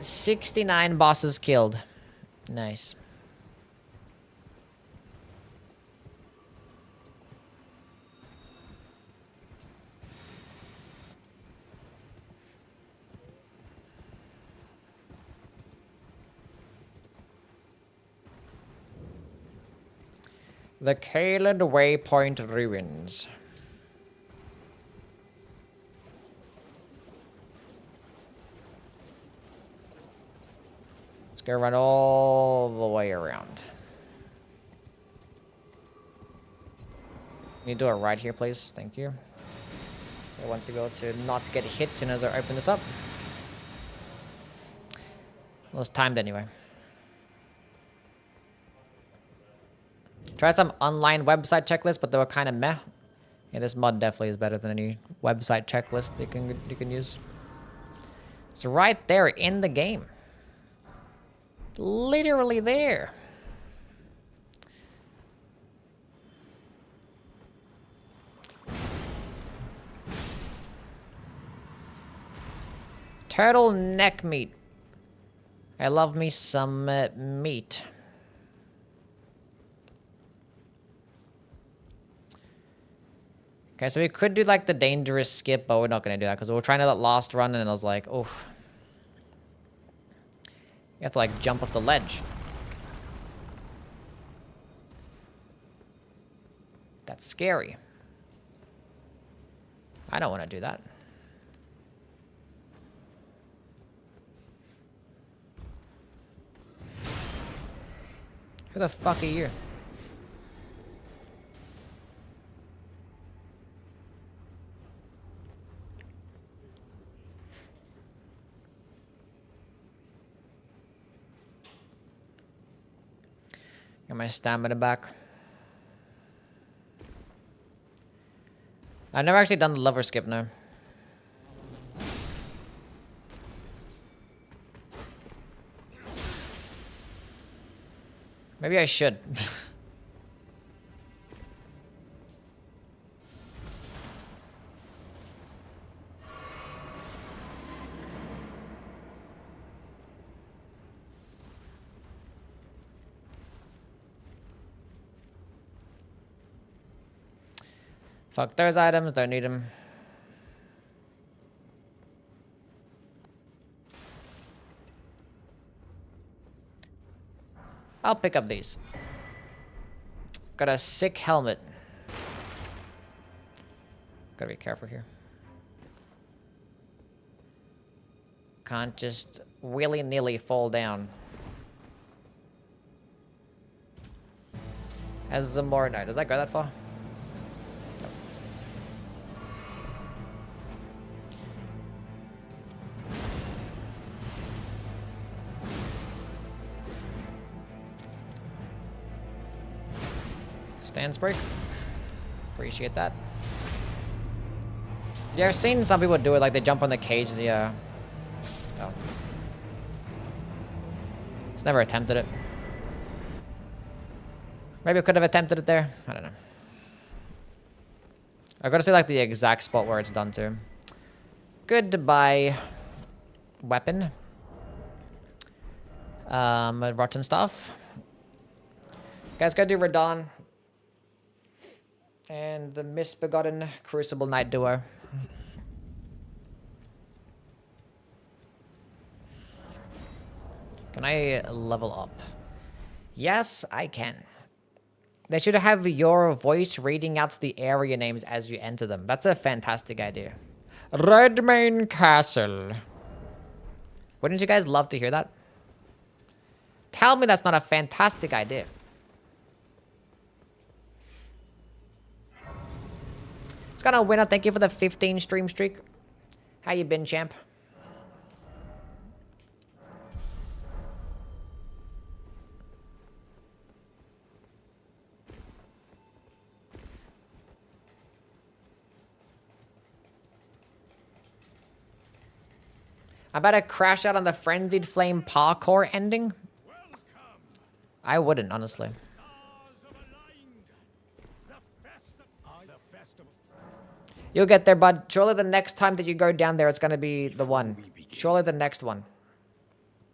69 bosses killed. Nice. The Caled Waypoint Ruins. Let's go run all the way around. Can you do it right here, please? Thank you. So I want to go to not get hit as soon as I open this up. Well, it's timed anyway. Try some online website checklists, but they were kind of meh. Yeah, this mod definitely is better than any website checklist you can use. It's right there in the game. Literally there. Turtleneck meat. I love me some meat. Okay, so we could do like the dangerous skip, but we're not going to do that because we were trying to that last run and I was like, oof. You have to like jump off the ledge. That's scary. I don't want to do that. Who the fuck are you? Get my stamina back. I've never actually done the lover skip now. Maybe I should. Fuck those items, don't need them. I'll pick up these. Got a sick helmet. Gotta be careful here. Can't just willy-nilly fall down. As the more no, does that go that far? Stance break. Appreciate that. Yeah, I've seen some people do it, like they jump on the cage, yeah. Oh. Just never attempted it. Maybe I could have attempted it there. I don't know. I've got to see like the exact spot where it's done to. Goodbye. Weapon. Rotten stuff. Guys, go do Radon. And the misbegotten Crucible Knight duo. Can I level up? Yes, I can. They should have your voice reading out the area names as you enter them. That's a fantastic idea. Redmane Castle. Wouldn't you guys love to hear that? Tell me that's not a fantastic idea. It's gonna winner. Thank you for the 15 stream streak. How you been, champ? I better crash out on the Frenzied Flame parkour ending. I wouldn't, honestly. You'll get there, bud. Surely the next time that you go down there, it's going to be the one. Surely the next one.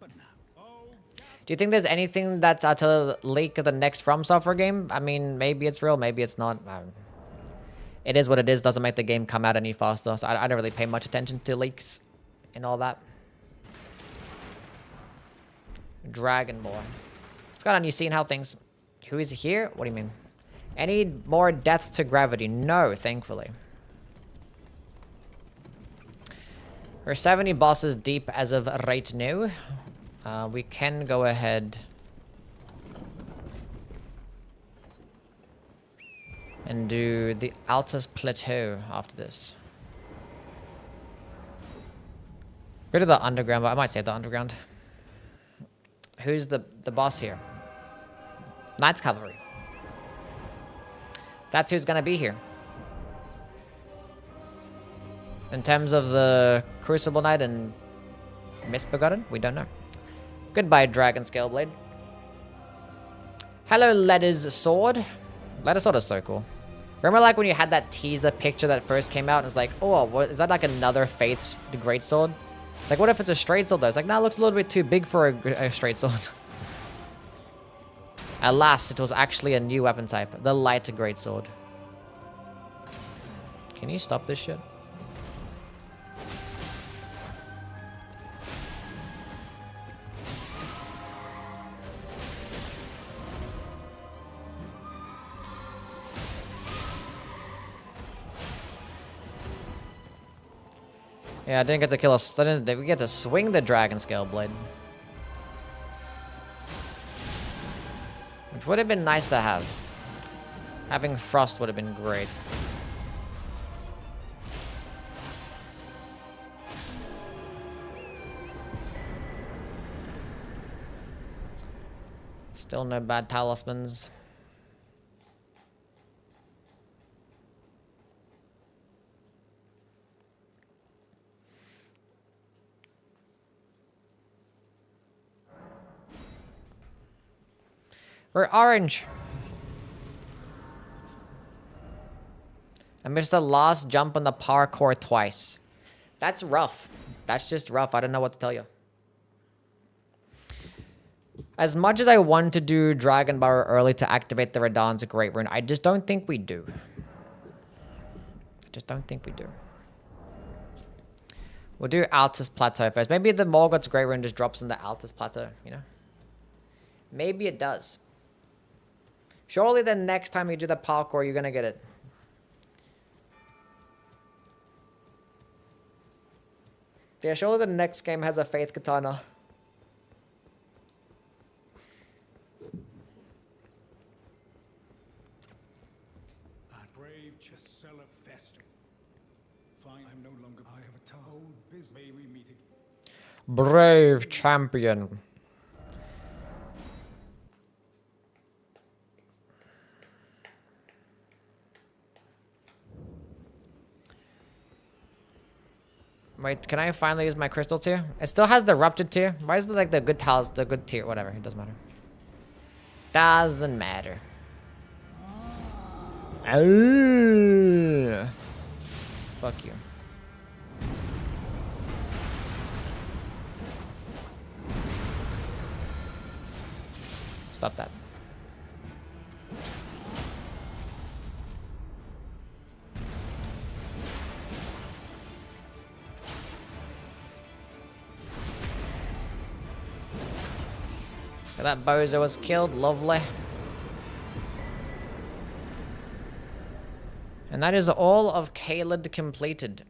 Do you think there's anything that's to leak of the next From Software game? I mean, maybe it's real, maybe it's not. It is what it is. Doesn't make the game come out any faster. So I don't really pay much attention to leaks and all that. Dragon Boy. What's going on? You seen how things... Who is here? What do you mean? Any more deaths to gravity? No, thankfully. We're 70 bosses deep as of right now. We can go ahead and do the Altus Plateau after this. Go to the underground, but I might say the underground. Who's the boss here? Knight's Cavalry. That's who's gonna be here. In terms of the Crucible Knight and Misbegotten, we don't know. Goodbye, Dragon Scale Blade. Hello, Letter's Sword. Letter's Sword is so cool. Remember, like, when you had that teaser picture that first came out, and it's like, oh, what, is that like another Faith's Greatsword? It's like, what if it's a straight sword, though? It's like, no, it looks a little bit too big for a straight sword. Alas, it was actually a new weapon type, the Light Greatsword. Can you stop this shit? Yeah, I didn't get to kill us. I didn't get to swing the Dragon Scale Blade. Which would have been nice to have. Having Frost would have been great. Still no bad talismans. We're orange. I missed the last jump on the parkour twice. That's rough. That's just rough. I don't know what to tell you. As much as I want to do Dragon Bar early to activate the Radahn's Great Rune, I just don't think we do. I just don't think we do. We'll do Altus Plateau first. Maybe the Morgoth's Great Rune just drops in the Altus Plateau, you know? Maybe it does. Surely the next time you do the parkour, you're gonna get it. Yeah, surely the next game has a Faith Katana. Brave Chisella Fester. Fine, I'm no longer. I have a task. Old business. May we meet again? Brave champion. Wait, can I finally use my crystal tier? It still has the ruptured tier. Why is it like the good tiles, the good tier? Whatever, it doesn't matter. Doesn't matter. Oh. Fuck you. Stop that. That bozo was killed. Lovely. And that is all of Caelid completed.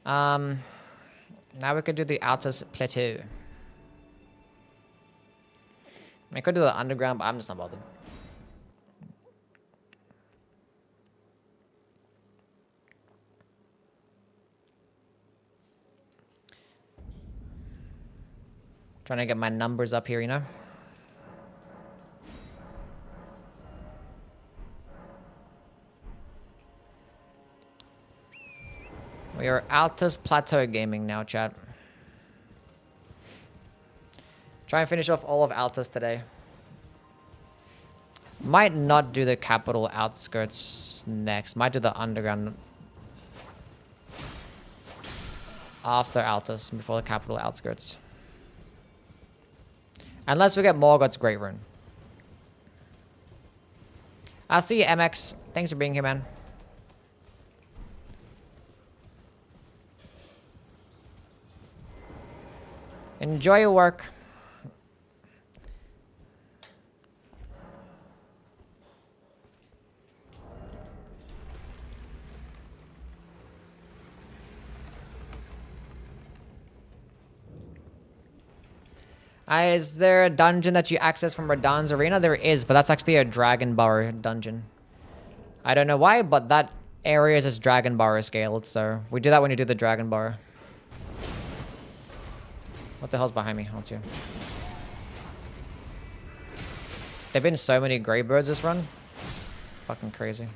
Now we could do the Altus Plateau. I could do the underground, but I'm just not bothered. Trying to get my numbers up here, you know? We are Altus Plateau Gaming now, chat. Try and finish off all of Altus today. Might not do the capital outskirts next. Might do the underground after Altus, before the capital outskirts. Unless we get Morgoth's Great Rune. I'll see you, MX. Thanks for being here, man. Enjoy your work. Is there a dungeon that you access from Radahn's Arena? There is, but that's actually a Dragon Bar dungeon. I don't know why, but that area is just Dragon Bar scaled, so we do that when you do the Dragon Bar. What the hell's behind me? What's here? There've been so many Greybirds this run. Fucking crazy.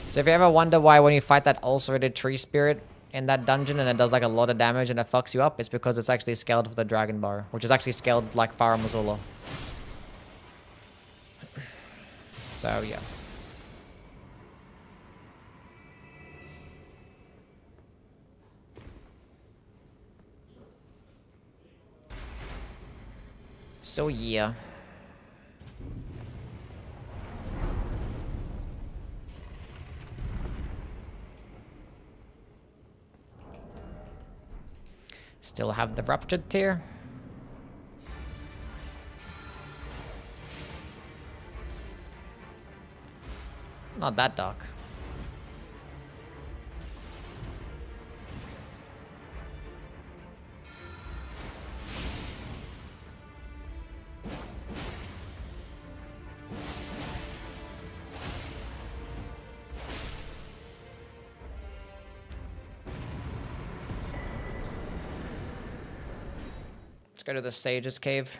So if you ever wonder why when you fight that ulcerated tree spirit in that dungeon and it does like a lot of damage and it fucks you up, it's because it's actually scaled with the Dragon Bar, which is actually scaled like Farah Mazula. So yeah. So yeah. Still have the Ruptured Tear. Not that dark. Go to the Sage's Cave.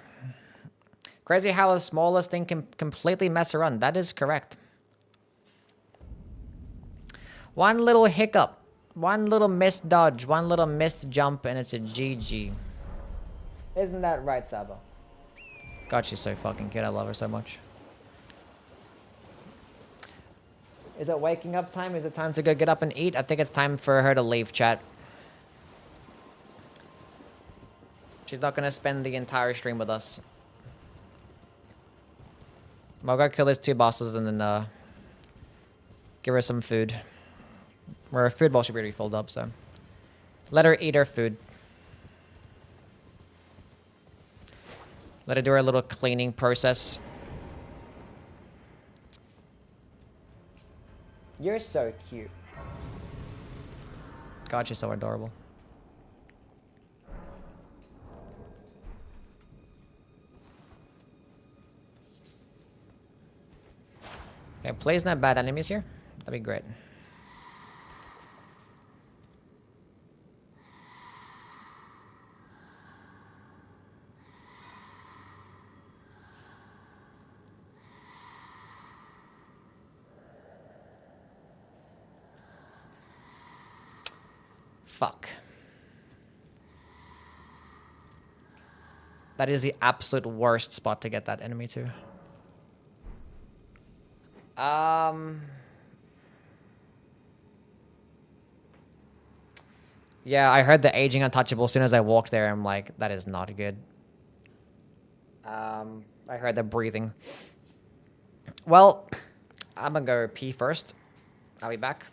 Crazy how the smallest thing can completely mess around. That is correct. One little hiccup, one little missed dodge, one little missed jump, and it's a GG. Isn't that right, Saba? God, she's so fucking cute. I love her so much. Is it waking up time? Is it time to go get up and eat? I think it's time for her to leave, chat. She's not gonna spend the entire stream with us. I'll go kill these two bosses and then give her some food. Her food bowl should be already filled up, so let her eat her food. Let her do her little cleaning process. You're so cute. God, she's so adorable. Okay, please not bad enemies here. That'd be great. Fuck. That is the absolute worst spot to get that enemy to. Yeah, I heard the aging untouchable as soon as I walked there. I'm like, that is not good. I heard the breathing. Well, I'm gonna go pee first. I'll be back.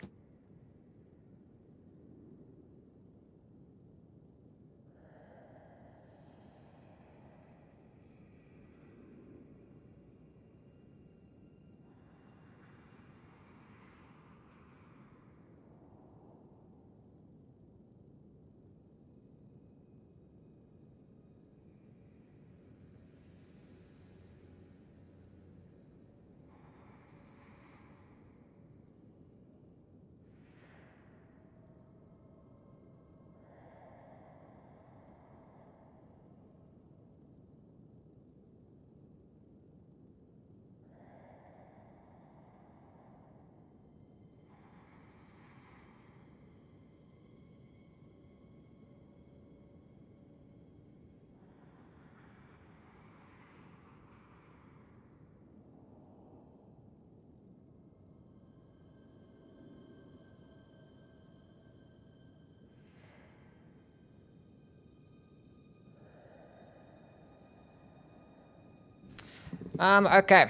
Okay.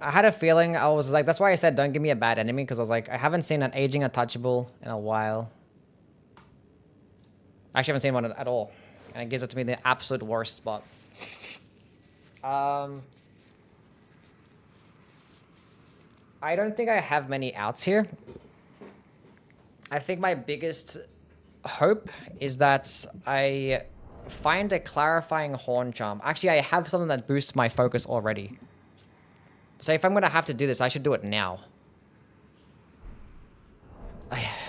I had a feeling, I was like, that's why I said don't give me a bad enemy, because I was like, I haven't seen an aging untouchable in a while. I actually haven't seen one at all. And it gives it to me the absolute worst spot. I don't think I have many outs here. I think my biggest hope is that I find a clarifying horn charm. Actually, I have something that boosts my focus already. So if I'm going to have to do this, I should do it now.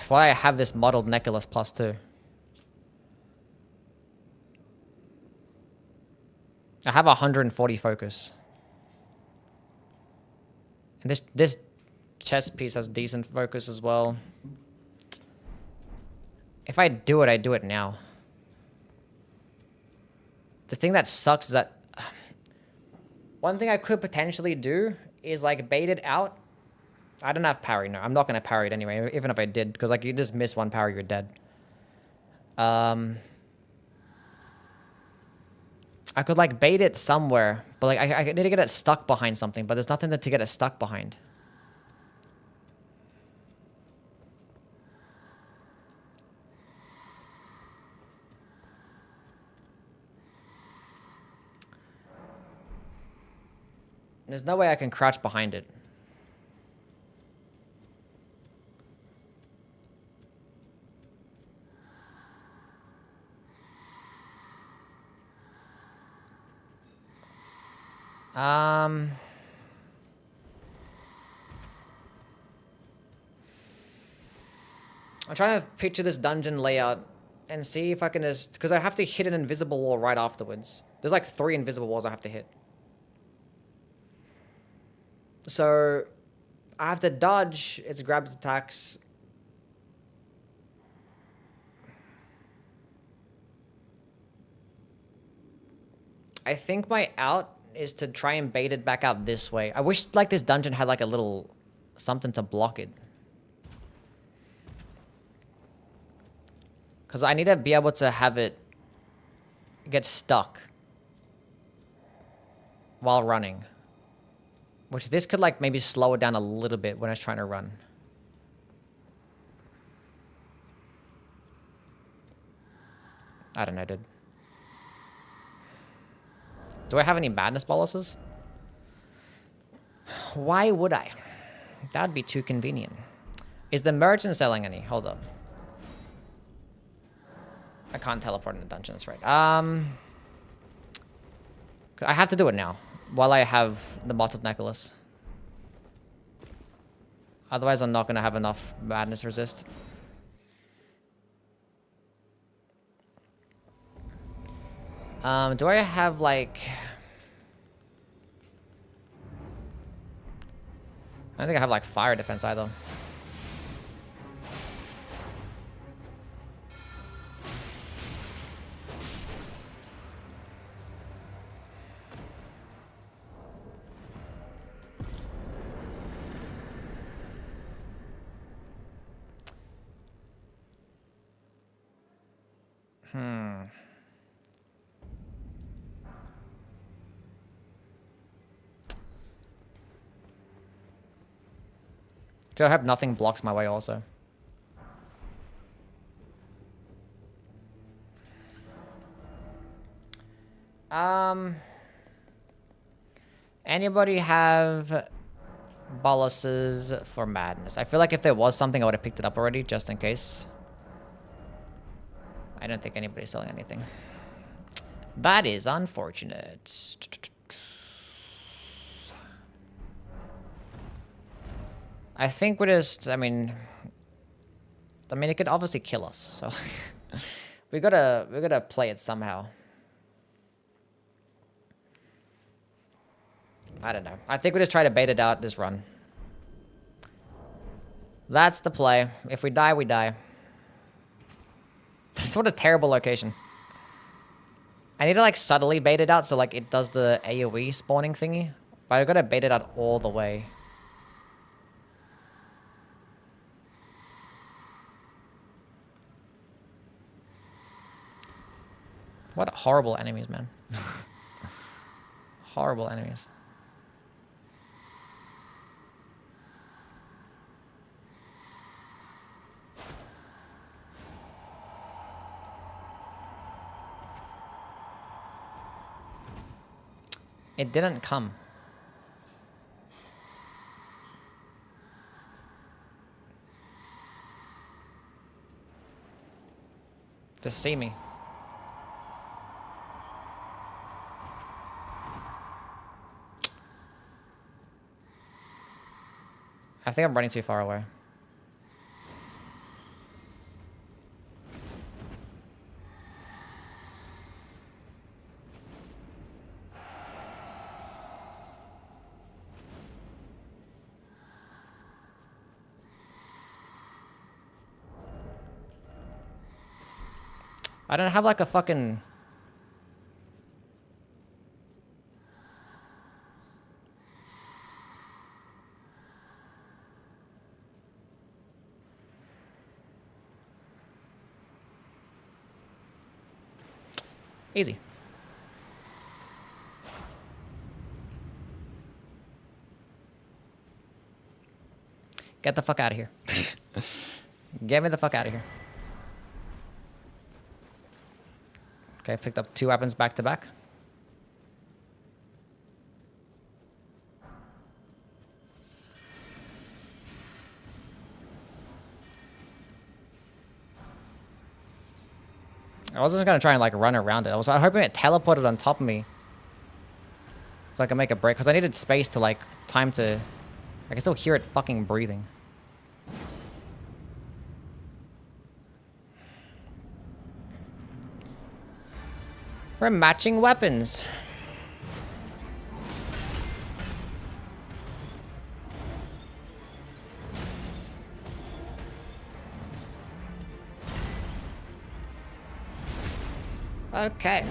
Why I have this modeled necklace plus 2. I have 140 focus. And this chest piece has decent focus as well. If I do it now. The thing that sucks is that one thing I could potentially do is like bait it out. I don't have parry, no. I'm not going to parry it anyway, even if I did, because like you just miss one parry, you're dead. I could like bait it somewhere, but like I need to get it stuck behind something, but there's nothing to get it stuck behind. There's no way I can crouch behind it. I'm trying to picture this dungeon layout and see if I can just... Because I have to hit an invisible wall right afterwards. There's like 3 invisible walls I have to hit. So I have to dodge its grab attacks. I think my out is to try and bait it back out this way. I wish like this dungeon had like a little something to block it. Because I need to be able to have it get stuck while running. Which this could like maybe slow it down a little bit when I was trying to run. I don't know, dude. Do I have any madness boluses? Why would I? That'd be too convenient. Is the merchant selling any? Hold up. I can't teleport in the dungeon, that's right. I have to do it now, while I have the mottled necklace. Otherwise, I'm not going to have enough madness resist. Do I have, like... I don't think I have, like, fire defense either. So I hope nothing blocks my way also. Anybody have boluses for madness? I feel like if there was something, I would have picked it up already, just in case. I don't think anybody's selling anything. That is unfortunate. I think we're just, I mean, it could obviously kill us, so we gotta play it somehow. I don't know. I think we just try to bait it out this run. That's the play. If we die, we die. That's what a terrible location. I need to like subtly bait it out so like it does the AoE spawning thingy, but I've gotta bait it out all the way. What horrible enemies, man. Horrible enemies. It didn't come. Just see me. I think I'm running too far away. I don't have like a fucking... Easy. Get the fuck out of here. Get me the fuck out of here. Okay, picked up 2 weapons back to back. I was just gonna try and like run around it. I was hoping it teleported on top of me, so I can make a break. Cause I needed space to like time to. I can still hear it fucking breathing. We're matching weapons. Okay.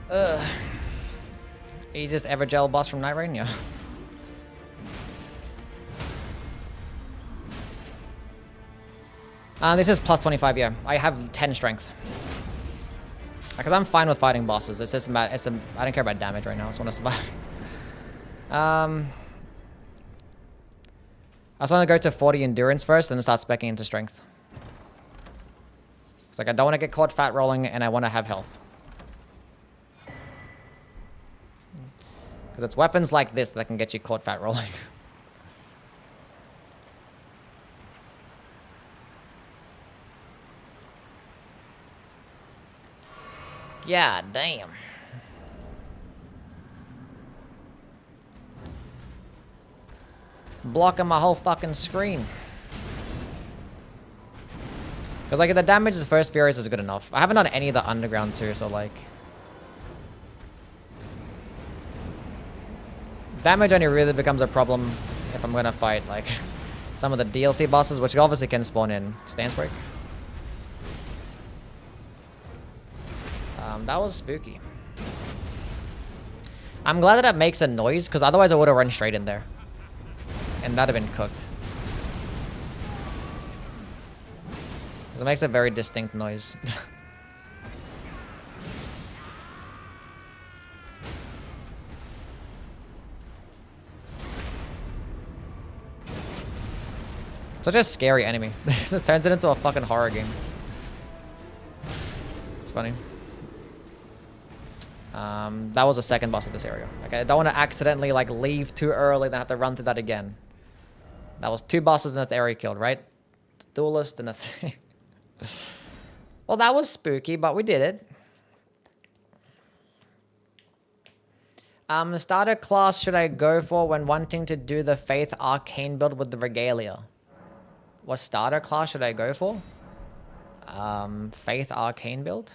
Ugh. Easiest ever gel boss from Night Rain, yeah. This is plus 25, yeah. I have 10 strength. Because I'm fine with fighting bosses. It's just I don't care about damage right now. I just want to survive. I just want to go to 40 endurance first and then start speccing into strength. It's like I don't want to get caught fat rolling and I want to have health. Because it's weapons like this that can get you caught fat rolling. Yeah, damn. It's blocking my whole fucking screen. Because like the damage of the first Furious is good enough. I haven't done any of the underground too, so like... Damage only really becomes a problem if I'm gonna fight like some of the DLC bosses, which obviously can spawn in Stance Break. That was spooky. I'm glad that it makes a noise, because otherwise I would have run straight in there. And that'd have been cooked. Because it makes a very distinct noise. Such a scary enemy. This just turns it into a fucking horror game. It's funny. That was the second boss of this area. Okay, I don't want to accidentally like leave too early, then have to run through that again. That was 2 bosses in this area killed, right? Duelist and a thing. Well, that was spooky, but we did it. The starter class should I go for when wanting to do the Faith Arcane build with the Regalia? What starter class should I go for? Faith Arcane build?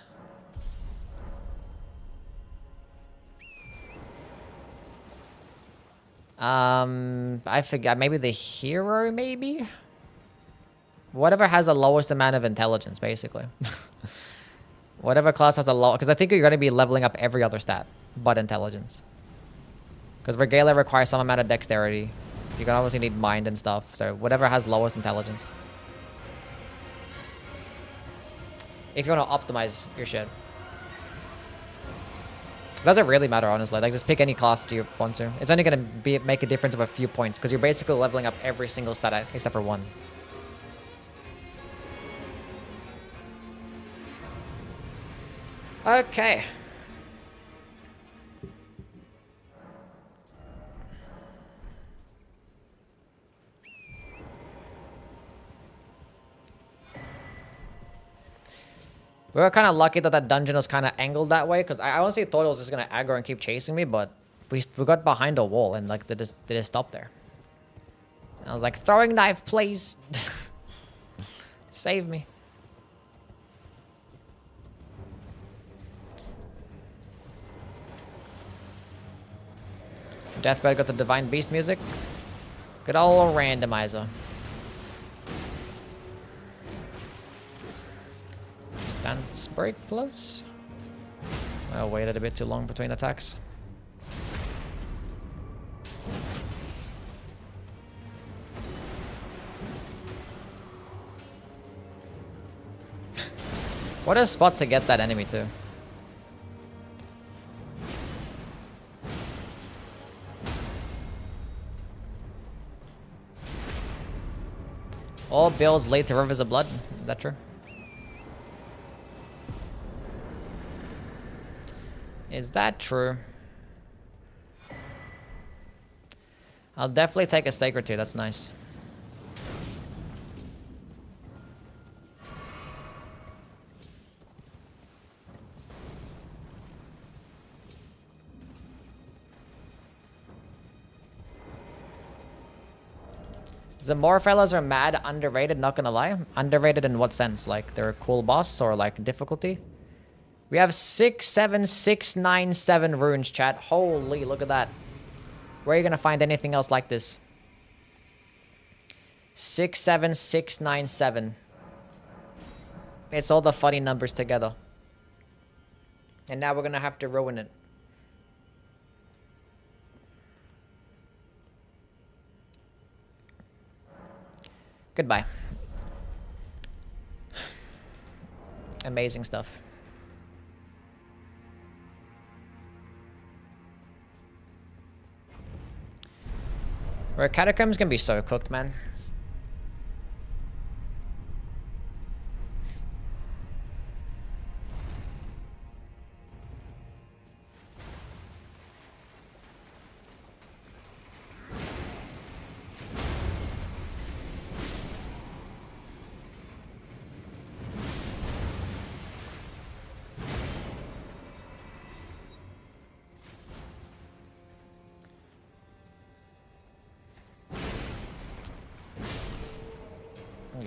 I forgot. Maybe the hero, maybe? Whatever has the lowest amount of intelligence, basically. Whatever class has the low... Because I think you're going to be leveling up every other stat but intelligence. Because Regalia requires some amount of dexterity. You can obviously need mind and stuff. So whatever has lowest intelligence. If you want to optimize your shit. It doesn't really matter, honestly. Like, just pick any class you want to. It's only going to make a difference of a few points. Because you're basically leveling up every single stat except for one. Okay. We were kind of lucky that that dungeon was kind of angled that way, because I honestly thought it was just going to aggro and keep chasing me, but we got behind a wall and like they just stopped there. And I was like, throwing knife, please. Save me. Deathbed got the Divine Beast music. Good old Randomizer. Stance break plus. I waited a bit too long between attacks. What a spot to get that enemy too. All builds lead to Rivers of Blood. Is that true? Is that true? I'll definitely take a stake or two. That's nice. Zamora fellows are mad, underrated, not gonna lie. Underrated in what sense? Like, they're a cool boss or like difficulty? We have 67697 runes, chat. Holy, look at that. Where are you gonna find anything else like this? 67697. It's all the funny numbers together. And now we're gonna have to ruin it. Goodbye. Amazing stuff. Where Catacombs can be so cooked, man.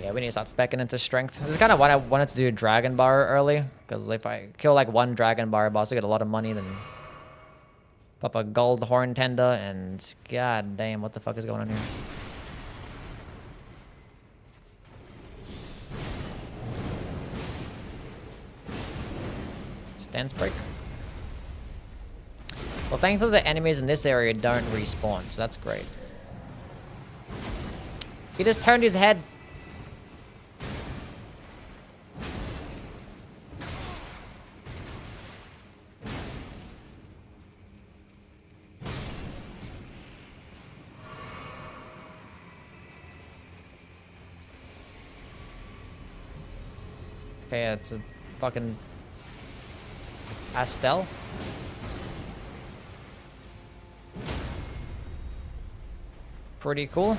Yeah, we need to start speccing into strength. This is kind of what I wanted to do Dragon Bar early, because if I kill like one Dragon Bar boss, I get a lot of money, then pop a gold horn tender, and god damn, what the fuck is going on here? Stance break. Well, thankfully the enemies in this area don't respawn, so that's great. He just turned his head. Okay, it's a fucking Astel. Pretty cool.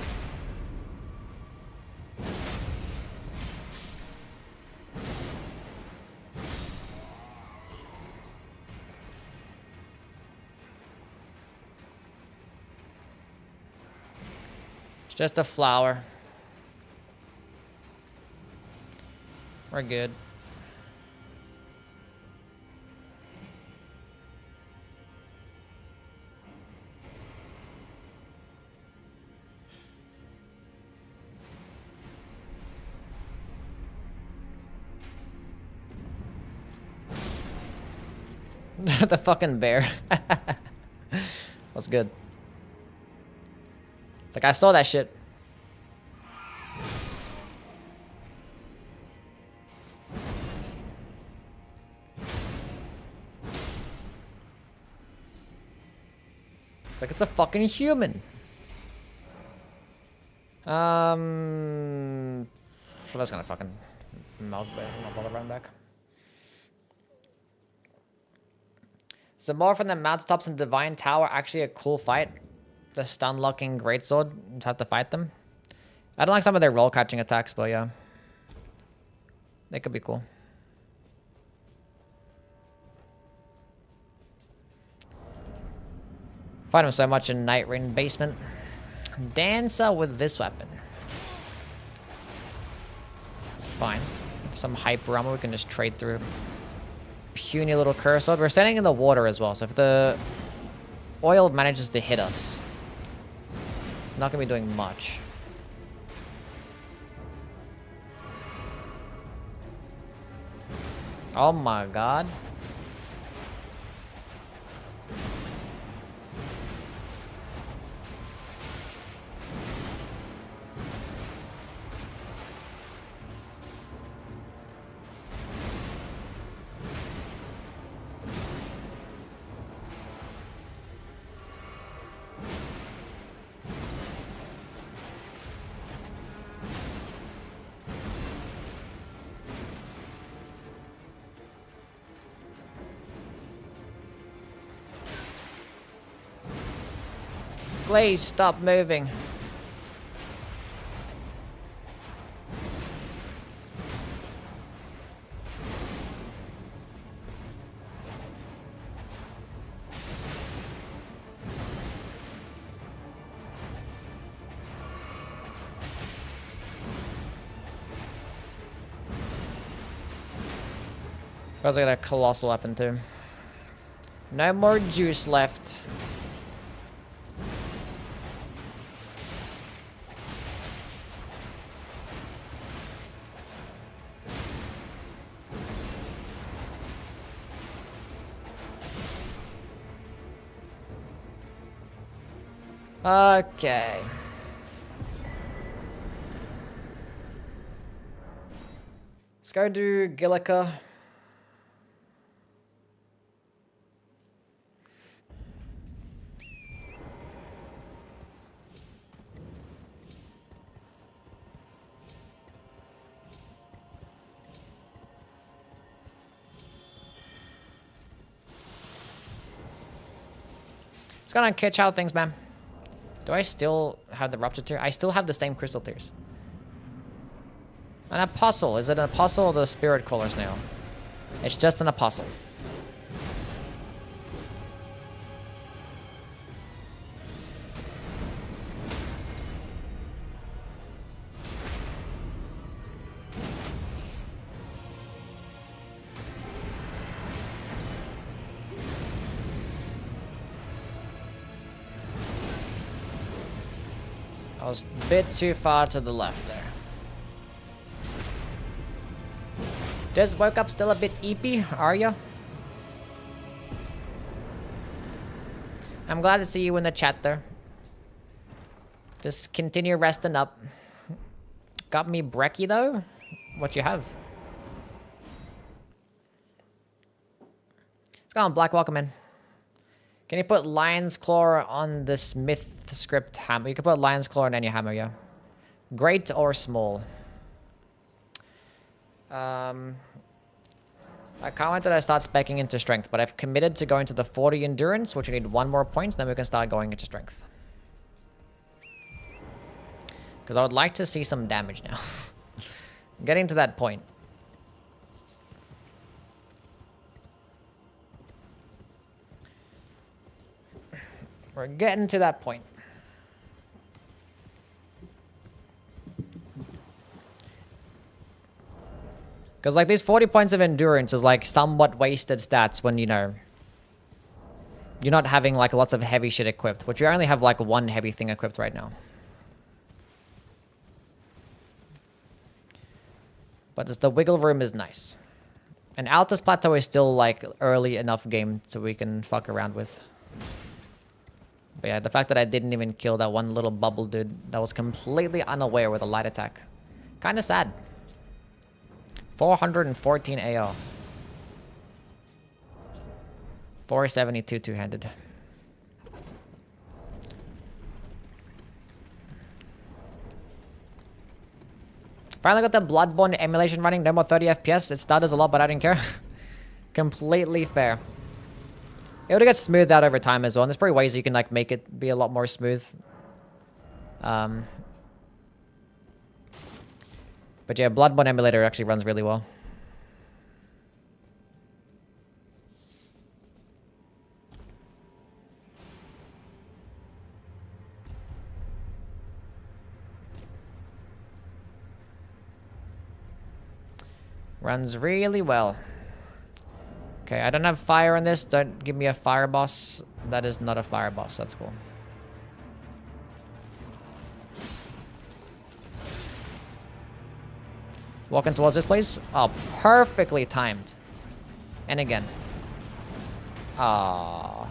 It's just a flower. We're good. The fucking bear. That's good. It's like, I saw that shit. It's like, it's a fucking human. So that's gonna fucking melt, but I'm not bother running back. So more from the mountaintops and Divine Tower, actually a cool fight. The stun locking greatsword, you just have to fight them. I don't like some of their roll catching attacks, but yeah. They could be cool. Fight him so much in Night Rain Basement. Dancer with this weapon. It's fine. Some hyper armor we can just trade through. Puny little cursor. We're standing in the water as well, so if the oil manages to hit us, it's not gonna be doing much. Oh my god. Please stop moving. Because I got a colossal weapon too. No more juice left. Okay. Let's go do Gillica. Let's go and catch out things, man. Do I still have the Rupture Tear? I still have the same Crystal Tears. An Apostle. Is it an Apostle or the Spirit Crawlers now? It's just an Apostle. I was a bit too far to the left there. Just woke up still a bit eepy, are ya? I'm glad to see you in the chat there. Just continue resting up. Got me brekkie though? What you have? Let's go on, Black, welcome in. Can you put Lion's Claw on this myth script hammer? You can put Lion's Claw on any hammer, yeah. Great or small? I commented I start speccing into strength, but I've committed to going to the 40 endurance, which we need 1 more point, then we can start going into strength. Because I would like to see some damage now. Getting to that point. We're getting to that point. Because like these 40 points of endurance is like somewhat wasted stats when, you know, you're not having like lots of heavy shit equipped, which we only have like 1 heavy thing equipped right now. But just the wiggle room is nice. And Altus Plateau is still like early enough game so we can fuck around with. But yeah, the fact that I didn't even kill that one little bubble dude that was completely unaware with a light attack. Kinda sad. 414 AO. 472 two-handed. Finally got the Bloodborne emulation running, no more 30 FPS. It stutters a lot, but I didn't care. Completely fair. It would get smoothed out over time as well. And there's probably ways you can like make it be a lot more smooth. But yeah, Bloodborne emulator actually runs really well. Runs really well. Okay, I don't have fire on this. Don't give me a fire boss. That is not a fire boss. That's cool. Walking towards this place. Oh, perfectly timed. And again. Ah.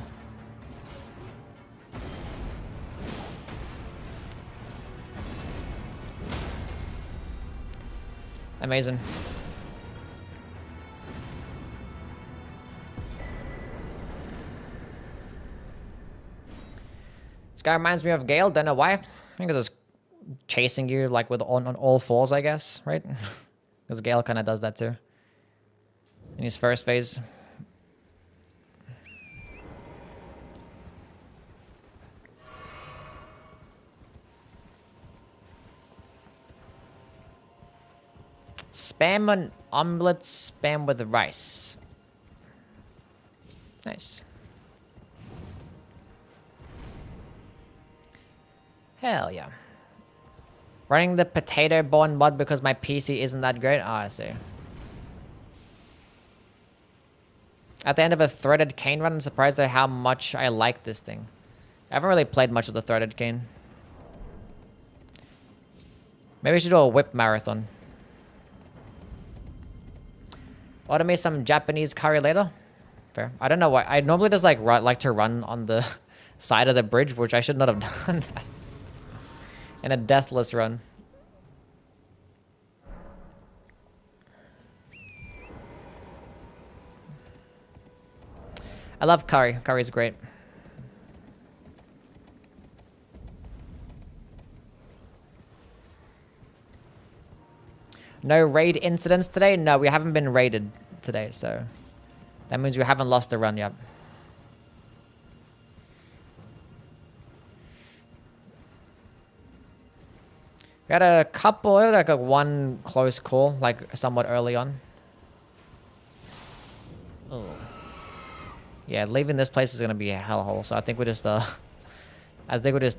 Amazing. This guy reminds me of Gale. Don't know why. I think it's just chasing you like with on all fours, I guess, right? Because Gale kind of does that too. In his first phase. Spam an omelet, spam with the rice. Nice. Hell yeah. Running the potato born mod because my PC isn't that great? Oh, I see. At the end of a threaded cane run, I'm surprised at how much I like this thing. I haven't really played much of the threaded cane. Maybe we should do a whip marathon. Order me some Japanese curry later. Fair. I don't know why. I normally just like like to run on the side of the bridge, which I should not have done that. In a deathless run. I love curry. Curry's great. No raid incidents today? No, we haven't been raided today, so that means we haven't lost a run yet. We had a couple, like one close call, like somewhat early on. Oh. Yeah, leaving this place is gonna be a hellhole, so I think we just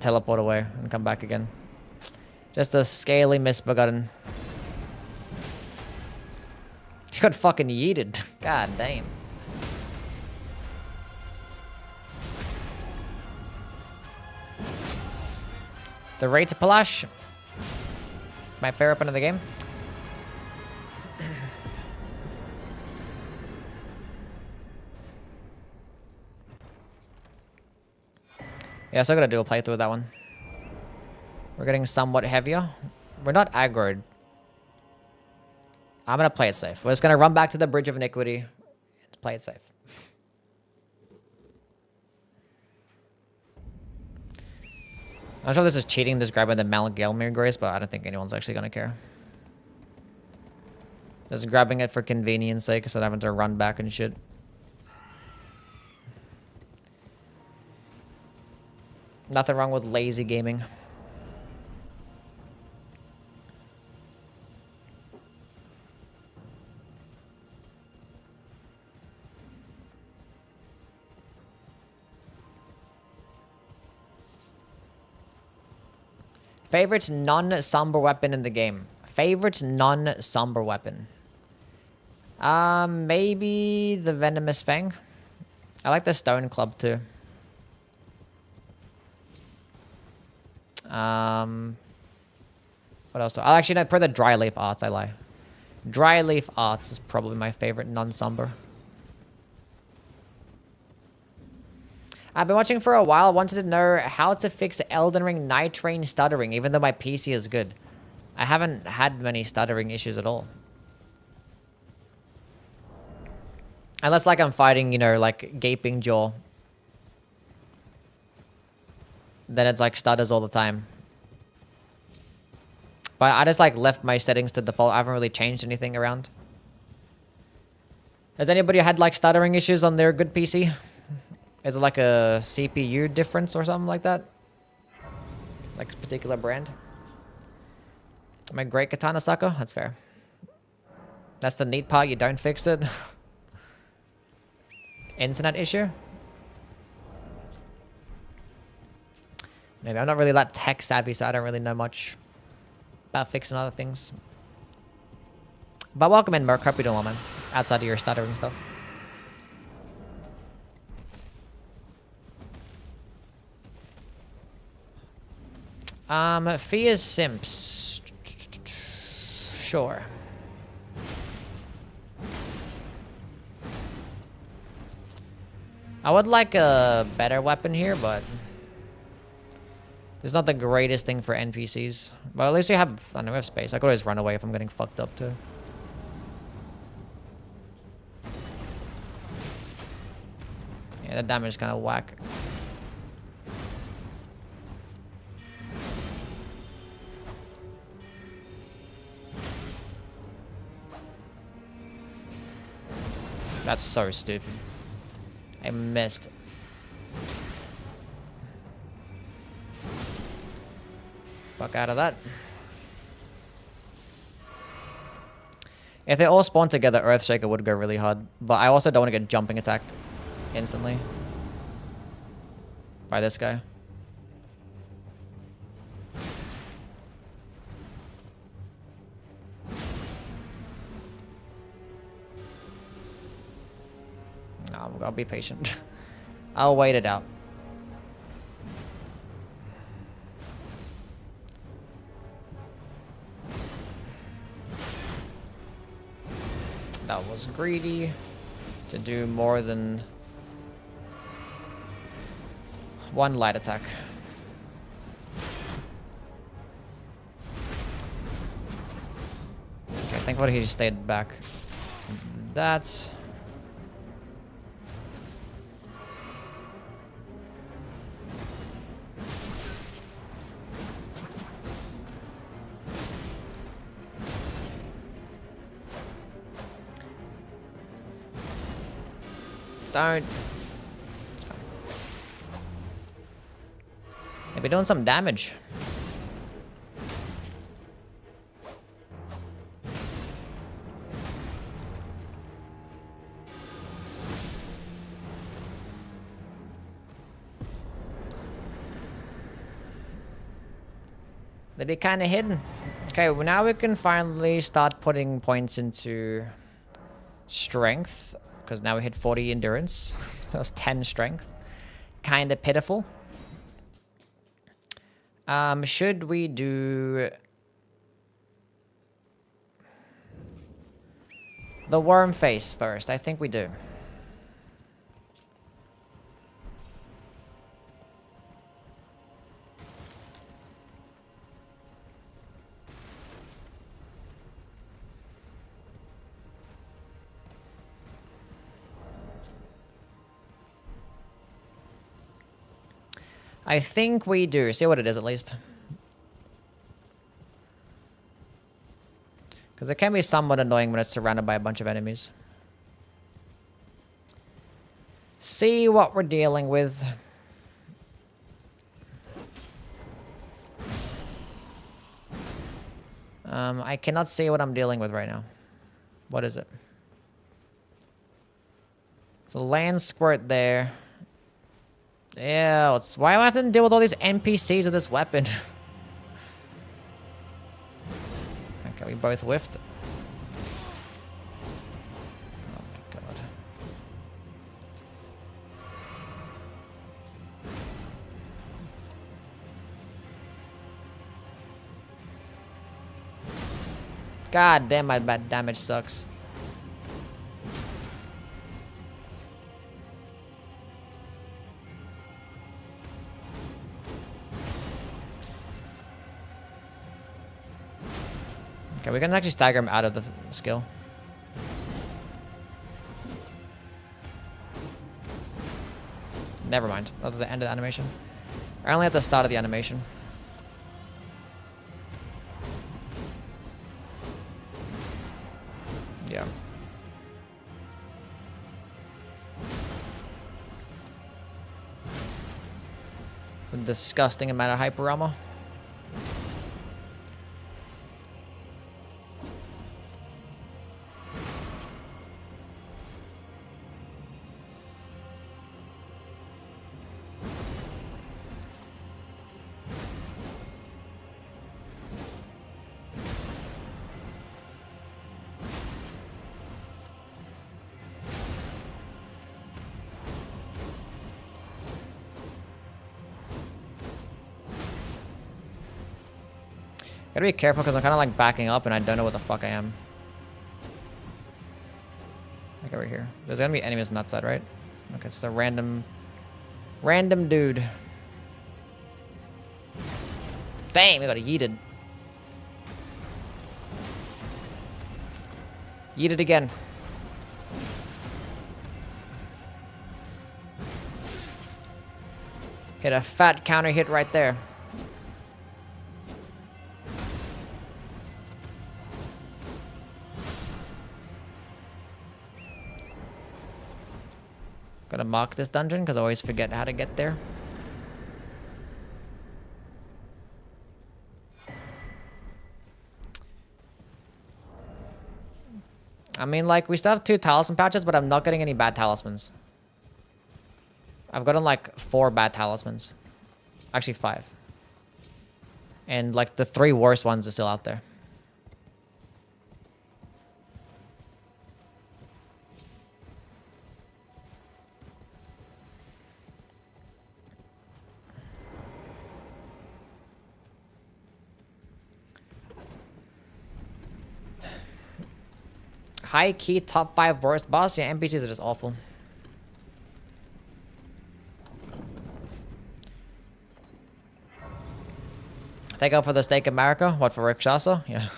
teleport away and come back again. Just a scaly misbegotten. You got fucking yeeted. God damn. The raid to Palash. My favorite weapon of the game. Yeah, so I gotta do a playthrough with that one. We're getting somewhat heavier. We're not aggroed. I'm gonna play it safe. We're just gonna run back to the Bridge of Iniquity and play it safe. I'm not sure if this is cheating, just grabbing the Mount Gelmir Grace, but I don't think anyone's actually gonna care. Just grabbing it for convenience sake instead of having to run back and shit. Nothing wrong with lazy gaming. Favorite non-somber weapon in the game. Favorite non-somber weapon. Maybe the Venomous Fang. I like the Stone Club too. What else? I'll actually not put the Dry Leaf Arts. I lie. Dry Leaf Arts is probably my favorite non-somber. I've been watching for a while. Wanted to know how to fix Elden Ring Night Train stuttering, even though my PC is good. I haven't had many stuttering issues at all. Unless, like, I'm fighting, you know, like, Gaping Jaw. Then it's, like, stutters all the time. But I just, like, left my settings to default. I haven't really changed anything around. Has anybody had, like, stuttering issues on their good PC? Is it, like, a CPU difference or something like that? Like, a particular brand? Am I a great katana sucker? That's fair. That's the neat part. You don't fix it. Internet issue? Maybe I'm not really that tech savvy, so I don't really know much about fixing other things. But welcome in, Merc. Hope you're doing well, man. Outside of your stuttering stuff. Fears Simps. Sure. I would like a better weapon here, but it's not the greatest thing for NPCs. But at least we have, I don't know, we have space. I could always run away if I'm getting fucked up too. Yeah, the damage is kind of whack. That's so stupid. I missed. Fuck out of that. If they all spawn together, Earthshaker would go really hard. But I also don't want to get jumping attacked instantly by this guy. No, I'll be patient. I'll wait it out. That was greedy to do more than one light attack. Okay, thankfully he just stayed back. That's... Don't. Maybe doing some damage. They'd be kind of hidden. Okay, well now we can finally start putting points into strength. Because now we hit 40 endurance. That was 10 strength. Kind of pitiful. Should we do the worm face first? I think we do. I think we do. See what it is, at least. Because it can be somewhat annoying when it's surrounded by a bunch of enemies. See what we're dealing with. I cannot see what I'm dealing with right now. What is it? It's a land squirt there. Yeah, why do I have to deal with all these NPCs with this weapon? Okay, we both whiffed. Oh my god. God damn, my bad damage sucks. Okay, we can actually stagger him out of the skill. Never mind. That was the end of the animation. I only at the start of the animation. Yeah. It's a disgusting amount of hyper armor. Gotta be careful because I'm kind of like backing up and I don't know what the fuck I am. Like over here. There's gonna be enemies on that side, right? Okay, it's the random dude. Damn, we got yeeted. Yeeted again. Hit a fat counter hit right there. Gotta mark this dungeon because I always forget how to get there. I mean, like, we still have 2 talisman pouches, but I'm not getting any bad talismans. I've gotten, like, 4 bad talismans. Actually, 5. And, like, the 3 worst ones are still out there. High key top 5 worst boss. Yeah, NPCs are just awful. Take out for the stake of America. What for Rakshasa? Yeah.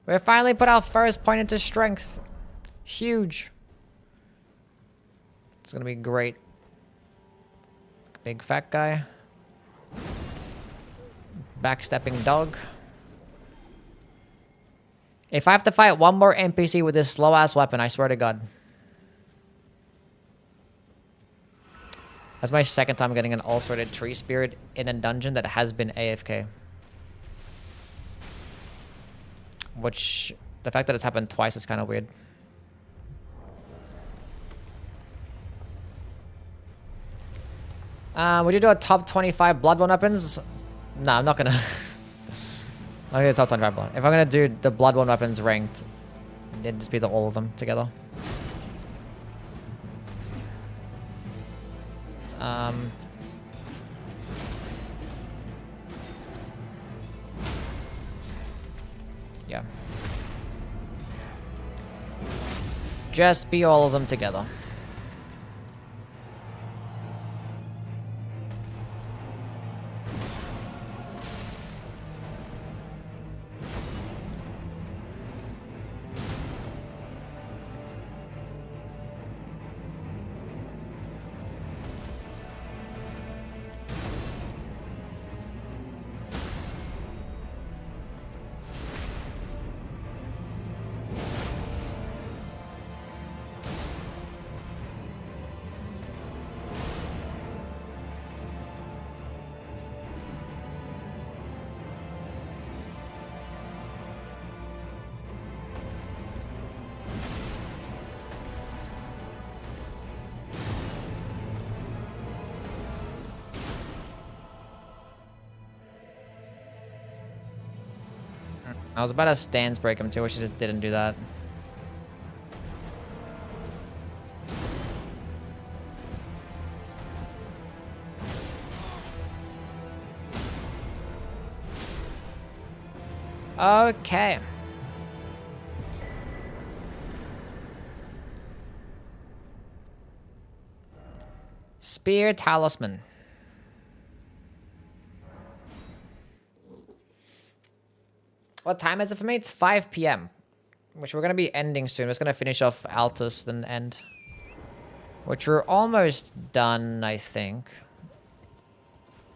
We finally put our first point into strength. Huge. It's gonna be great. Big fat guy. Backstepping dog. If I have to fight one more NPC with this slow ass weapon, I swear to God. That's my second time getting an all-sorted tree spirit in a dungeon that has been AFK. Which, the fact that it's happened twice is kind of weird. Would you do a top 25 Bloodborne weapons? No, I'm not gonna. I'm gonna do top 25 blood. If I'm gonna do the Bloodborne weapons ranked, it'd just be all of them together. Yeah. Just be all of them together. I was about to stance break him too, which I just didn't do that. Okay. Spear Talisman. What time is it for me? It's 5 p.m. Which we're going to be ending soon. We're just going to finish off Altus, then end. Which we're almost done, I think.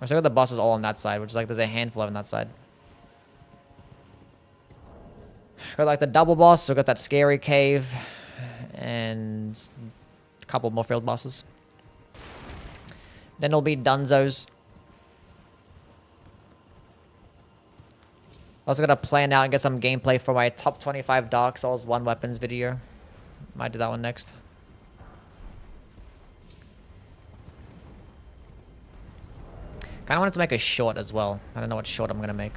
We're still got the bosses all on that side, which is like there's a handful on that side. Got like the double boss, we got that scary cave, and a couple more field bosses. Then it'll be Dunzos. Also gotta plan out and get some gameplay for my top 25 Dark Souls 1 weapons video. Might do that one next. Kinda wanted to make a short as well. I don't know what short I'm gonna make.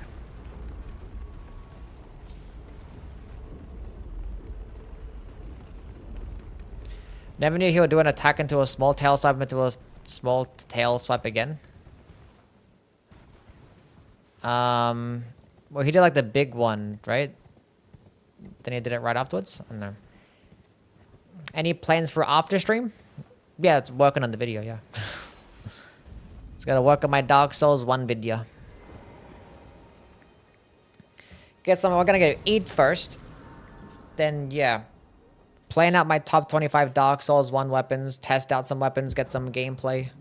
Never knew he would do an attack into a small tail swipe into a small tail swipe again. Well, he did like the big one, right? Then he did it right afterwards? I don't know. Any plans for after stream? Yeah, it's working on the video, yeah. It's gotta work on my Dark Souls 1 video. Guess we're gonna go eat first. Then, yeah. Plan out my top 25 Dark Souls 1 weapons, test out some weapons, get some gameplay.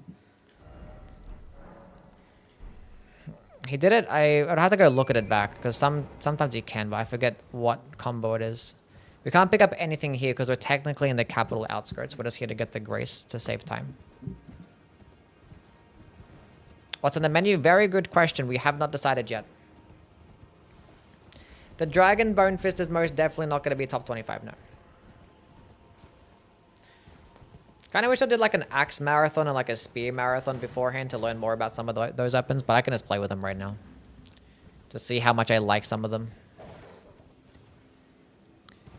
He did it. I'd have to go look at it back, because sometimes you can, but I forget what combo it is. We can't pick up anything here because we're technically in the capital outskirts. We're just here to get the grace to save time. What's on the menu? Very good question. We have not decided yet. The Dragon Bone Fist is most definitely not going to be top 25, no. Kind of wish I did like an axe marathon and like a spear marathon beforehand to learn more about some of those weapons, but I can just play with them right now. To see how much I like some of them.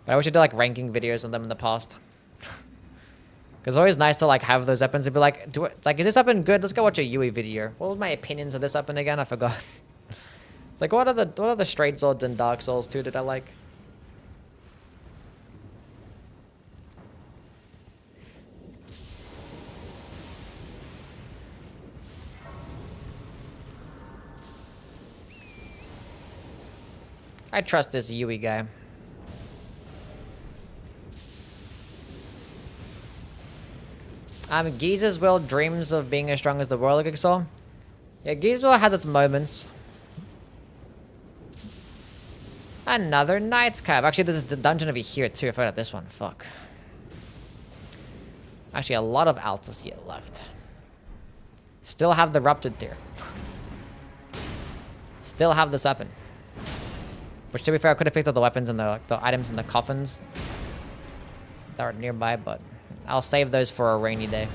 But I wish I did like ranking videos on them in the past. Because it's always nice to like have those weapons and be like, it's like, is this weapon good? Let's go watch a Yui video. What was my opinions of this weapon again? I forgot. It's like, what are the straight swords in Dark Souls 2 did I like? I trust this Yui guy. Giza's Will dreams of being as strong as the Royal Jigsaw. Yeah, Giza's Will has its moments. Another Knight's Cab. Actually, there's a dungeon over here too. I forgot this one. Fuck. Actually, a lot of Altus yet left. Still have the Ruptured Tear. Still have this weapon. Which, to be fair, I could have picked up the weapons and the items in the coffins that are nearby, but I'll save those for a rainy day.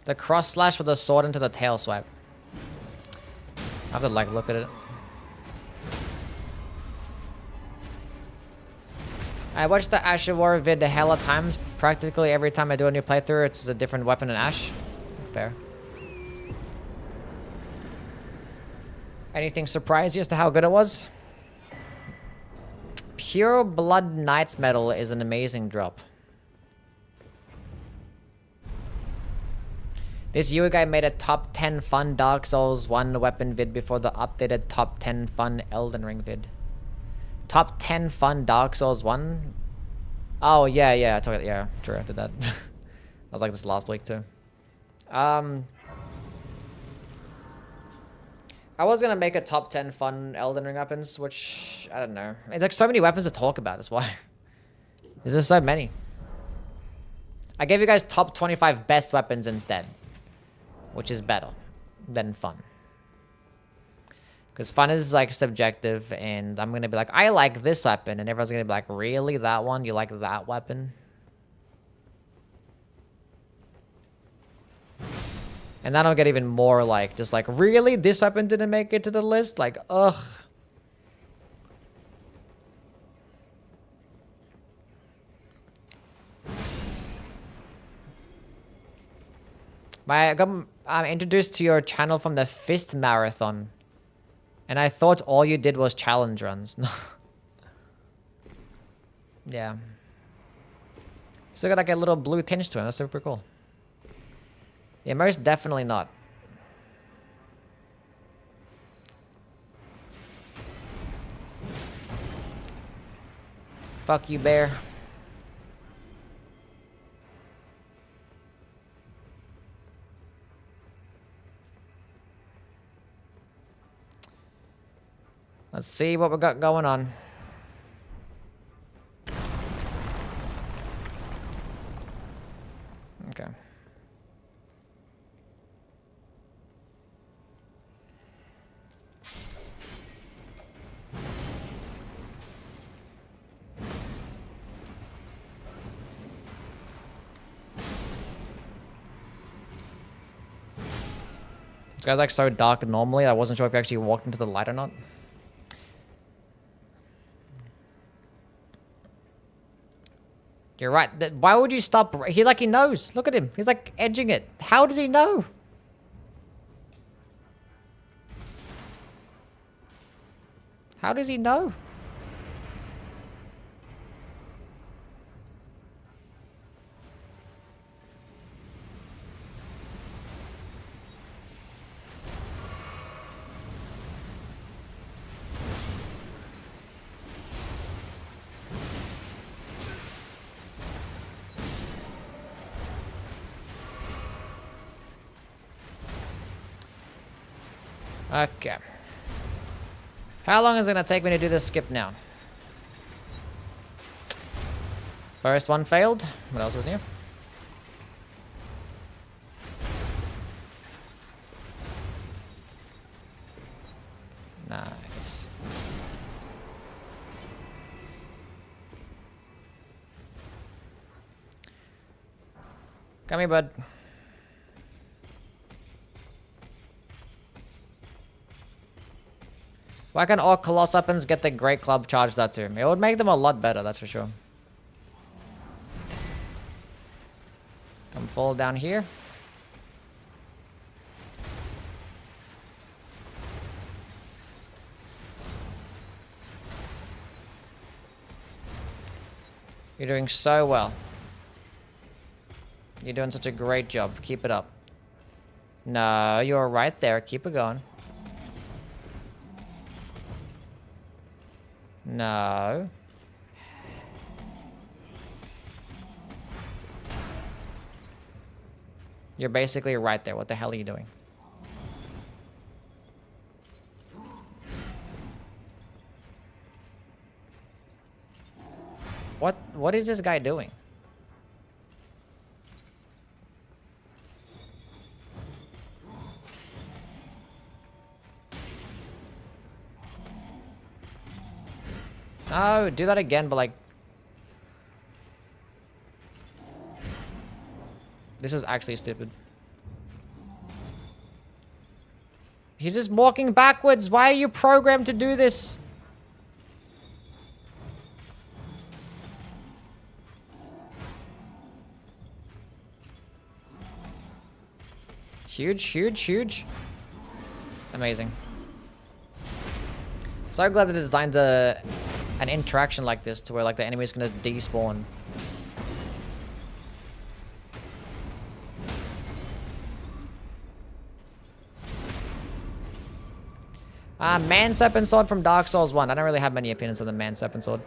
The cross slash with the sword into the tail swipe. I have to like look at it. I watched the Ash of War vid a hell of times. Practically every time I do a new playthrough, it's a different weapon in Ash. Fair. Anything surprise you as to how good it was? Pure Blood Knight's Metal is an amazing drop. This Yui guy made a top 10 fun Dark Souls 1 weapon vid before the updated top 10 fun Elden Ring vid. Top 10 fun Dark Souls 1? Oh, yeah, I told it. Yeah, true, I did that. I was like this last week too. I was gonna make a top 10 fun Elden Ring weapons, which, I don't know. It's like so many weapons to talk about, that's why. There's just so many. I gave you guys top 25 best weapons instead. Which is better than fun. Because fun is like subjective, and I'm gonna be like, I like this weapon, and everyone's gonna be like, really? That one? You like that weapon? And then I'll get even more like, just like, really? This weapon didn't make it to the list? Like, ugh. I'm introduced to your channel from the Fist Marathon. And I thought all you did was challenge runs. Yeah. Still got like a little blue tinge to him. That's super cool. Yeah, most definitely not. Fuck you, bear. Let's see what we got going on. Okay. This guy's like so dark normally, I wasn't sure if he actually walked into the light or not. You're right. Why would you stop? He knows. Look at him. He's like edging it. How does he know? How does he know? Okay. How long is it gonna take me to do this skip now? First one failed. What else is new? Nice. Come here, bud. Why can't all Coloss weapons get the Great Club charged that too? It would make them a lot better, that's for sure. Come full down here. You're doing so well. You're doing such a great job. Keep it up. No, you're right there. Keep it going. No. You're basically right there. What the hell are you doing? What is this guy doing? Oh, do that again, but like... This is actually stupid. He's just walking backwards. Why are you programmed to do this? Huge, huge, huge. Amazing. So glad that they designed an interaction like this to where like the enemies can just despawn. Man Serpent Sword from Dark Souls 1. I don't really have many opinions on the Man Serpent Sword.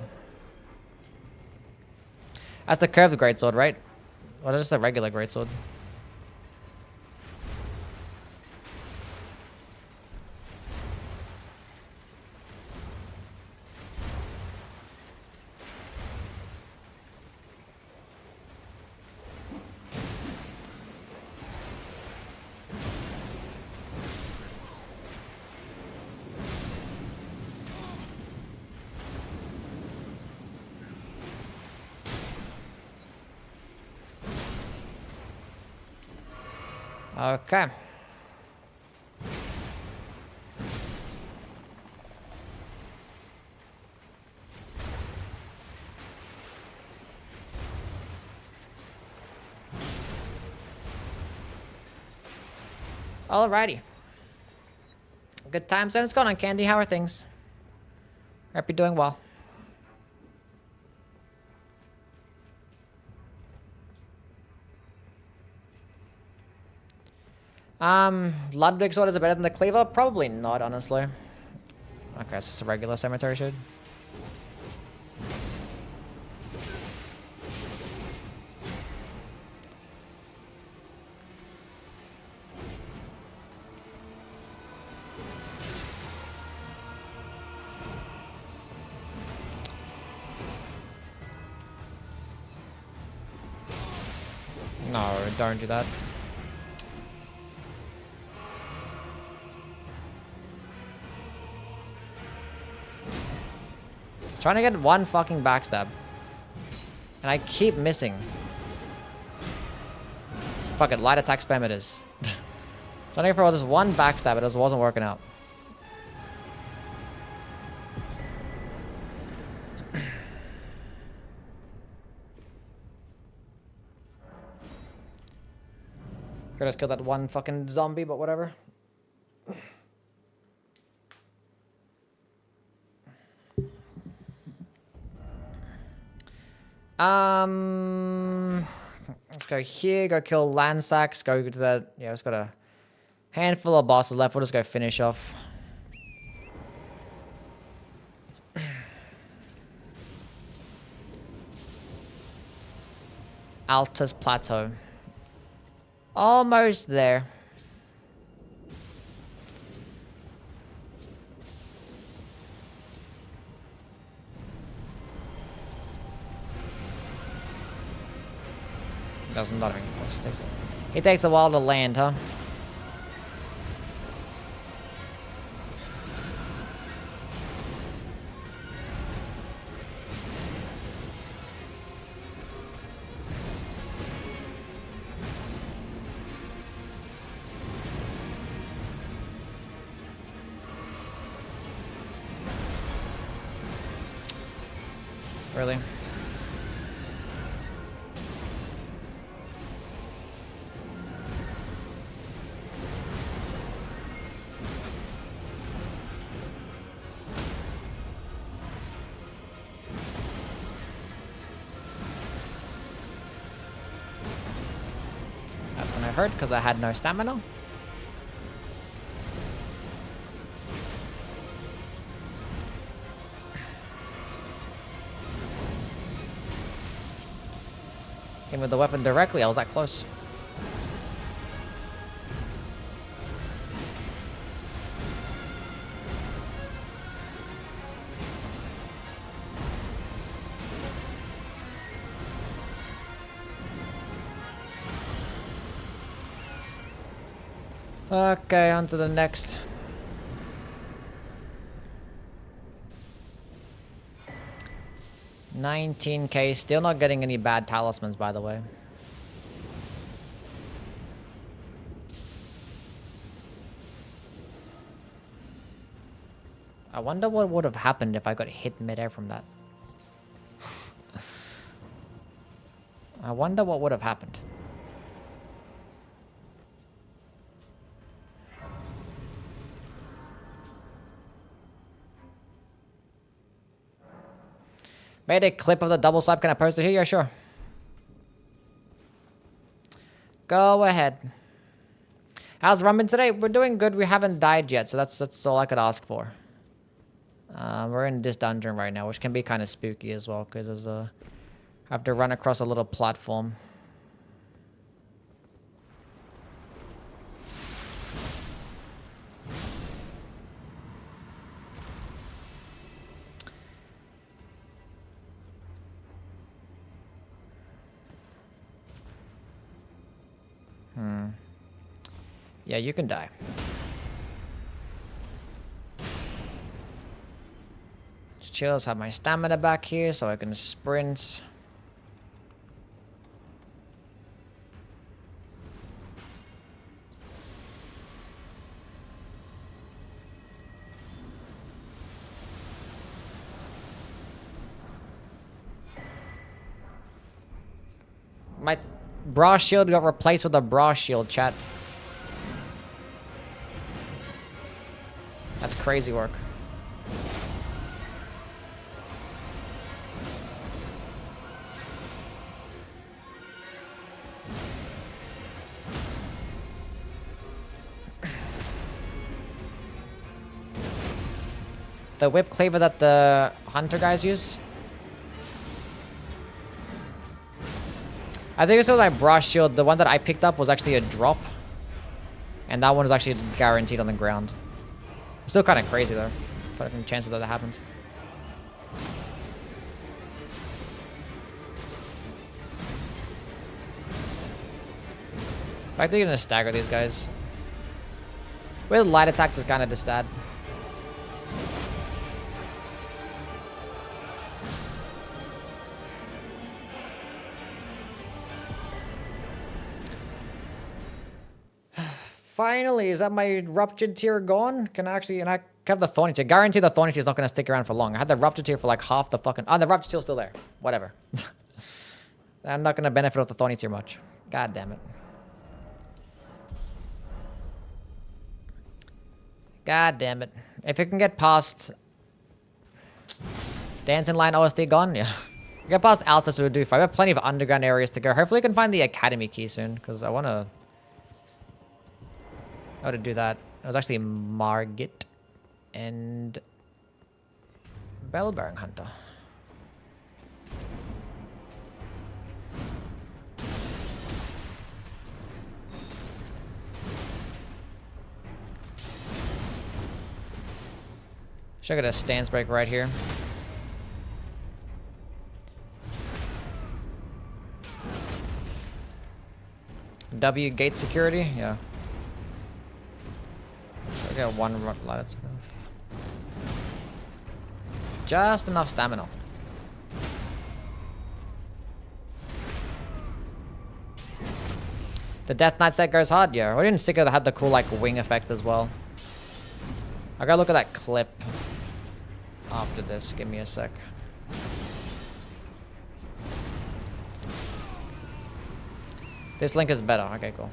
That's the curved greatsword, right? Or just the regular greatsword? Okay. Alrighty. Good time zone. What's going on, Candy? How are things? Hope you're doing well. Ludwig's sword is better than the cleaver? Probably not, honestly. Okay, it's just a regular cemetery shade. No, don't do that. Trying to get one fucking backstab. And I keep missing. Fuck it, light attack spam it is. Trying to get for just one backstab, it just wasn't working out. Could just kill that one fucking zombie, but whatever. Let's go here, go kill Lansax, go to that. Yeah, it's got a handful of bosses left. We'll just go finish off. Altus Plateau. Almost there. Doesn't matter. He takes a while to land, huh? Really? That's gonna hurt because I had no stamina. Him with the weapon directly, I was that close. Okay, on to the next. $19K, still not getting any bad talismans, by the way. I wonder what would have happened if I got hit midair from that. I wonder what would have happened. Made a clip of the double swipe. Can I post it here? Yeah, sure. Go ahead. How's Rumbin today? We're doing good. We haven't died yet, so that's all I could ask for. We're in this dungeon right now, which can be kind of spooky as well, because there's I have to run across a little platform. Yeah, you can die. Just chill, let's have my stamina back here so I can sprint. My brass shield got replaced with a brass shield, chat. That's crazy work. The whip cleaver that the hunter guys use. I think it's my brass shield. The one that I picked up was actually a drop. And that one is actually guaranteed on the ground. Still kind of crazy though. Fucking chances that happened. I think they're gonna stagger these guys. With light attacks is kind of just sad. Finally, is that my ruptured tier gone? Can I actually, and I have the thorny tier. Guarantee the thorny tier is not going to stick around for long. I had the ruptured tier for like half the fucking, oh, the ruptured tier's still there. Whatever. I'm not going to benefit off the thorny tier much. God damn it. God damn it. If you can get past Dancing Line OSD gone, yeah. Get past Altus, we would do fine. We have plenty of underground areas to go. Hopefully we can find the Academy key soon, because I want to do that. It was actually Margit and Bellbearing Hunter. Should I get a stance break right here? W gate security? Yeah. I got one light. Just enough stamina. The Death Knight set goes hard, yeah. I didn't stick it that had the cool like wing effect as well. I gotta look at that clip after this. Give me a sec. This link is better. Okay, cool.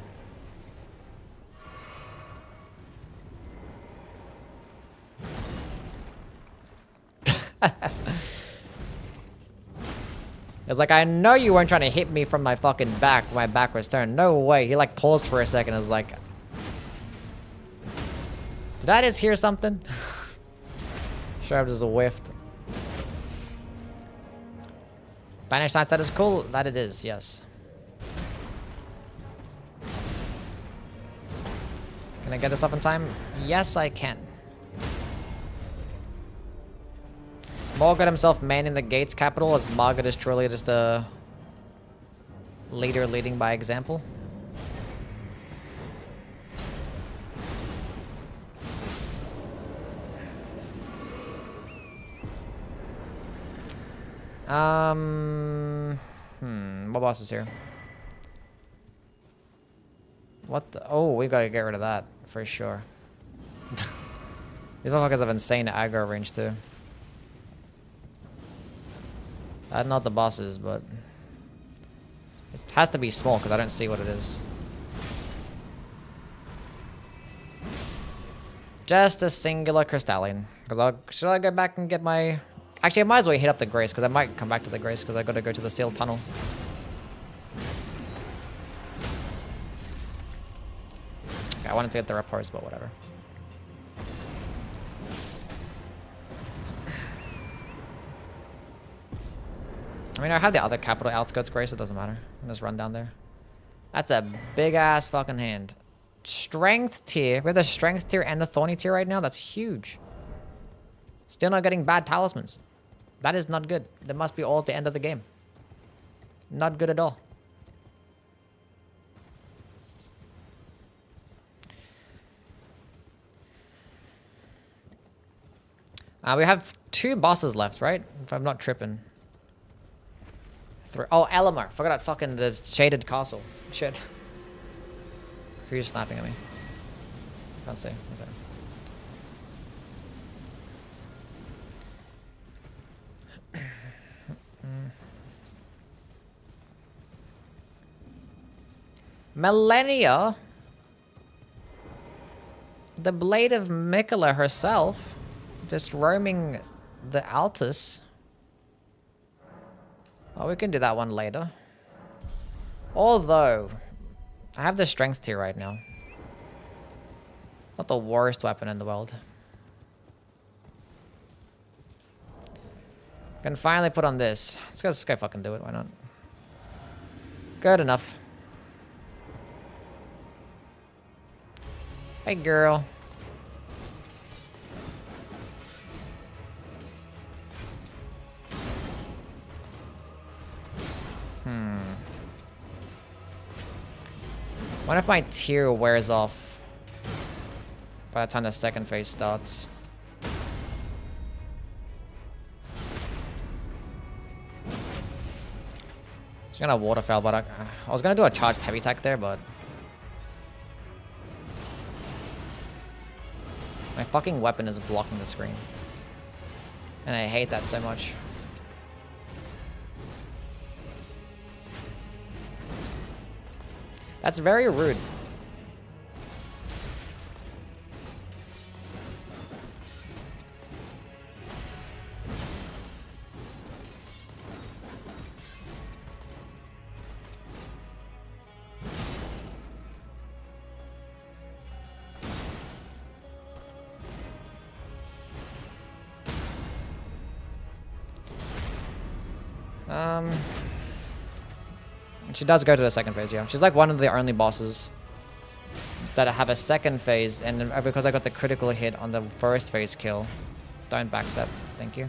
It's like, I know you weren't trying to hit me from my fucking back when my back was turned. No way. He like paused for a second and was like, did I just hear something? Sure, this is a whiffed. Banish Knight set is cool. That it is, yes. Can I get this up in time? Yes, I can. Morgan himself manning the gates capital as Margaret is truly just a leader leading by example. What boss is here? What the? Oh, we gotta get rid of that for sure. These motherfuckers have insane aggro range too. I don't know what the boss is, but it has to be small because I don't see what it is. Just a singular crystalline. Should I go back and get my... Actually, I might as well hit up the Grace because I might come back to the Grace because I got to go to the sealed tunnel. Okay, I wanted to get the repose, but whatever. I mean, I have the other capital outskirts Grace, it doesn't matter. I'll just run down there. That's a big ass fucking hand. Strength tier. We have the strength tier and the thorny tier right now. That's huge. Still not getting bad talismans. That is not good. They must be all at the end of the game. Not good at all. We have 2 bosses left, right? If I'm not tripping. Oh, Elamar. Forgot about fucking the shaded castle. Shit. Who's sniping at me? Can't see. Millennia? The Blade of Mikola herself. Just roaming the Altus. Oh, we can do that one later. Although, I have the strength tier right now. Not the worst weapon in the world. Can finally put on this. Let's go fucking do it, why not? Good enough. Hey girl. What if my tier wears off by the time the second phase starts? Just gonna waterfowl, but I was gonna do a charged heavy attack there, but my fucking weapon is blocking the screen. And I hate that so much. That's very rude. She does go to the second phase, yeah. She's like one of the only bosses that have a second phase, and because I got the critical hit on the first phase kill. Don't backstab, thank you.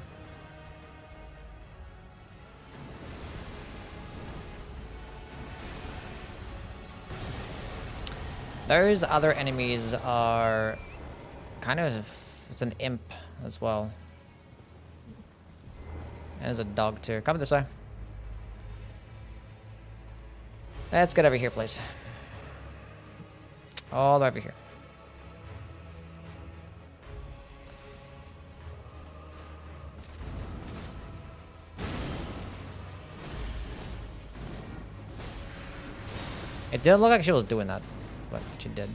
Those other enemies are kind of... It's an imp as well. And there's a dog too. Come this way. Let's get over here, please. All the way over here. It didn't look like she was doing that, but she did.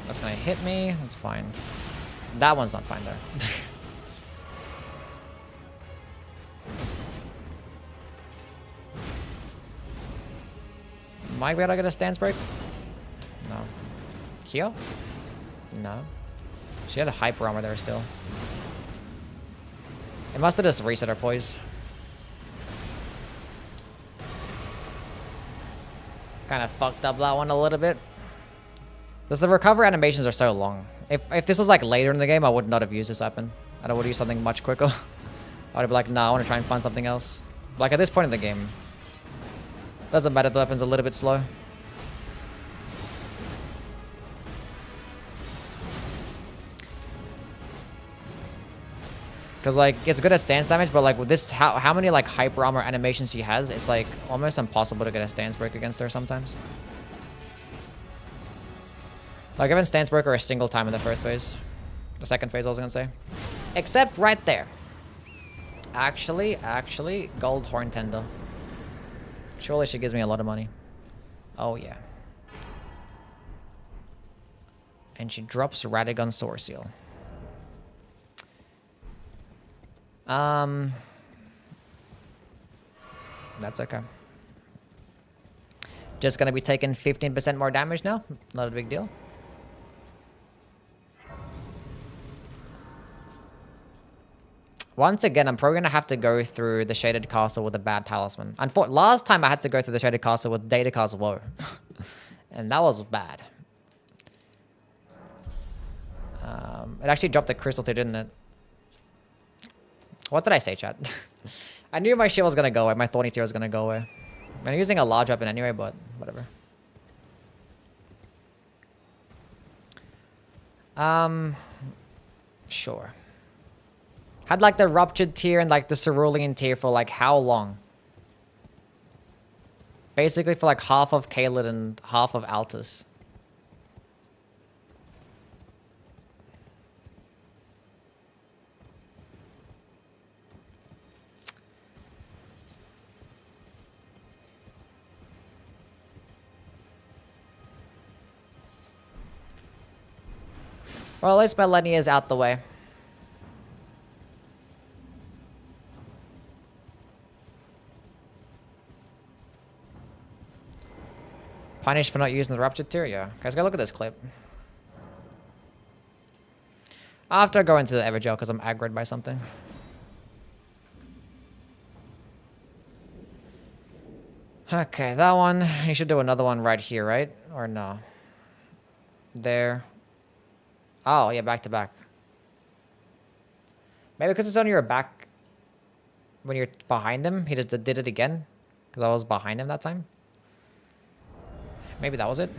That's gonna hit me. That's fine. That one's not fine though. Might be able to get a stance break? No. Here? No. She had a hyper armor there still. It must have just reset her poise. Kind of fucked up that one a little bit. Because the recover animations are so long. If this was like later in the game, I would not have used this weapon. I would use something much quicker. I would be like, nah, I want to try and find something else. Like at this point in the game, doesn't matter if the weapon's a little bit slow. Because like it's good at stance damage, but like with this, how many like hyper armor animations she has, it's like almost impossible to get a stance break against her sometimes. Like, I haven't stance broke her a single time in the first phase. The second phase, I was gonna say. Except right there. Actually, gold horn tender. Surely she gives me a lot of money. Oh, yeah. And she drops Radagon Sword Seal. That's okay. Just gonna be taking 15% more damage now. Not a big deal. Once again, I'm probably going to have to go through the Shaded Castle with a bad talisman. Last time I had to go through the Shaded Castle with Datakar's Woe. And that was bad. It actually dropped the crystal too, didn't it? What did I say, chat? I knew my shit was going to go away. My Thorny tier was going to go away. I'm using a large weapon anyway, but whatever. Sure. Had like the Ruptured tier and like the Cerulean tier for like how long? Basically for like half of Caelid and half of Altus. Well, at least Melania is out the way. Punished for not using the Ruptured Tear? Yeah. Guys, go look at this clip. I have to go into the Evergel because I'm aggroed by something. Okay, that one. You should do another one right here, right? Or no? There. Oh, yeah, back to back. Maybe because it's on your back when you're behind him, he just did it again. Because I was behind him that time. Maybe that was it.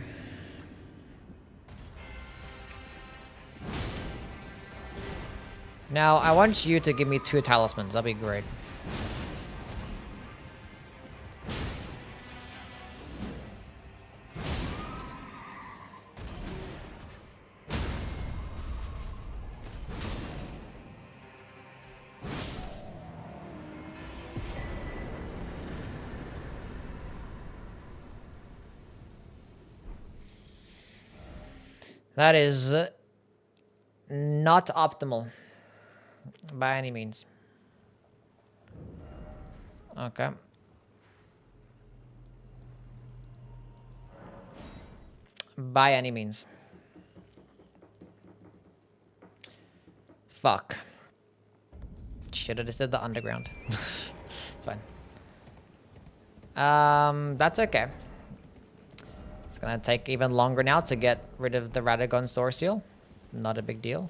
Now, I want you to give me 2 talismans. That'd be great. That is not optimal by any means. Okay. By any means. Fuck. Should have just did the underground. It's fine. That's okay. It's gonna take even longer now to get rid of the Radagon Store Seal. Not a big deal.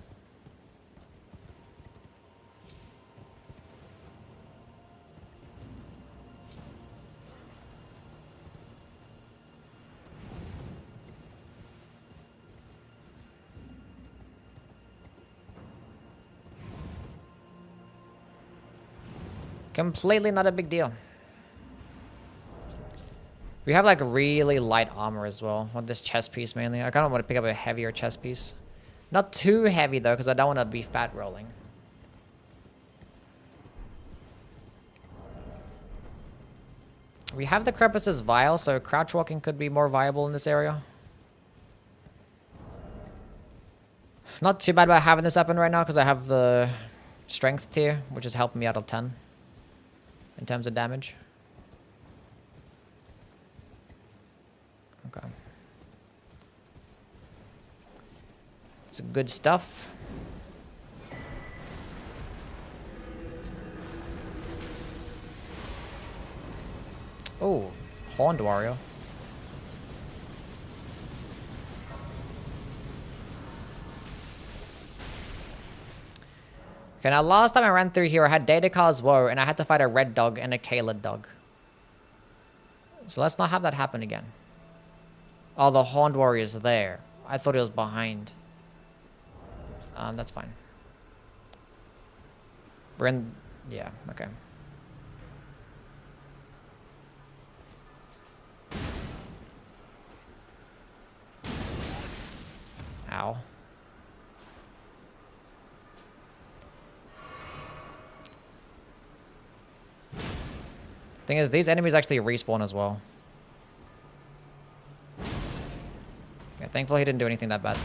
Completely not a big deal. We have like really light armor as well. Want this chest piece mainly. I kind of want to pick up a heavier chest piece. Not too heavy though, because I don't want to be fat rolling. We have the Crepus's Vial, so crouch walking could be more viable in this area. Not too bad about having this weapon right now, because I have the strength tier, which is helping me out of 10 in terms of damage. Okay. It's good stuff. Oh, Horned Warrior. Okay, now last time I ran through here, I had Datakar's Woe, and I had to fight a red dog and a Kaled dog. So let's not have that happen again. Oh, the Horned Warrior's there. I thought he was behind. That's fine. We're in... Yeah, okay. Ow. Thing is, these enemies actually respawn as well. Okay, thankfully he didn't do anything that bad.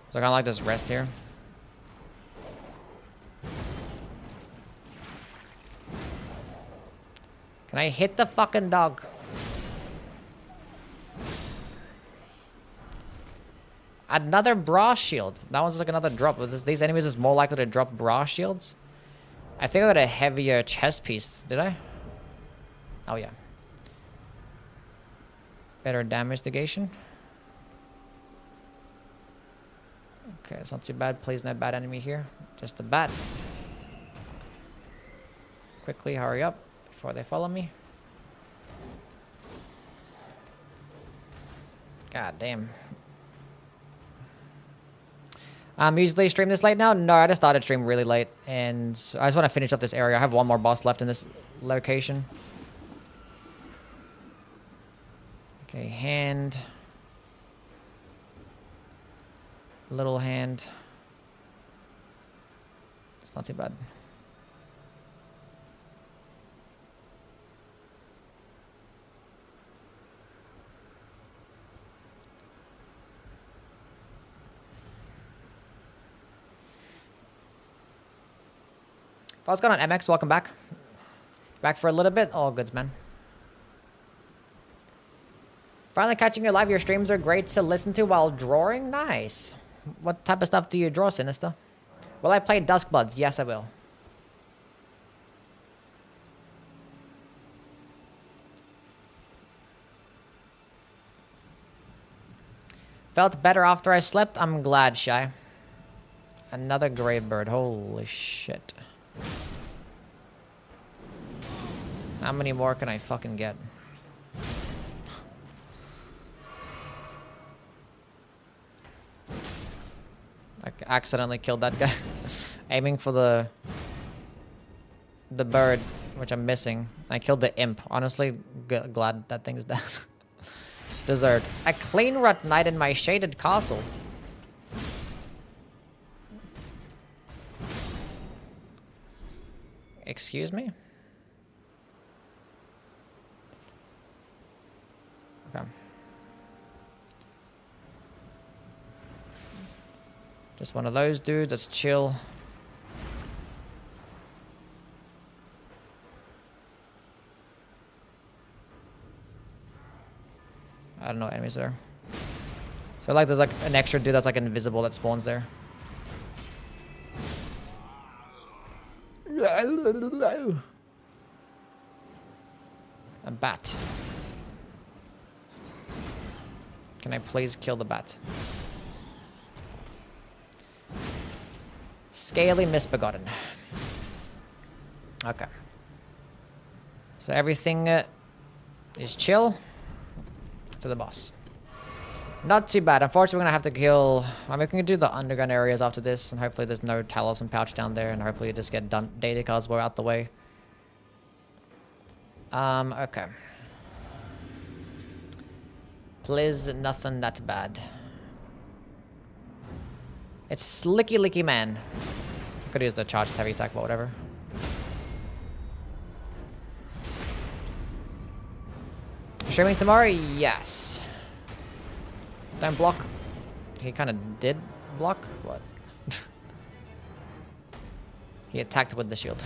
So I kind of like this rest here. Can I hit the fucking dog? Another bra shield. That one's like another drop. These enemies is more likely to drop bra shields. I think I got a heavier chest piece. Did I? Oh yeah. Better damage negation. Okay, it's not too bad. Please no bad enemy here. Just a bat. Quickly, hurry up before they follow me. God damn. Usually stream this late now? No, I just started stream really late, and I just want to finish up this area. I have one more boss left in this location. Okay, hand. Little hand. It's not too bad. What's going on, MX? Welcome back. Back for a little bit. All goods, man. Finally catching you live. Your streams are great to listen to while drawing. Nice. What type of stuff do you draw, Sinister? Will I play Duskbloods? Yes, I will. Felt better after I slept. I'm glad, Shy. Another grave bird. Holy shit. How many more can I fucking get? I accidentally killed that guy. Aiming for the bird, which I'm missing. I killed the imp. Honestly, glad that thing's dead. Dessert. A clean rut night in my shaded castle. Excuse me? Okay. Just one of those dudes. Let's chill. I don't know what enemies there. So I feel like there's like an extra dude that's like invisible that spawns there. A bat. Can I please kill the bat? Scaly misbegotten. Okay. So everything is chill to the boss. Not too bad. Unfortunately, we're gonna have to kill. I mean, we can do the underground areas after this, and hopefully there's no Talos and Pouch down there, and hopefully just get done data cards were out the way. Okay. Please, nothing that bad. It's Slicky Licky Man. I could use the charged heavy attack, but whatever. Streaming tomorrow? Yes. Don't block. He kind of did block. What? He attacked with the shield.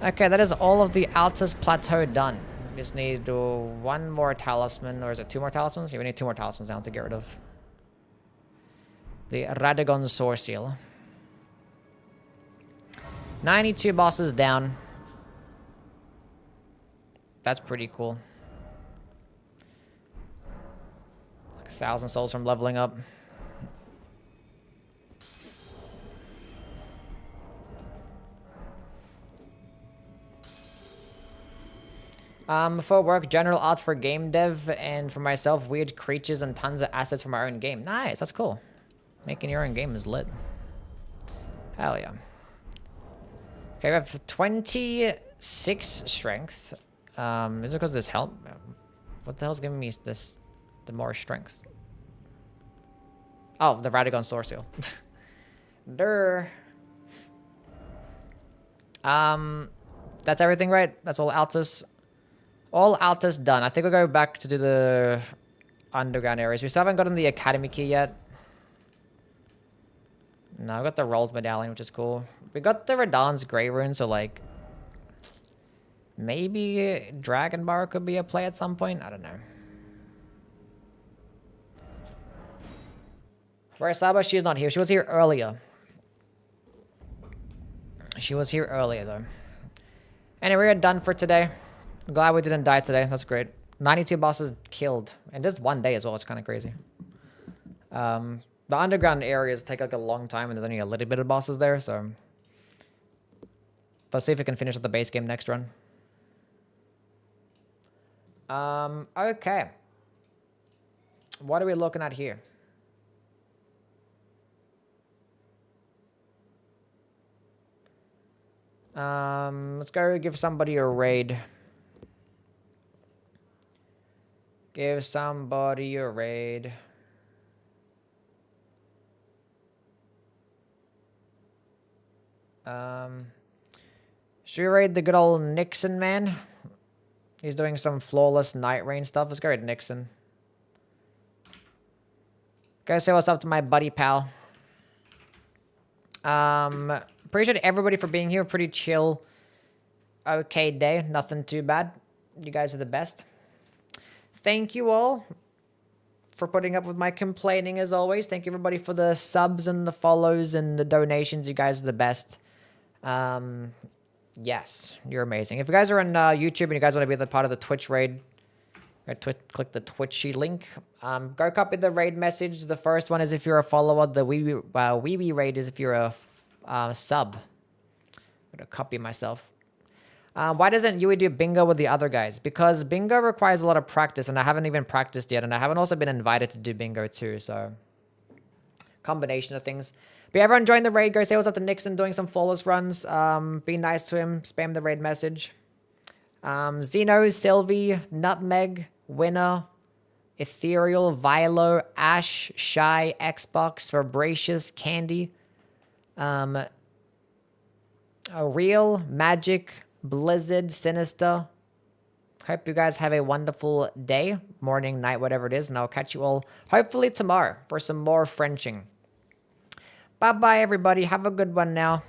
Okay, that is all of the Altus Plateau done. We just need one more talisman, or is it two more talismans? Yeah, we need two more talismans down to get rid of the Radagon Sword Seal. 92 bosses down. That's pretty cool. Like 1,000 souls from leveling up. For work, general art for game dev, and for myself, weird creatures and tons of assets from our own game. Nice, that's cool. Making your own game is lit. Hell yeah. Okay, we have 26 strength. Is it because this help? What the hell's giving me this, the more strength? Oh, the Radagon Sword Seal. Durr. That's everything, right? That's all Altus. All Altus done. I think we'll go back to do the underground areas. We still haven't gotten the Academy key yet. No, we got the rolled medallion, which is cool. We got the Radahn's Grey Rune, so like maybe Dragon Bar could be a play at some point. I don't know. Where's Saba? She's not here. She was here earlier. She was here earlier though. Anyway, we're done for today. Glad we didn't die today. That's great. 92 bosses killed. And just one day as well. It's kind of crazy. The underground areas take like a long time and there's only a little bit of bosses there, so. Let's see if we can finish with the base game next run. Okay. What are we looking at here? Let's go give somebody a raid. Give somebody a raid. Should we raid the good old Nixon man? He's doing some flawless night rain stuff. Let's go raid Nixon. Go say what's up to my buddy pal. Appreciate everybody for being here. Pretty chill, okay day. Nothing too bad. You guys are the best. Thank you all for putting up with my complaining as always. Thank you everybody for the subs and the follows and the donations. You guys are the best. Yes, you're amazing. If you guys are on YouTube and you guys want to be the part of the Twitch raid, click the Twitchy link. Go copy the raid message. The first one is if you're a follower. The wee raid is if you're a sub. I'm gonna copy myself. Why doesn't Yui do bingo with the other guys? Because bingo requires a lot of practice, and I haven't even practiced yet, and I haven't also been invited to do bingo too, so combination of things. But yeah, everyone join the raid. Go say what's up to Nixon doing some flawless runs. Be nice to him. Spam the raid message. Zeno, Sylvie, Nutmeg, Winner, Ethereal, Vilo, Ash, Shy, Xbox, Vibracious, Candy, Real, Magic, Blizzard, Sinister. Hope you guys have a wonderful day, morning, night, whatever it is, and I'll catch you all hopefully tomorrow for some more Frenching. Bye-bye, everybody. Have a good one now.